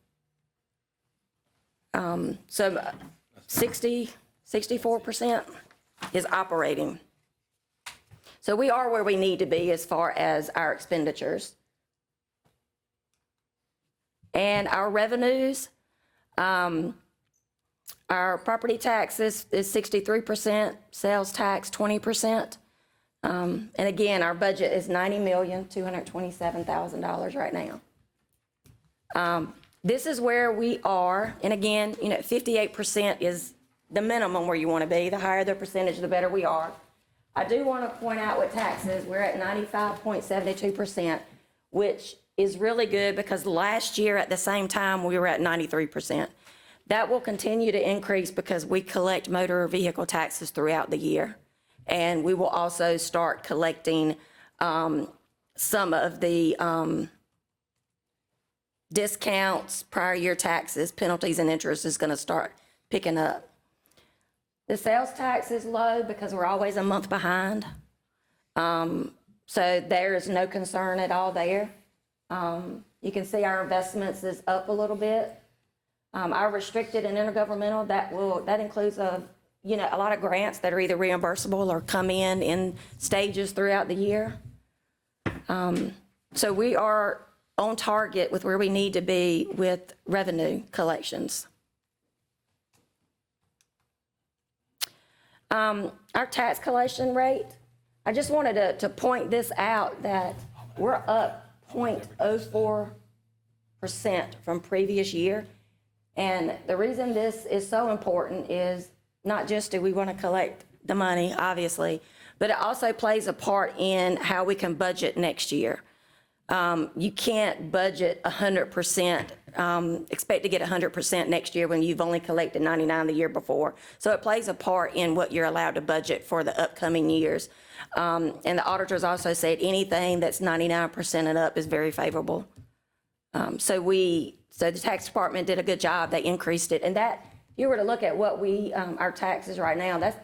So 64% is operating. So we are where we need to be as far as our expenditures. And our revenues, our property taxes is 63%, sales tax 20%. And again, our budget is $90,227,000 right now. This is where we are, and again, 58% is the minimum where you want to be. The higher the percentage, the better we are. I do want to point out with taxes, we're at 95.72%, which is really good because last year at the same time, we were at 93%. That will continue to increase because we collect motor vehicle taxes throughout the year. And we will also start collecting some of the discounts, prior year taxes, penalties, and interest is going to start picking up. The sales tax is low because we're always a month behind. So there is no concern at all there. You can see our investments is up a little bit. Our restricted and intergovernmental, that includes a lot of grants that are either reimbursable or come in stages throughout the year. So we are on target with where we need to be with revenue collections. Our tax collection rate, I just wanted to point this out that we're up 0.04% from previous year. And the reason this is so important is not just do we want to collect the money, obviously, but it also plays a part in how we can budget next year. You can't budget 100%, expect to get 100% next year when you've only collected 99 the year before. So it plays a part in what you're allowed to budget for the upcoming years. And the auditors also said anything that's 99% and up is very favorable. So the tax department did a good job. They increased it. And that, if you were to look at what our taxes right now, that's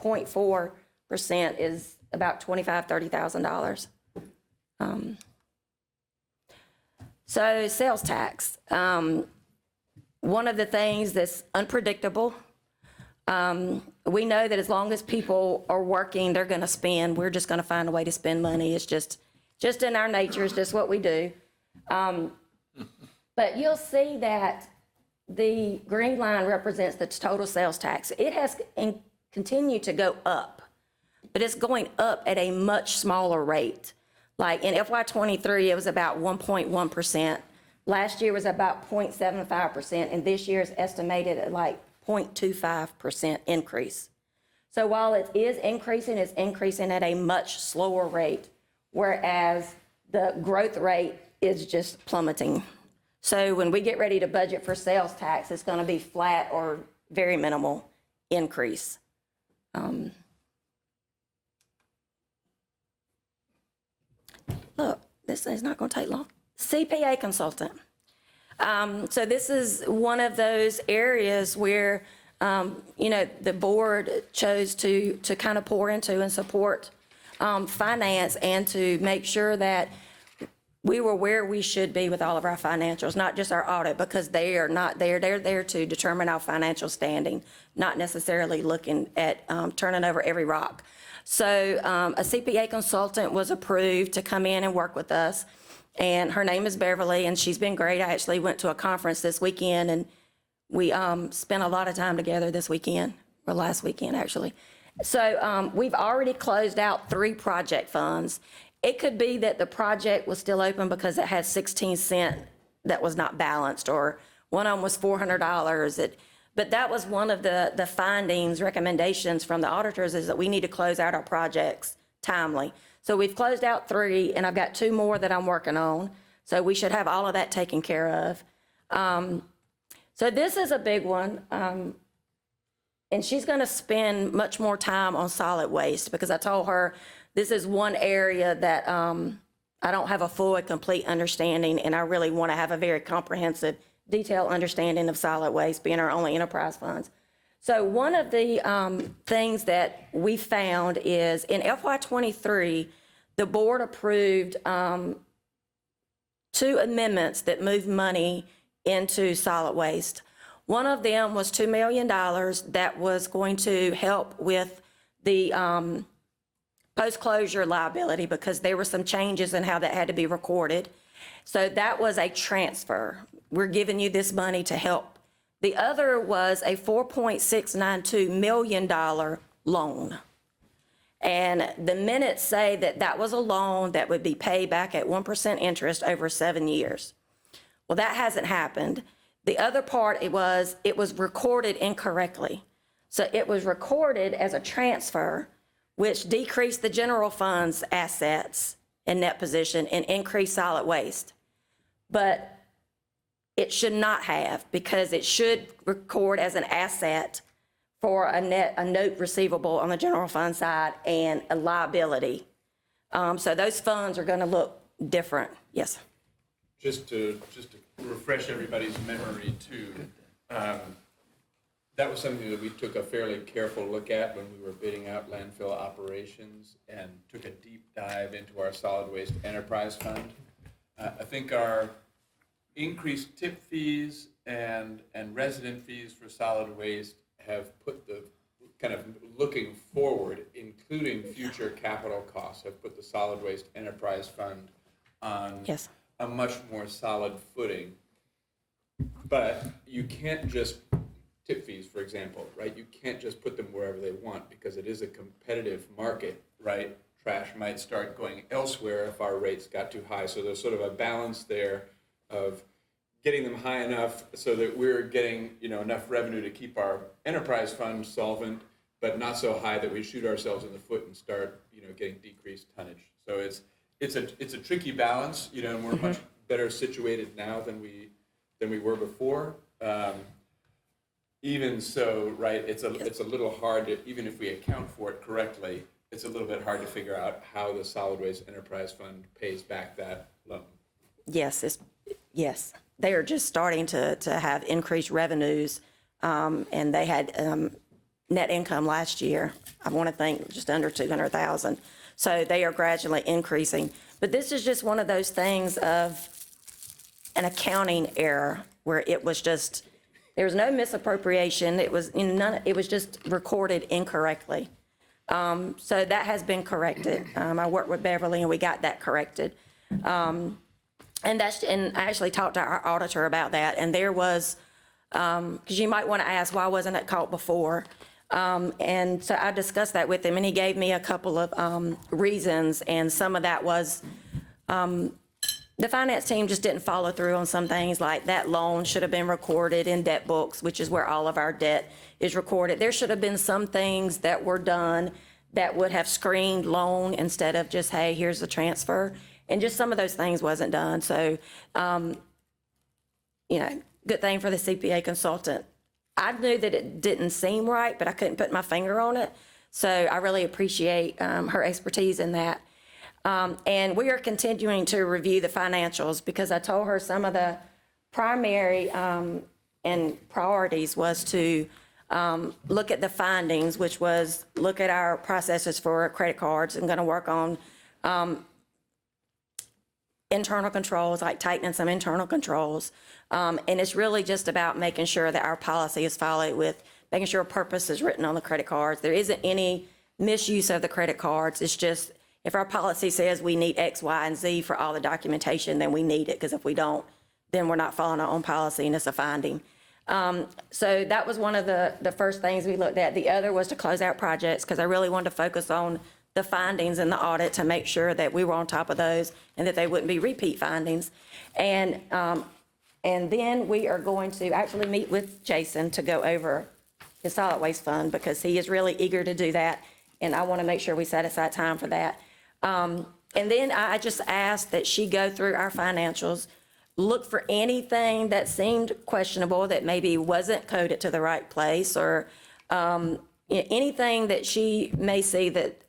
0.4% is about $25,000, $30,000. So sales tax, one of the things that's unpredictable, we know that as long as people are working, they're going to spend. We're just going to find a way to spend money. It's just in our nature. It's just what we do. But you'll see that the green line represents the total sales tax. It has continued to go up, but it's going up at a much smaller rate. Like in FY23, it was about 1.1%. Last year was about 0.75%, and this year is estimated at like 0.25% increase. So while it is increasing, it's increasing at a much slower rate, whereas the growth rate is just plummeting. So when we get ready to budget for sales tax, it's going to be flat or very minimal increase. Look, this is not going to take long. CPA consultant. So this is one of those areas where, the board chose to kind of pour into and support finance and to make sure that we were where we should be with all of our financials, not just our audit, because they are not there. They're there to determine our financial standing, not necessarily looking at turning over every rock. So a CPA consultant was approved to come in and work with us, and her name is Beverly, and she's been great. I actually went to a conference this weekend, and we spent a lot of time together this weekend, or last weekend, actually. So we've already closed out 3 project funds. It could be that the project was still open because it had 16 cents that was not balanced, or one of them was $400. But that was one of the findings, recommendations from the auditors, is that we need to close out our projects timely. So we've closed out 3, and I've got 2 more that I'm working on. So we should have all of that taken care of. So this is a big one. And she's going to spend much more time on solid waste, because I told her this is one area that I don't have a full and complete understanding, and I really want to have a very comprehensive, detailed understanding of solid waste, being our only enterprise funds. So one of the things that we found is in FY23, the board approved 2 amendments that moved money into solid waste. One of them was $2 million that was going to help with the post-closure liability because there were some changes in how that had to be recorded. So that was a transfer. We're giving you this money to help. The other was a $4.692 million loan. And the minutes say that that was a loan that would be paid back at 1% interest over 7 years. Well, that hasn't happened. The other part, it was recorded incorrectly. So it was recorded as a transfer, which decreased the general fund's assets and net position and increased solid waste. But it should not have, because it should record as an asset for a note receivable on the general fund side and a liability. So those funds are going to look different. Yes. Just to refresh everybody's memory too, that was something that we took a fairly careful look at when we were bidding out landfill operations and took a deep dive into our solid waste enterprise fund. I think our increased tip fees and resident fees for solid waste have put the kind of looking forward, including future capital costs, have put the solid waste enterprise fund on a much more solid footing. But you can't just, tip fees, for example, right? You can't just put them wherever they want because it is a competitive market, right? Trash might start going elsewhere if our rates got too high. So there's sort of a balance there of getting them high enough so that we're getting, enough revenue to keep our enterprise fund solvent, but not so high that we shoot ourselves in the foot and start, getting decreased tonnage. So it's a tricky balance, and we're much better situated now than we were before. Even so, right, it's a little hard to, even if we account for it correctly, it's a little bit hard to figure out how the solid waste enterprise fund pays back that loan. Yes, yes. They are just starting to have increased revenues, and they had net income last year, I want to think just under 200,000. So they are gradually increasing. But this is just one of those things of an accounting error where it was just, there was no misappropriation. It was it was just recorded incorrectly. So that has been corrected. I worked with Beverly and we got that corrected. And I actually talked to our auditor about that, and there was, because you might want to ask, why wasn't it caught before? And so I discussed that with him, and he gave me a couple of reasons, and some of that was the finance team just didn't follow through on some things, like that loan should have been recorded in debt books, which is where all of our debt is recorded. There should have been some things that were done that would have screened loan instead of just, hey, here's the transfer. And just some of those things wasn't done. So, good thing for the CPA consultant. I knew that it didn't seem right, but I couldn't put my finger on it. So I really appreciate her expertise in that. And we are continuing to review the financials because I told her some of the primary and priorities was to look at the findings, which was look at our processes for credit cards. I'm going to work on internal controls, like tightening some internal controls. And it's really just about making sure that our policy is followed with making sure purpose is written on the credit cards. There isn't any misuse of the credit cards. It's just if our policy says we need X, Y, and Z for all the documentation, then we need it, because if we don't, then we're not following our own policy, and it's a finding. So that was one of the first things we looked at. The other was to close out projects, because I really wanted to focus on the findings in the audit to make sure that we were on top of those and that they wouldn't be repeat findings. And then we are going to actually meet with Jason to go over his solid waste fund, because he is really eager to do that, and I want to make sure we set aside time for that. And then I just asked that she go through our financials, look for anything that seemed questionable that maybe wasn't coded to the right place, or anything that she may see that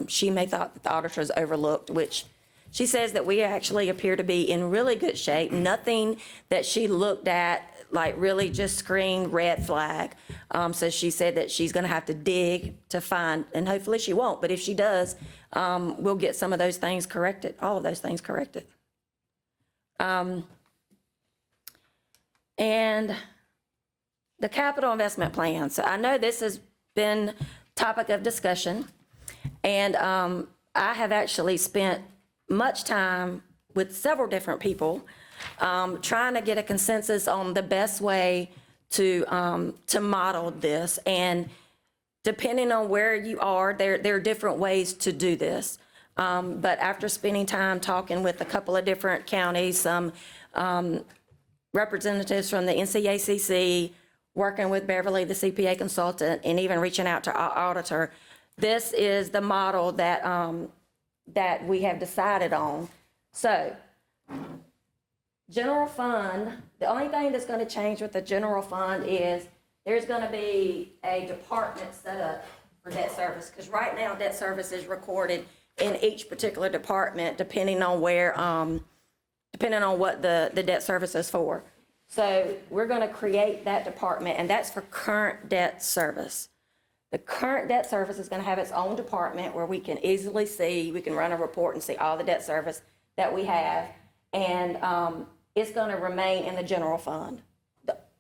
she may thought that the auditors overlooked, which she says that we actually appear to be in really good shape. Nothing that she looked at like really just screamed red flag. So she said that she's going to have to dig to find, and hopefully she won't, but if she does, we'll get some of those things corrected, all of those things corrected. And the capital investment plan. So I know this has been topic of discussion. And I have actually spent much time with several different people trying to get a consensus on the best way to model this. And depending on where you are, there are different ways to do this. But after spending time talking with a couple of different counties, some representatives from the NCACC, working with Beverly, the CPA consultant, and even reaching out to our auditor, this is the model that, that we have decided on. So, general fund, the only thing that's going to change with the general fund is there's going to be a department set up for debt service, because right now debt service is recorded in each particular department depending on where, depending on what the debt service is for. So we're going to create that department, and that's for current debt service. The current debt service is going to have its own department where we can easily see, we can run a report and see all the debt service that we have, and it's going to remain in the general fund,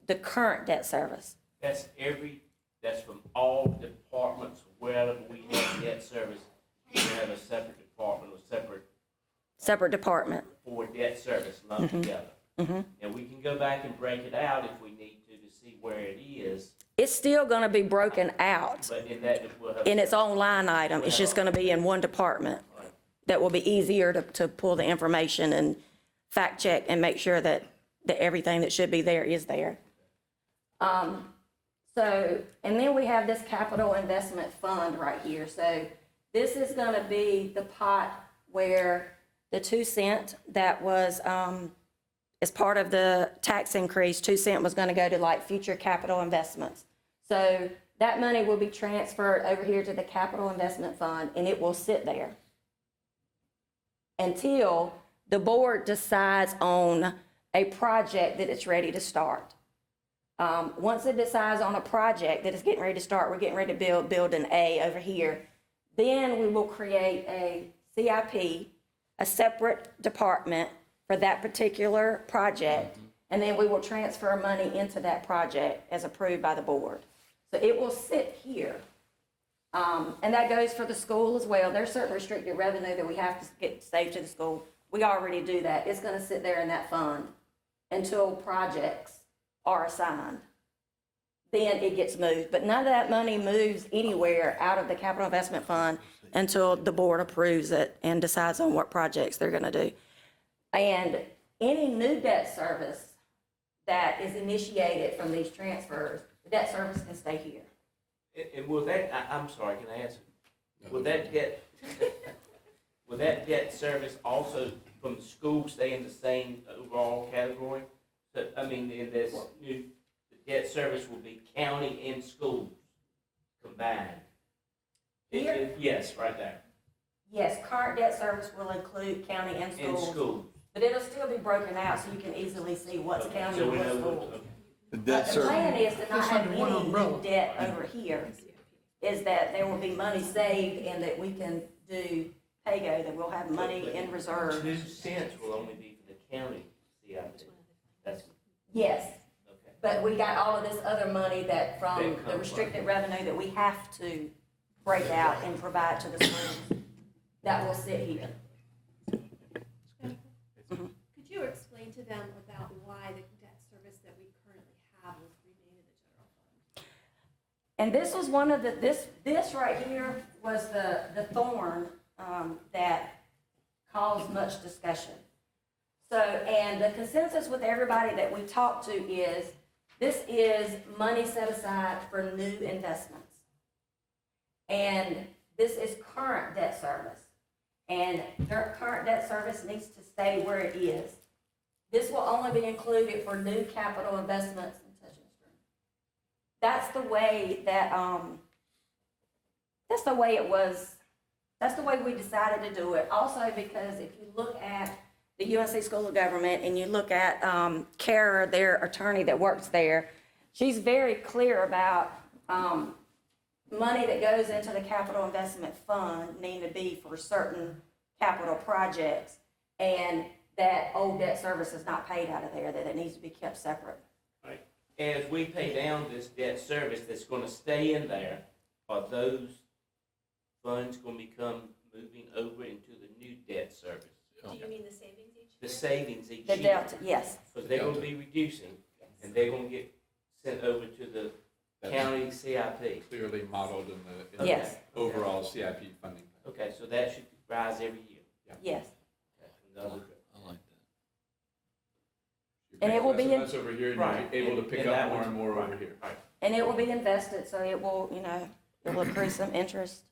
the current debt service. That's that's from all departments, wherever we have debt service, we have a separate department or Separate department. for debt service lumped together. And we can go back and break it out if we need to see where it is. It's still going to be broken out But in that, we'll have. in its own line item. It's just going to be in one department. That will be easier to pull the information and fact check and make sure that everything that should be there is there. So, and then we have this capital investment fund right here. So this is going to be the pot where the 2 cent that was, as part of the tax increase, 2 cent was going to go to like future capital investments. So that money will be transferred over here to the capital investment fund, and it will sit there until the board decides on a project that it's ready to start. Once it decides on a project that it's getting ready to start, we're getting ready to build an A over here, then we will create a CIP, a separate department for that particular project, and then we will transfer money into that project as approved by the board. So it will sit here. And that goes for the school as well. There's certain restricted revenue that we have to get saved to the school. We already do that. It's going to sit there in that fund until projects are assigned. Then it gets moved. But none of that money moves anywhere out of the capital investment fund until the board approves it and decides on what projects they're going to do. And any new debt service that is initiated from these transfers, the debt service can stay here. And will that, I'm sorry, can I answer? Will that debt service also from the school stay in the same overall category? So, I mean, in this new, the debt service will be county and schools combined? Here? Yes, right there. Yes, current debt service will include county and schools. And schools. But it'll still be broken out so you can easily see what's county So and we what's know school. okay. But the plan is to not have any new debt over here, is that there will be money saved and that we can do pay-go, that we'll have money in reserve. 2 cents will only be for the county CIP. That's, Yes, okay. but we got all of this other money that from That the comes restricted revenue that we have to break out and provide to the schools. That will sit here. Could you explain to them about why the debt service that we currently have will remain in the general fund? And this was one of the, this right here was the thorn that caused much discussion. So, and the consensus with everybody that we talked to is, this is money set aside for new investments. And this is current debt service. And their current debt service needs to stay where it is. This will only be included for new capital investments and such and such. That's the way that, that's the way it was, that's the way we decided to do it. Also because if you look at the UNC School of Government and you look at Kara, their attorney that works there, she's very clear about money that goes into the capital investment fund need to be for certain capital projects, and that old debt service is not paid out of there, that it needs to be kept separate. Right. And as we pay down this debt service that's going to stay in there, are those funds gonna become moving over into the new debt service. Do you mean the savings each The year? savings each The year. delta, yes. Because they're gonna be reducing, and they're gonna get sent over to the county CIP. Clearly modeled in the Yes. overall CIP funding. Okay, so that should rise every year. Yes. Okay, another- And it will be in- Less over here, and Right. you're able to pick And up that more was- and more over right, here. right. And it will be invested, so it will, it will accrue some interest.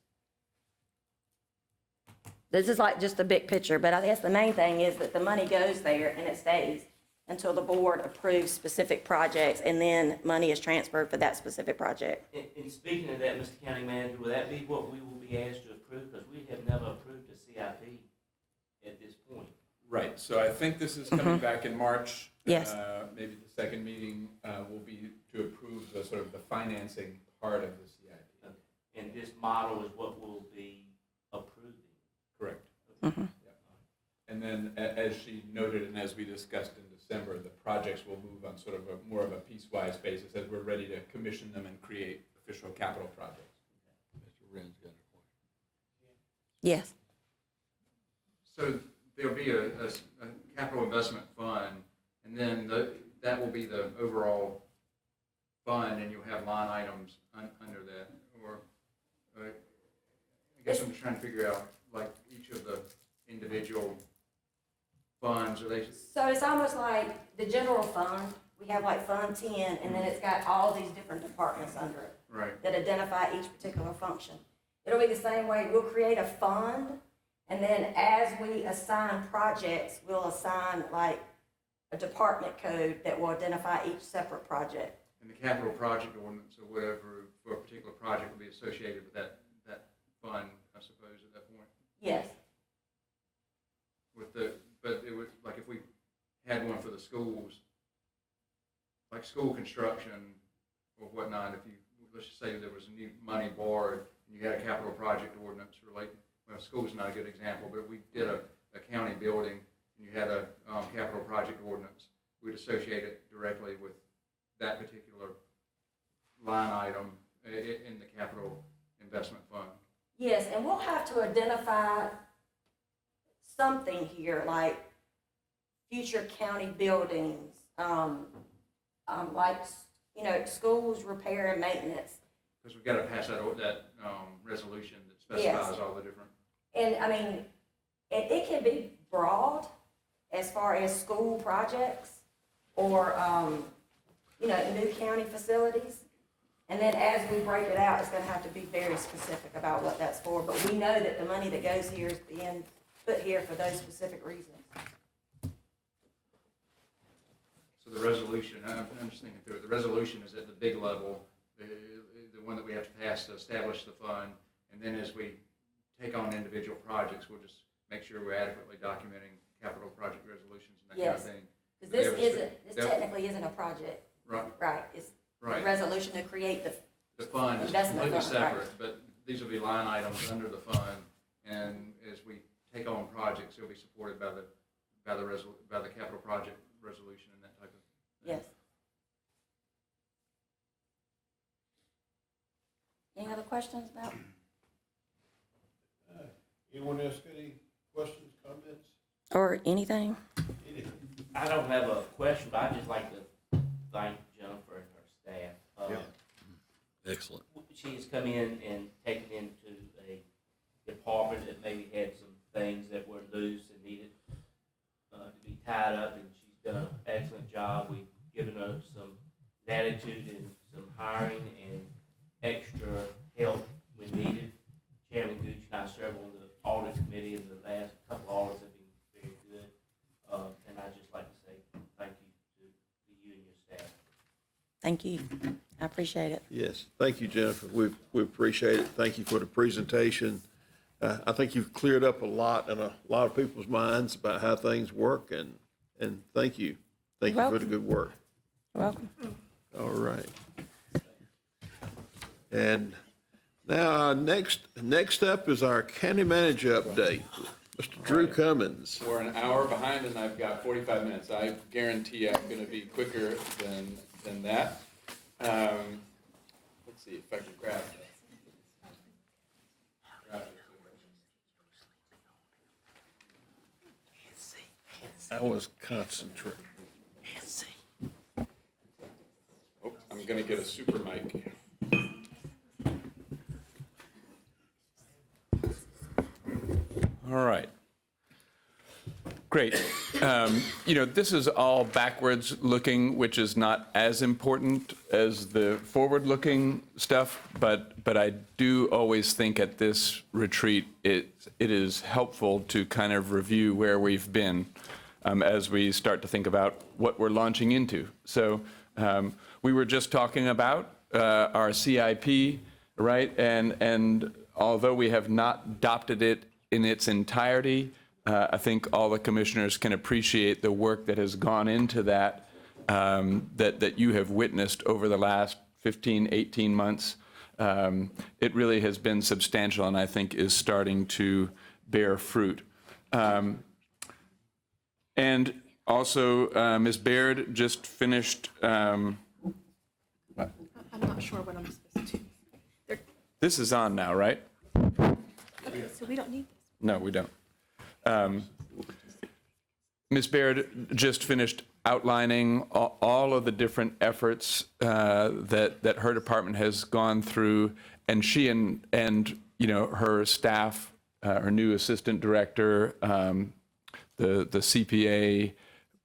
This is like just the big picture, but I guess the main thing is that the money goes there and it stays until the board approves specific projects, and then money is transferred for that specific project. And speaking of that, Mr. County Manager, will that be what we will be asked to approve? Because we have never approved a CIP at this point. Right, so I think this is coming back in March. Yes. Maybe the second meeting will be to approve the sort of the financing part of the CIP. And this model is what we'll be approving. Correct. Mm-hmm. And then, as she noted, and as we discussed in December, the projects will move on sort of more of a piecewise basis as we're ready to commission them and create official capital projects. Mr. Wren's got a question. Yes. So there'll be a capital investment fund, and then that will be the overall fund, and you'll have line items under that, or, I guess I'm just trying to figure out, like, each of the individual funds, are they? So it's almost like the general fund, we have like Fund 10, and then it's got all these different departments under it Right. that identify each particular function. It'll be the same way, we'll create a fund, and then as we assign projects, we'll assign like a department code that will identify each separate project. And the capital project ordinance or whatever for a particular project will be associated with that fund, I suppose, at that point? Yes. But it would, like, if we had one for the schools, like school construction or whatnot, if you, let's just say there was a new money borrowed, and you had a capital project ordinance related, well, school's not a good example, but we did a county building, and you had a capital project ordinance, we'd associate it directly with that particular line item in the capital investment fund. Yes, and we'll have to identify something here, like future county buildings, like, schools, repair and maintenance. Because we've got to pass that resolution that Yes. specifies all the different. And I mean, it can be broad as far as school projects or, new county facilities. And then as we break it out, it's gonna have to be very specific about what that's for. But we know that the money that goes here is being put here for those specific reasons. So the resolution, I'm just thinking through it, the resolution is at the big level, the one that we have to pass to establish the fund. And then as we take on individual projects, we'll just make sure we're adequately documenting capital project resolutions and that kind of Yes. thing. Because this technically isn't a project. Right. Right, it's a Right. resolution to create The fund is investment completely fund, right. separate, but these will be line items under the fund. And as we take on projects, they'll be supported by the capital project resolution and that type of thing. Yes. Any other questions about? Anyone else got any questions, comments? Or anything? I don't have a question, but I'd just like to thank Jennifer and her staff. Excellent. She has come in and taken into a department that maybe had some things that were loose and needed to be tied up, and she's done an excellent job. We've given her some latitude and some hiring and extra help when needed. Chairman Gooch and I serve on the audit committee, and the last couple of audits have been very good. And I'd just like to say thank you to you and your staff. Thank you. I appreciate it. Yes, thank you, Jennifer. We appreciate it. Thank you for the presentation. I think you've cleared up a lot in a lot of people's minds about how things work, and thank you. Thank you for the good work. You're welcome. All right. And now, next up is our county manager update. Mr. Drew Cummins. We're an hour behind, and I've got 45 minutes. I guarantee I'm going to be quicker than that. Let's see if I can grab I was concentrating. Oh, I'm gonna get a super mic. All right. Great. This is all backwards looking, which is not as important as the forward looking stuff, but I do always think at this retreat, it is helpful to kind of review where we've been as we start to think about what we're launching into. So we were just talking about our CIP, right? And although we have not adopted it in its entirety, I think all the commissioners can appreciate the work that has gone into that, that you have witnessed over the last 15, 18 months. It really has been substantial and I think is starting to bear fruit. And also, Ms. Baird just finished. I'm not sure what I'm supposed to do. This is on now, right? Okay, so we don't need this. No, we don't. Ms. Baird just finished outlining all of the different efforts that her department has gone through, and she and her staff, her new assistant director, the CPA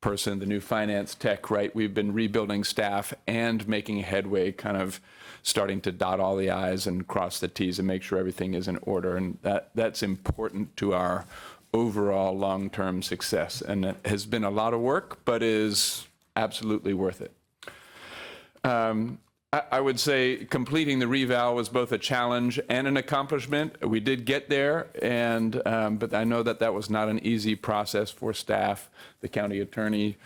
person, the new finance tech, right? We've been rebuilding staff and making headway, kind of starting to dot all the I's and cross the T's and make sure everything is in order. And that's important to our overall long-term success. And it has been a lot of work, but is absolutely worth it. I would say completing the reval was both a challenge and an accomplishment. We did get there, but I know that was not an easy process for staff, the county attorney,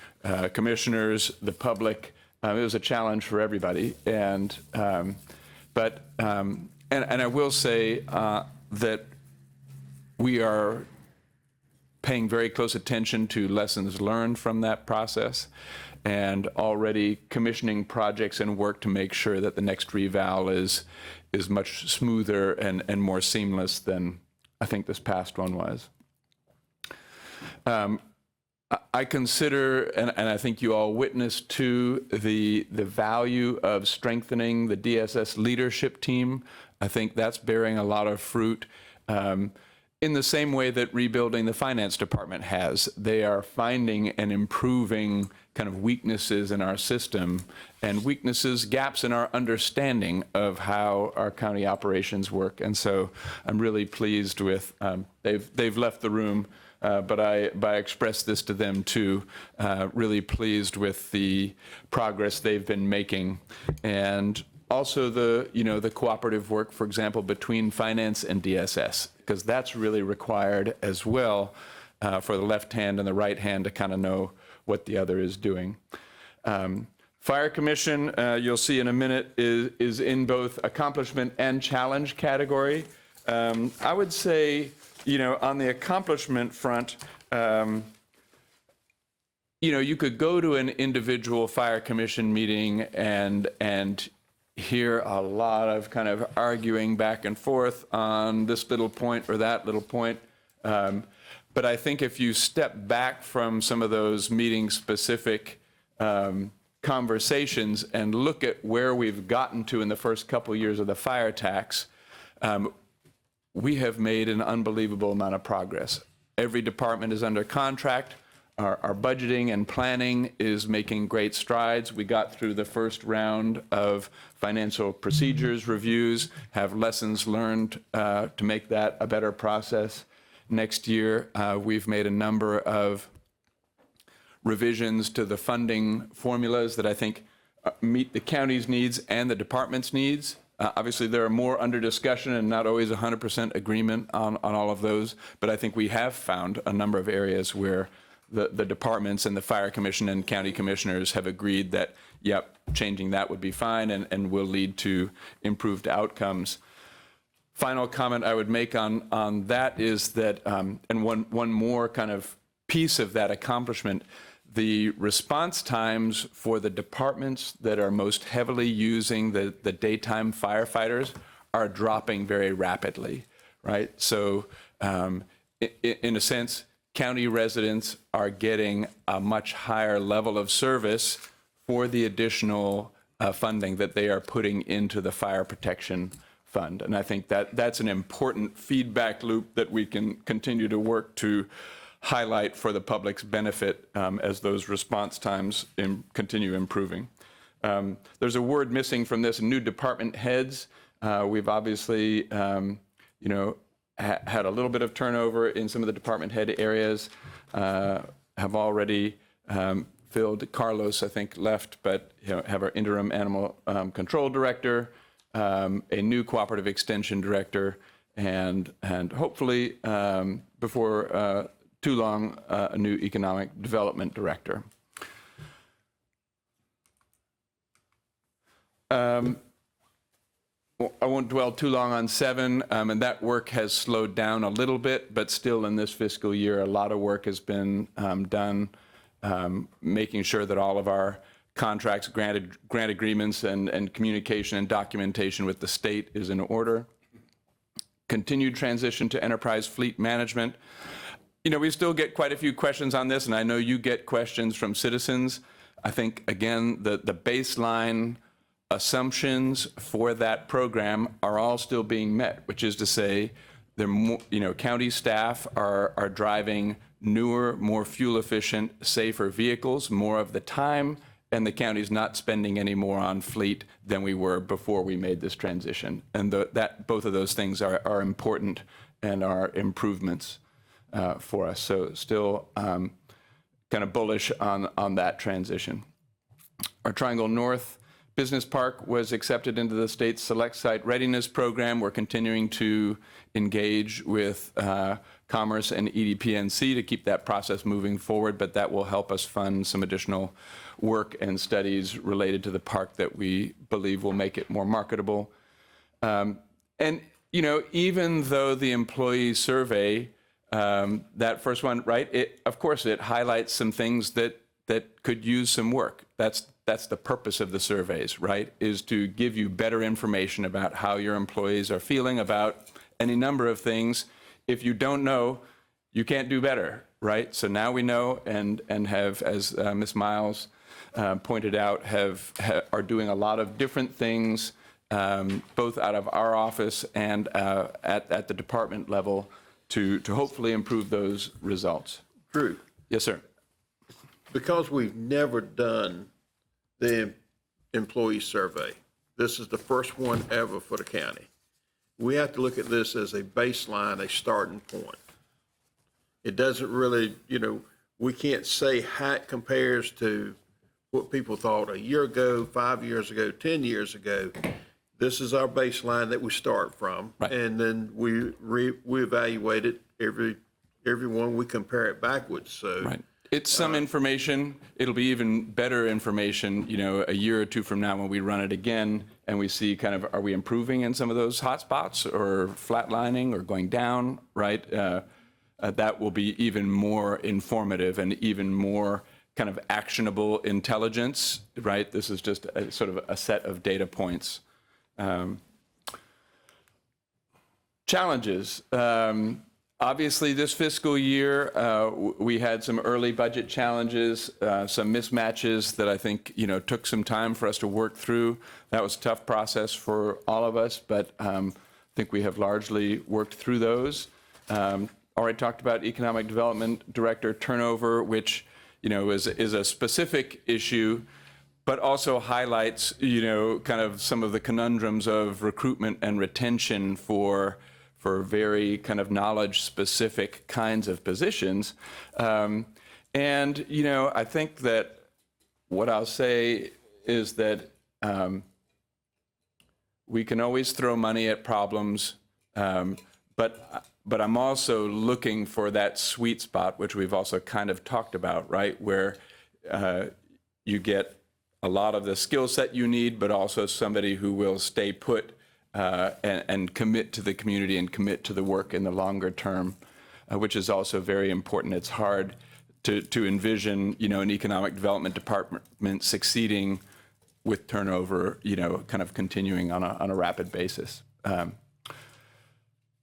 commissioners, the public. It was a challenge for everybody. And I will say that we are paying very close attention to lessons learned from that process and already commissioning projects and work to make sure that the next reval is much smoother and more seamless than I think this past one was. I consider, and I think you all witnessed too, the value of strengthening the DSS leadership team. I think that's bearing a lot of fruit. In the same way that rebuilding the finance department has. They are finding and improving kind of weaknesses in our system and weaknesses, gaps in our understanding of how our county operations work. And so I'm really pleased with, they've left the room, but I expressed this to them too, really pleased with the progress they've been making. And also the cooperative work, for example, between finance and DSS, because that's really required as well for the left hand and the right hand to kind of know what the other is doing. Fire Commission, you'll see in a minute, is in both accomplishment and challenge category. I would say, on the accomplishment front, you could go to an individual Fire Commission meeting and hear a lot of kind of arguing back and forth on this little point or that little point. But I think if you step back from some of those meeting-specific conversations and look at where we've gotten to in the first couple years of the fire tax, we have made an unbelievable amount of progress. Every department is under contract. Our budgeting and planning is making great strides. We got through the first round of financial procedures reviews, have lessons learned to make that a better process. Next year, we've made a number of revisions to the funding formulas that I think meet the county's needs and the department's needs. Obviously, there are more under discussion and not always 100% agreement on all of those, but I think we have found a number of areas where the departments and the Fire Commission and county commissioners have agreed that, yep, changing that would be fine and will lead to improved outcomes. Final comment I would make on that is that, and one more kind of piece of that accomplishment, the response times for the departments that are most heavily using the daytime firefighters are dropping very rapidly, right? So in a sense, county residents are getting a much higher level of service for the additional funding that they are putting into the fire protection fund. And I think that that's an important feedback loop that we can continue to work to highlight for the public's benefit as those response times continue improving. There's a word missing from this, new department heads. We've obviously, had a little bit of turnover in some of the department head areas, have already filled. Carlos, I think, left, but have our interim animal control director, a new cooperative extension director, and hopefully before too long, a new economic development director. I won't dwell too long on 7, and that work has slowed down a little bit, but still in this fiscal year, a lot of work has been done, making sure that all of our contracts, grant agreements, and communication and documentation with the state is in order. Continued transition to enterprise fleet management. We still get quite a few questions on this, and I know you get questions from citizens. I think, again, the baseline assumptions for that program are all still being met, which is to say, county staff are driving newer, more fuel-efficient, safer vehicles more of the time, and the county's not spending any more on fleet than we were before we made this transition. And both of those things are important and are improvements for us. So still kind of bullish on that transition. Our Triangle North Business Park was accepted into the state's Select Site Readiness Program. We're continuing to engage with Commerce and EDPNC to keep that process moving forward, but that will help us fund some additional work and studies related to the park that we believe will make it more marketable. And, even though the employee survey, that first one, right, of course, it highlights some things that could use some work. That's the purpose of the surveys, right, is to give you better information about how your employees are feeling about any number of things. If you don't know, you can't do better, right? So now we know and have, as Ms. Miles pointed out, are doing a lot of different things, both out of our office and at the department level to hopefully improve those results. Drew. Yes, sir. Because we've never done the employee survey, this is the first one ever for the county. We have to look at this as a baseline, a starting point. It doesn't really, we can't say how it compares to what people thought a year ago, 5 years ago, 10 years ago. This is our baseline that we start from, right. And then we evaluate it every one. We compare it backwards. So. Right. It's some information. It'll be even better information, a year or two from now when we run it again and we see kind of, are we improving in some of those hot spots or flatlining or going down, right? That will be even more informative and even more kind of actionable intelligence, right? This is just a sort of a set of data points. Challenges. Obviously, this fiscal year, we had some early budget challenges, some mismatches that I think, took some time for us to work through. That was a tough process for all of us, but I think we have largely worked through those. Already talked about economic development director turnover, which, is a specific issue, but also highlights, kind of some of the conundrums of recruitment and retention for very kind of knowledge-specific kinds of positions. And, I think that what I'll say is that we can always throw money at problems, but I'm also looking for that sweet spot, which we've also kind of talked about, right, where you get a lot of the skill set you need, but also somebody who will stay put and commit to the community and commit to the work in the longer term, which is also very important. It's hard to envision, an economic development department succeeding with turnover, kind of continuing on a rapid basis.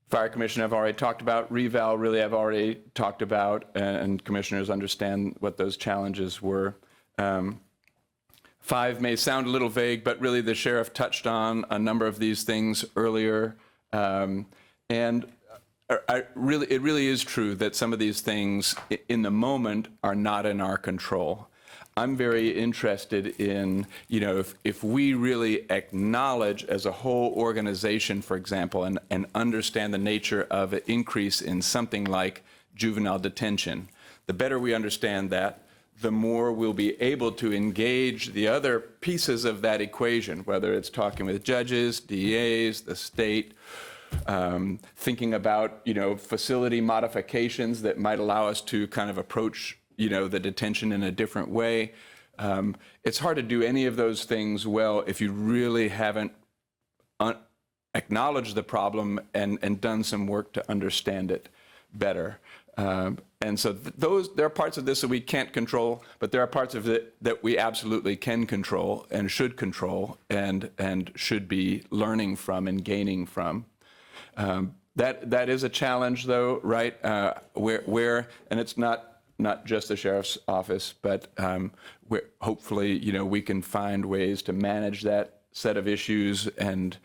Fire Commission I've already talked about. Reval really I've already talked about, and commissioners understand what those challenges were. 5 may sound a little vague, but really the sheriff touched on a number of these things earlier. And it really is true that some of these things in the moment are not in our control. I'm very interested in, if we really acknowledge as a whole organization, for example, and understand the nature of an increase in something like juvenile detention, the better we understand that, the more we'll be able to engage the other pieces of that equation, whether it's talking with judges, DAs, the state, thinking about, facility modifications that might allow us to kind of approach, the detention in a different way. It's hard to do any of those things well if you really haven't acknowledged the problem and done some work to understand it better. And so there are parts of this that we can't control, but there are parts of it that we absolutely can control and should control and should be learning from and gaining from. That is a challenge, though, right? Where and it's not just the sheriff's office, but where hopefully, we can find ways to manage that set of issues. And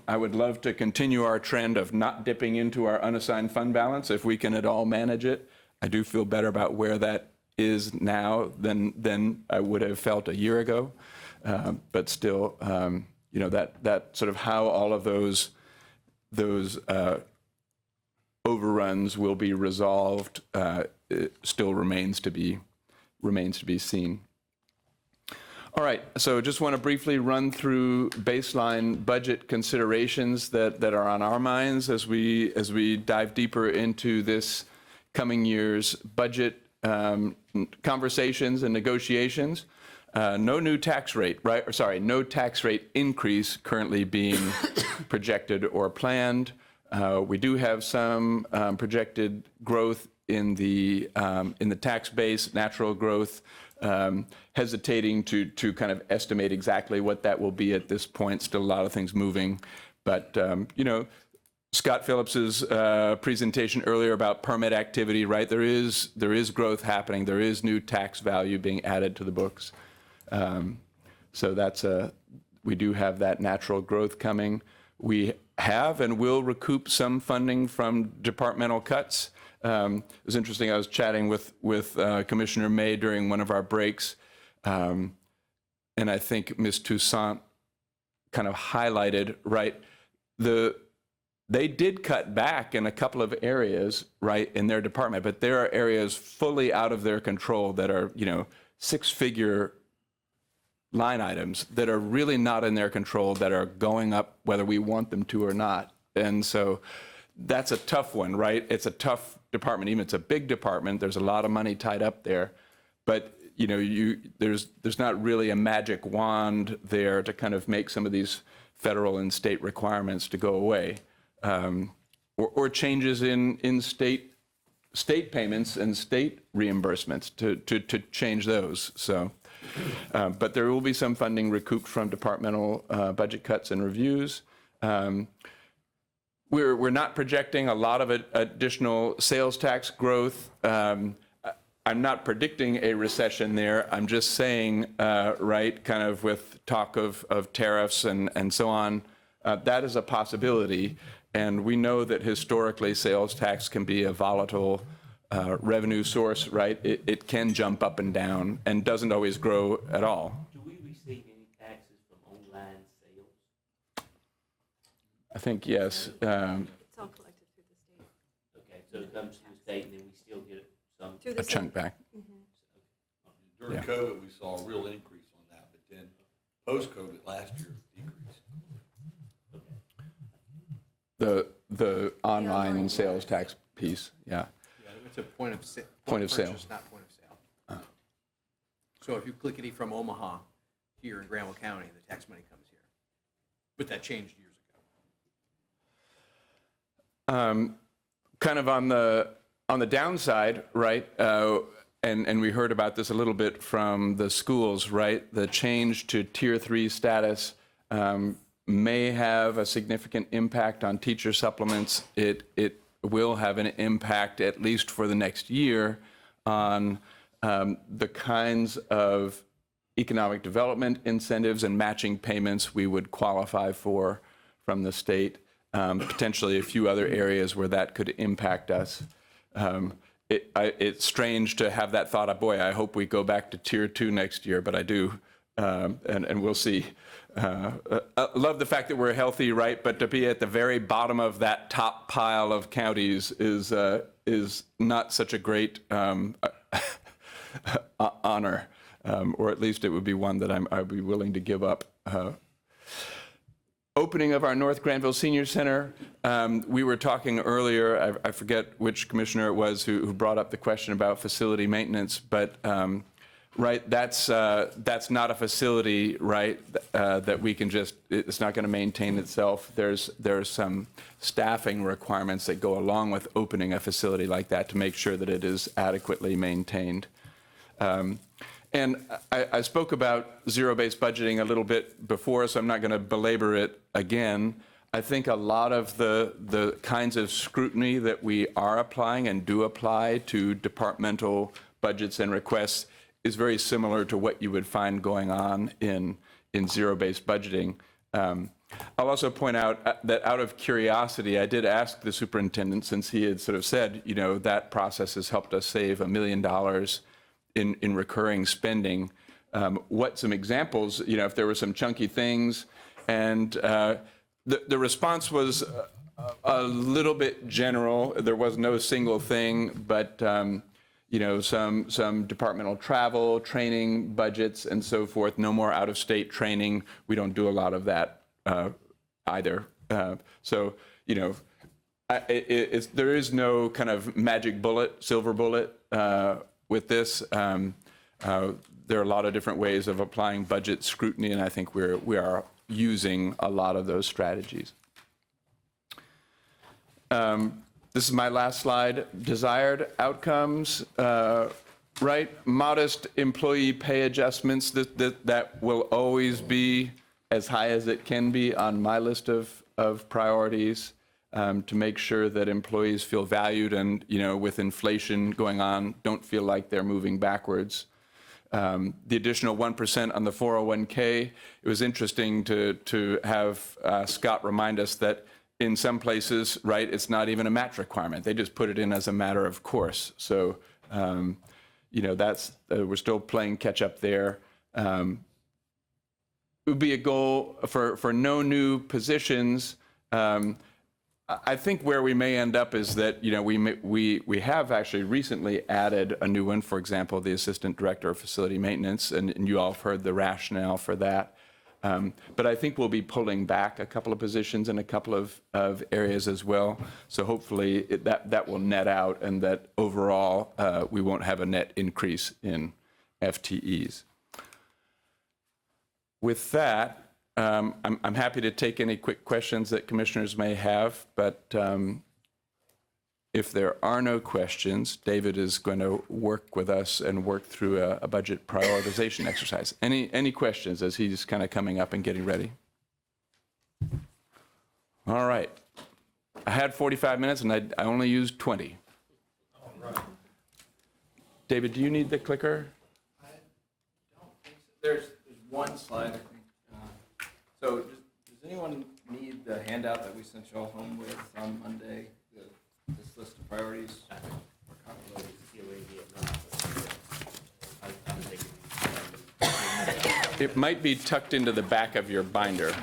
I would love to continue our trend of not dipping into our unassigned fund balance if we can at all manage it. I do feel better about where that is now than I would have felt a year ago. But still, that sort of how all of those overruns will be resolved it still remains to be seen. All right, so just want to briefly run through baseline budget considerations that are on our minds as we dive deeper into this coming year's budget conversations and negotiations. No new tax rate, right? Or sorry, no tax rate increase currently being projected or planned. We do have some projected growth in the tax base, natural growth. Hesitating to kind of estimate exactly what that will be at this point. Still a lot of things moving, but Scott Phillips's presentation earlier about permit activity, right? There is growth happening. There is new tax value being added to the books. So that's we do have that natural growth coming. We have and will recoup some funding from departmental cuts. It was interesting. I was chatting with Commissioner May during one of our breaks, and I think Ms. Toussaint kind of highlighted, right, they did cut back in a couple of areas, right, in their department, but there are areas fully out of their control that are, six-figure line items that are really not in their control, that are going up whether we want them to or not. And so that's a tough one, right? It's a tough department. Even it's a big department, there's a lot of money tied up there, but there's not really a magic wand there to kind of make some of these federal and state requirements to go away, or changes in state payments and state reimbursements to change those. So, but there will be some funding recouped from departmental budget cuts and reviews. We're not projecting a lot of additional sales tax growth. I'm not predicting a recession there. I'm just saying, right, kind of with talk of tariffs and so on, that is a possibility. And we know that historically sales tax can be a volatile revenue source, right? It can jump up and down and doesn't always grow at all. Do we receive any taxes from online sales? I think yes. It's all collected through the state. Okay, so it comes to the state and then we still get some. Through the A chunk back. During COVID, we saw a real increase on that, but then post-COVID last year, decreased. The online sales tax piece, yeah. Yeah, it's a point of sale. Point of sale. Purchase, not point of sale. So if you clickety from Omaha here in Granville County, the tax money comes here. But that changed years ago. Kind of on the downside, right? And we heard about this a little bit from the schools, right? The change to Tier 3 status may have a significant impact on teacher supplements. It will have an impact, at least for the next year, on the kinds of economic development incentives and matching payments we would qualify for from the state, potentially a few other areas where that could impact us. It's strange to have that thought of, boy, I hope we go back to Tier 2 next year, but I do, and we'll see. Love the fact that we're healthy, right? But to be at the very bottom of that top pile of counties is not such a great honor, or at least it would be one that I'd be willing to give up. Opening of our North Granville Senior Center. We were talking earlier, I forget which commissioner it was who brought up the question about facility maintenance, but right, that's not a facility, right, that we can just, it's not going to maintain itself. There's some staffing requirements that go along with opening a facility like that to make sure that it is adequately maintained. And I spoke about zero-based budgeting a little bit before, so I'm not going to belabor it again. I think a lot of the kinds of scrutiny that we are applying and do apply to departmental budgets and requests is very similar to what you would find going on in zero-based budgeting. I'll also point out that out of curiosity, I did ask the superintendent, since he had sort of said, you know, that process has helped us save $1 million in recurring spending, what some examples, you know, if there were some chunky things. And the response was a little bit general. There was no single thing, but you know, some departmental travel, training budgets, and so forth. No more out-of-state training. We don't do a lot of that either. So, you know, there is no kind of magic bullet, silver bullet with this. There are a lot of different ways of applying budget scrutiny, and I think we are using a lot of those strategies. This is my last slide. Desired outcomes, right? Modest employee pay adjustments, that will always be as high as it can be on my list of priorities, to make sure that employees feel valued and, you know, with inflation going on, don't feel like they're moving backwards. The additional 1% on the 401k, it was interesting to have Scott remind us that in some places, right, it's not even a match requirement. They just put it in as a matter of course. So, you know, that's, we're still playing catch up there. It would be a goal for no new positions. I think where we may end up is that, you know, we have actually recently added a new one, for example, the Assistant Director of Facility Maintenance, and you all have heard the rationale for that. But I think we'll be pulling back a couple of positions in a couple of areas as well. So hopefully that will net out, and that overall we won't have a net increase in FTEs. With that, I'm happy to take any quick questions that commissioners may have, but if there are no questions, David is going to work with us and work through a budget prioritization exercise. Any questions as he's kind of coming up and getting ready? All right. I had 45 minutes and I only used 20. All right. David, do you need the clicker? I don't think so. There's one slide, I think. So does anyone need the handout that we sent y'all home with on Monday, this list of priorities? It might be tucked into the back of your binder.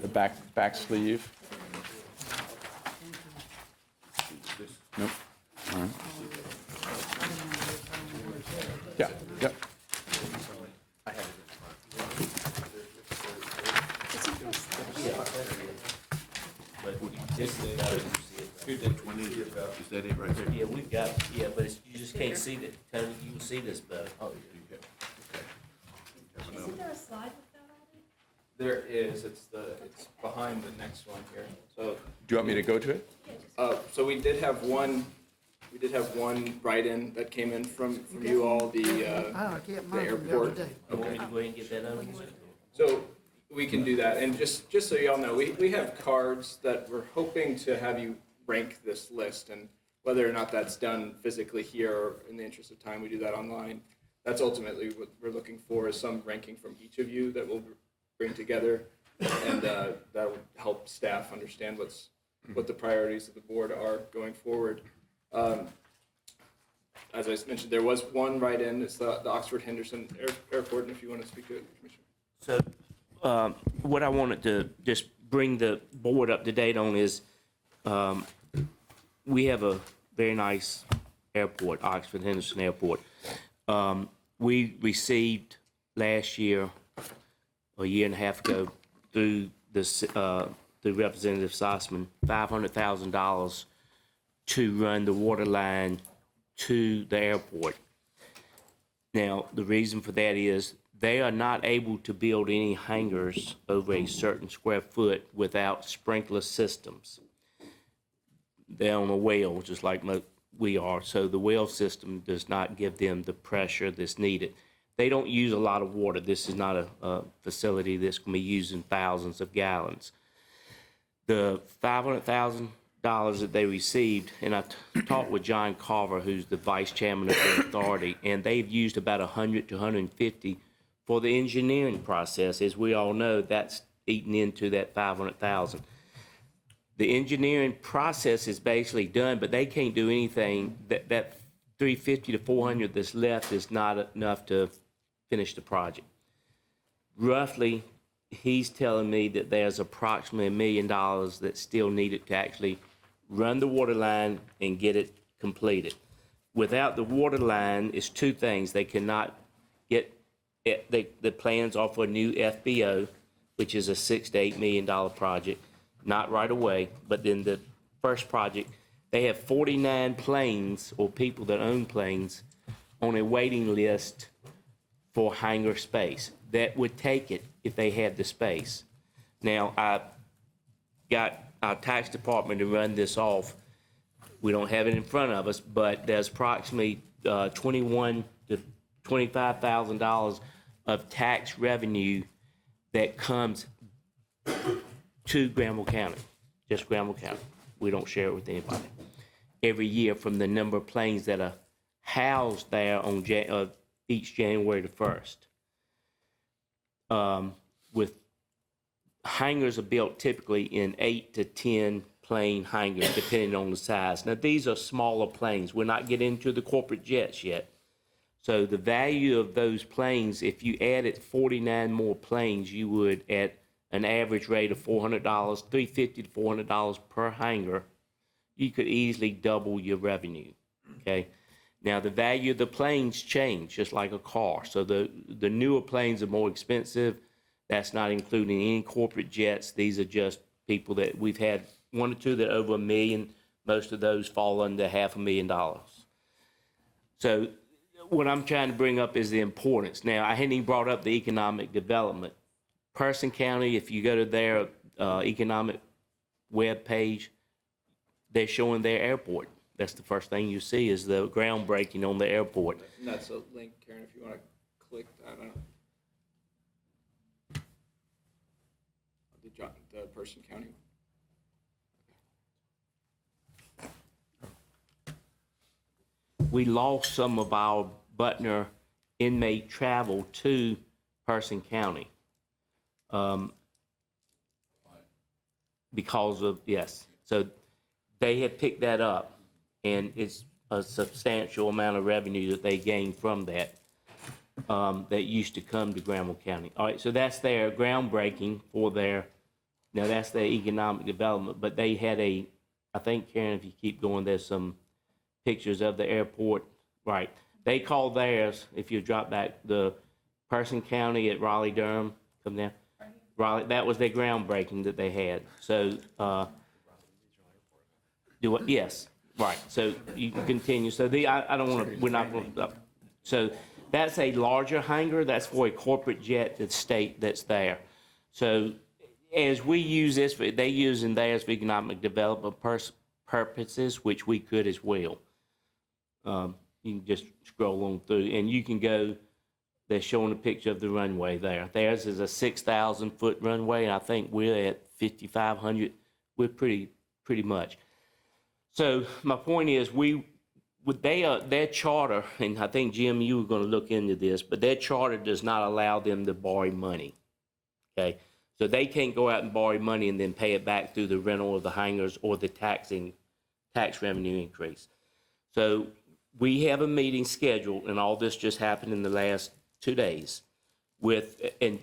The back sleeve. Nope. All right. Yeah. Yep. Is that it right there? Yeah, we've got, yeah, but you just can't see that. Tony, you can see this better. Oh, yeah. Isn't there a slide with that on it? There is. It's behind the next one here. So Do you want me to go to it? so we did have one write-in that came in from you all, the airport. You want me to go ahead and get that over? So we can do that. And just so y'all know, we have cards that we're hoping to have you rank this list. And whether or not that's done physically here or in the interest of time, we do that online. That's ultimately what we're looking for, is some ranking from each of you that we'll bring together. And that would help staff understand what the priorities of the board are going forward. As I mentioned, there was one write-in. It's the Oxford Henderson Airport, and if you want to speak to it, Commissioner. So what I wanted to just bring the board up to date on is we have a very nice airport, Oxford Henderson Airport. We received last year, a year and a half ago, through Representative Sussman, $500,000 to run the water line to the airport. Now, the reason for that is they are not able to build any hangars over a certain square foot without sprinkler systems. They're on a well, just like we are, so the well system does not give them the pressure that's needed. They don't use a lot of water. This is not a facility that's going to be using thousands of gallons. The $500,000 that they received, and I talked with John Carver, who's the vice chairman of the authority, and they've used about 100 to 150 for the engineering process. As we all know, that's eaten into that 500,000. The engineering process is basically done, but they can't do anything. That 350 to 400 that's left is not enough to finish the project. Roughly, he's telling me that there's approximately $1 million that's still needed to actually run the water line and get it completed. Without the water line, it's two things. They cannot get the plans are for a new FBO, which is a $6 to $8 million project, not right away, but then the first project, they have 49 planes or people that own planes on a waiting list for hangar space. That would take it if they had the space. Now, I got our tax department to run this off. We don't have it in front of us, but there's approximately $21,000 to $25,000 of tax revenue that comes to Granville County, just Granville County. We don't share it with anybody. Every year from the number of planes that are housed there on each January the 1st. With hangars are built typically in 8 to 10 plane hangars, depending on the size. Now, these are smaller planes. We're not getting into the corporate jets yet. So the value of those planes, if you added 49 more planes, you would, at an average rate of $400, $350 to $400 per hangar, you could easily double your revenue, okay? Now, the value of the planes change, just like a car. So the newer planes are more expensive. That's not including any corporate jets. These are just people that we've had one or two that are over $1 million. Most of those fall under $500,000. So what I'm trying to bring up is the importance. Now, I hadn't even brought up the economic development. Person County, if you go to their economic web page, they're showing their airport. That's the first thing you see is the groundbreaking on the airport. And that's a link, Karen, if you want to click that. The Person County. We lost some of our Butner inmate travel to Person County. Because of, yes. So they had picked that up, and it's a substantial amount of revenue that they gained from that, that used to come to Granville County. All right, so that's their groundbreaking for their, now that's their economic development, but they had a, I think, Karen, if you keep going, there's some pictures of the airport. Right. They call theirs, if you drop back, the Person County at Raleigh-Durham, come down. Raleigh, that was their groundbreaking that they had. So, yes, right. So you can continue. So I don't want to, we're not going to, so that's a larger hangar. That's for a corporate jet that's there. So as we use this, they use in theirs for economic development purposes, which we could as well. You can just scroll on through, and you can go They're showing a picture of the runway there. Theirs is a 6,000-foot runway, and I think we're at 5,500. We're pretty much. So my point is, with their charter, and I think, Jim, you were going to look into this, but their charter does not allow them to borrow money, okay? So they can't go out and borrow money and then pay it back through the rental of the hangars or the tax revenue increase. So we have a meeting scheduled, and all this just happened in the last 2 days, and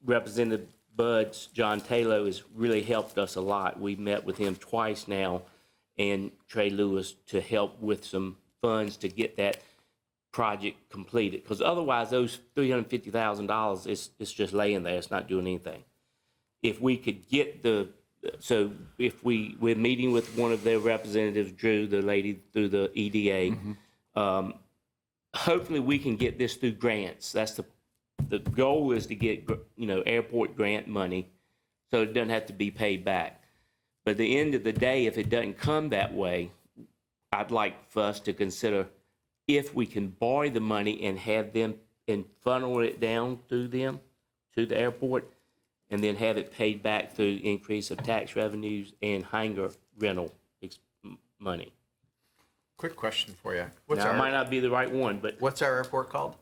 Representative Buds, John Taylor, has really helped us a lot. We've met with him twice now, and Trey Lewis, to help with some funds to get that project completed. Because otherwise, those $350,000, it's just laying there. It's not doing anything. If we could get so if we're meeting with one of their representatives, Drew, the lady through the EDA, hopefully we can get this through grants. That's the goal, is to get, airport grant money so it doesn't have to be paid back. But at the end of the day, if it doesn't come that way, I'd like for us to consider if we can borrow the money and have them and funnel it down through them to the airport, and then have it paid back through increase of tax revenues and hangar rental money. Quick question for you. Now, it might not be the right one, but What's our airport called?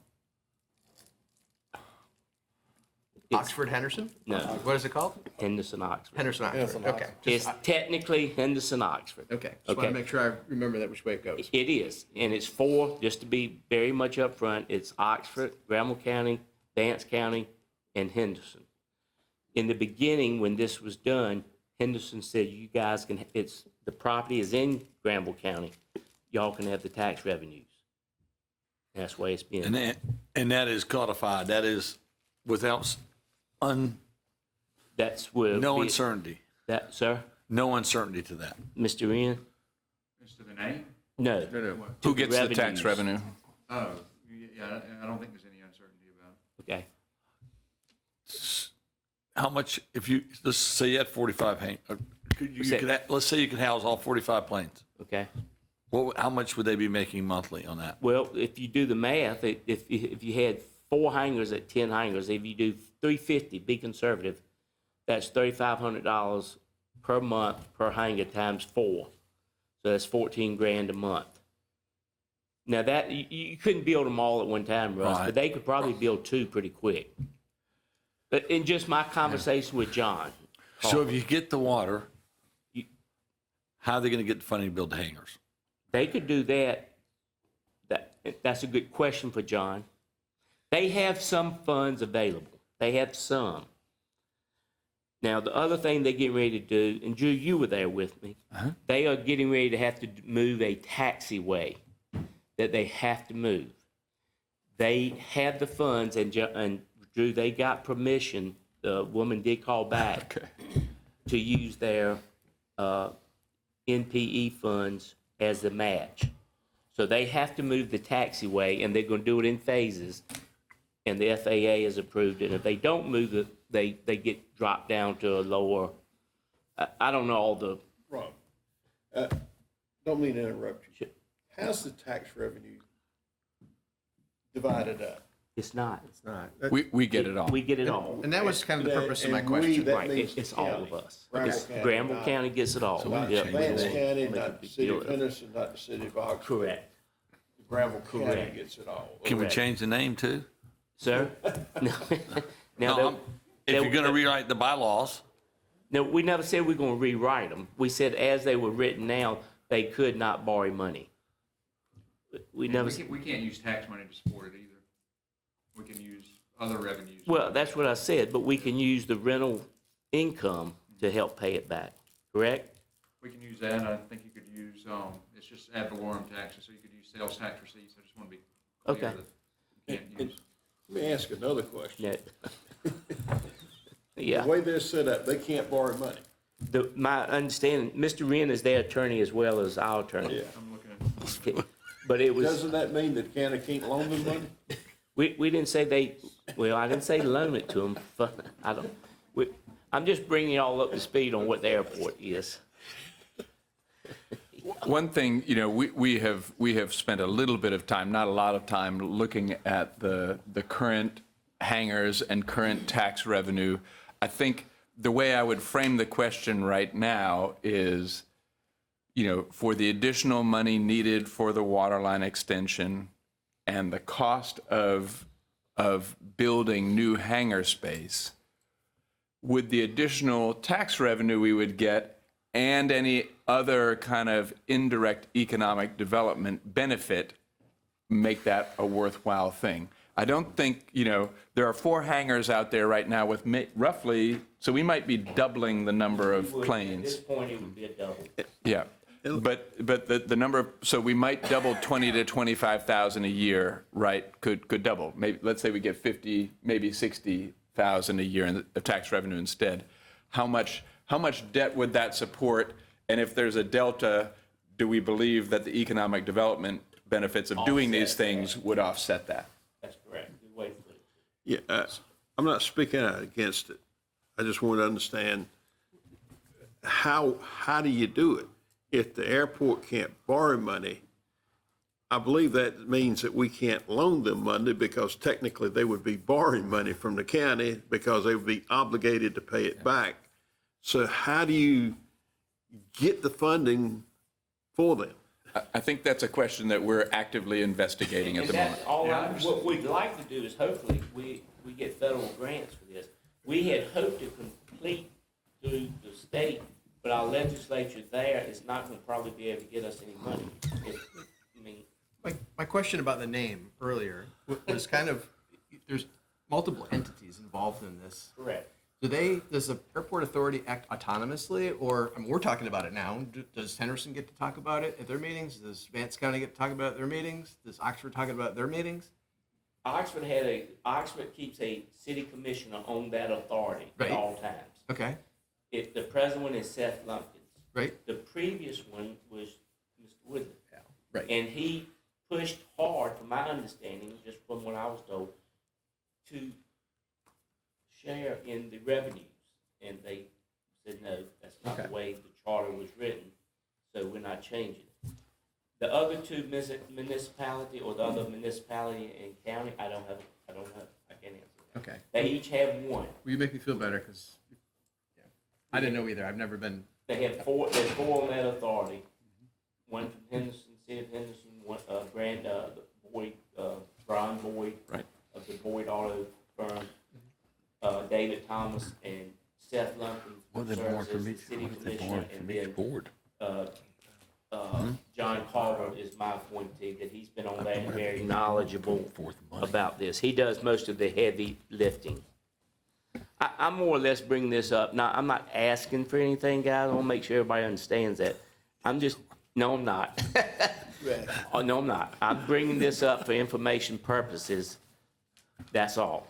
Oxford Henderson? No. What is it called? Henderson Oxford. Henderson Oxford. Okay. It's technically Henderson Oxford. Okay. Just want to make sure I remember that which way it goes. It is, and it's just to be very much upfront, it's Oxford, Granville County, Vance County, and Henderson. In the beginning, when this was done, Henderson said, you guys can, the property is in Granville County, y'all can have the tax revenues. That's the way it's been. And that is codified, that is without That's where. no uncertainty. Sir? No uncertainty to that. Mr. Wren? Mr. the name? No. Who gets the tax revenue? Oh, yeah, I don't think there's any uncertainty about it. Okay. How much, if you, let's say you had 45 let's say you could house all 45 planes. Okay. How much would they be making monthly on that? Well, if you do the math, if you had 4 hangars at 10 hangars, if you do 350, be conservative, that's $3,500 per month per hangar times 4. So that's $14,000 a month. Now that, you couldn't build them all at one time, Russ, Right. but they could probably build 2 pretty quick. But in just my conversation with John. So if you get the water, how are they going to get the funding to build the hangars? They could do that. That's a good question for John. They have some funds available. They have some. Now, the other thing they're getting ready to do, and Drew, you were there with me, they are getting ready to have to move a taxiway that they have to move. They have the funds, and Drew, they got permission. The woman did call back to use their NPE funds as the match. So they have to move the taxiway, and they're going to do it in phases, and the FAA has approved it. And if they don't move it, they get dropped down to a lower, I don't know all the. Wrong. Don't mean to interrupt you. How's the tax revenue divided up? It's not. It's not. We get it all. We get it all. And that was kind of the purpose of my And we, question. that Right, means it's the all county. of us. Granville It's County, Granville not- County gets it all. Not Yep. Vance Make County, a not the big city deal of of it. Henderson, not the city of Oxford. Correct. Granville County Correct. gets it all. Can we Correct. change the name too? Sir? No. Now, No, if you're going to rewrite the bylaws, no, we never said we're going to rewrite them. We said as they were written now, they could not borrow money. We never. We can't use tax money to support it either. We can use other revenues. Well, that's what I said, but we can use the rental income to help pay it back, correct? We can use that. I think you could use, it's just ad valorem taxes, so you could use sales tax receipts. I just want to be clear Okay. that you can't use. Let me ask another question. Yeah. The way they're set up, they can't borrow money. My understanding, Mr. Wren is their attorney as well as our attorney. Yeah. I'm looking at. But it was. Doesn't that mean that the county can't loan them money? We didn't say I didn't say loan it to them. I'm just bringing you all up to speed on what the airport is. One thing, we have spent a little bit of time, not a lot of time, looking at the current hangars and current tax revenue. I think the way I would frame the question right now is, for the additional money needed for the waterline extension and the cost of building new hangar space, would the additional tax revenue we would get and any other kind of indirect economic development benefit make that a worthwhile thing? I don't think, there are 4 hangars out there right now with roughly, so we might be doubling the number of planes. At this point, it would be a double. Yeah, but the number of, so we might double 20 to 25,000 a year, right? Could double. Maybe, let's say we get 50, maybe 60,000 a year in the tax revenue instead. How much debt would that support? And if there's a delta, do we believe that the economic development benefits of doing these things would offset that? That's correct. Good way to put it. Yeah, I'm not speaking out against it. I just want to understand how do you do it? If the airport can't borrow money, I believe that means that we can't loan them money because technically they would be borrowing money from the county because they would be obligated to pay it back. So how do you get the funding for them? I think that's a question that we're actively investigating at the moment. What we'd like to do is hopefully we get federal grants for this. We had hoped to complete through the state, but our legislature there is not going to probably be able to get us any money. My question about the name earlier was kind of, there's multiple entities involved in this. Correct. Does the airport authority act autonomously, or, we're talking about it now, does Henderson get to talk about it at their meetings? Does Vance County get to talk about it at their meetings? Does Oxford talk about it at their meetings? Oxford keeps a city commissioner on that authority at all times. Okay. The present one is Seth Lumpkins. Right. The previous one was Mr. Woodley. Right. And he pushed hard, from my understanding, just from what I was told, to share in the revenues. And they said, no, that's not the way the charter was written, so we're not changing it. The other two municipality or the other municipality and county, I don't know. I can't answer that. Okay. They each have one. Will you make me feel better? Because I didn't know either. I've never been. They have 4, there's 4 on that authority. One from Henderson, City of Henderson, one, Brian Boyd. Right. Of the Boyd Auto firm, David Thomas and Seth Lumpkins, who serves as the city commissioner, and then John Carver is my appointee, that he's been on that and very knowledgeable about this. He does most of the heavy lifting. I'm more or less bringing this up. Now, I'm not asking for anything, guys. I want to make sure everybody understands that. No, I'm not. Oh, no, I'm not. I'm bringing this up for information purposes. That's all.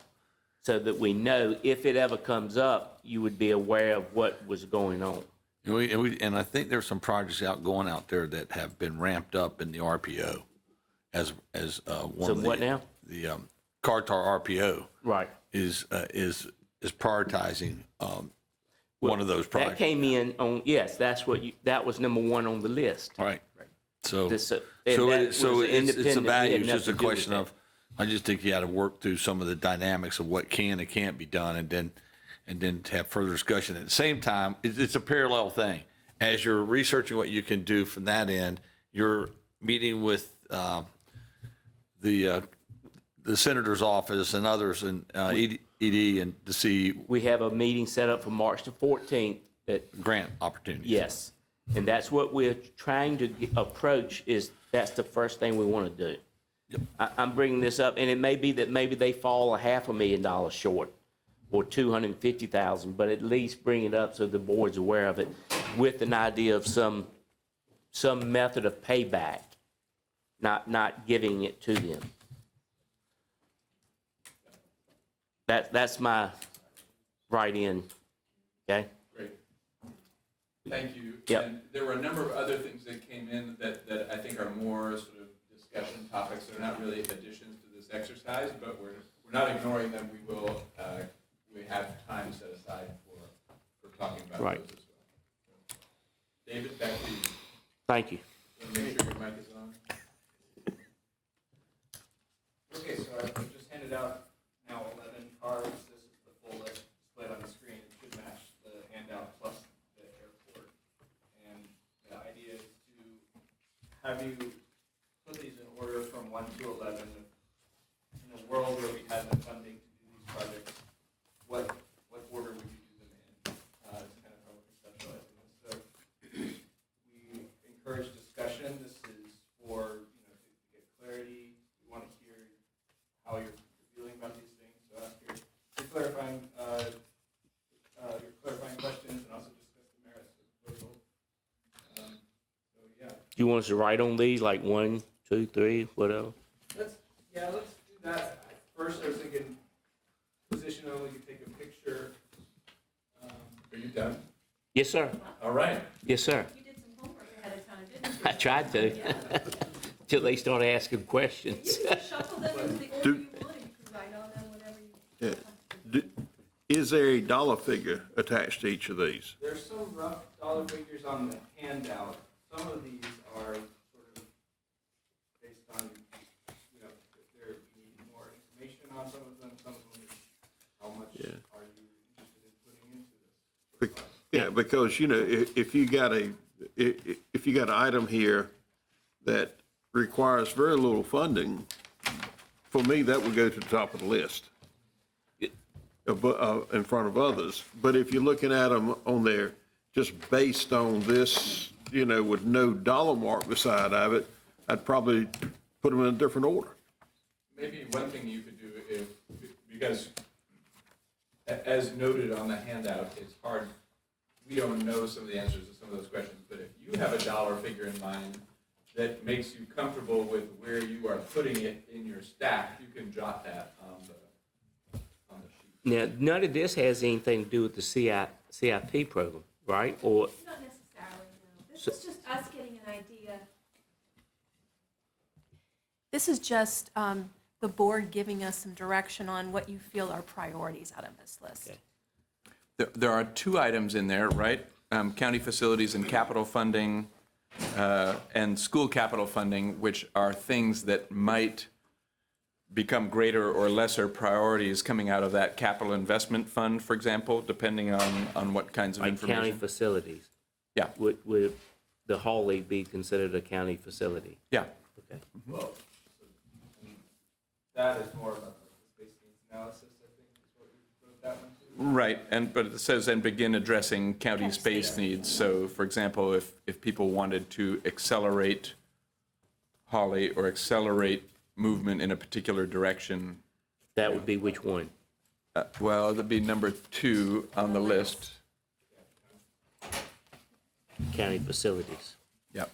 So that we know if it ever comes up, you would be aware of what was going on. And I think there's some projects going out there that have been ramped up in the RPO as one of the. What now? The Cartar RPO. Right. Is prioritizing one of those projects. That came in on, yes, that was number 1 on the list. Right. So It's a value. It's just a question of, I just think you got to work through some of the dynamics of what can and can't be done, and then to have further discussion. At the same time, it's a parallel thing. As you're researching what you can do from that end, you're meeting with the senator's office and others and ED and to see. We have a meeting set up for March the 14th. Grant opportunities. Yes. And that's what we're trying to approach, that's the first thing we want to do. Yep. I'm bringing this up, and it may be that maybe they fall $500,000 short or $250,000, but at least bring it up so the board's aware of it with an idea of some method of payback, not giving it to them. That's my write-in, okay? Great. Thank you. Yep. And there were a number of other things that came in that I think are more sort of discussion topics. They're not really additions to this exercise, but we're not ignoring them. We have time set aside for talking about those as well. David, back to you. Thank you. Make sure your mic is on. Okay, so I've just handed out now 11 cards. This is the full list displayed on the screen. It should match the handout plus the airport. And the idea is to have you put these in order from 1 to 11. In a world where we had the funding to do these projects, what order would you do them in? It's kind of how we're conceptualizing this. So we encourage discussion. This is for, to get clarity. We want to hear how you're feeling about these things. So ask your clarifying questions and also discuss the merits of the proposal. So yeah. Do you want us to write on these, like 1, 2, 3, whatever? Let's do that. First, I was thinking positional, we could take a picture. Are you done? Yes, sir. All right. Yes, sir. You did some homework ahead of time, didn't you? I tried to. Till they started asking questions. You can shuffle them into the order you want. You can write on them whatever you. Is there a dollar figure attached to each of these? There's some rough dollar figures on the handout. Some of these are sort of based on, if you need more information on some of them is how much are you interested in putting into this? Yeah, because, if you got an item here that requires very little funding, for me, that would go to the top of the list in front of others. But if you're looking at them on there just based on this, with no dollar mark beside of it, I'd probably put them in a different order. Maybe one thing you could do because as noted on the handout, it's hard, we don't know some of the answers to some of those questions, but if you have a dollar figure in mind that makes you comfortable with where you are putting it in your stack, you can jot that on the sheet. Now, none of this has anything to do with the CIP program, right? Or Not necessarily, no. This is just us getting an idea. This is just the board giving us some direction on what you feel are priorities out of this list. Okay. There are 2 items in there, right? County facilities and capital funding, and school capital funding, which are things that might become greater or lesser priorities coming out of that capital investment fund, for example, depending on what kinds of like information. county facilities? Yeah. Would the Hawley be considered a county facility? Yeah. Okay. Well, that is more about the space needs analysis, I think, is what we wrote that one to. Right, but it says, and begin addressing county space needs. So, for example, if people wanted to accelerate Holly or accelerate movement in a particular direction. That would be which one? Well, that'd be number 2 on the list. County facilities. Yep.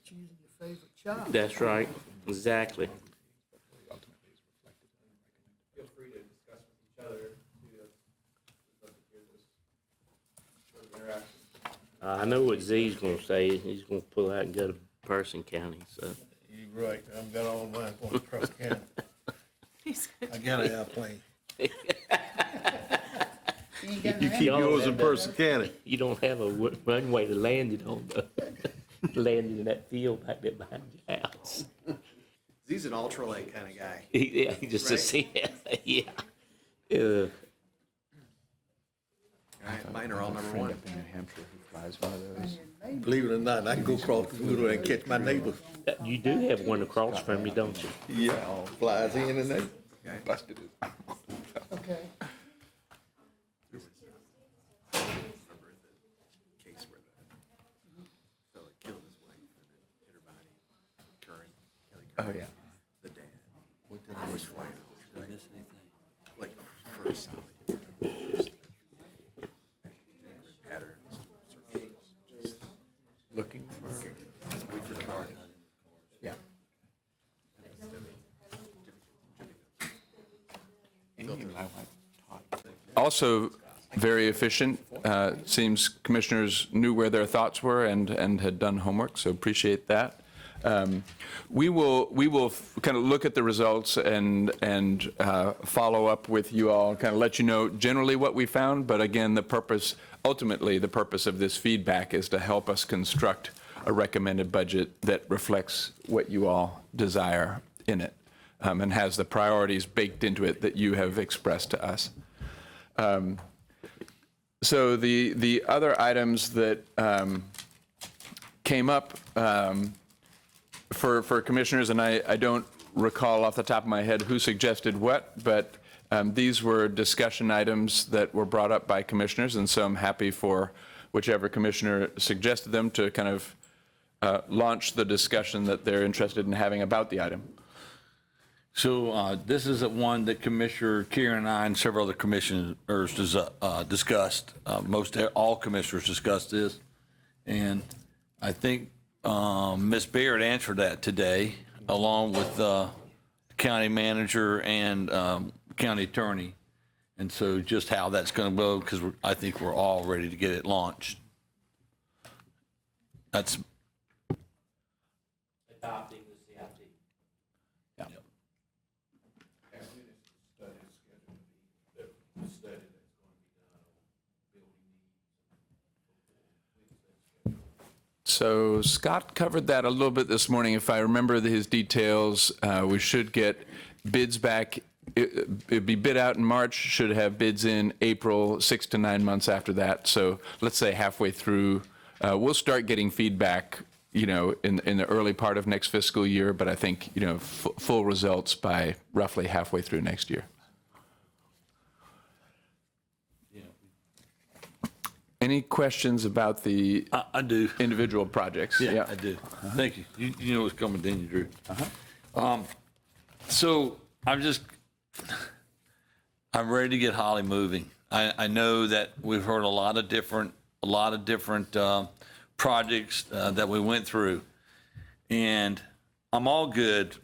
Choosing your favorite child. That's right, exactly. Feel free to discuss with each other. We'd love to hear this sort of interaction. I know what Z's gonna say. He's gonna pull out and go to Person County, so. You're right, I've got all mine going across the county. I got an airplane. You keep yours in Person County. You don't have a runway to land it on, though. Landing in that field back there behind your house. He's an ultralight kind of guy. Yeah, he just yeah. All right, mine are all number 1. In New Hampshire who flies one of those. Believe it or not, I can go across the river and catch my neighbor. You do have one across from you, don't you? Yeah, flies in and out. Busted it. Okay. Case where the fella killed his wife and then hit her body. Oh, yeah. The dad. What did I miss for? Did I miss anything? Like first patterns. Looking for. Yeah. Also very efficient. Seems commissioners knew where their thoughts were and had done homework, so appreciate that. We will kind of look at the results and follow up with you all, kind of let you know generally what we found, but again, ultimately, the purpose of this feedback is to help us construct a recommended budget that reflects what you all desire in it, and has the priorities baked into it that you have expressed to us. So the other items that came up for commissioners, and I don't recall off the top of my head who suggested what, but these were discussion items that were brought up by commissioners, and so I'm happy for whichever commissioner suggested them to kind of launch the discussion that they're interested in having about the item. So this is one that Commissioner Kieran and I and several other commissioners discussed. All commissioners discussed this. And I think Ms. Baird answered that today, along with the county manager and county attorney. And so just how that's going to go, because I think we're all ready to get it launched. That's Adopting the CIP. Yeah. So Scott covered that a little bit this morning. If I remember his details, we should get bids back. It'd be bid out in March, should have bids in April, 6 to 9 months after that. So let's say halfway through, we'll start getting feedback, in the early part of next fiscal year, but I think, full results by roughly halfway through next year. Any questions about the I do. individual projects? Yeah, I do. Thank you. You know what's coming, didn't you, Drew? So I'm ready to get Holly moving. I know that we've heard a lot of different projects that we went through, and I'm all good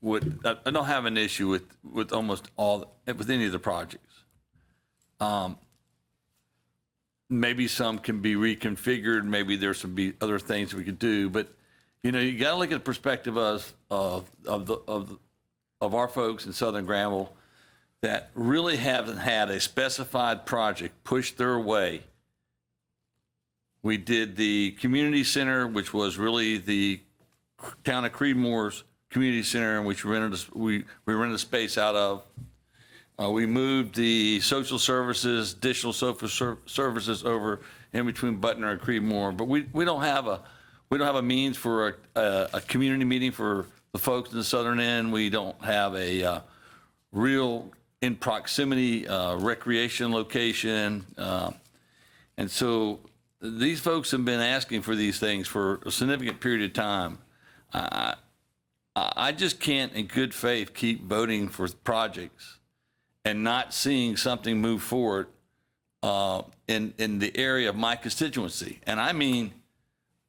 with. I don't have an issue with almost with any of the projects. Maybe some can be reconfigured. Maybe there's some other things we could do, but you got to look at the perspective of our folks in Southern Granville that really haven't had a specified project pushed their way. We did the community center, which was really the town of Creedmoor's community center, which we rented a space out of. We moved the social services, additional social services over in between Butner and Creedmoor, but we don't have a means for a community meeting for the folks in the southern end. We don't have a real in proximity recreation location, and so these folks have been asking for these things for a significant period of time. I just can't, in good faith, keep voting for projects and not seeing something move forward in the area of my constituency. And I mean,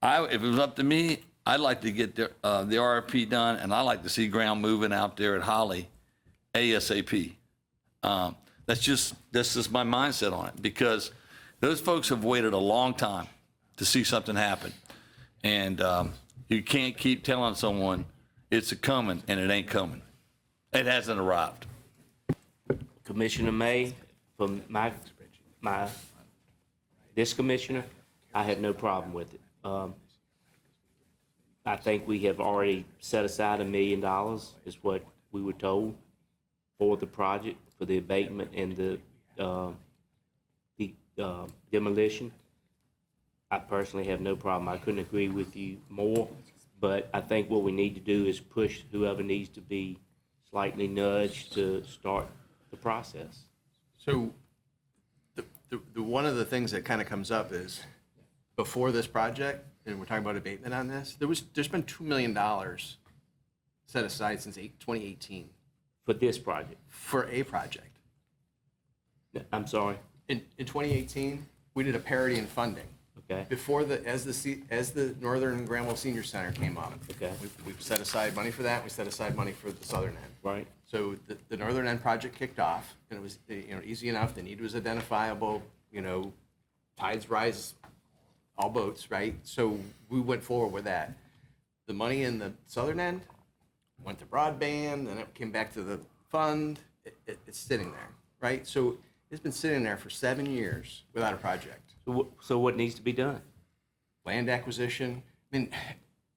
if it was up to me, I'd like to get the RFP done, and I'd like to see ground moving out there at Holly ASAP. That's just my mindset on it, because those folks have waited a long time to see something happen. And you can't keep telling someone it's coming and it ain't coming. It hasn't arrived. Commissioner May, for this commissioner, I have no problem with it. I think we have already set aside $1 million, is what we were told, for the project, for the abatement and the demolition. I personally have no problem. I couldn't agree with you more, but I think what we need to do is push whoever needs to be slightly nudged to start the process. So the one of the things that kind of comes up is before this project, and we're talking about abatement on this, there's been $2 million set aside since 2018 For this project? for a project. I'm sorry? In 2018, we did a parity in funding. Okay. Before as the Northern Granville Senior Center came up. Okay. We set aside money for that. We set aside money for the southern end. Right. So the northern end project kicked off, and it was easy enough. The need was identifiable. Tides rise, all boats, right? So we went forward with that. The money in the southern end went to broadband, and it came back to the fund. It's sitting there, right? So it's been sitting there for 7 years without a project. So what needs to be done? Land acquisition. I mean,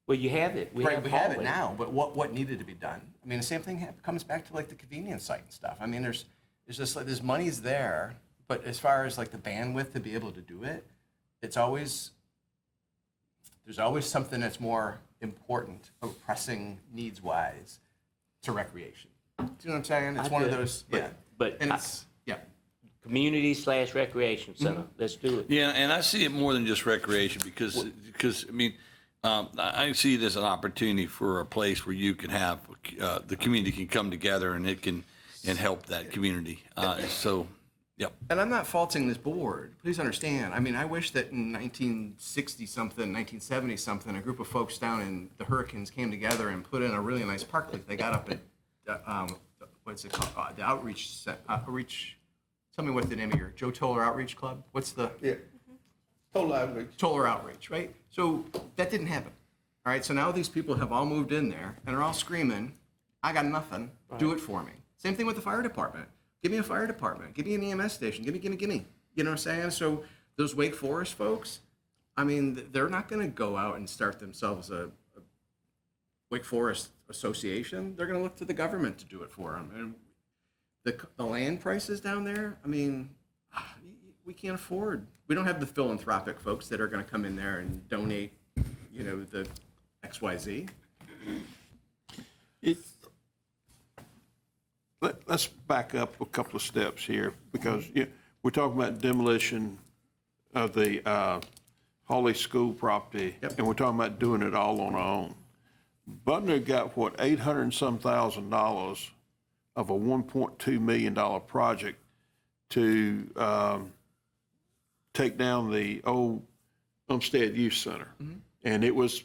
well, you have it. We have it now, but what needed to be done? I mean, the same thing comes back to like the convenience site and stuff. I mean, there's just like there's money's there, but as far as like the bandwidth to be able to do it, there's always something that's more important or pressing needs wise to recreation. Do you know what I'm saying? It's one of those, But and it's community/recreation center. Let's do it. Yeah, and I see it more than just recreation because I mean, I see it as an opportunity for a place where you can have the community can come together and it can help that community. So, yep. And I'm not faulting this board. Please understand. I mean, I wish that in 1960-something, 1970-something, a group of folks down in the Hurricanes came together and put in a really nice park like they got up at, what's it called? The outreach. Tell me what the name of your Joe Toller Outreach Club? What's the? Yeah. Toller Outreach, right? So that didn't happen. All right. So now these people have all moved in there and are all screaming, "I got nothing. Do it for me." Same thing with the fire department. Give me a fire department. Give me an EMS station. Give me. You know what I'm saying? So those Wake Forest folks, I mean, they're not going to go out and start themselves a Wake Forest association. They're going to look to the government to do it for them. And the land prices down there, I mean, we can't afford. We don't have the philanthropic folks that are going to come in there and donate, the XYZ. Let's back up a couple of steps here because we're talking about demolition of the Hawley School property, and we're talking about doing it all on our own. Butner got what, $800 and some thousand of a $1.2 million project to take down the old Umstead Youth Center. Mm-hmm. And it was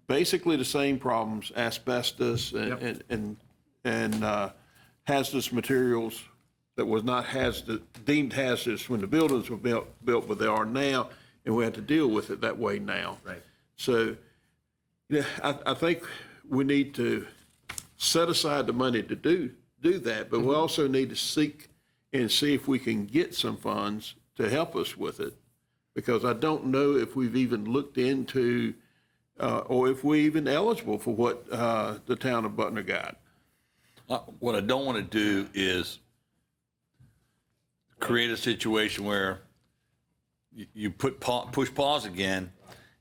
basically the same problems, asbestos and hazardous materials that was not deemed hazardous when the buildings were built, but they are now, and we have to deal with it that way now. Right. So, I think we need to set aside the money to do that, but we also need to seek and see if we can get some funds to help us with it, because I don't know if we've even looked into or if we're even eligible for what the town of Butner got. What I don't want to do is create a situation where you push pause again,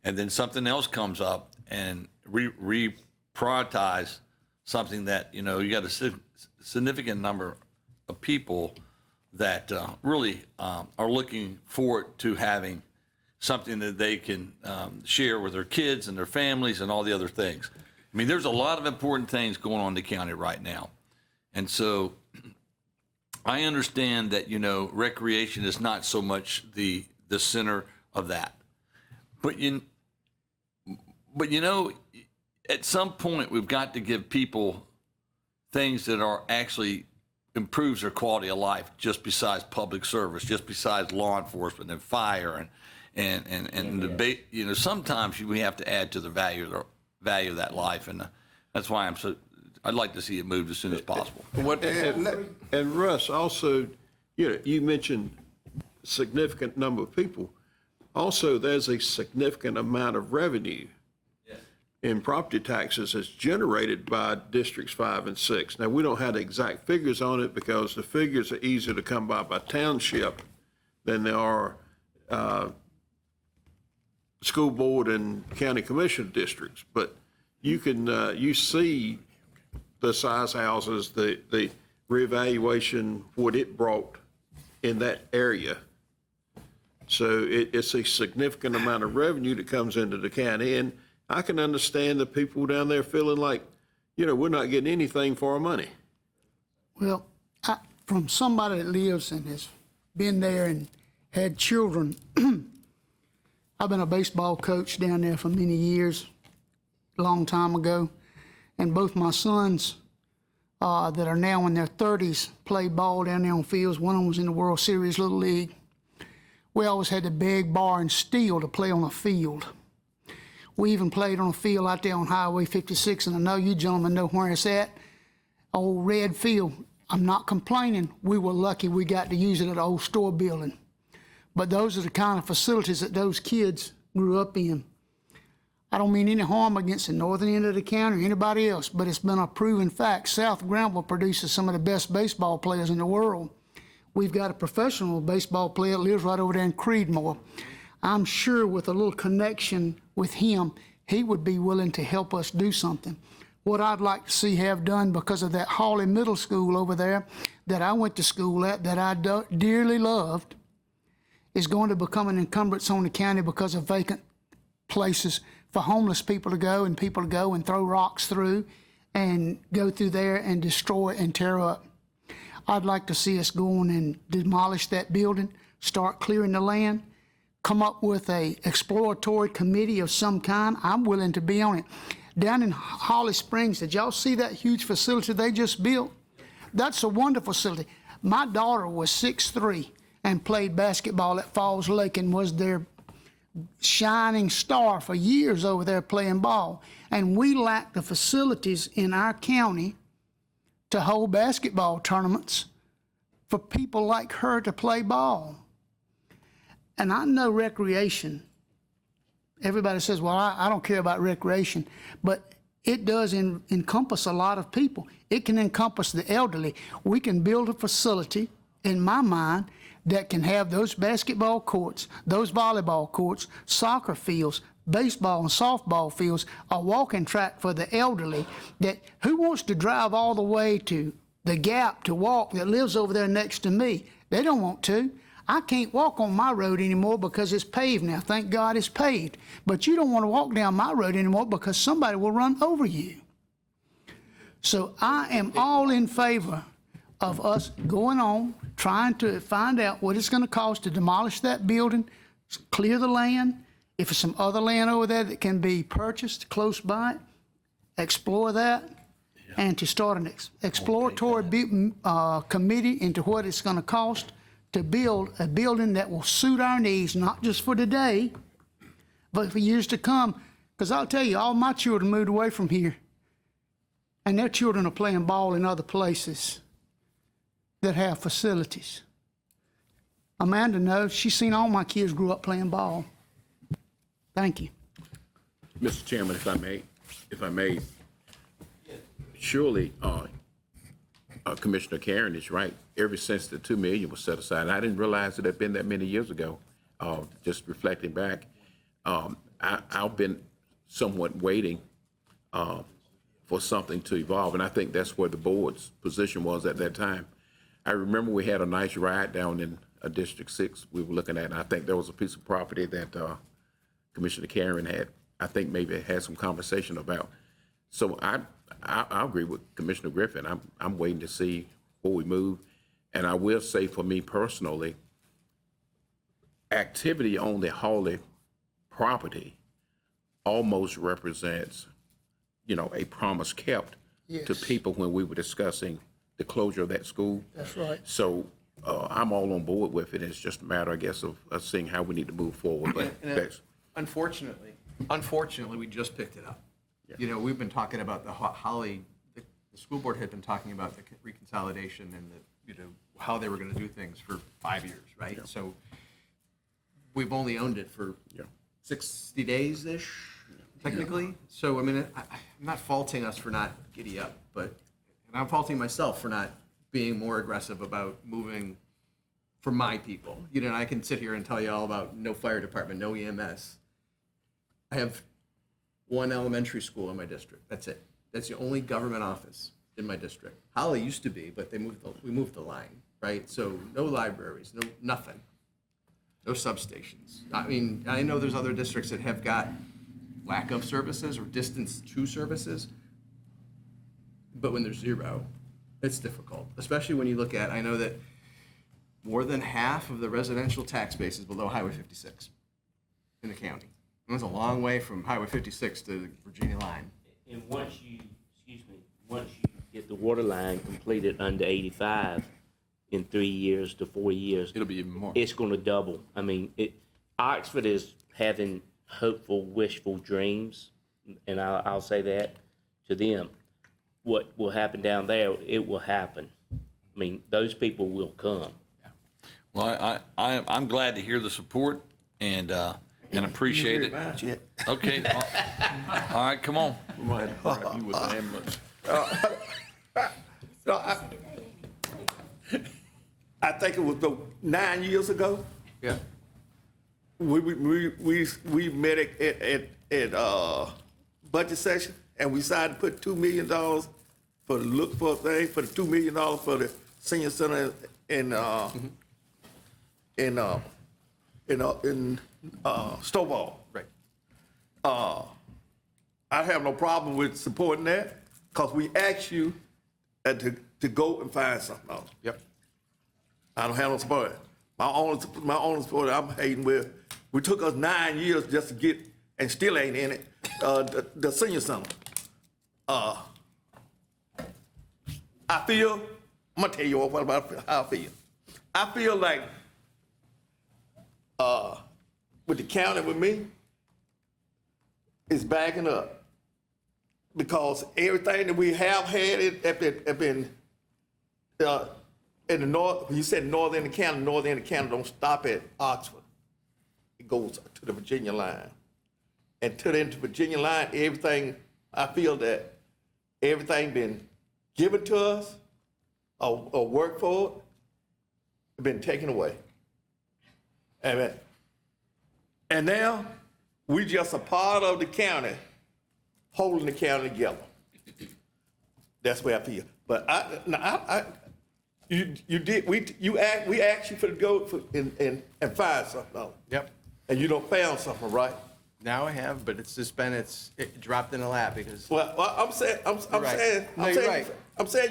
and then something else comes up and reprioritize something that, you got a significant number of people that really are looking forward to having something that they can share with their kids and their families and all the other things. I mean, there's a lot of important things going on in the county right now. And so I understand that, recreation is not so much the center of that. But at some point we've got to give people things that are actually improves their quality of life, just besides public service, just besides law enforcement and fire and debate. Sometimes we have to add to the value of that life, and that's why I'd like to see it moved as soon as possible. And Russ, also, you mentioned significant number of people. Also, there's a significant amount of revenue in property taxes that's generated by districts 5 and 6. Now, we don't have the exact figures on it because the figures are easier to come by township than they are school board and county commission districts. But you can you see the size houses, the reevaluation, what it brought in that area. So it's a significant amount of revenue that comes into the county, and I can understand the people down there feeling like, You know, we're not getting anything for our money. Well, from somebody that lives and has been there and had children, I've been a baseball coach down there for many years, a long time ago, and both my sons that are now in their 30s play ball down there on fields. One of them was in the World Series Little League. We always had to beg, borrow, and steal to play on a field. We even played on a field out there on Highway 56, and I know you gentlemen know where it's at. Old red field. I'm not complaining. We were lucky we got to use it at the old store building. But those are the kind of facilities that those kids grew up in. I don't mean any harm against the northern end of the county or anybody else, but it's been a proven fact. South Granville produces some of the best baseball players in the world. We've got a professional baseball player that lives right over there in Creedmoor. I'm sure with a little connection with him, he would be willing to help us do something. What I'd like to see have done because of that Hawley Middle School over there that I went to school at, that I dearly loved, is going to become an encumbrance on the county because of vacant places for homeless people to go and throw rocks through and go through there and destroy and tear up. I'd like to see us go on and demolish that building, start clearing the land, come up with a exploratory committee of some kind. I'm willing to be on it. Down in Holly Springs, did y'all see that huge facility they just built? That's a wonderful facility. My daughter was 6'3" and played basketball at Falls Lake and was their shining star for years over there playing ball. And we lack the facilities in our county to hold basketball tournaments for people like her to play ball. And I know recreation. Everybody says, well, I don't care about recreation, but it does encompass a lot of people. It can encompass the elderly. We can build a facility, in my mind, that can have those basketball courts, those volleyball courts, soccer fields, baseball and softball fields, a walking track for the elderly. That who wants to drive all the way to the Gap to walk that lives over there next to me? They don't want to. I can't walk on my road anymore because it's paved now. Thank God it's paved. But you don't want to walk down my road anymore because somebody will run over you. So I am all in favor of us going on, trying to find out what it's going to cost to demolish that building, clear the land. If there's some other land over there that can be purchased close by it, explore that, and to start an exploratory committee into what it's going to cost to build a building that will suit our needs, not just for today, but for years to come. Because I'll tell you, all my children moved away from here, and their children are playing ball in other places that have facilities. Amanda knows. She's seen all my kids grow up playing ball. Thank you. Mr. Chairman, if I may, surely Commissioner Karen is right. Ever since the $2 million was set aside, and I didn't realize it had been that many years ago. Just reflecting back, I've been somewhat waiting for something to evolve, and I think that's where the board's position was at that time. I remember we had a nice ride down in District 6 we were looking at, and I think there was a piece of property that Commissioner Karen had, I think maybe had some conversation about. So I agree with Commissioner Griffin. I'm waiting to see where we move. And I will say for me personally, activity on the Hawley property almost represents, a promise kept to people when we were discussing the closure of that school. That's right. So I'm all on board with it. It's just a matter, I guess, of seeing how we need to move forward. But that's, unfortunately, we just picked it up. Yeah. We've been talking about the Holly, the school board had been talking about the reconsolidation and how they were going to do things for 5 years, right? Yeah. So we've only owned it for 60 days-ish, technically. Yeah. So, I'm not faulting us for not giddy up, and I'm faulting myself for not being more aggressive about moving for my people. I can sit here and tell you all about no fire department, no EMS. I have one elementary school in my district. That's it. That's the only government office in my district. Holly used to be, but we moved the line, right? So no libraries, nothing. No substations. I know there's other districts that have got lack of services or distance to services. But when there's zero, it's difficult, especially when you look at, I know that more than half of the residential tax base is below Highway 56 in the county. And that's a long way from Highway 56 to the Virginia line. And once you get the water line completed under 85 in 3 years to 4 years, It'll be even more. it's going to double. I mean, Oxford is having hopeful, wishful dreams, and I'll say that to them. What will happen down there, it will happen. I mean, those people will come. Well, I'm glad to hear the support and appreciate it. Okay. Well, all right, come on. We might have to drive you with the ambulance. No, I think it was about 9 years ago. Yeah. We met at budget session, and we decided to put $2 million for the look for a thing, for the $2 million for the senior center in Stovall. Right. I have no problem with supporting that, because we asked you to go and find something else. Yep. I don't have no support. My only support I'm hating with, we took us 9 years just to get, and still ain't in it, the senior center. I feel, I'm gonna tell you what about how I feel. I feel like with the county with me, it's backing up. Because everything that we have had have been in the north, when you said north end of Canada don't stop at Oxford. It goes to the Virginia line. And to the Virginia line, everything, I feel that everything been given to us or worked for it, been taken away. And now, we just a part of the county, holding the county together. That's where I feel. But we asked you to go and find something. Yep. And you don't found something, right? Now I have, but it's just been, it dropped in the lap because. Well, I'm saying you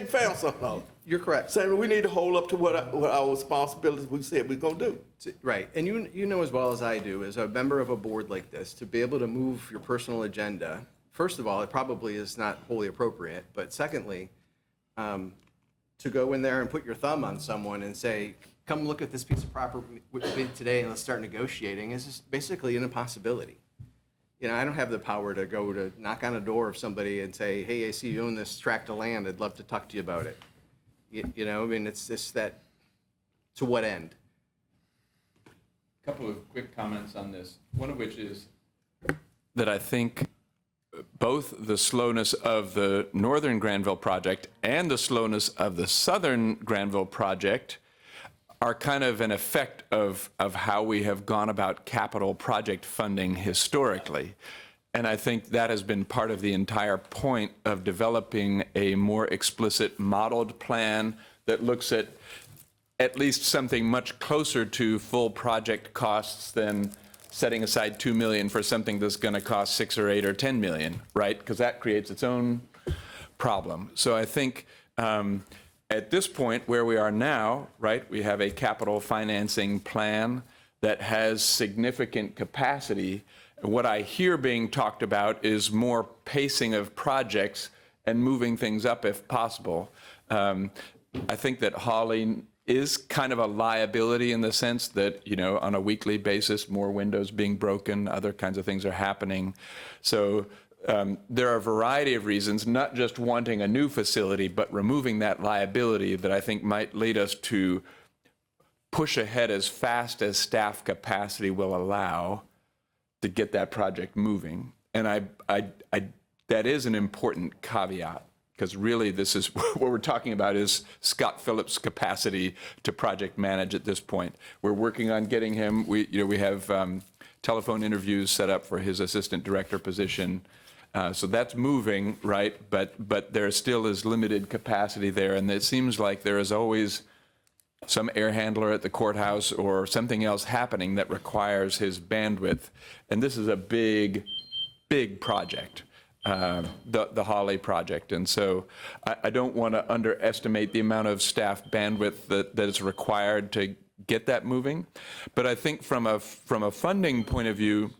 found something out. You're correct. Saying we need to hold up to what our responsibilities we said we're gonna do. Right, and you know as well as I do, as a member of a board like this, to be able to move your personal agenda, first of all, it probably is not wholly appropriate, but secondly, to go in there and put your thumb on someone and say, come look at this piece of property with me today and let's start negotiating is just basically an impossibility. You know, I don't have the power to go to knock on a door of somebody and say, hey, I see you own this tract of land, I'd love to talk to you about it. You know, I mean, it's just that, to what end? A couple of quick comments on this, one of which is that I think both the slowness of the northern Granville project and the slowness of the southern Granville project are kind of an effect of how we have gone about capital project funding historically. And I think that has been part of the entire point of developing a more explicit modeled plan that looks at least something much closer to full project costs than setting aside $2 million for something that's going to cost $6 or $8 or $10 million, right? Because that creates its own problem. So I think at this point where we are now, right, we have a capital financing plan that has significant capacity. What I hear being talked about is more pacing of projects and moving things up if possible. I think that hauling is kind of a liability in the sense that, you know, on a weekly basis, more windows being broken, other kinds of things are happening. So there are a variety of reasons, not just wanting a new facility, but removing that liability that I think might lead us to push ahead as fast as staff capacity will allow to get that project moving. And that is an important caveat, because really this is what we're talking about is Scott Phillips' capacity to project manage at this point. We're working on getting him, we have telephone interviews set up for his assistant director position. So that's moving, right? But there still is limited capacity there. And it seems like there is always some air handler at the courthouse or something else happening that requires his bandwidth. And this is a big, big project. the Hawley project. And so I don't want to underestimate the amount of staff bandwidth that is required to get that moving. But I think from a funding point of view,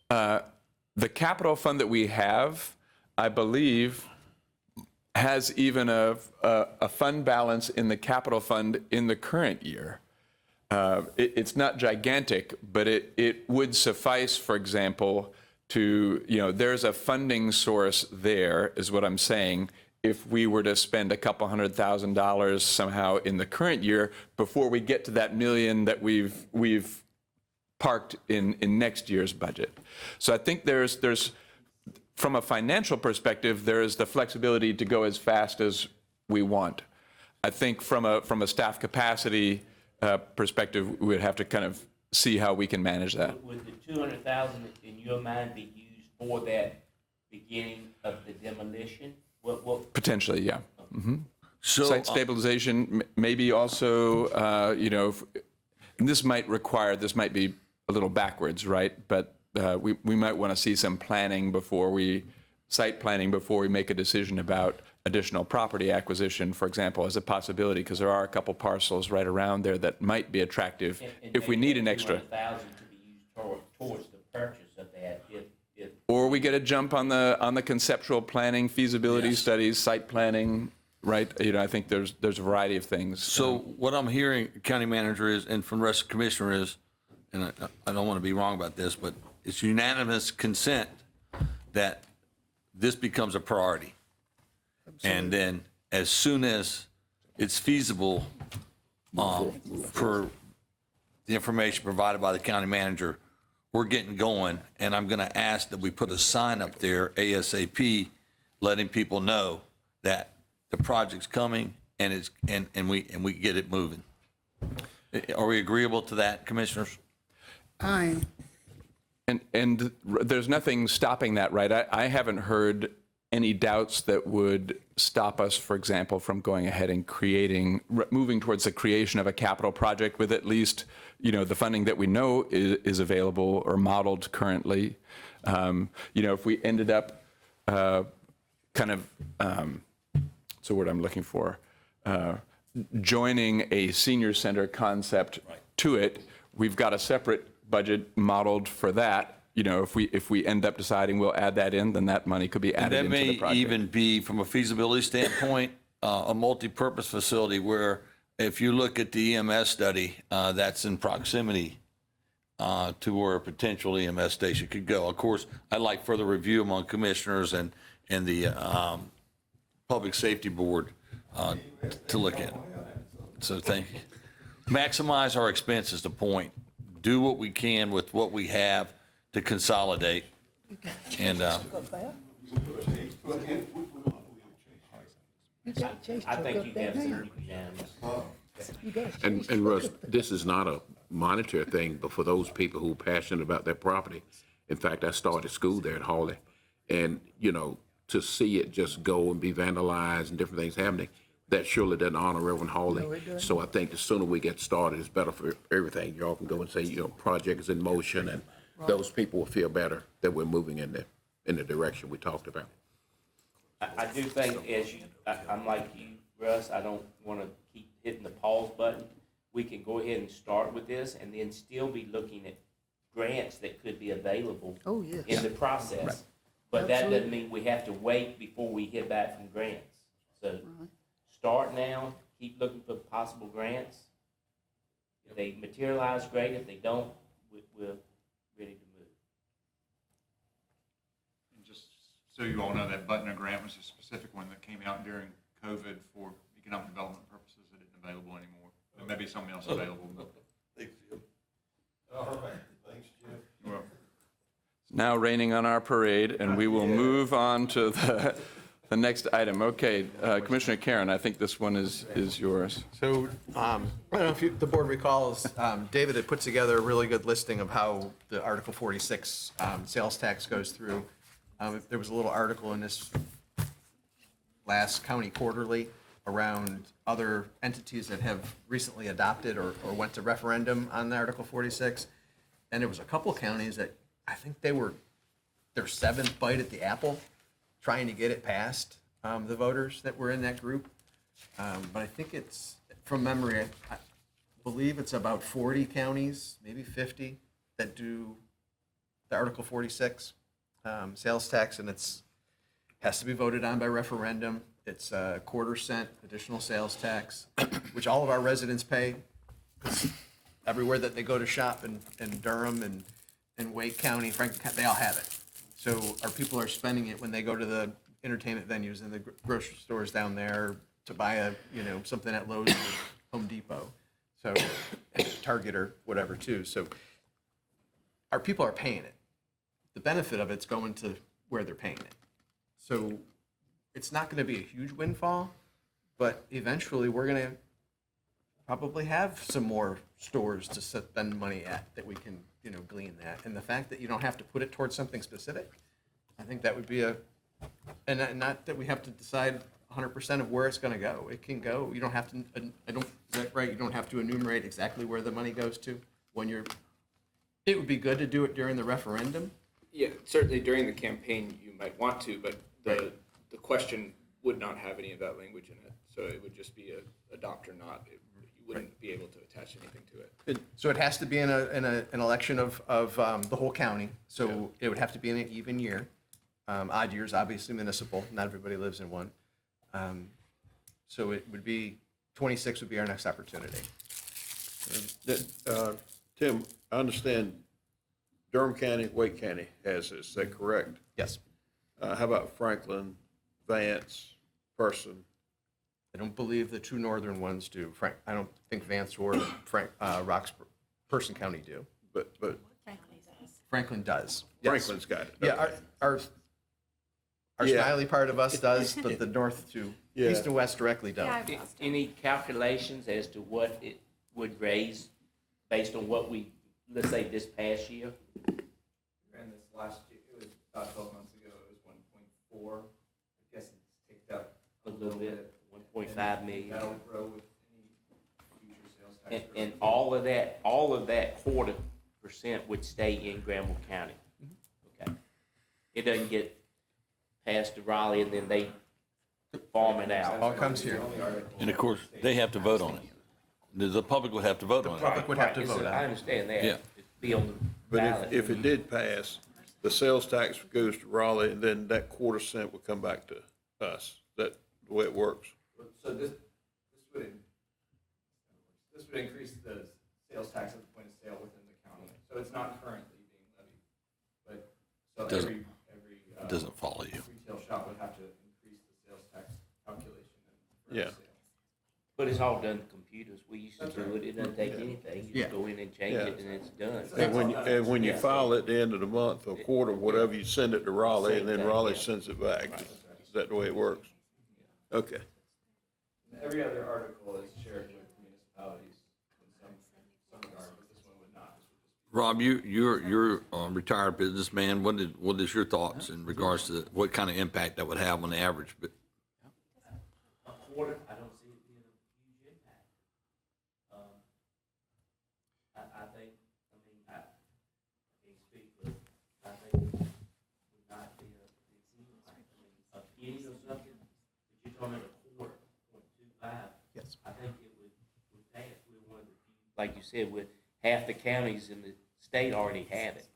the capital fund that we have, I believe, has even a fund balance in the capital fund in the current year. It's not gigantic, but it would suffice, for example, to, there's a funding source there, is what I'm saying, if we were to spend a couple $100,000 somehow in the current year before we get to that million that we've parked in next year's budget. So I think there's from a financial perspective, there is the flexibility to go as fast as we want. I think from a staff capacity perspective, we would have to kind of see how we can manage that. Would the 200,000 in your mind be used for that beginning of the demolition? What? Potentially, yeah. Mm-hmm. So, site stabilization, maybe also, and this might be a little backwards, right? But we might want to see some site planning before we make a decision about additional property acquisition, for example, as a possibility, because there are a couple parcels right around there that might be attractive if we need an extra. 200,000 to be used towards the purchase of that, if Or we get a jump on the conceptual planning, feasibility studies, site planning, right? I think there's a variety of things. So what I'm hearing, County Manager, is, and from the rest of the Commissioner is, and I don't want to be wrong about this, but it's unanimous consent that this becomes a priority. And then as soon as it's feasible for the information provided by the County Manager, we're getting going, and I'm going to ask that we put a sign up there ASAP, letting people know that the project's coming and we get it moving. Are we agreeable to that, Commissioners? Aye. And there's nothing stopping that, right? I haven't heard any doubts that would stop us, for example, from going ahead and moving towards the creation of a capital project with at least, the funding that we know is available or modeled currently. If we ended up what's the word I'm looking for? Joining a senior center concept to it, we've got a separate budget modeled for that. If we end up deciding we'll add that in, then that money could be added into the project. That may even be, from a feasibility standpoint, a multi-purpose facility where if you look at the EMS study, that's in proximity to where a potential EMS station could go. Of course, I'd like further review among commissioners and the Public Safety Board to look at. So thank you. Maximize our expense is the point. Do what we can with what we have to consolidate. And I think you have some unanimous. And Russ, this is not a monetary thing, but for those people who are passionate about their property. In fact, I started school there at Hawley, and to see it just go and be vandalized and different things happening, that surely doesn't honor Reverend Hawley. So I think the sooner we get started, it's better for everything. Y'all can go and say, project is in motion, and those people will feel better that we're moving in the direction we talked about. I do think, I'm like you, Russ, I don't want to keep hitting the pause button. We can go ahead and start with this and then still be looking at grants that could be available in the process. Right. But that doesn't mean we have to wait before we hear back from grants. So start now, keep looking for possible grants. If they materialize, great. If they don't, we're ready to move. And just so you all know, that Butner grant was a specific one that came out during COVID for economic development purposes that isn't available anymore. There may be something else available. Thanks, Jim. All right. Thanks, Jim. You're welcome. Now raining on our parade, and we will move on to the next item. Okay, Commissioner Karen, I think this one is yours. So I don't know if the board recalls, David had put together a really good listing of how the Article 46 sales tax goes through. There was a little article in this last county quarterly around other entities that have recently adopted or went to referendum on the Article 46. And there was a couple counties that I think they were their seventh bite at the apple, trying to get it past the voters that were in that group. But I think it's, from memory, I believe it's about 40 counties, maybe 50, that do the Article 46 sales tax, and has to be voted on by referendum. It's a quarter-cent additional sales tax, which all of our residents pay. Everywhere that they go to shop in Durham and Wake County, Franklin County, they all have it. So our people are spending it when they go to the entertainment venues and the grocery stores down there to buy something at Lowe's or Home Depot. So Target or whatever too. So our people are paying it. The benefit of it's going to where they're paying it. So it's not going to be a huge windfall, but eventually we're going to probably have some more stores to spend money at that we can, glean that. And the fact that you don't have to put it towards something specific, I think that would be and not that we have to decide 100% of where it's going to go. It can go. You don't have to, is that right? You don't have to enumerate exactly where the money goes to it would be good to do it during the referendum. Yeah, certainly during the campaign, you might want to, but the question would not have any of that language in it. So it would just be a adopt or not. You wouldn't be able to attach anything to it. So it has to be in an election of the whole county. So it would have to be in an even year. Odd years, obviously municipal. Not everybody lives in one. So it would be, 26 would be our next opportunity. Tim, I understand Durham County, Wake County has this, is that correct? Yes. How about Franklin, Vance, Person? I don't believe the two northern ones do. I don't think Vance or Person County do. But Franklin does. Yes. Franklin's got it. Yeah, Okay. our Smiley part of us does, but the north two, east and west directly don't. Any calculations as to what it would raise based on what we, let's say this past year? And this last year, it was about 12 months ago, it was 1.4. I guess it's ticked up A little bit, 1.5 million. That'll grow with any future sales tax. And all of that 0.25% would stay in Granville County. Okay. It doesn't get passed to Raleigh and then they farm it out. All comes here. And of course, they have to vote on it. The public would have to vote on it. The public would have to vote on it. I understand that. Yeah. It'd be on the But ballot. if it did pass, the sales tax goes to Raleigh, and then that quarter-cent would come back to us. Is that the way it works? So this would increase the sales tax at the point of sale within the county. So it's not currently being levied, but so every It doesn't follow you. retail shop would have to increase the sales tax calculation. Yeah. But it's all done computers. We used to do it. It doesn't take anything. You just go in and change it and it's done. And when you file at the end of the month or quarter, whatever, you send it to Raleigh, and then Raleigh sends it back. Is that the way it works? Okay. Every other article is shared with municipalities in some regard, but this one would not. Rob, you're a retired businessman. What is your thoughts in regards to what kind of impact that would have on the average? A quarter, I don't see it being a huge impact. I think, I can't speak, but I think it would not be a big impact. A penny or something, but you're talking about a quarter, 0.25. Yes. I think it would pass. We're one of the few, like you said, with half the counties in the state already have it.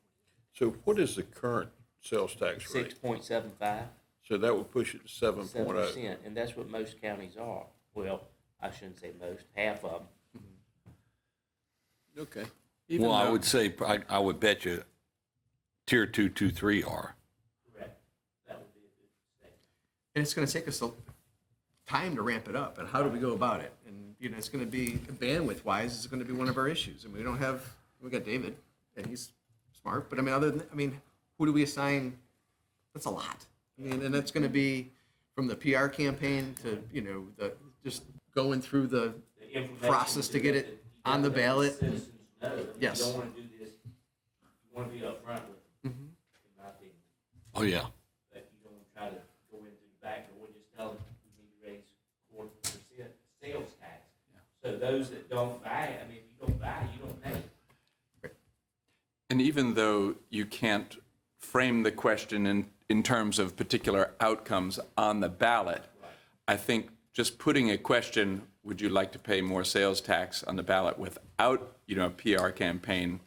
So what is the current sales tax rate? 6.75. So that would push it to 7.0. 7%, and that's what most counties are. Well, I shouldn't say most, half of them. Okay. Well, I would say, I would bet you tier 2, 2, 3 are. Correct. That would be a good statement. And it's going to take us time to ramp it up. And how do we go about it? And, it's going to be, bandwidth-wise, it's going to be one of our issues. And we got David, and he's smart. But, who do we assign? That's a lot. And that's going to be from the PR campaign to, just going through the process to get it on the ballot. Citizens know that Yes. You don't want to do this, you want to be upfront with it, in my opinion. Oh, yeah. That you don't try to go into the back door and just tell them we need to raise 0.25% sales tax. So those that don't buy it, if you don't buy it, you don't pay. And even though you can't frame the question in terms of particular outcomes on the ballot. I think just putting a question, would you like to pay more sales tax on the ballot without, a PR campaign,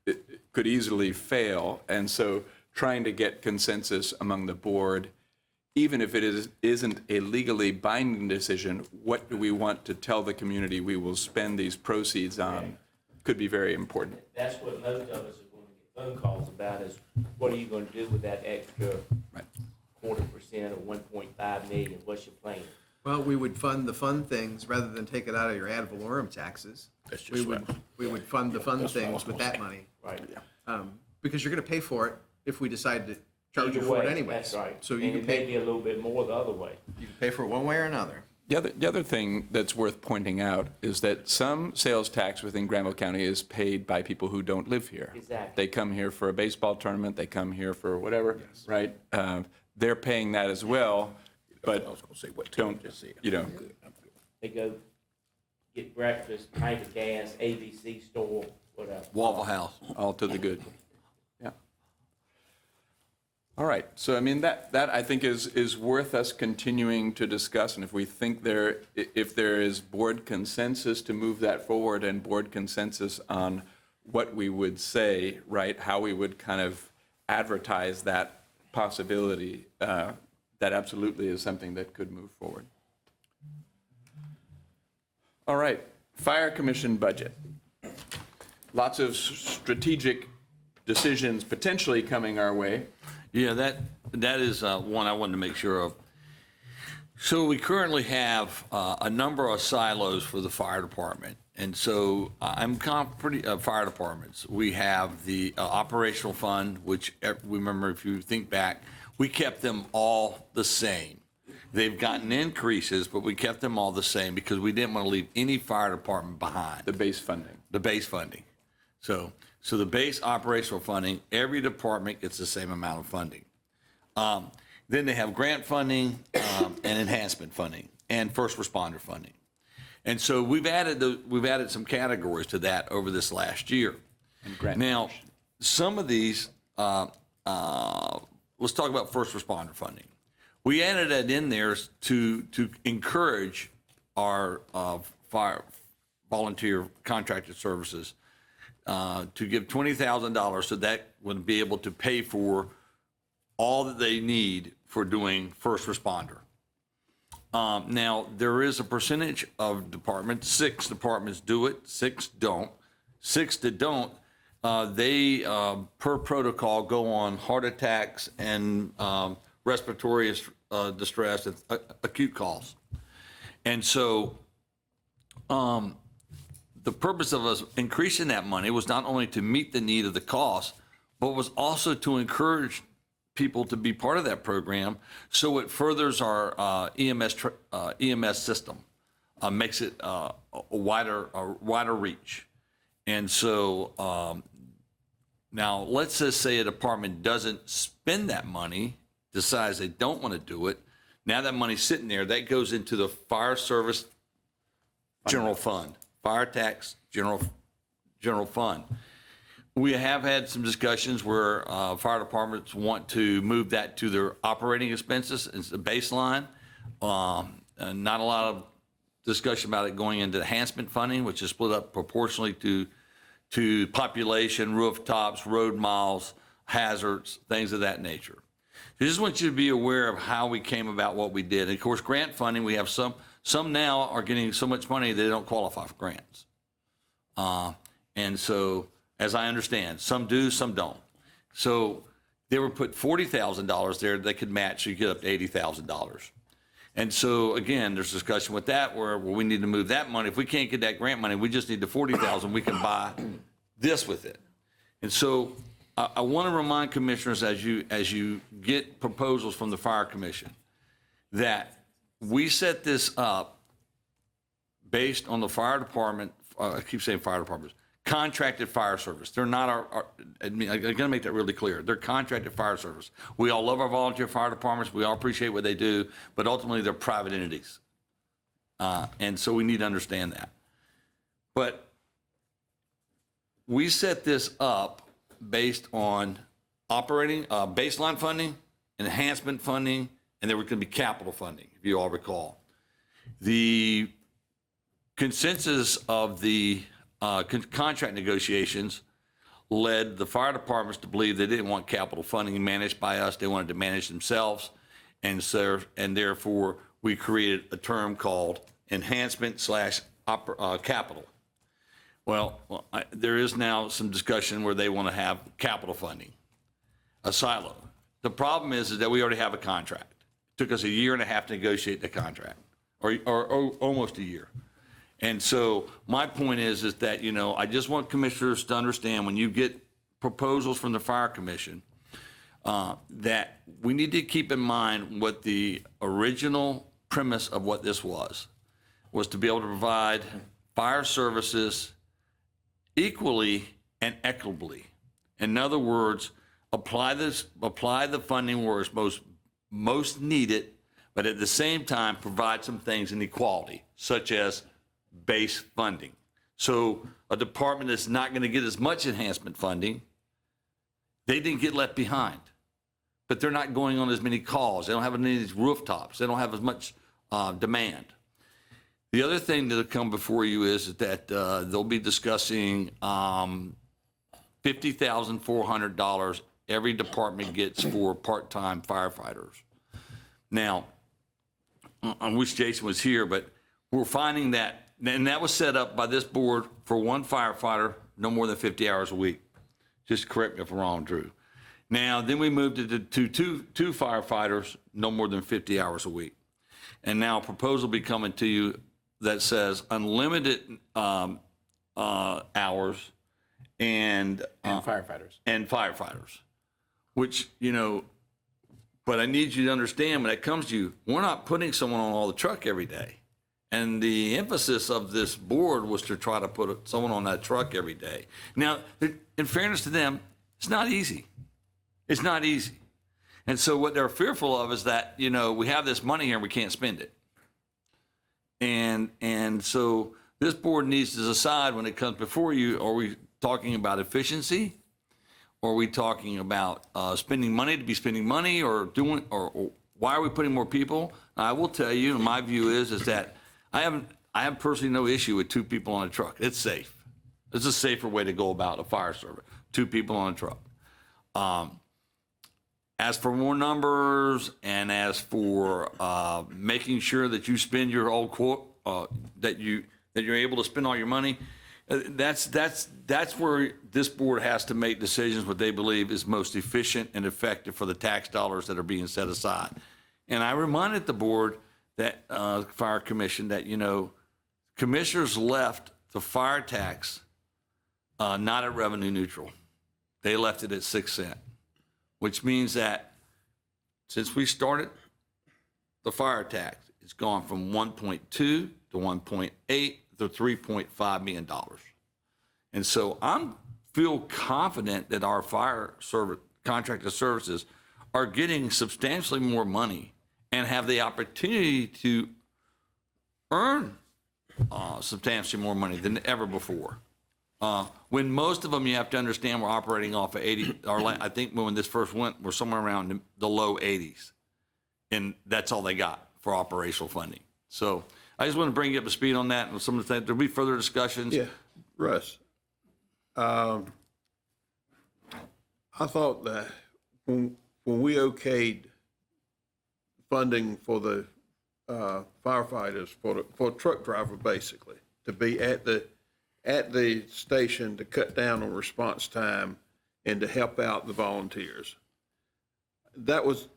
it could easily fail. And so trying to get consensus among the board, even if it isn't a legally binding decision, what do we want to tell the community we will spend these proceeds on, could be very important. That's what most of us are going to get phone calls about is, what are you going to do with that extra 0.25% or 1.5 million? What's your plan? Well, we would fund the fun things rather than take it out of your ad valorem taxes. That's just We would fund the fun That's what I was things with gonna that say. money. Right. Because you're going to pay for it if we decide to charge you Either for it way, anyways. That's right. So you And can it may pay, be a little bit more the other way. you can pay for it one way or another. The other thing that's worth pointing out is that some sales tax within Granville County is paid by people who don't live here. Exactly. They come here for a baseball tournament, they come here for whatever, right? They're paying that as well, but I was gonna say what Tim don't, just said. you know, They go get breakfast, tank of gas, ABC store, whatever. Waffle House. all to the good. Yeah. All right, so I mean, that I think is worth us continuing to discuss, and if we think if there is board consensus to move that forward and board consensus on what we would say, right, how we would kind of advertise that possibility, that absolutely is something that could move forward. All right, Fire Commission budget. Lots of strategic decisions potentially coming our way. Yeah, that is one I wanted to make sure of. So we currently have a number of silos for the fire department. And so I'm pretty, fire departments. We have the operational fund, which remember, if you think back, we kept them all the same. They've gotten increases, but we kept them all the same because we didn't want to leave any fire department behind. The base funding. The base funding. So the base operational funding, every department gets the same amount of funding. Then they have grant funding and enhancement funding and first responder funding. And so we've added some categories to that over this last year. Now, some of these, let's talk about first responder funding. We added that in there to encourage our fire volunteer contracted services to give $20,000 so that would be able to pay for all that they need for doing first responder. Now, there is a percentage of departments, 6 departments do it, 6 don't. 6 that don't, they, per protocol, go on heart attacks and respiratory distress and acute calls. And so the purpose of us increasing that money was not only to meet the need of the cost, but was also to encourage people to be part of that program, so it furthers our EMS system, makes it a wider reach. And so now let's just say a department doesn't spend that money, decides they don't want to do it. Now that money's sitting there, that goes into the fire service general fund, fire tax general fund. We have had some discussions where fire departments want to move that to their operating expenses as the baseline. And not a lot of discussion about it going into enhancement funding, which is split up proportionally to population, rooftops, road miles, hazards, things of that nature. I just want you to be aware of how we came about what we did. And of course, grant funding, we have some now are getting so much money they don't qualify for grants. And so, as I understand, some do, some don't. So they were put $40,000 there they could match, so you get up to $80,000. And so, again, there's discussion with that where we need to move that money. If we can't get that grant money, we just need the $40,000. We can buy this with it. And so I want to remind commissioners as you get proposals from the Fire Commission that we set this up based on the fire department, I keep saying fire departments, contracted fire service. They're not I mean, I'm going to make that really clear. They're contracted fire service. We all love our volunteer fire departments. We all appreciate what they do, but ultimately they're private entities. And so we need to understand that. But we set this up based on operating, baseline funding, enhancement funding, and there was going to be capital funding, if you all recall. The consensus of the contract negotiations led the fire departments to believe they didn't want capital funding managed by us. They wanted to manage themselves. And therefore, we created a term called enhancement / capital. Well, there is now some discussion where they want to have capital funding, a silo. The problem is that we already have a contract. It took us 1.5 years to negotiate the contract, or almost a year. And so my point is that, you know, I just want commissioners to understand when you get proposals from the Fire Commission, that we need to keep in mind what the original premise of what this was to be able to provide fire services equally and equitably. In other words, apply the funding where it's most needed, but at the same time provide some things in equality, such as base funding. So a department that's not going to get as much enhancement funding, they didn't get left behind, but they're not going on as many calls. They don't have any of these rooftops. They don't have as much demand. The other thing that'll come before you is that they'll be discussing $50,400 every department gets for part-time firefighters. Now, I wish Jason was here, but we're finding that, and that was set up by this board for one firefighter, no more than 50 hours a week. Just correct me if I'm wrong, Drew. Now, then we moved it to two firefighters, no more than 50 hours a week. And now a proposal will be coming to you that says unlimited hours and firefighters, which, you know, but I need you to understand when it comes to you, we're not putting someone on all the truck every day. And the emphasis of this board was to try to put someone on that truck every day. Now, in fairness to them, it's not easy. It's not easy. And so what they're fearful of is that, you know, we have this money here and we can't spend it. And so this board needs to decide when it comes before you, are we talking about efficiency? Or are we talking about spending money to be spending money, or why are we putting more people? I will tell you, and my view is that I have personally no issue with 2 people on a truck. It's safe. It's a safer way to go about a fire service, 2 people on a truck. As for more numbers and as for making sure that you spend your whole quote, that you're able to spend all your money, that's where this board has to make decisions what they believe is most efficient and effective for the tax dollars that are being set aside. And I reminded the board that Fire Commission that, you know, commissioners left the fire tax not at revenue neutral. They left it at 6 cents, which means that since we started the fire tax, it's gone from 1.2 to 1.8 to $3.5 million. And so I feel confident that our fire service contracted services are getting substantially more money and have the opportunity to earn substantially more money than ever before. When most of them, you have to understand, we're operating off of 80, or I think when this first went, we're somewhere around the low 80s. And that's all they got for operational funding. So I just want to bring you up to speed on that and some of the things. There'll be further discussions. Yeah, Russ. I thought that when we okayed funding for the firefighters, for a truck driver basically, to be at the station to cut down on response time and to help out the volunteers, that was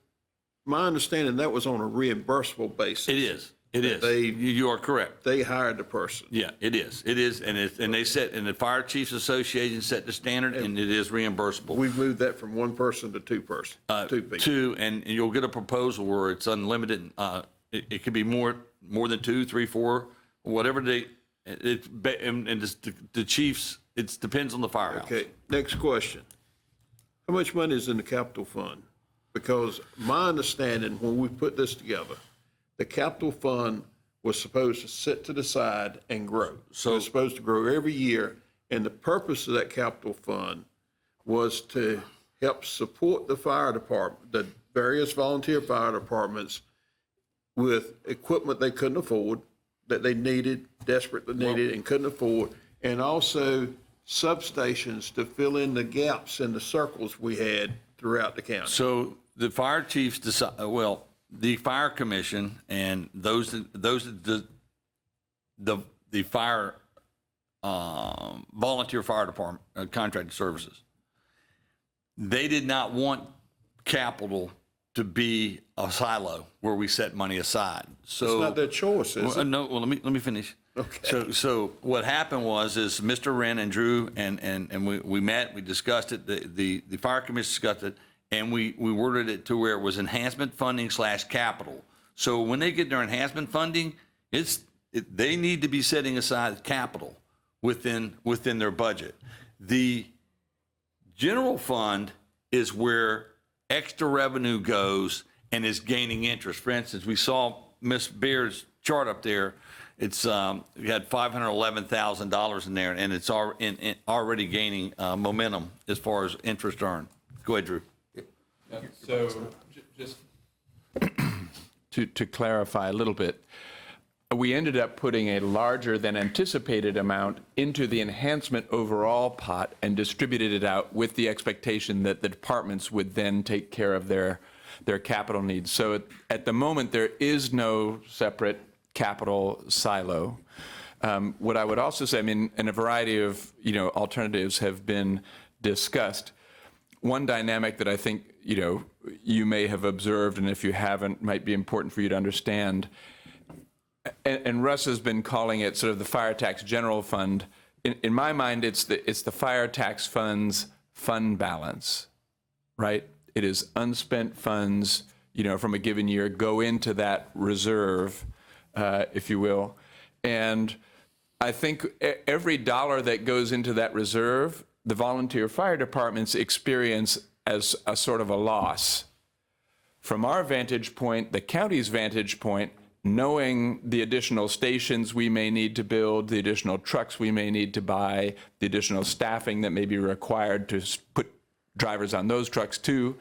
my understanding. That was on a reimbursable basis. It is. It is. You are correct. They hired the person. Yeah, it is. It is, and they set, and the Fire Chiefs Association set the standard, and it is reimbursable. We've moved that from 1 person to 2 people. 2 people. 2, and you'll get a proposal where it's unlimited. It could be more than 2, 3, 4, whatever the chiefs. It depends on the firehouse. Okay. Next question: how much money is in the capital fund? Because my understanding, when we put this together, the capital fund was supposed to sit to the side and grow. So it's supposed to grow every year. And the purpose of that capital fund was to help support the fire department, the various volunteer fire departments with equipment they couldn't afford, that they needed, desperately needed and couldn't afford, and also substations to fill in the gaps in the circles we had throughout the county. So the fire chiefs decide, well, the fire commission and those the fire volunteer fire department contracted services, they did not want capital to be a silo where we set money aside. So It's not their choice, is it? No, well, let me finish. Okay. So what happened was Mr. Wren and Drew and we met, we discussed it, the fire commission discussed it, and we worded it to where it was enhancement funding / capital. So when they get their enhancement funding, they need to be setting aside capital within their budget. The general fund is where extra revenue goes and is gaining interest. For instance, we saw Ms. Beard's chart up there. It's we had $511,000 in there, and it's already gaining momentum as far as interest earned. Go ahead, Drew. So just to clarify a little bit, we ended up putting a larger than anticipated amount into the enhancement overall pot and distributed it out with the expectation that the departments would then take care of their capital needs. So at the moment, there is no separate capital silo. What I would also say, I mean, and a variety of alternatives have been discussed. One dynamic that I think you may have observed, and if you haven't, might be important for you to understand. And Russ has been calling it sort of the fire tax general fund. In my mind, it's the fire tax fund's fund balance, right? It is unspent funds, from a given year go into that reserve, if you will. And I think every dollar that goes into that reserve, the volunteer fire departments experience as a sort of a loss. From our vantage point, the county's vantage point, knowing the additional stations we may need to build, the additional trucks we may need to buy, the additional staffing that may be required to put drivers on those trucks too,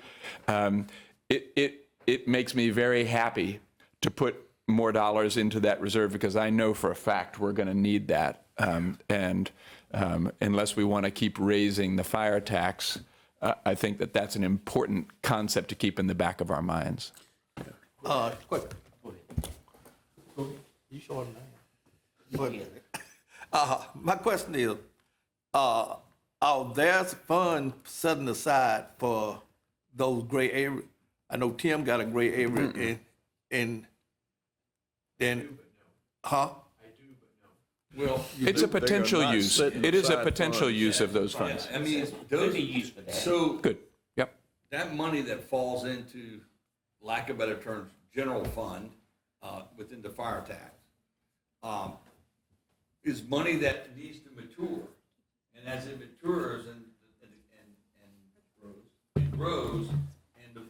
it makes me very happy to put more dollars into that reserve because I know for a fact we're going to need that. And unless we want to keep raising the fire tax, I think that's an important concept to keep in the back of our minds. Quick. You short my question is, there's funds setting aside for those gray areas. I know Tim got a gray area, and then, Well, it's a potential use. It is a potential use of those funds. I mean, Could be used for that. So Good. Yep. that money that falls into, lack of better terms, general fund within the fire tax is money that needs to mature, and as it matures and grows, and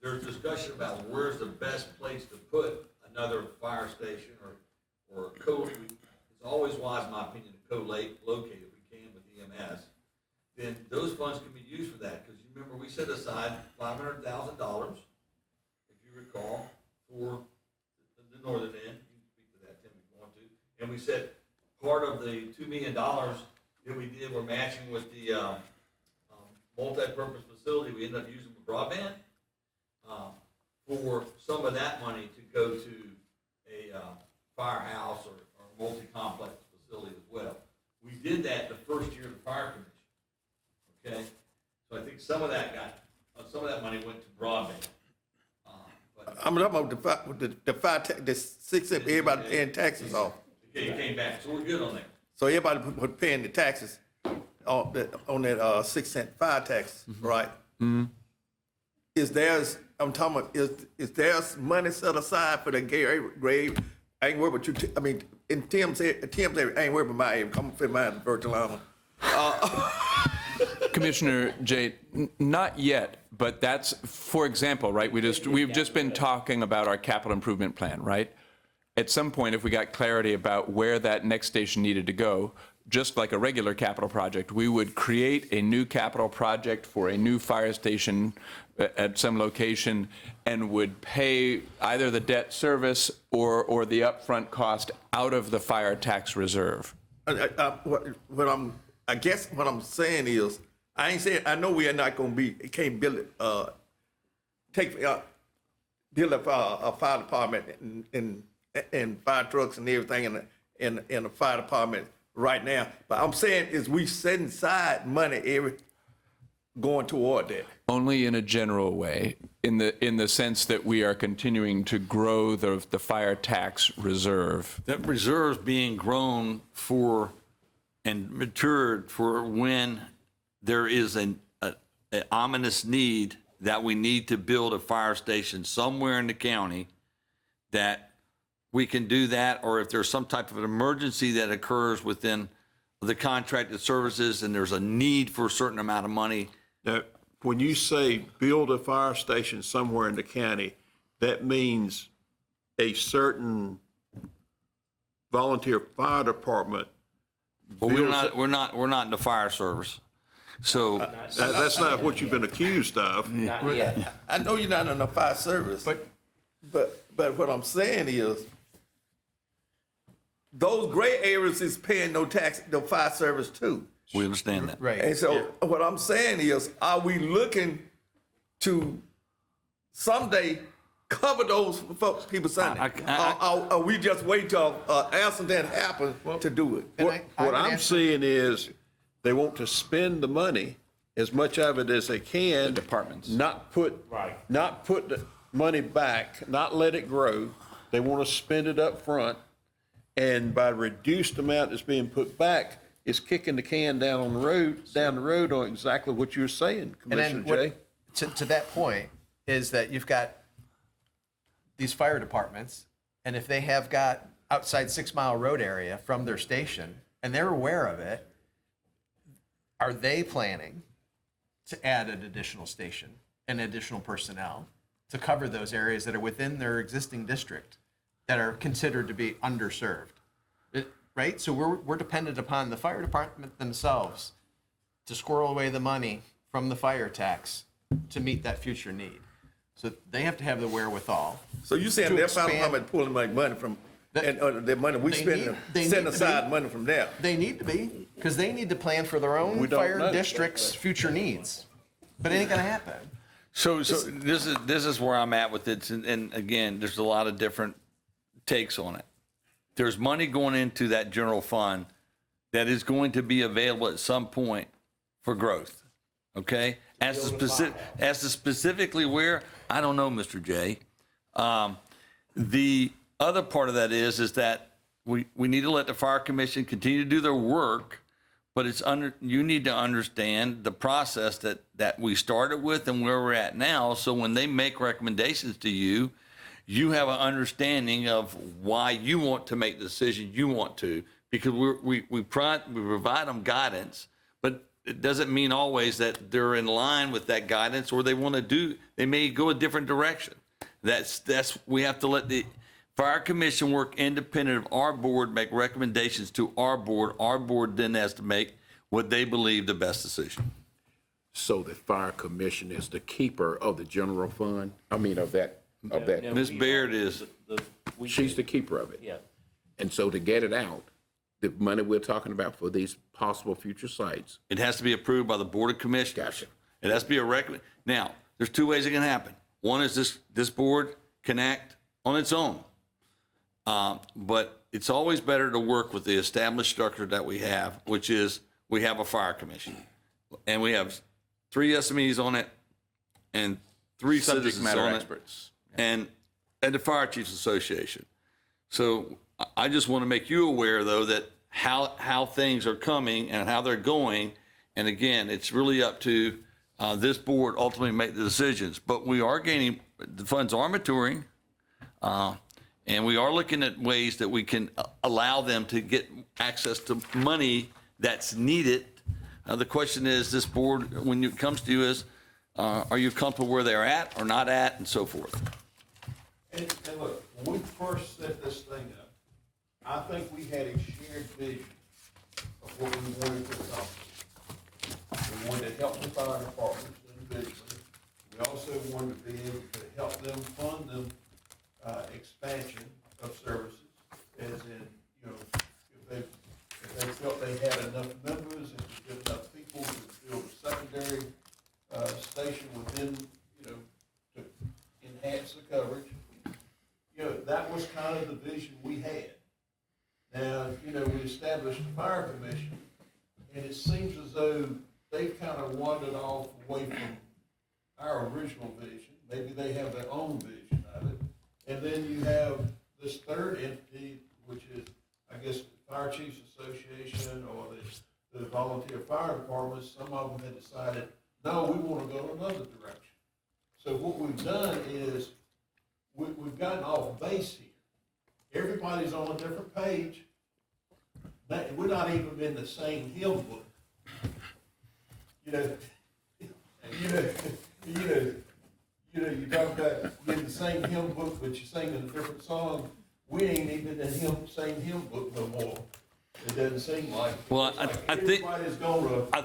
there's discussion about where's the best place to put another fire station or a it's always wise, in my opinion, to co-locate if we can with EMS. Then those funds can be used for that, because you remember we set aside $500,000, if you recall, for the northern end. You can speak to that, Tim, if you want to. And we said part of the $2 million that we did, we're matching with the multi-purpose facility we ended up using for broadband, for some of that money to go to a firehouse or multi-complex facility as well. We did that the first year of the fire commission. Okay, so I think some of that money went to broadband. I'm talking about the 6 cent, everybody paying taxes off. Okay, it came back, so we're good on that. So everybody paying the taxes on that 6 cent fire tax, right? Mm-hmm. Is there's money set aside for the grave? I ain't worried about you. I mean, in Tim's area, I ain't worried about my area. I'm fit mine in Virgil Island. Commissioner Jay, not yet, but that's, for example, right? We've just been talking about our capital improvement plan, right? At some point, if we got clarity about where that next station needed to go, just like a regular capital project, we would create a new capital project for a new fire station at some location and would pay either the debt service or the upfront cost out of the fire tax reserve. I guess what I'm saying is, I ain't saying, I know we are not gonna be, can't build it, build a fire department and fire trucks and everything in a fire department right now. But I'm saying is we set aside money going toward that. Only in a general way, in the sense that we are continuing to grow the fire tax reserve. That reserve's being grown for and matured for when there is an ominous need that we need to build a fire station somewhere in the county, that we can do that, or if there's some type of an emergency that occurs within the contracted services and there's a need for a certain amount of money. Now, when you say build a fire station somewhere in the county, that means a certain volunteer fire department. Well, we're not in the fire service. So that's not what you've been accused of. Not yet. I know you're not in the fire service, but what I'm saying is, those gray areas is paying no tax, no fire service too. we understand that. Right. And so what I'm saying is, are we looking to someday cover those people Sunday? Are we just wait till accident happens to do it? What I'm seeing is they want to spend the money, as much of it as they can. The departments. Not put the money back, not let it grow. They want to spend it up front, and by the reduced amount that's being put back, it's kicking the can down the road on exactly what you're saying, Commissioner Jay. To that point is that you've got these fire departments, and if they have got outside 6 Mile Road area from their station, and they're aware of it, are they planning to add an additional station and additional personnel to cover those areas that are within their existing district that are considered to be underserved? Right? So we're dependent upon the fire department themselves to squirrel away the money from the fire tax to meet that future need. So they have to have the wherewithal. So you saying their fire department pulling money from, and the money we spend, setting aside money from there? They need to be, because they need to plan for their own fire district's future needs. But it ain't gonna happen. So this is where I'm at with it, and again, there's a lot of different takes on it. There's money going into that general fund that is going to be available at some point for growth, okay? As to specifically where, I don't know, Mr. J. The other part of that is that we need to let the Fire Commission continue to do their work, but you need to understand the process that we started with and where we're at now. So when they make recommendations to you, you have an understanding of why you want to make the decision you want to, because we provide them guidance, but it doesn't mean always that they're in line with that guidance, or they may go a different direction. We have to let the Fire Commission work independent of our board, make recommendations to our board. Our board then has to make what they believe the best decision. So the Fire Commission is the keeper of the general fund? I mean, of that. Ms. Baird is. She's the keeper of it. Yeah. And so to get it out, the money we're talking about for these possible future sites. It has to be approved by the Board of Commissioners. Gotcha. It has to be a recommend. Now, there's two ways it can happen. One is this board can act on its own. But it's always better to work with the established structure that we have, which is we have a Fire Commission. And we have 3 SMEs on it and 3 Subject citizens matter on experts. it, and the Fire Chiefs Association. So I just want to make you aware, though, that how things are coming and how they're going. And again, it's really up to this board ultimately make the decisions. But we are gaining, the funds are maturing, and we are looking at ways that we can allow them to get access to money that's needed. The question is, this board, when it comes to you, is are you comfortable where they're at or not at, and so forth? And look, when we first set this thing up, I think we had a shared vision of what we wanted to accomplish. We wanted to help the fire departments individually. We also wanted to be able to help them fund them expansion of services, as in, you know, if they felt they had enough members and could get enough people to build a secondary station within, you know, to enhance the coverage. You know, that was kind of the vision we had. Now, you know, we established the fire commission, and it seems as though they've kind of wandered off away from our original vision. Maybe they have their own vision of it. And then you have this third entity, which is, I guess, the Fire Chiefs Association or the volunteer fire departments. Some of them had decided, no, we want to go another direction. So what we've done is we've gotten off base here. Everybody's on a different page. We're not even in the same hymn book. You talk about in the same hymn book, but you're singing a different song. We ain't even in the same hymn book no more. It doesn't seem like. Well, I think everybody's gonna. I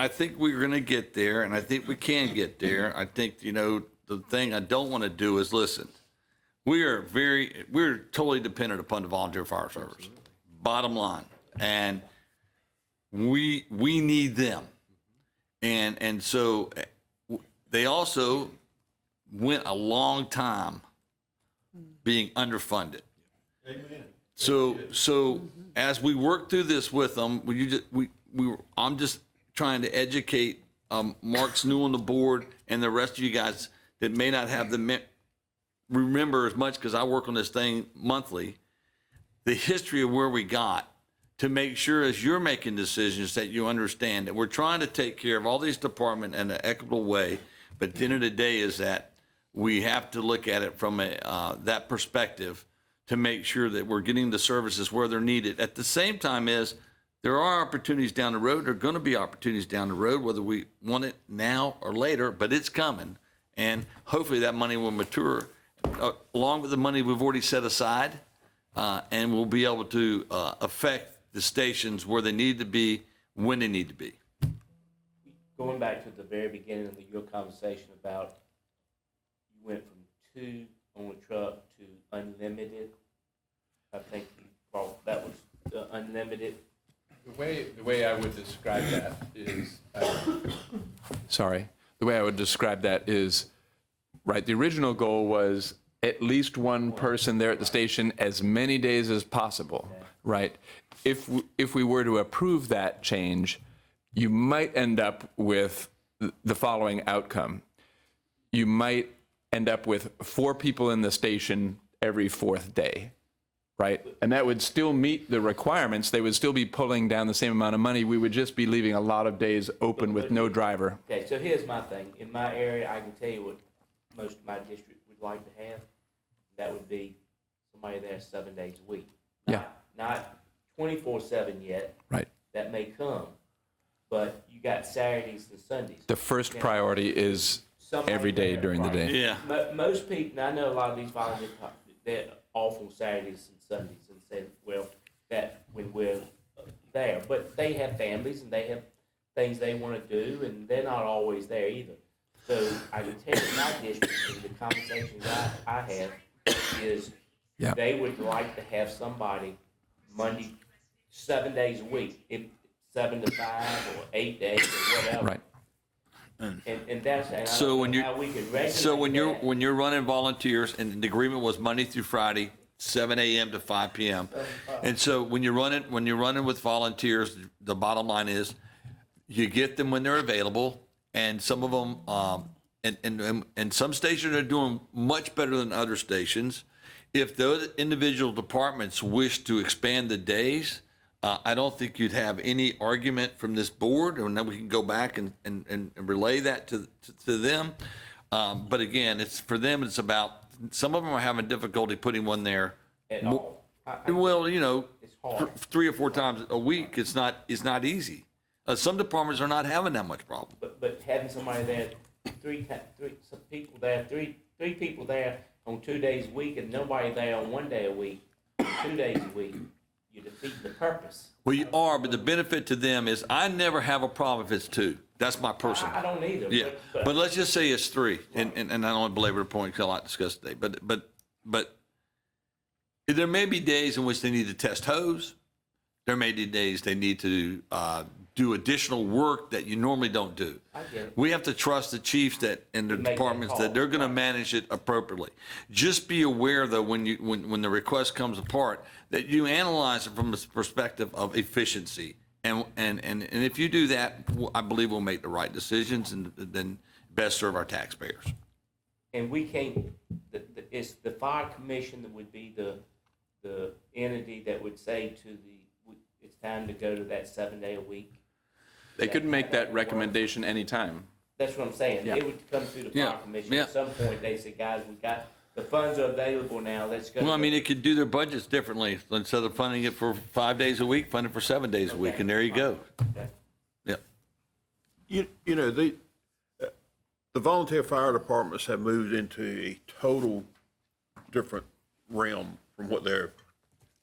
think we're going to get there, and I think we can get there. I think, you know, the thing I don't want to do is listen. We're totally dependent upon the volunteer fire service. Bottom line, and we need them, and so they also went a long time being underfunded. Amen. So as we work through this with them, I'm just trying to educate Mark's new on the board and the rest of you guys that may not have remember as much, because I work on this thing monthly, the history of where we got, to make sure as you're making decisions that you understand that we're trying to take care of all these departments in an equitable way. But at the end of the day is that we have to look at it from that perspective to make sure that we're getting the services where they're needed. At the same time is there are opportunities down the road. There are going to be opportunities down the road, whether we want it now or later, but it's coming. And hopefully that money will mature along with the money we've already set aside, and we'll be able to affect the stations where they need to be, when they need to be. Going back to the very beginning of your conversation about you went from 2 on a truck to unlimited. I think you thought that was unlimited. The way I would describe that is, the way I would describe that is, right, the original goal was at least one person there at the station as many days as possible, right? If we were to approve that change, you might end up with the following outcome. You might end up with 4 people in the station every 4th day, right? And that would still meet the requirements. They would still be pulling down the same amount of money. We would just be leaving a lot of days open with no driver. Okay, so here's my thing. In my area, I can tell you what most of my district would like to have. That would be somebody there 7 days a week. Not 24/7 yet. Right. That may come, but you got Saturdays and Sundays. The first priority is every day during the day. Yeah. Most people, and I know a lot of these volunteers, they're off on Saturdays and Sundays and say, well, that when we're there. But they have families and they have things they want to do, and they're not always there either. So I can tell you my district, and the conversations I have is they would like to have somebody Monday, 7 days a week, 7 to 5 or 8 days or whatever. Right. And that's and So when how we can regulate when you're running volunteers, and the agreement was Monday through Friday, 7 a.m. to 5 p.m. And so when you're running with volunteers, the bottom line is you get them when they're available, and some of them and some stations are doing much better than other stations. If those individual departments wish to expand the days, I don't think you'd have any argument from this board, and then we can go back and relay that to them. But again, it's for them. It's about some of them are having difficulty putting one there. At all. Well, you know, It's hard. 3 or 4 times a week. It's not easy. Some departments are not having that much problem. But having somebody there, some people there, three people there on 2 days a week, and nobody there on 1 day a week, 2 days a week, you're defeating the purpose. Well, you are, but the benefit to them is I never have a problem if it's 2. That's my personal. I don't either. Yeah, but let's just say it's 3, and I don't want to belabor the point because I like to discuss today, but there may be days in which they need to test hose. There may be days they need to do additional work that you normally don't do. I get it. We have to trust the chiefs that and the Make that departments call. that they're going to manage it appropriately. Just be aware, though, when the request comes apart, that you analyze it from the perspective of efficiency. And if you do that, I believe we'll make the right decisions and then best serve our taxpayers. And we can't, it's the fire commission that would be the entity that would say to it's time to go to that 7-day a week. They could make that recommendation anytime. That's what I'm saying. Yeah. It would come through the Yeah. fire commission. Yeah. At some point, they say, guys, the funds are available now, let's go. Well, I mean, it could do their budgets differently. Instead of funding it for 5 days a week, fund it for 7 days a week, and there you go. Okay. Yep. You know, the volunteer fire departments have moved into a total different realm from what they're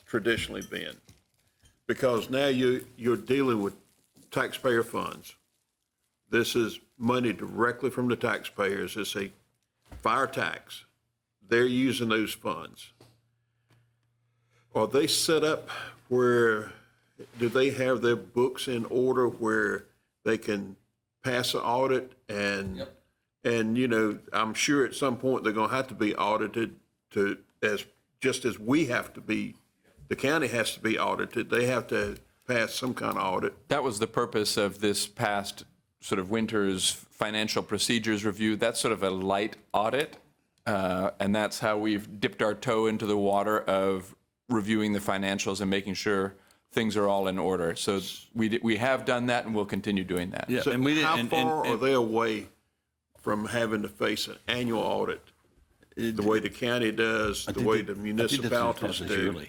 traditionally been. Because now you're dealing with taxpayer funds. This is money directly from the taxpayers. It's a fire tax. They're using those funds. Are they set up where, do they have their books in order where they can pass an audit and, you know, I'm sure at some point they're gonna have to be audited just as we have to be, the county has to be audited. They have to pass some kind of audit. That was the purpose of this past sort of winter's financial procedures review. That's sort of a light audit, and that's how we've dipped our toe into the water of reviewing the financials and making sure things are all in order. So we have done that, and we'll continue doing that. Yeah, So and we didn't. how far are they away from having to face an annual audit? The way the county does, the way the municipalities do.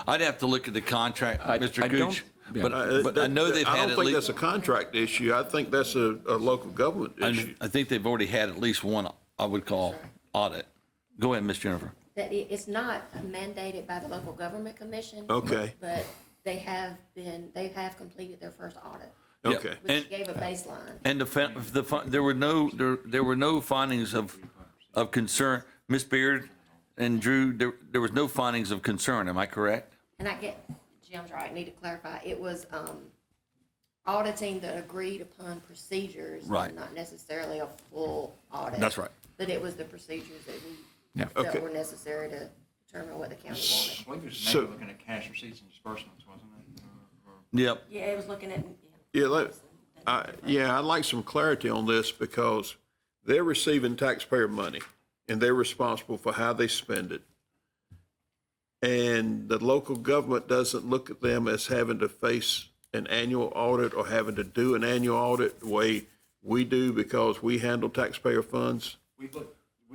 I'd have to look at the contract, Mr. I Gooch, don't- but I know they've I had don't at think that's least, a contract issue. I think that's a local government issue. I think they've already had at least one, I would call, audit. Go ahead, Ms. Jennifer. That it's not mandated by the local government commission. Okay. But they have completed their first audit, Okay. which gave a baseline. And there were no findings of concern. Ms. Beard and Drew, there was no findings of concern, am I correct? And I get, Jim's right, I need to clarify, it was auditing the agreed upon procedures. Right. And not necessarily a full audit. That's right. But it was the procedures that we Yeah. Okay. felt were necessary to determine what the county wanted. I believe it was So- mainly looking at cash receipts and disbursements, wasn't it? Yep. Yeah, it was looking at, Yeah, I'd like some clarity on this because they're receiving taxpayer money and they're responsible for how they spend it. And the local government doesn't look at them as having to face an annual audit or having to do an annual audit the way we do because we handle taxpayer funds. We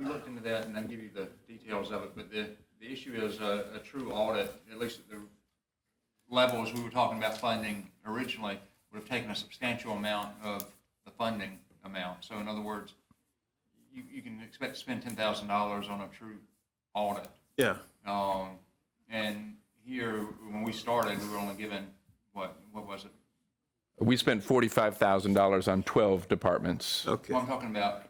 looked into that, and I'll give you the details of it, but the issue is a true audit, at least at the levels we were talking about funding originally, would have taken a substantial amount of the funding amount. So in other words, you can expect to spend $10,000 on a true audit. Yeah. And here, when we started, we were only given, what was it? We spent $45,000 on 12 departments. Okay. Well, I'm talking about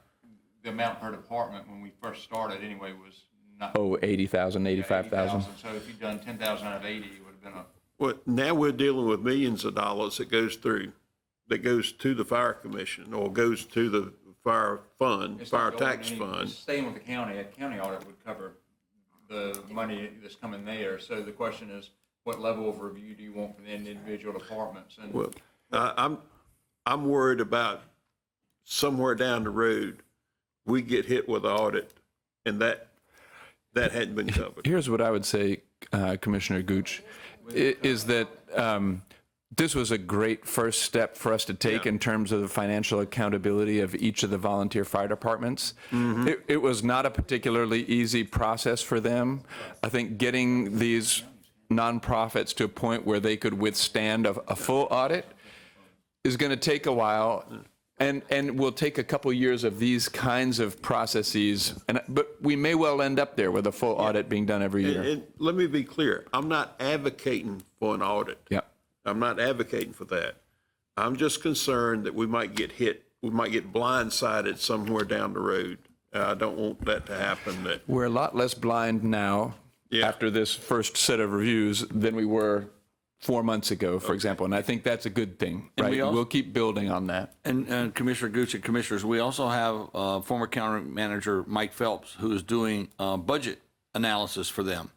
the amount per department when we first started anyway was not. Oh, 80,000, 85,000. So if you'd done 10,000 out of 80, it would have been a. Well, now we're dealing with millions of dollars that goes to the fire commission or goes to the fire fund, It's fire not going tax any- fund. it's staying with the county, a county audit would cover the money that's coming there. So the question is, what level of review do you want for the individual departments? And Well, I'm worried about somewhere down the road, we get hit with an audit and that hadn't been covered. Here's what I would say, Commissioner Gooch, is that this was a great first step for us to take in terms of the financial accountability of each of the volunteer fire departments. It was not a particularly easy process for them. I think getting these nonprofits to a point where they could withstand a full audit is going to take a while. And we'll take a couple years of these kinds of processes, but we may well end up there with a full audit being done every year. And let me be clear, I'm not advocating for an audit. Yeah. I'm not advocating for that. I'm just concerned that we might get hit, we might get blindsided somewhere down the road. I don't want that to happen. That We're a lot less blind now after this first set of reviews than we were 4 months ago, for example. And I think that's a good thing, And right? we also- We'll keep building on that. And Commissioner Gooch and Commissioners, we also have former county manager Mike Phelps, who is doing budget analysis for them.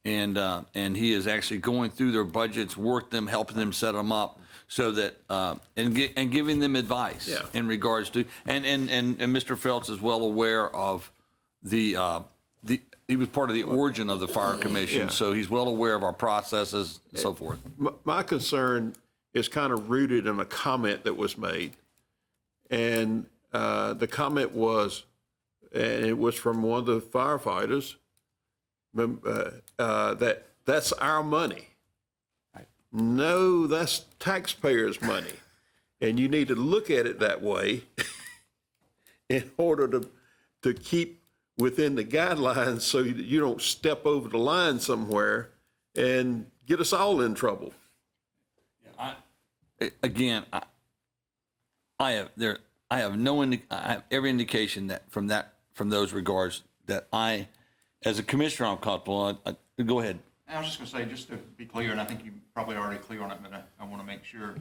And he is actually going through their budgets, work them, helping them set them up so that, and giving them advice in regards to, and Mr. Phelps is well aware of he was part of the origin of the Fire Commission, so he's well aware of our processes and so forth. my concern is kind of rooted in a comment that was made. And the comment was, and it was from one of the firefighters, that's our money. No, that's taxpayers' money. And you need to look at it that way in order to keep within the guidelines so that you don't step over the line somewhere and get us all in trouble. Again, I have every indication that from those regards that I, as a commissioner, I'm comfortable. Go ahead. I was just going to say, just to be clear, and I think you probably already clear on it, but I want to make sure.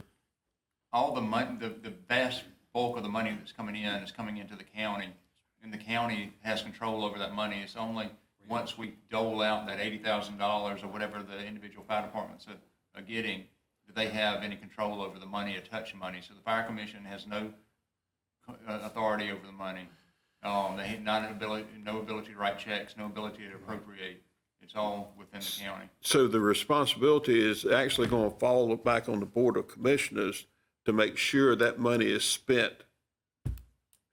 All the money, the vast bulk of the money that's coming in is coming into the county, and the county has control over that money. It's only once we dole out that $80,000 or whatever the individual fire departments are getting, do they have any control over the money or touch money. So the Fire Commission has no authority over the money. They have no ability to write checks, no ability to appropriate. It's all within the county. So the responsibility is actually going to fall back on the Board of Commissioners to make sure that money is spent.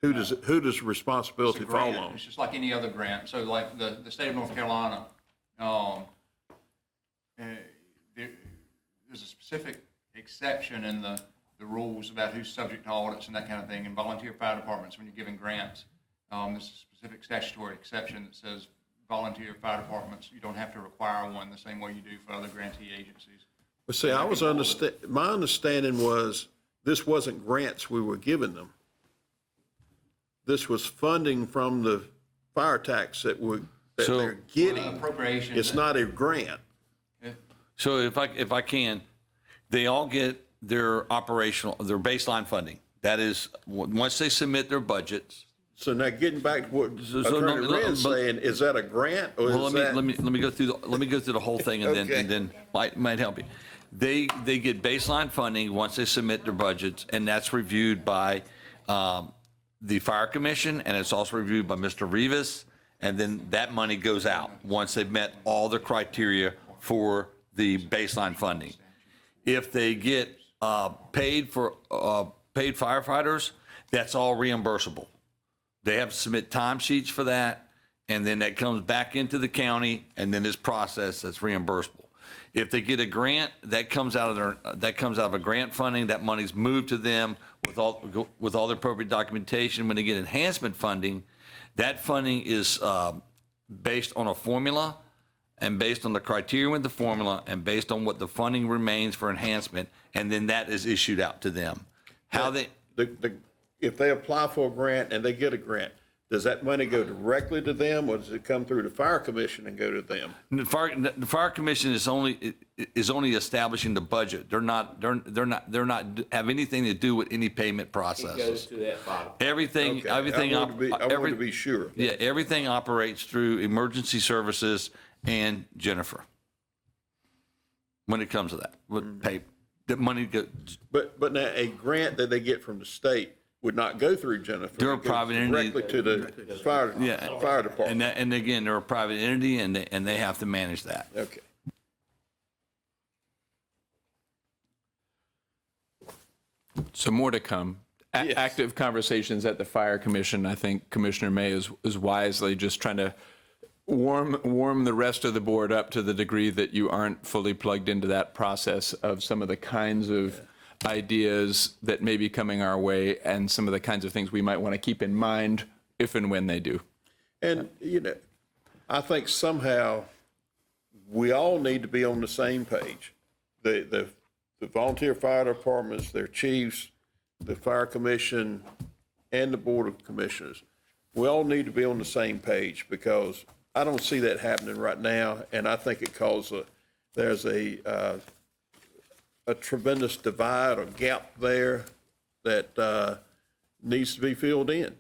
Who does responsibility fall on? It's just like any other grant. So like the state of North Carolina, there's a specific exception in the rules about who's subject to audits and that kind of thing. In volunteer fire departments, when you're giving grants, there's a specific statutory exception that says volunteer fire departments, you don't have to require one the same way you do for other grantee agencies. But see, my understanding was this wasn't grants we were giving them. This was funding from the fire tax that they're getting. Appropriation. It's not a grant. So if I can, they all get their baseline funding. That is, once they submit their budgets. So now getting back to what Attorney Wren's saying, is that a grant or Well, is that? let me go through the whole thing and Okay. then might help you. They get baseline funding once they submit their budgets, and that's reviewed by the Fire Commission, and it's also reviewed by Mr. Rivas, and then that money goes out once they've met all the criteria for the baseline funding. If they get paid firefighters, that's all reimbursable. They have to submit timesheets for that, and then that comes back into the county, and then this process that's reimbursable. If they get a grant, that comes out of a grant funding. That money's moved to them with all the appropriate documentation. When they get enhancement funding, that funding is based on a formula and based on the criteria with the formula and based on what the funding remains for enhancement, and then that is issued out to them. If they apply for a grant and they get a grant, does that money go directly to them, or does it come through the Fire Commission and go to them? The Fire Commission is only establishing the budget. They're not have anything to do with any payment processes. It goes to that bottom. Everything. I want to be sure. Yeah, everything operates through emergency services and Jennifer. When it comes to that, the money goes. But now a grant that they get from the state would not go through Jennifer. They're a private entity. Directly to the fire department. And again, they're a private entity, and they have to manage that. Okay. So more to come. Active conversations at the Fire Commission. I think Commissioner May is wisely just trying to warm the rest of the board up to the degree that you aren't fully plugged into that process of some of the kinds of ideas that may be coming our way and some of the kinds of things we might want to keep in mind if and when they do. And, you know, I think somehow we all need to be on the same page. The volunteer fire departments, their chiefs, the fire commission, and the board of commissioners. We all need to be on the same page because I don't see that happening right now, and I think it causes there's a tremendous divide or gap there that needs to be filled in.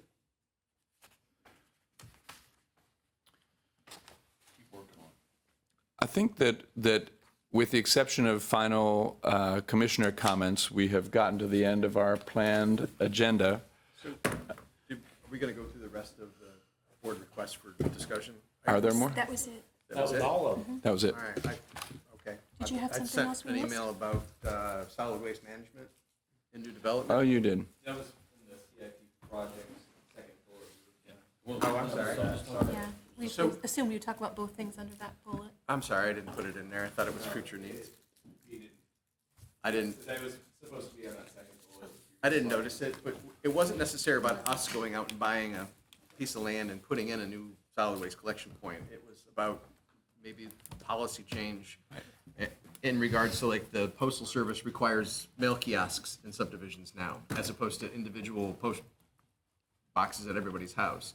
I think that with the exception of final commissioner comments, we have gotten to the end of our planned agenda. Are we going to go through the rest of the board requests for discussion? Are there more? That was it. That was all of them. That was it. All right, okay. Did you have I something else sent we an missed? email about solid waste management and new development. Oh, you did. That was from the CIP project, second floor. Oh, I'm sorry. Yeah, we So- assumed you talk about both things under that bullet. I'm sorry, I didn't put it in there. I thought it was future needs. I didn't, That was supposed to be on that second floor. I didn't notice it, but it wasn't necessarily about us going out and buying a piece of land and putting in a new solid waste collection point. It was about maybe policy change in regards to like the postal service requires mail kiosks in subdivisions now, as opposed to individual post boxes at everybody's house.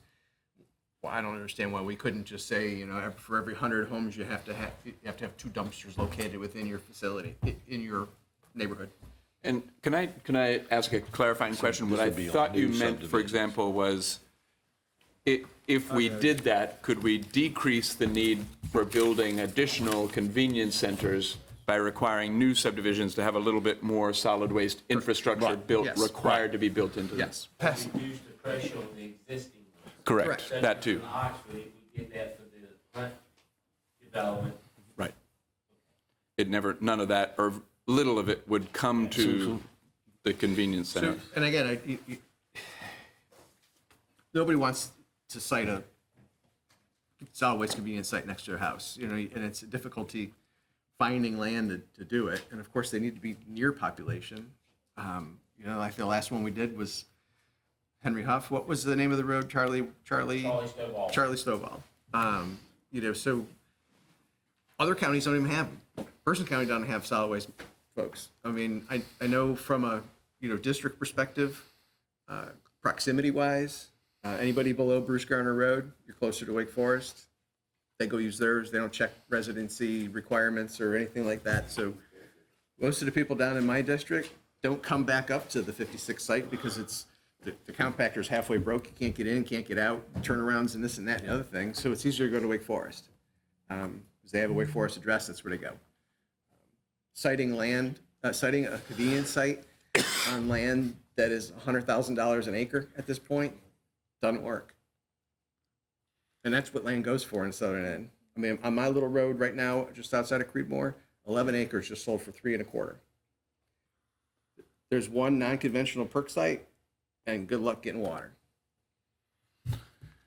Well, I don't understand why we couldn't just say, you know, for every 100 homes, you have to have 2 dumpsters located within your facility, in your neighborhood. And can I ask a clarifying question? What I thought you meant, for example, was if we did that, could we decrease the need for building additional convenience centers by requiring new subdivisions to have a little bit more solid waste infrastructure Yes. required to be built into them? Yes. Reduce the pressure on the existing ones. Correct, that too. In Oxford, we did that for the Hunt development. Right. It never, none of that, or little of it would come to the convenience center. And again, nobody wants to cite a solid waste convenience site next to their house, you know, and it's a difficulty finding land to do it. And of course, they need to be near population. You know, like the last one we did was Henry Huff. What was the name of the road? Charlie Stovall. Stovall. You know, so other counties don't even have them. Person County doesn't have solid waste folks. I mean, I know from a, you know, district perspective, proximity wise, anybody below Bruce Garner Road, you're closer to Wake Forest. They go use theirs. They don't check residency requirements or anything like that. So most of the people down in my district don't come back up to the 56 site because it's the compactor's halfway broke. You can't get in, can't get out, turnarounds and this and that and the other thing. So it's easier to go to Wake Forest. Because they have a Wake Forest address, that's where they go. Citing a convenience site on land that is $100,000 an acre at this point doesn't work. And that's what land goes for in southern end. I mean, on my little road right now, just outside of Creedmoor, 11 acres just sold for 3.25. There's one non-conventional perk site, and good luck getting water.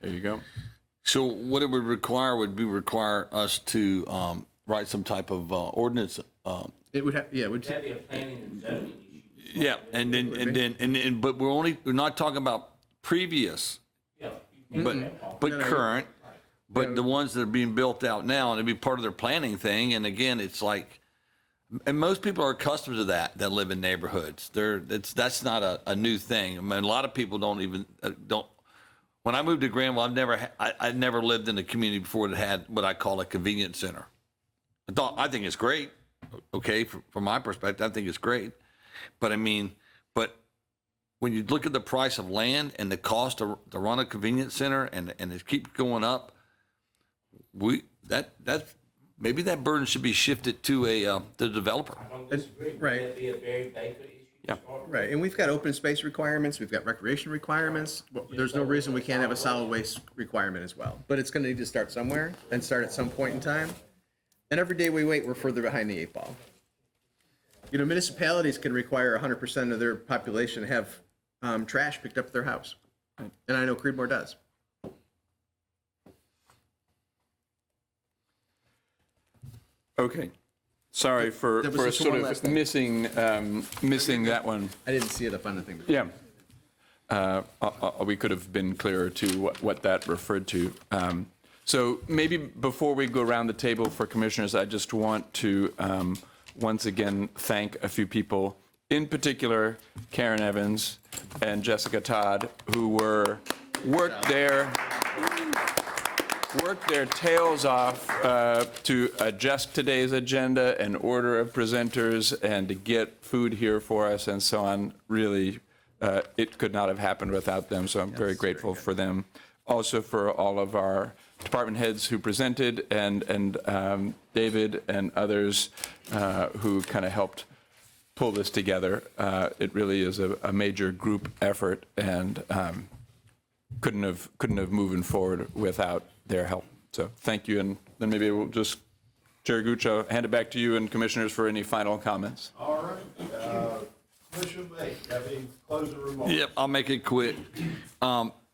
There you go. So what it would require us to write some type of ordinance. It would have, yeah, it would. That'd be a planning and zoning issue. Yeah, but we're not talking about previous, Yeah. but current, but the ones that are being built out now, and it'd be part of their planning thing. And again, it's like, and most people are accustomed to that live in neighborhoods. That's not a new thing. I mean, a lot of people don't. When I moved to Granville, I never lived in a community before that had what I call a convenience center. I think it's great. Okay, from my perspective, I think it's great. But I mean, when you look at the price of land and the cost to run a convenience center, and it keeps going up, maybe that burden should be shifted to the developer. I don't disagree. Right. That'd be a Barry Baker issue. Yeah. Right, and we've got open space requirements, we've got recreation requirements. There's no reason we can't have a solid waste requirement as well. But it's gonna need to start somewhere and start at some point in time. And every day we wait, we're further behind the 8 ball. You know, municipalities can require 100% of their population to have trash picked up at their house. And I know Creedmoor does. Okay. Sorry for There was just sort one of last thing. missing that one. I didn't see it up on the thing. Yeah. We could have been clearer to what that referred to. So maybe before we go around the table for commissioners, I just want to once again thank a few people, in particular Karen Evans and Jessica Todd, who worked their tails off to adjust today's agenda and order of presenters and to get food here for us and so on. Really, it could not have happened without them, so I'm very grateful for them. Also for all of our department heads who presented and David and others who kind of helped pull this together. It really is a major group effort and couldn't have moved forward without their help. So thank you, and then maybe we'll just, Chair Gooch, I'll hand it back to you and commissioners for any final comments. All right. Commissioner May, have any closing remarks? Yep, I'll make it quick.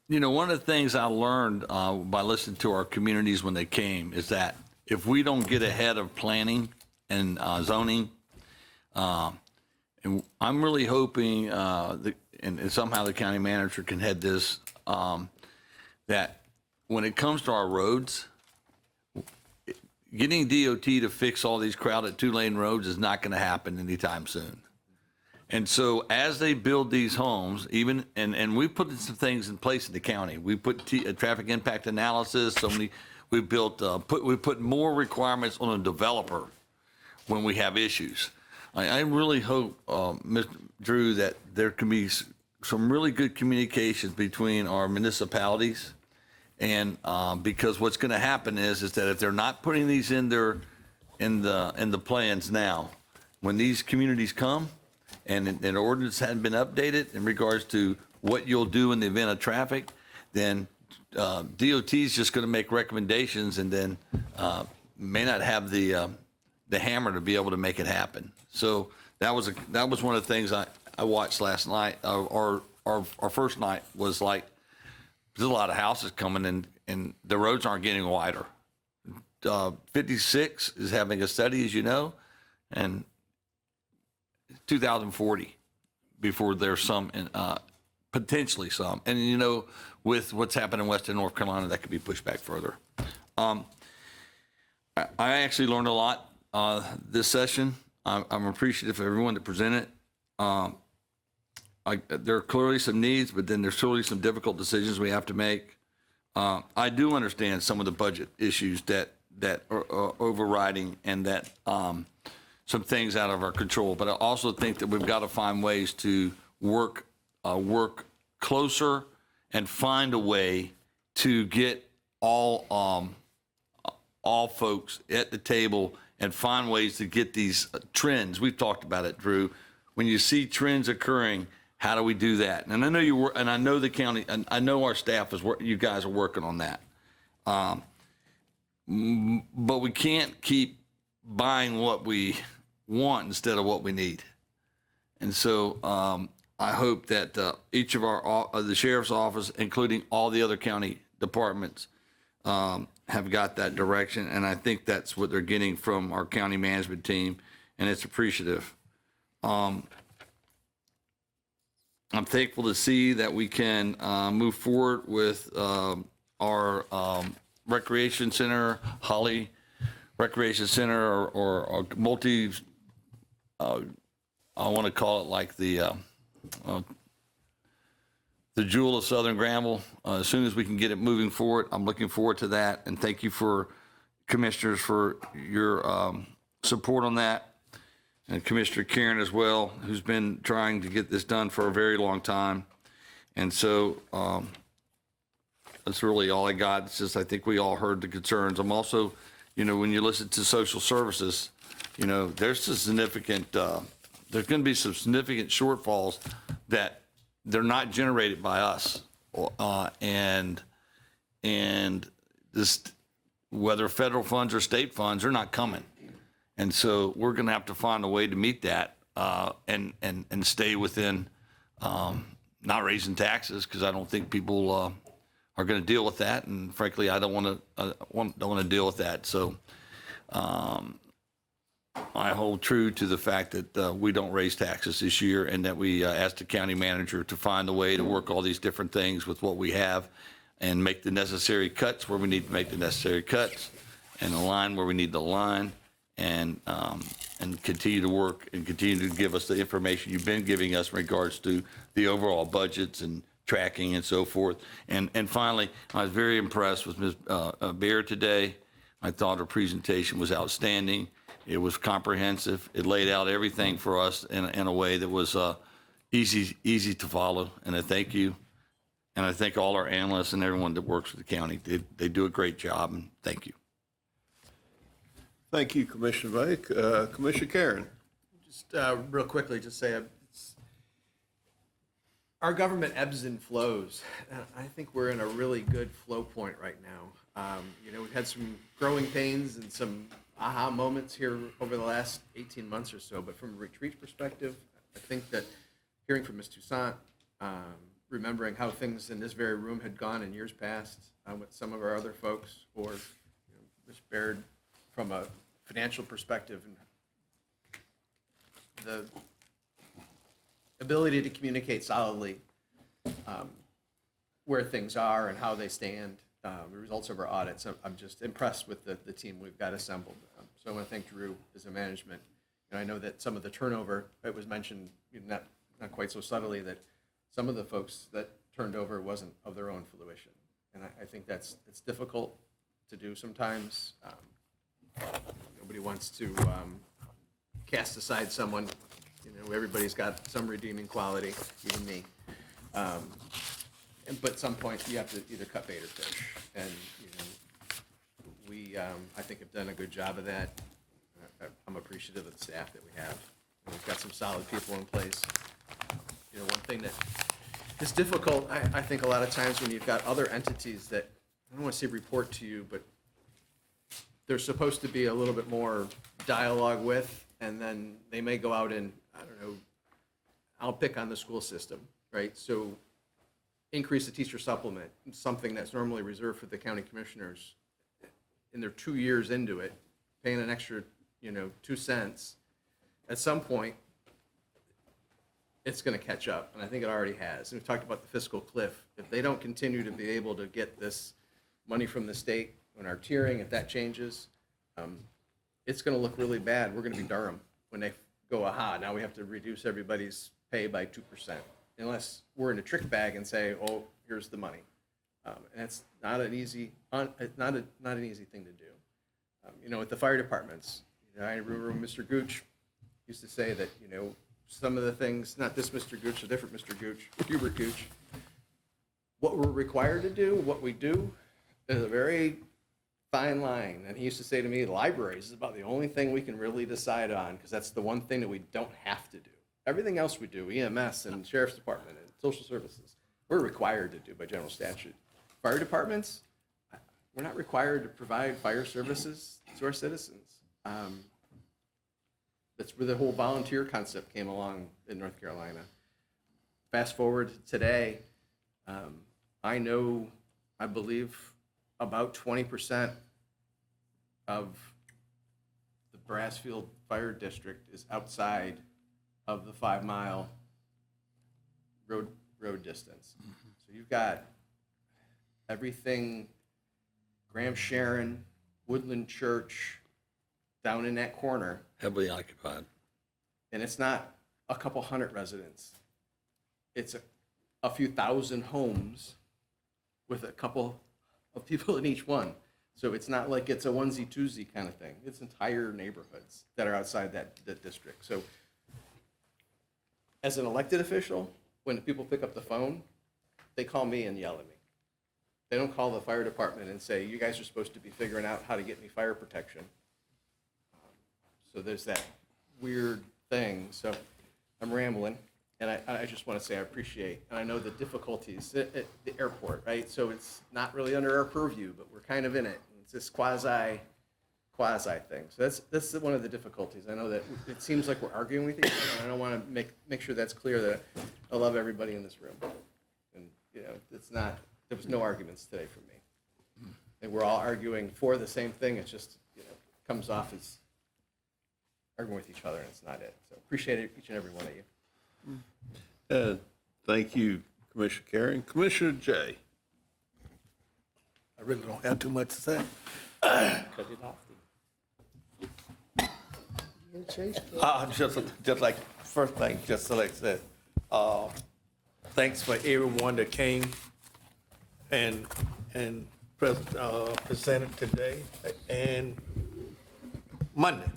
You know, one of the things I learned by listening to our communities when they came is that if we don't get ahead of planning and zoning, and I'm really hoping, and somehow the county manager can head this, that when it comes to our roads, getting DOT to fix all these crowded two-lane roads is not going to happen anytime soon. And so as they build these homes, even, and we put some things in place in the county. We put traffic impact analysis. We put more requirements on a developer when we have issues. I really hope, Mr. Drew, that there can be some really good communications between our municipalities. And because what's going to happen is that if they're not putting these in the plans now, when these communities come, and an ordinance hadn't been updated in regards to what you'll do in the event of traffic, then DOT is just going to make recommendations and then may not have the hammer to be able to make it happen. So that was one of the things I watched last night. Our first night was like, there's a lot of houses coming in, and the roads aren't getting wider. 56 is having a study, as you know, and 2040 before there's some, potentially some. And, you know, with what's happened in Western North Carolina, that could be pushed back further. I actually learned a lot this session. I'm appreciative of everyone that presented. There are clearly some needs, but then there's clearly some difficult decisions we have to make. I do understand some of the budget issues that are overriding and that some things out of our control. But I also think that we've got to find ways to work closer and find a way to get all folks at the table and find ways to get these trends. We've talked about it, Drew. When you see trends occurring, how do we do that? And I know you and I know the county, and I know our staff you guys are working on that. But we can't keep buying what we want instead of what we need. And so I hope that each of the sheriff's office, including all the other county departments, have got that direction. And I think that's what they're getting from our county management team, and it's appreciative. I'm thankful to see that we can move forward with our recreation center, Holly Recreation Center, or multi, I want to call it like the jewel of Southern Granville. As soon as we can get it moving forward, I'm looking forward to that. And thank you for commissioners for your support on that. And Commissioner Karen as well, who's been trying to get this done for a very long time. And so that's really all I got. It's just I think we all heard the concerns. I'm also, you know, when you listen to social services, you know, there's a significant, there's going to be some significant shortfalls that they're not generated by us. And this, whether federal funds or state funds, are not coming. And so we're going to have to find a way to meet that and stay within not raising taxes, because I don't think people are going to deal with that. And frankly, I don't want to deal with that. So I'm I hold true to the fact that we don't raise taxes this year, and that we ask the county manager to find a way to work all these different things with what we have and make the necessary cuts where we need to make the necessary cuts, and align where we need to align, and continue to work and continue to give us the information you've been giving us in regards to the overall budgets and tracking and so forth. And finally, I was very impressed with Ms. Baird today. I thought her presentation was outstanding. It was comprehensive. It laid out everything for us in a way that was easy to follow. And I thank you. And I thank all our analysts and everyone that works for the county. They do a great job, and thank you. Thank you, Commissioner Bay. Commissioner Karen. Just real quickly, just say our government ebbs and flows. And I think we're in a really good flow point right now. We've had some growing pains and some aha moments here over the last 18 months or so. But from a retreat perspective, I think that hearing from Ms. Toussaint, remembering how things in this very room had gone in years past with some of our other folks, or Ms. Baird from a financial perspective, and the ability to communicate solidly where things are and how they stand, the results of our audits. I'm just impressed with the team we've got assembled. So I want to thank Drew as a management. And I know that some of the turnover, it was mentioned, not quite so subtly, that some of the folks that turned over wasn't of their own fruition. And I think it's difficult to do sometimes. Nobody wants to cast aside someone. Everybody's got some redeeming quality, even me. But at some point, you have to either cut bait or fish. And we, I think, have done a good job of that. I'm appreciative of the staff that we have. And we've got some solid people in place. One thing that is difficult, I think, a lot of times when you've got other entities that, I don't want to say report to you, but there's supposed to be a little bit more dialogue with, and then they may go out and, I don't know, I'll pick on the school system, right? So increase the teacher supplement, something that's normally reserved for the county commissioners, and they're 2 years into it, paying an extra, 2 cents. At some point, it's going to catch up, and I think it already has. And we've talked about the fiscal cliff. If they don't continue to be able to get this money from the state, when our tiering, if that changes, it's going to look really bad. We're going to be Durham when they go, aha, now we have to reduce everybody's pay by 2%, unless we're in a trick bag and say, oh, here's the money. And it's not an easy, not an easy thing to do. With the fire departments, I remember Mr. Gooch used to say that, some of the things, not this Mr. Gooch, a different Mr. Gooch, Hubert Gooch, what we're required to do, what we do, is a very fine line. And he used to say to me, libraries is about the only thing we can really decide on, because that's the one thing that we don't have to do. Everything else we do, EMS and Sheriff's Department and social services, we're required to do by general statute. Fire departments, we're not required to provide fire services to our citizens. That's where the whole volunteer concept came along in North Carolina. Fast forward to today, I believe about 20% of the Brassfield Fire District is outside of the 5-mile road distance. So you've got everything, Graham Sharon, Woodland Church, down in that corner. Heavily occupied. And it's not a couple hundred residents. It's a few thousand homes with a couple of people in each one. So it's not like it's a onesie twosie kind of thing. It's entire neighborhoods that are outside that district. So as an elected official, when people pick up the phone, they call me and yell at me. They don't call the fire department and say, you guys are supposed to be figuring out how to get me fire protection. So there's that weird thing. So I'm rambling, and I just want to say I appreciate, and I know the difficulties at the airport, right? So it's not really under our purview, but we're kind of in it. It's this quasi thing. So that's one of the difficulties. I know that it seems like we're arguing with each other, and I don't want to make sure that's clear that I love everybody in this room. And it's not. There was no arguments today from me. And we're all arguing for the same thing. It's just comes off as arguing with each other, and it's not it. So appreciate it, each and every one of you. Thank you, Commissioner Carey. Commissioner Jay. I really don't have too much to say. Just like, first thing, just like I said, thanks for everyone that came and presented today and Monday.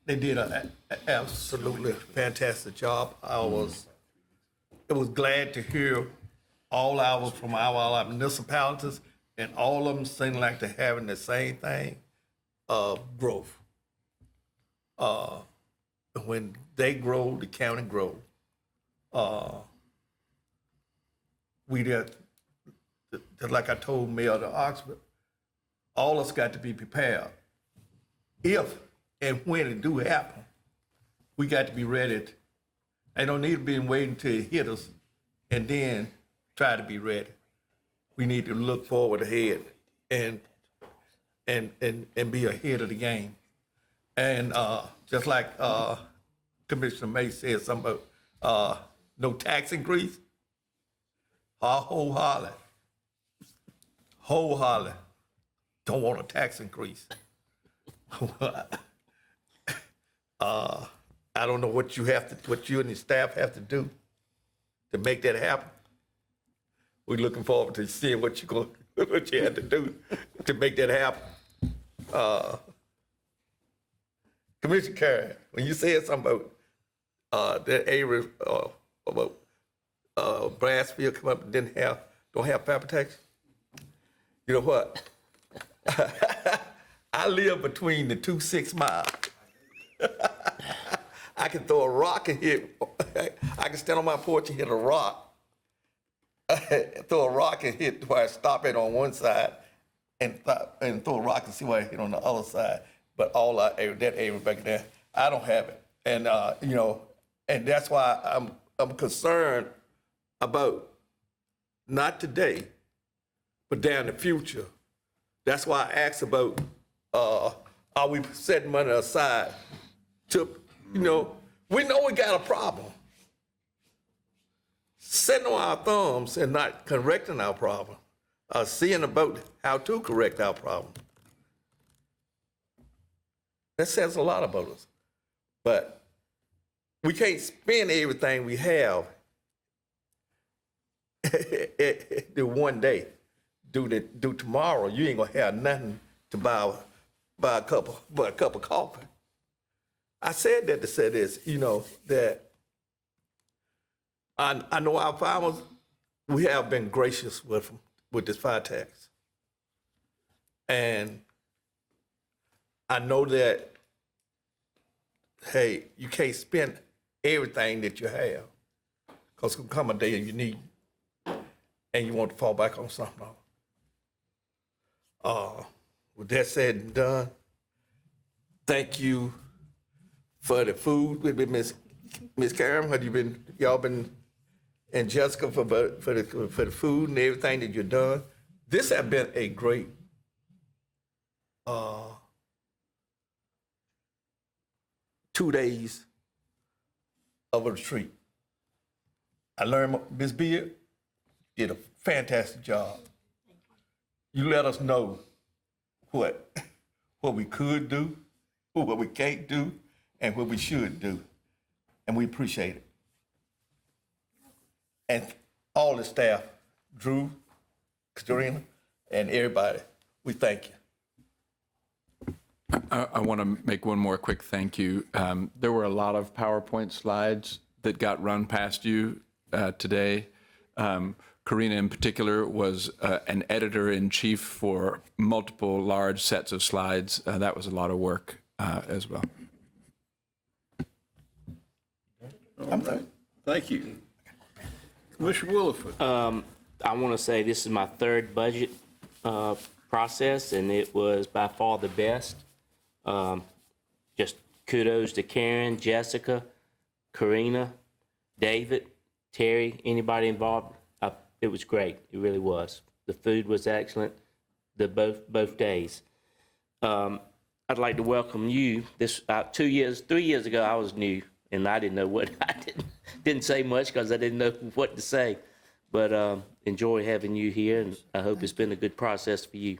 They did an absolutely fantastic job. It was glad to hear all ours from our municipalities, and all of them seem like they're having the same thing, growth. When they grow, the county grows. We did, just like I told Mayor of Oxford, all of us got to be prepared. If and when it do happen, we got to be ready. I don't need to be waiting till it hit us and then try to be ready. We need to look forward ahead and be ahead of the game. And just like Commissioner May said something about no tax increase, wholeheartedly don't want a tax increase. I don't know what you and the staff have to do to make that happen. We're looking forward to seeing what you have to do to make that happen. Commissioner Carey, when you said something about that area about Brassfield come up and don't have property tax, you know what? I live between the 2 6 miles. I can throw a rock and hit. I can stand on my porch and hit a rock. Throw a rock and hit where I stop it on one side, and throw a rock and see where I hit on the other side. But all that area back there, I don't have it, and and that's why I'm concerned about not today, but down the future. That's why I asked about are we setting money aside to, we know we got a problem. Sitting on our thumbs and not correcting our problem, seeing about how to correct our problem. That says a lot about us. But we can't spend everything we have the one day. Do tomorrow, you ain't gonna have nothing to buy a cup of coffee. I said that to say this, that I know our farmers, we have been gracious with them with this fire tax. And I know that, hey, you can't spend everything that you have, because there'll come a day you need, and you want to fall back on something else. With that said and done, thank you for the food. We've been Miss Karen, y'all been, and Jessica for the food and everything that you've done. This has been a great 2 days of a retreat. I learned Ms. Beard did a fantastic job. You let us know what we could do, what we can't do, and what we should do. And we appreciate it. And all the staff, Drew, Katrina, and everybody, we thank you. I want to make one more quick thank you. There were a lot of PowerPoint slides that got run past you today. Karina in particular was an editor-in-chief for multiple large sets of slides. That was a lot of work as well. I'm done. Thank you. Commissioner Williford. I want to say this is my third budget process, and it was by far the best. Just kudos to Karen, Jessica, Karina, David, Terry, anybody involved. It was great. It really was. The food was excellent. Both days. I'd like to welcome you. This about 3 years ago, I was new, and I didn't know what, I didn't say much because I didn't know what to say. But enjoy having you here, and I hope it's been a good process for you.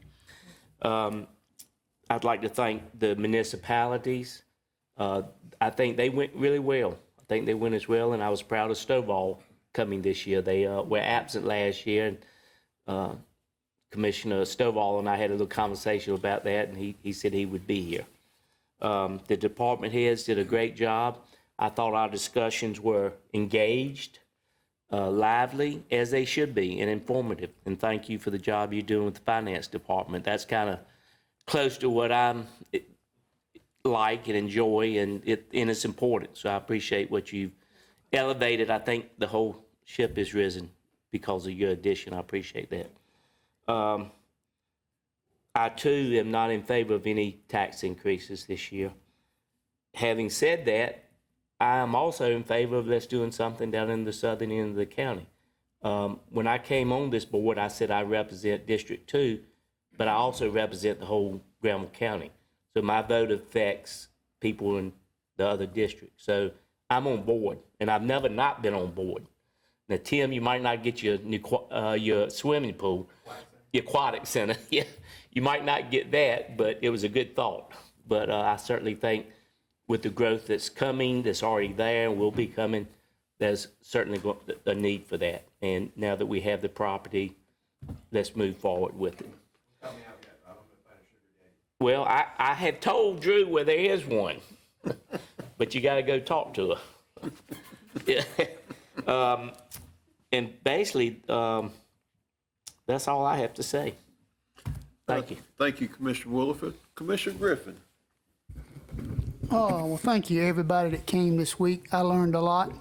I'd like to thank the municipalities. I think they went really well. I think they went as well, and I was proud of Stovall coming this year. They were absent last year, and Commissioner Stovall and I had a little conversation about that, and he said he would be here. The department heads did a great job. I thought our discussions were engaged, lively, as they should be, and informative. And thank you for the job you're doing with the finance department. That's kind of close to what I'm like and enjoy, and it's important. So I appreciate what you've elevated. I think the whole ship has risen because of your addition. I appreciate that. I too am not in favor of any tax increases this year. Having said that, I am also in favor of let's doing something down in the southern end of the county. When I came on this board, I said I represent District 2, but I also represent the whole Granville County. So my vote affects people in the other districts. So I'm on board, and I've never not been on board. Now, Tim, you might not get your swimming pool, your aquatic center. Yeah, you might not get that, but it was a good thought. But I certainly think with the growth that's coming, that's already there, and will be coming, there's certainly a need for that. And now that we have the property, let's move forward with it. Well, I have told Drew where there is one, but you got to go talk to her. Yeah. And basically, that's all I have to say. Thank you. Thank you, Commissioner Williford. Commissioner Griffin. Oh, well, thank you, everybody that came this week. I learned a lot.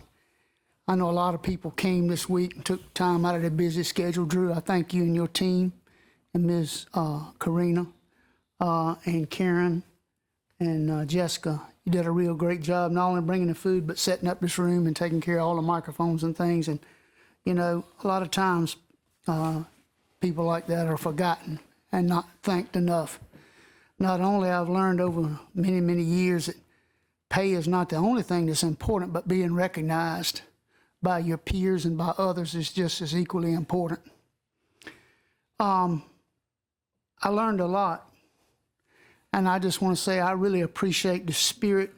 I know a lot of people came this week and took time out of their busy schedule. Drew, I thank you and your team, and Ms. Karina, and Karen, and Jessica. You did a real great job, not only bringing the food, but setting up this room and taking care of all the microphones and things. And, you know, a lot of times people like that are forgotten and not thanked enough. Not only I've learned over many, many years that pay is not the only thing that's important, but being recognized by your peers and by others is just as equally important. I learned a lot, and I just want to say I really appreciate the spirit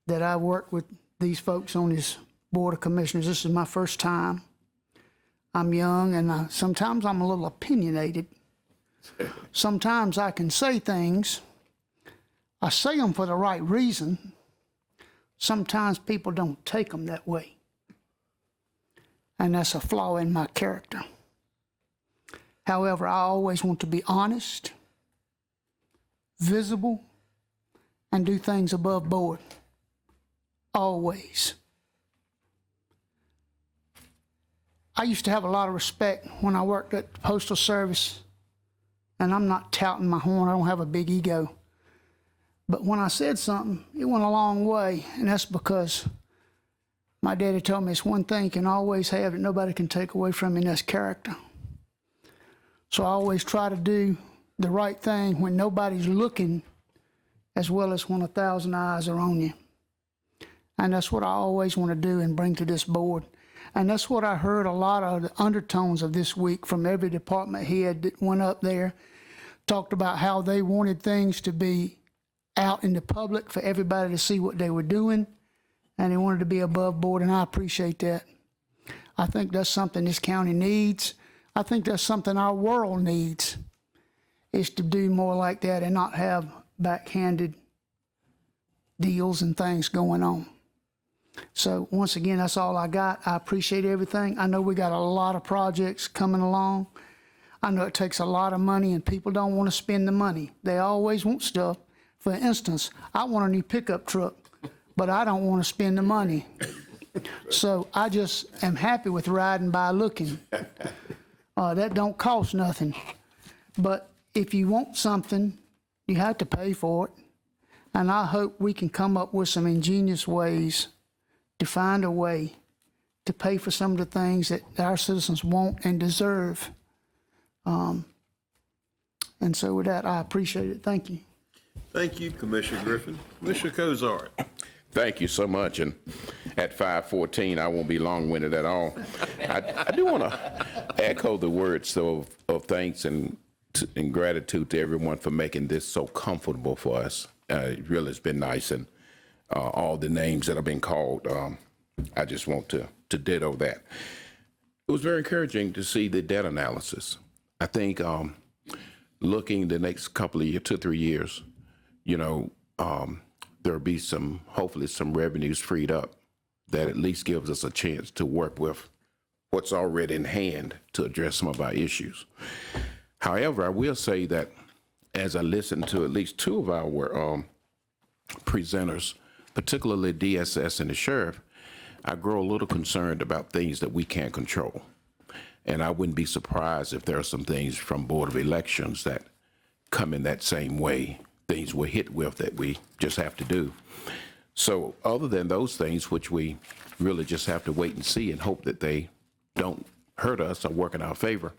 that I worked with these folks on this Board of Commissioners. This is my first time. I'm young, and sometimes I'm a little opinionated. Sometimes I can say things, I say them for the right reason. Sometimes people don't take them that way. And that's a flaw in my character. However, I always want to be honest, visible, and do things above board. Always. I used to have a lot of respect when I worked at the Postal Service. And I'm not touting my horn, I don't have a big ego. But when I said something, it went a long way, and that's because my daddy told me it's one thing you can always have that nobody can take away from you, and that's character. So I always try to do the right thing when nobody's looking, as well as when 1,000 eyes are on you. And that's what I always want to do and bring to this board. And that's what I heard a lot of the undertones of this week from every department head that went up there, talked about how they wanted things to be out in the public for everybody to see what they were doing, and they wanted to be above board, and I appreciate that. I think that's something this county needs. I think that's something our world needs, is to do more like that and not have backhanded deals and things going on. So once again, that's all I got. I appreciate everything. I know we got a lot of projects coming along. I know it takes a lot of money, and people don't want to spend the money. They always want stuff. For instance, I want a new pickup truck, but I don't want to spend the money. So I just am happy with riding by looking. That don't cost nothing. But if you want something, you have to pay for it. And I hope we can come up with some ingenious ways to find a way to pay for some of the things that our citizens want and deserve. And so with that, I appreciate it. Thank you. Thank you, Commissioner Griffin. Commissioner Cozart. Thank you so much. And at 5:14, I won't be long-winded at all. I do want to echo the words of thanks and gratitude to everyone for making this so comfortable for us. It really has been nice, and all the names that have been called, I just want to ditto that. It was very encouraging to see the debt analysis. I think looking the next couple of years, 2 or 3 years, there'll be hopefully some revenues freed up that at least gives us a chance to work with what's already in hand to address some of our issues. However, I will say that as I listened to at least 2 of our presenters, particularly DSS and the sheriff, I grow a little concerned about things that we can't control. And I wouldn't be surprised if there are some things from Board of Elections that come in that same way, things we're hit with that we just have to do. So other than those things, which we really just have to wait and see and hope that they don't hurt us or work in our favor,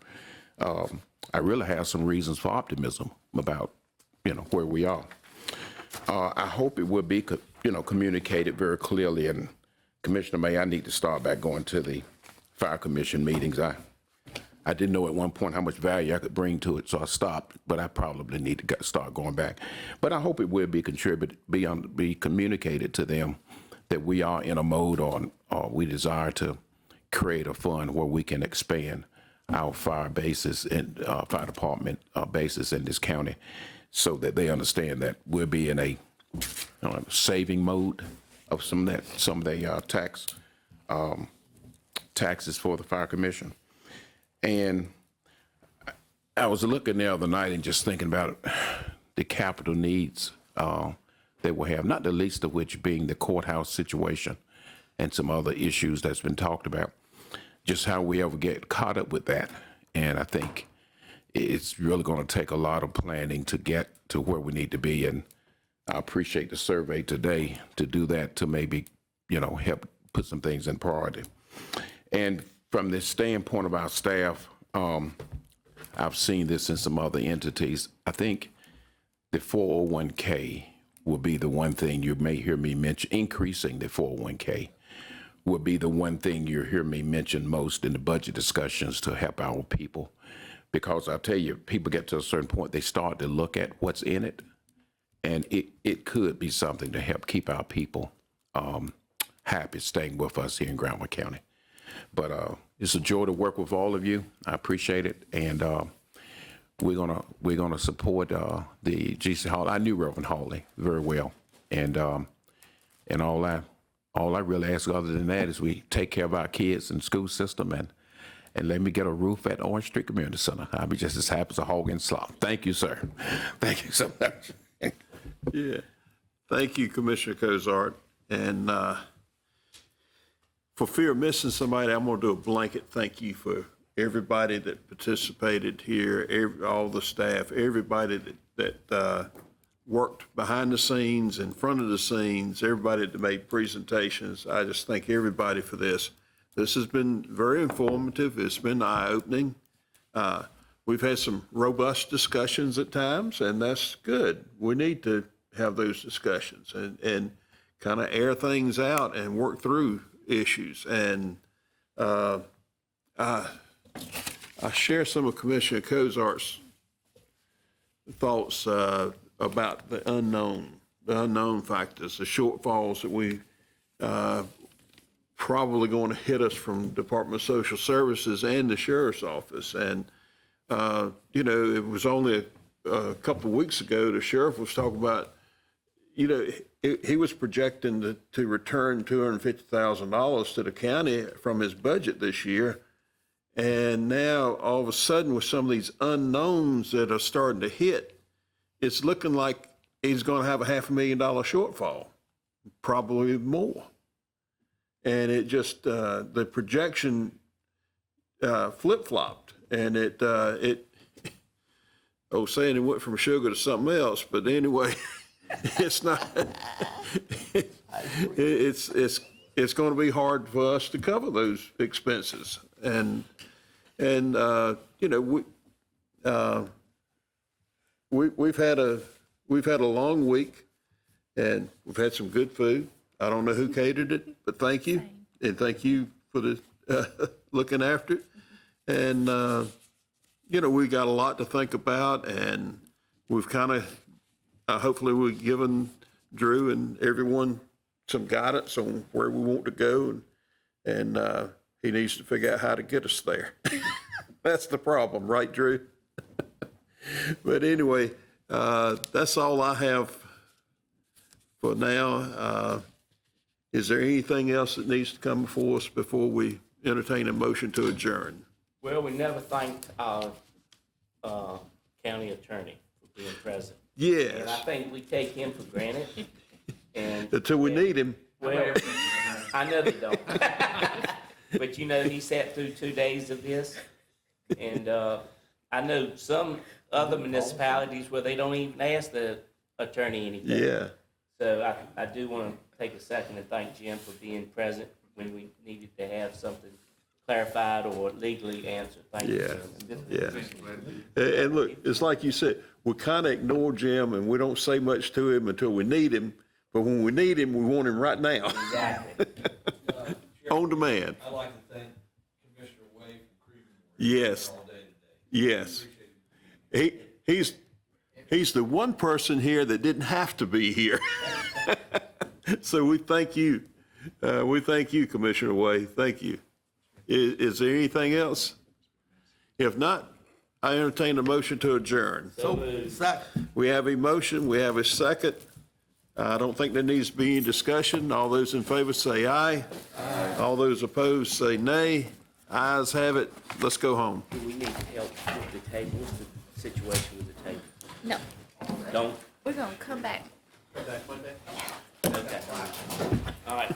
I really have some reasons for optimism about, where we are. I hope it will be, communicated very clearly. And Commissioner May, I need to start back going to the Fire Commission meetings. I didn't know at one point how much value I could bring to it, so I stopped, but I probably need to start going back. But I hope it will be be communicated to them that we are in a mode or we desire to create a fund where we can expand our fire bases and fire department bases in this county, so that they understand that we'll be in a saving mode of some of their taxes for the Fire Commission. And I was looking the other night and just thinking about the capital needs that we'll have, not the least of which being the courthouse situation and some other issues that's been talked about, just how we ever get caught up with that. And I think it's really going to take a lot of planning to get to where we need to be. And I appreciate the survey today to do that, to maybe, help put some things in priority. And from the standpoint of our staff, I've seen this in some other entities. I think the 401k will be the one thing you may hear me mention. Increasing the 401k will be the one thing you hear me mention most in the budget discussions to help our people. Because I'll tell you, people get to a certain point, they start to look at what's in it, and it could be something to help keep our people happy staying with us here in Granville County. But it's a joy to work with all of you. I appreciate it, and we're gonna support the GC Hall. I knew Reverend Hawley very well, and all I really ask other than that is we take care of our kids and school system, and let me get a roof at Orange Street Community Center. I'll be just as happy as a hog in slop. Thank you, sir. Thank you so much. Yeah. Thank you, Commissioner Cozart. And for fear of missing somebody, I'm going to do a blanket thank you for everybody that participated here, all the staff, everybody that worked behind the scenes, in front of the scenes, everybody that made presentations. I just thank everybody for this. This has been very informative. It's been eye-opening. We've had some robust discussions at times, and that's good. We need to have those discussions and kind of air things out and work through issues. And I share some of Commissioner Cozart's thoughts about the unknown factors, the shortfalls that we probably going to hit us from Department of Social Services and the Sheriff's Office. And, it was only a couple of weeks ago, the Sheriff was talking about, he was projecting to return $250,000 to the county from his budget this year. And now, all of a sudden, with some of these unknowns that are starting to hit, it's looking like he's going to have a $500,000 shortfall, probably more. And it just, the projection flip-flopped, and saying it went from sugar to something else, but anyway, it's not, it's going to be hard for us to cover those expenses. And we've had we've had a long week, and we've had some good food. I don't know who catered it, but thank you. And thank you for the, looking after it. And, we got a lot to think about, and we've kind of, hopefully we've given Drew and everyone some guidance on where we want to go, and he needs to figure out how to get us there. That's the problem, right, Drew? But anyway, that's all I have for now. Is there anything else that needs to come before us before we entertain a motion to adjourn? Well, we never thanked our county attorney for being present. Yes. And I think we take him for granted. And Until we need him. well, I know they don't. But he sat through 2 days of this. And I know some other municipalities where they don't even ask the attorney anything. Yeah. So I do want to take a second to thank Jim for being present when we needed to have something clarified or legally answered. Thank you, Jim. Yeah. And look, it's like you said, we kind of ignore Jim and we don't say much to him until we need him. But when we need him, we want him right now. Exactly. On demand. I'd like to thank Commissioner Wade for Creedmoor. Yes. All day today. Yes. He's the one person here that didn't have to be here. So we thank you. We thank you, Commissioner Wade. Thank you. Is there anything else? If not, I entertain a motion to adjourn. We have a motion. We have a second. I don't think there needs to be any discussion. All those in favor say aye. Aye. All those opposed say nay. Ayes have it. Let's go home. Do we need help with the table? What's the situation with the table? No, Don't? we're gonna come back. Okay. All right.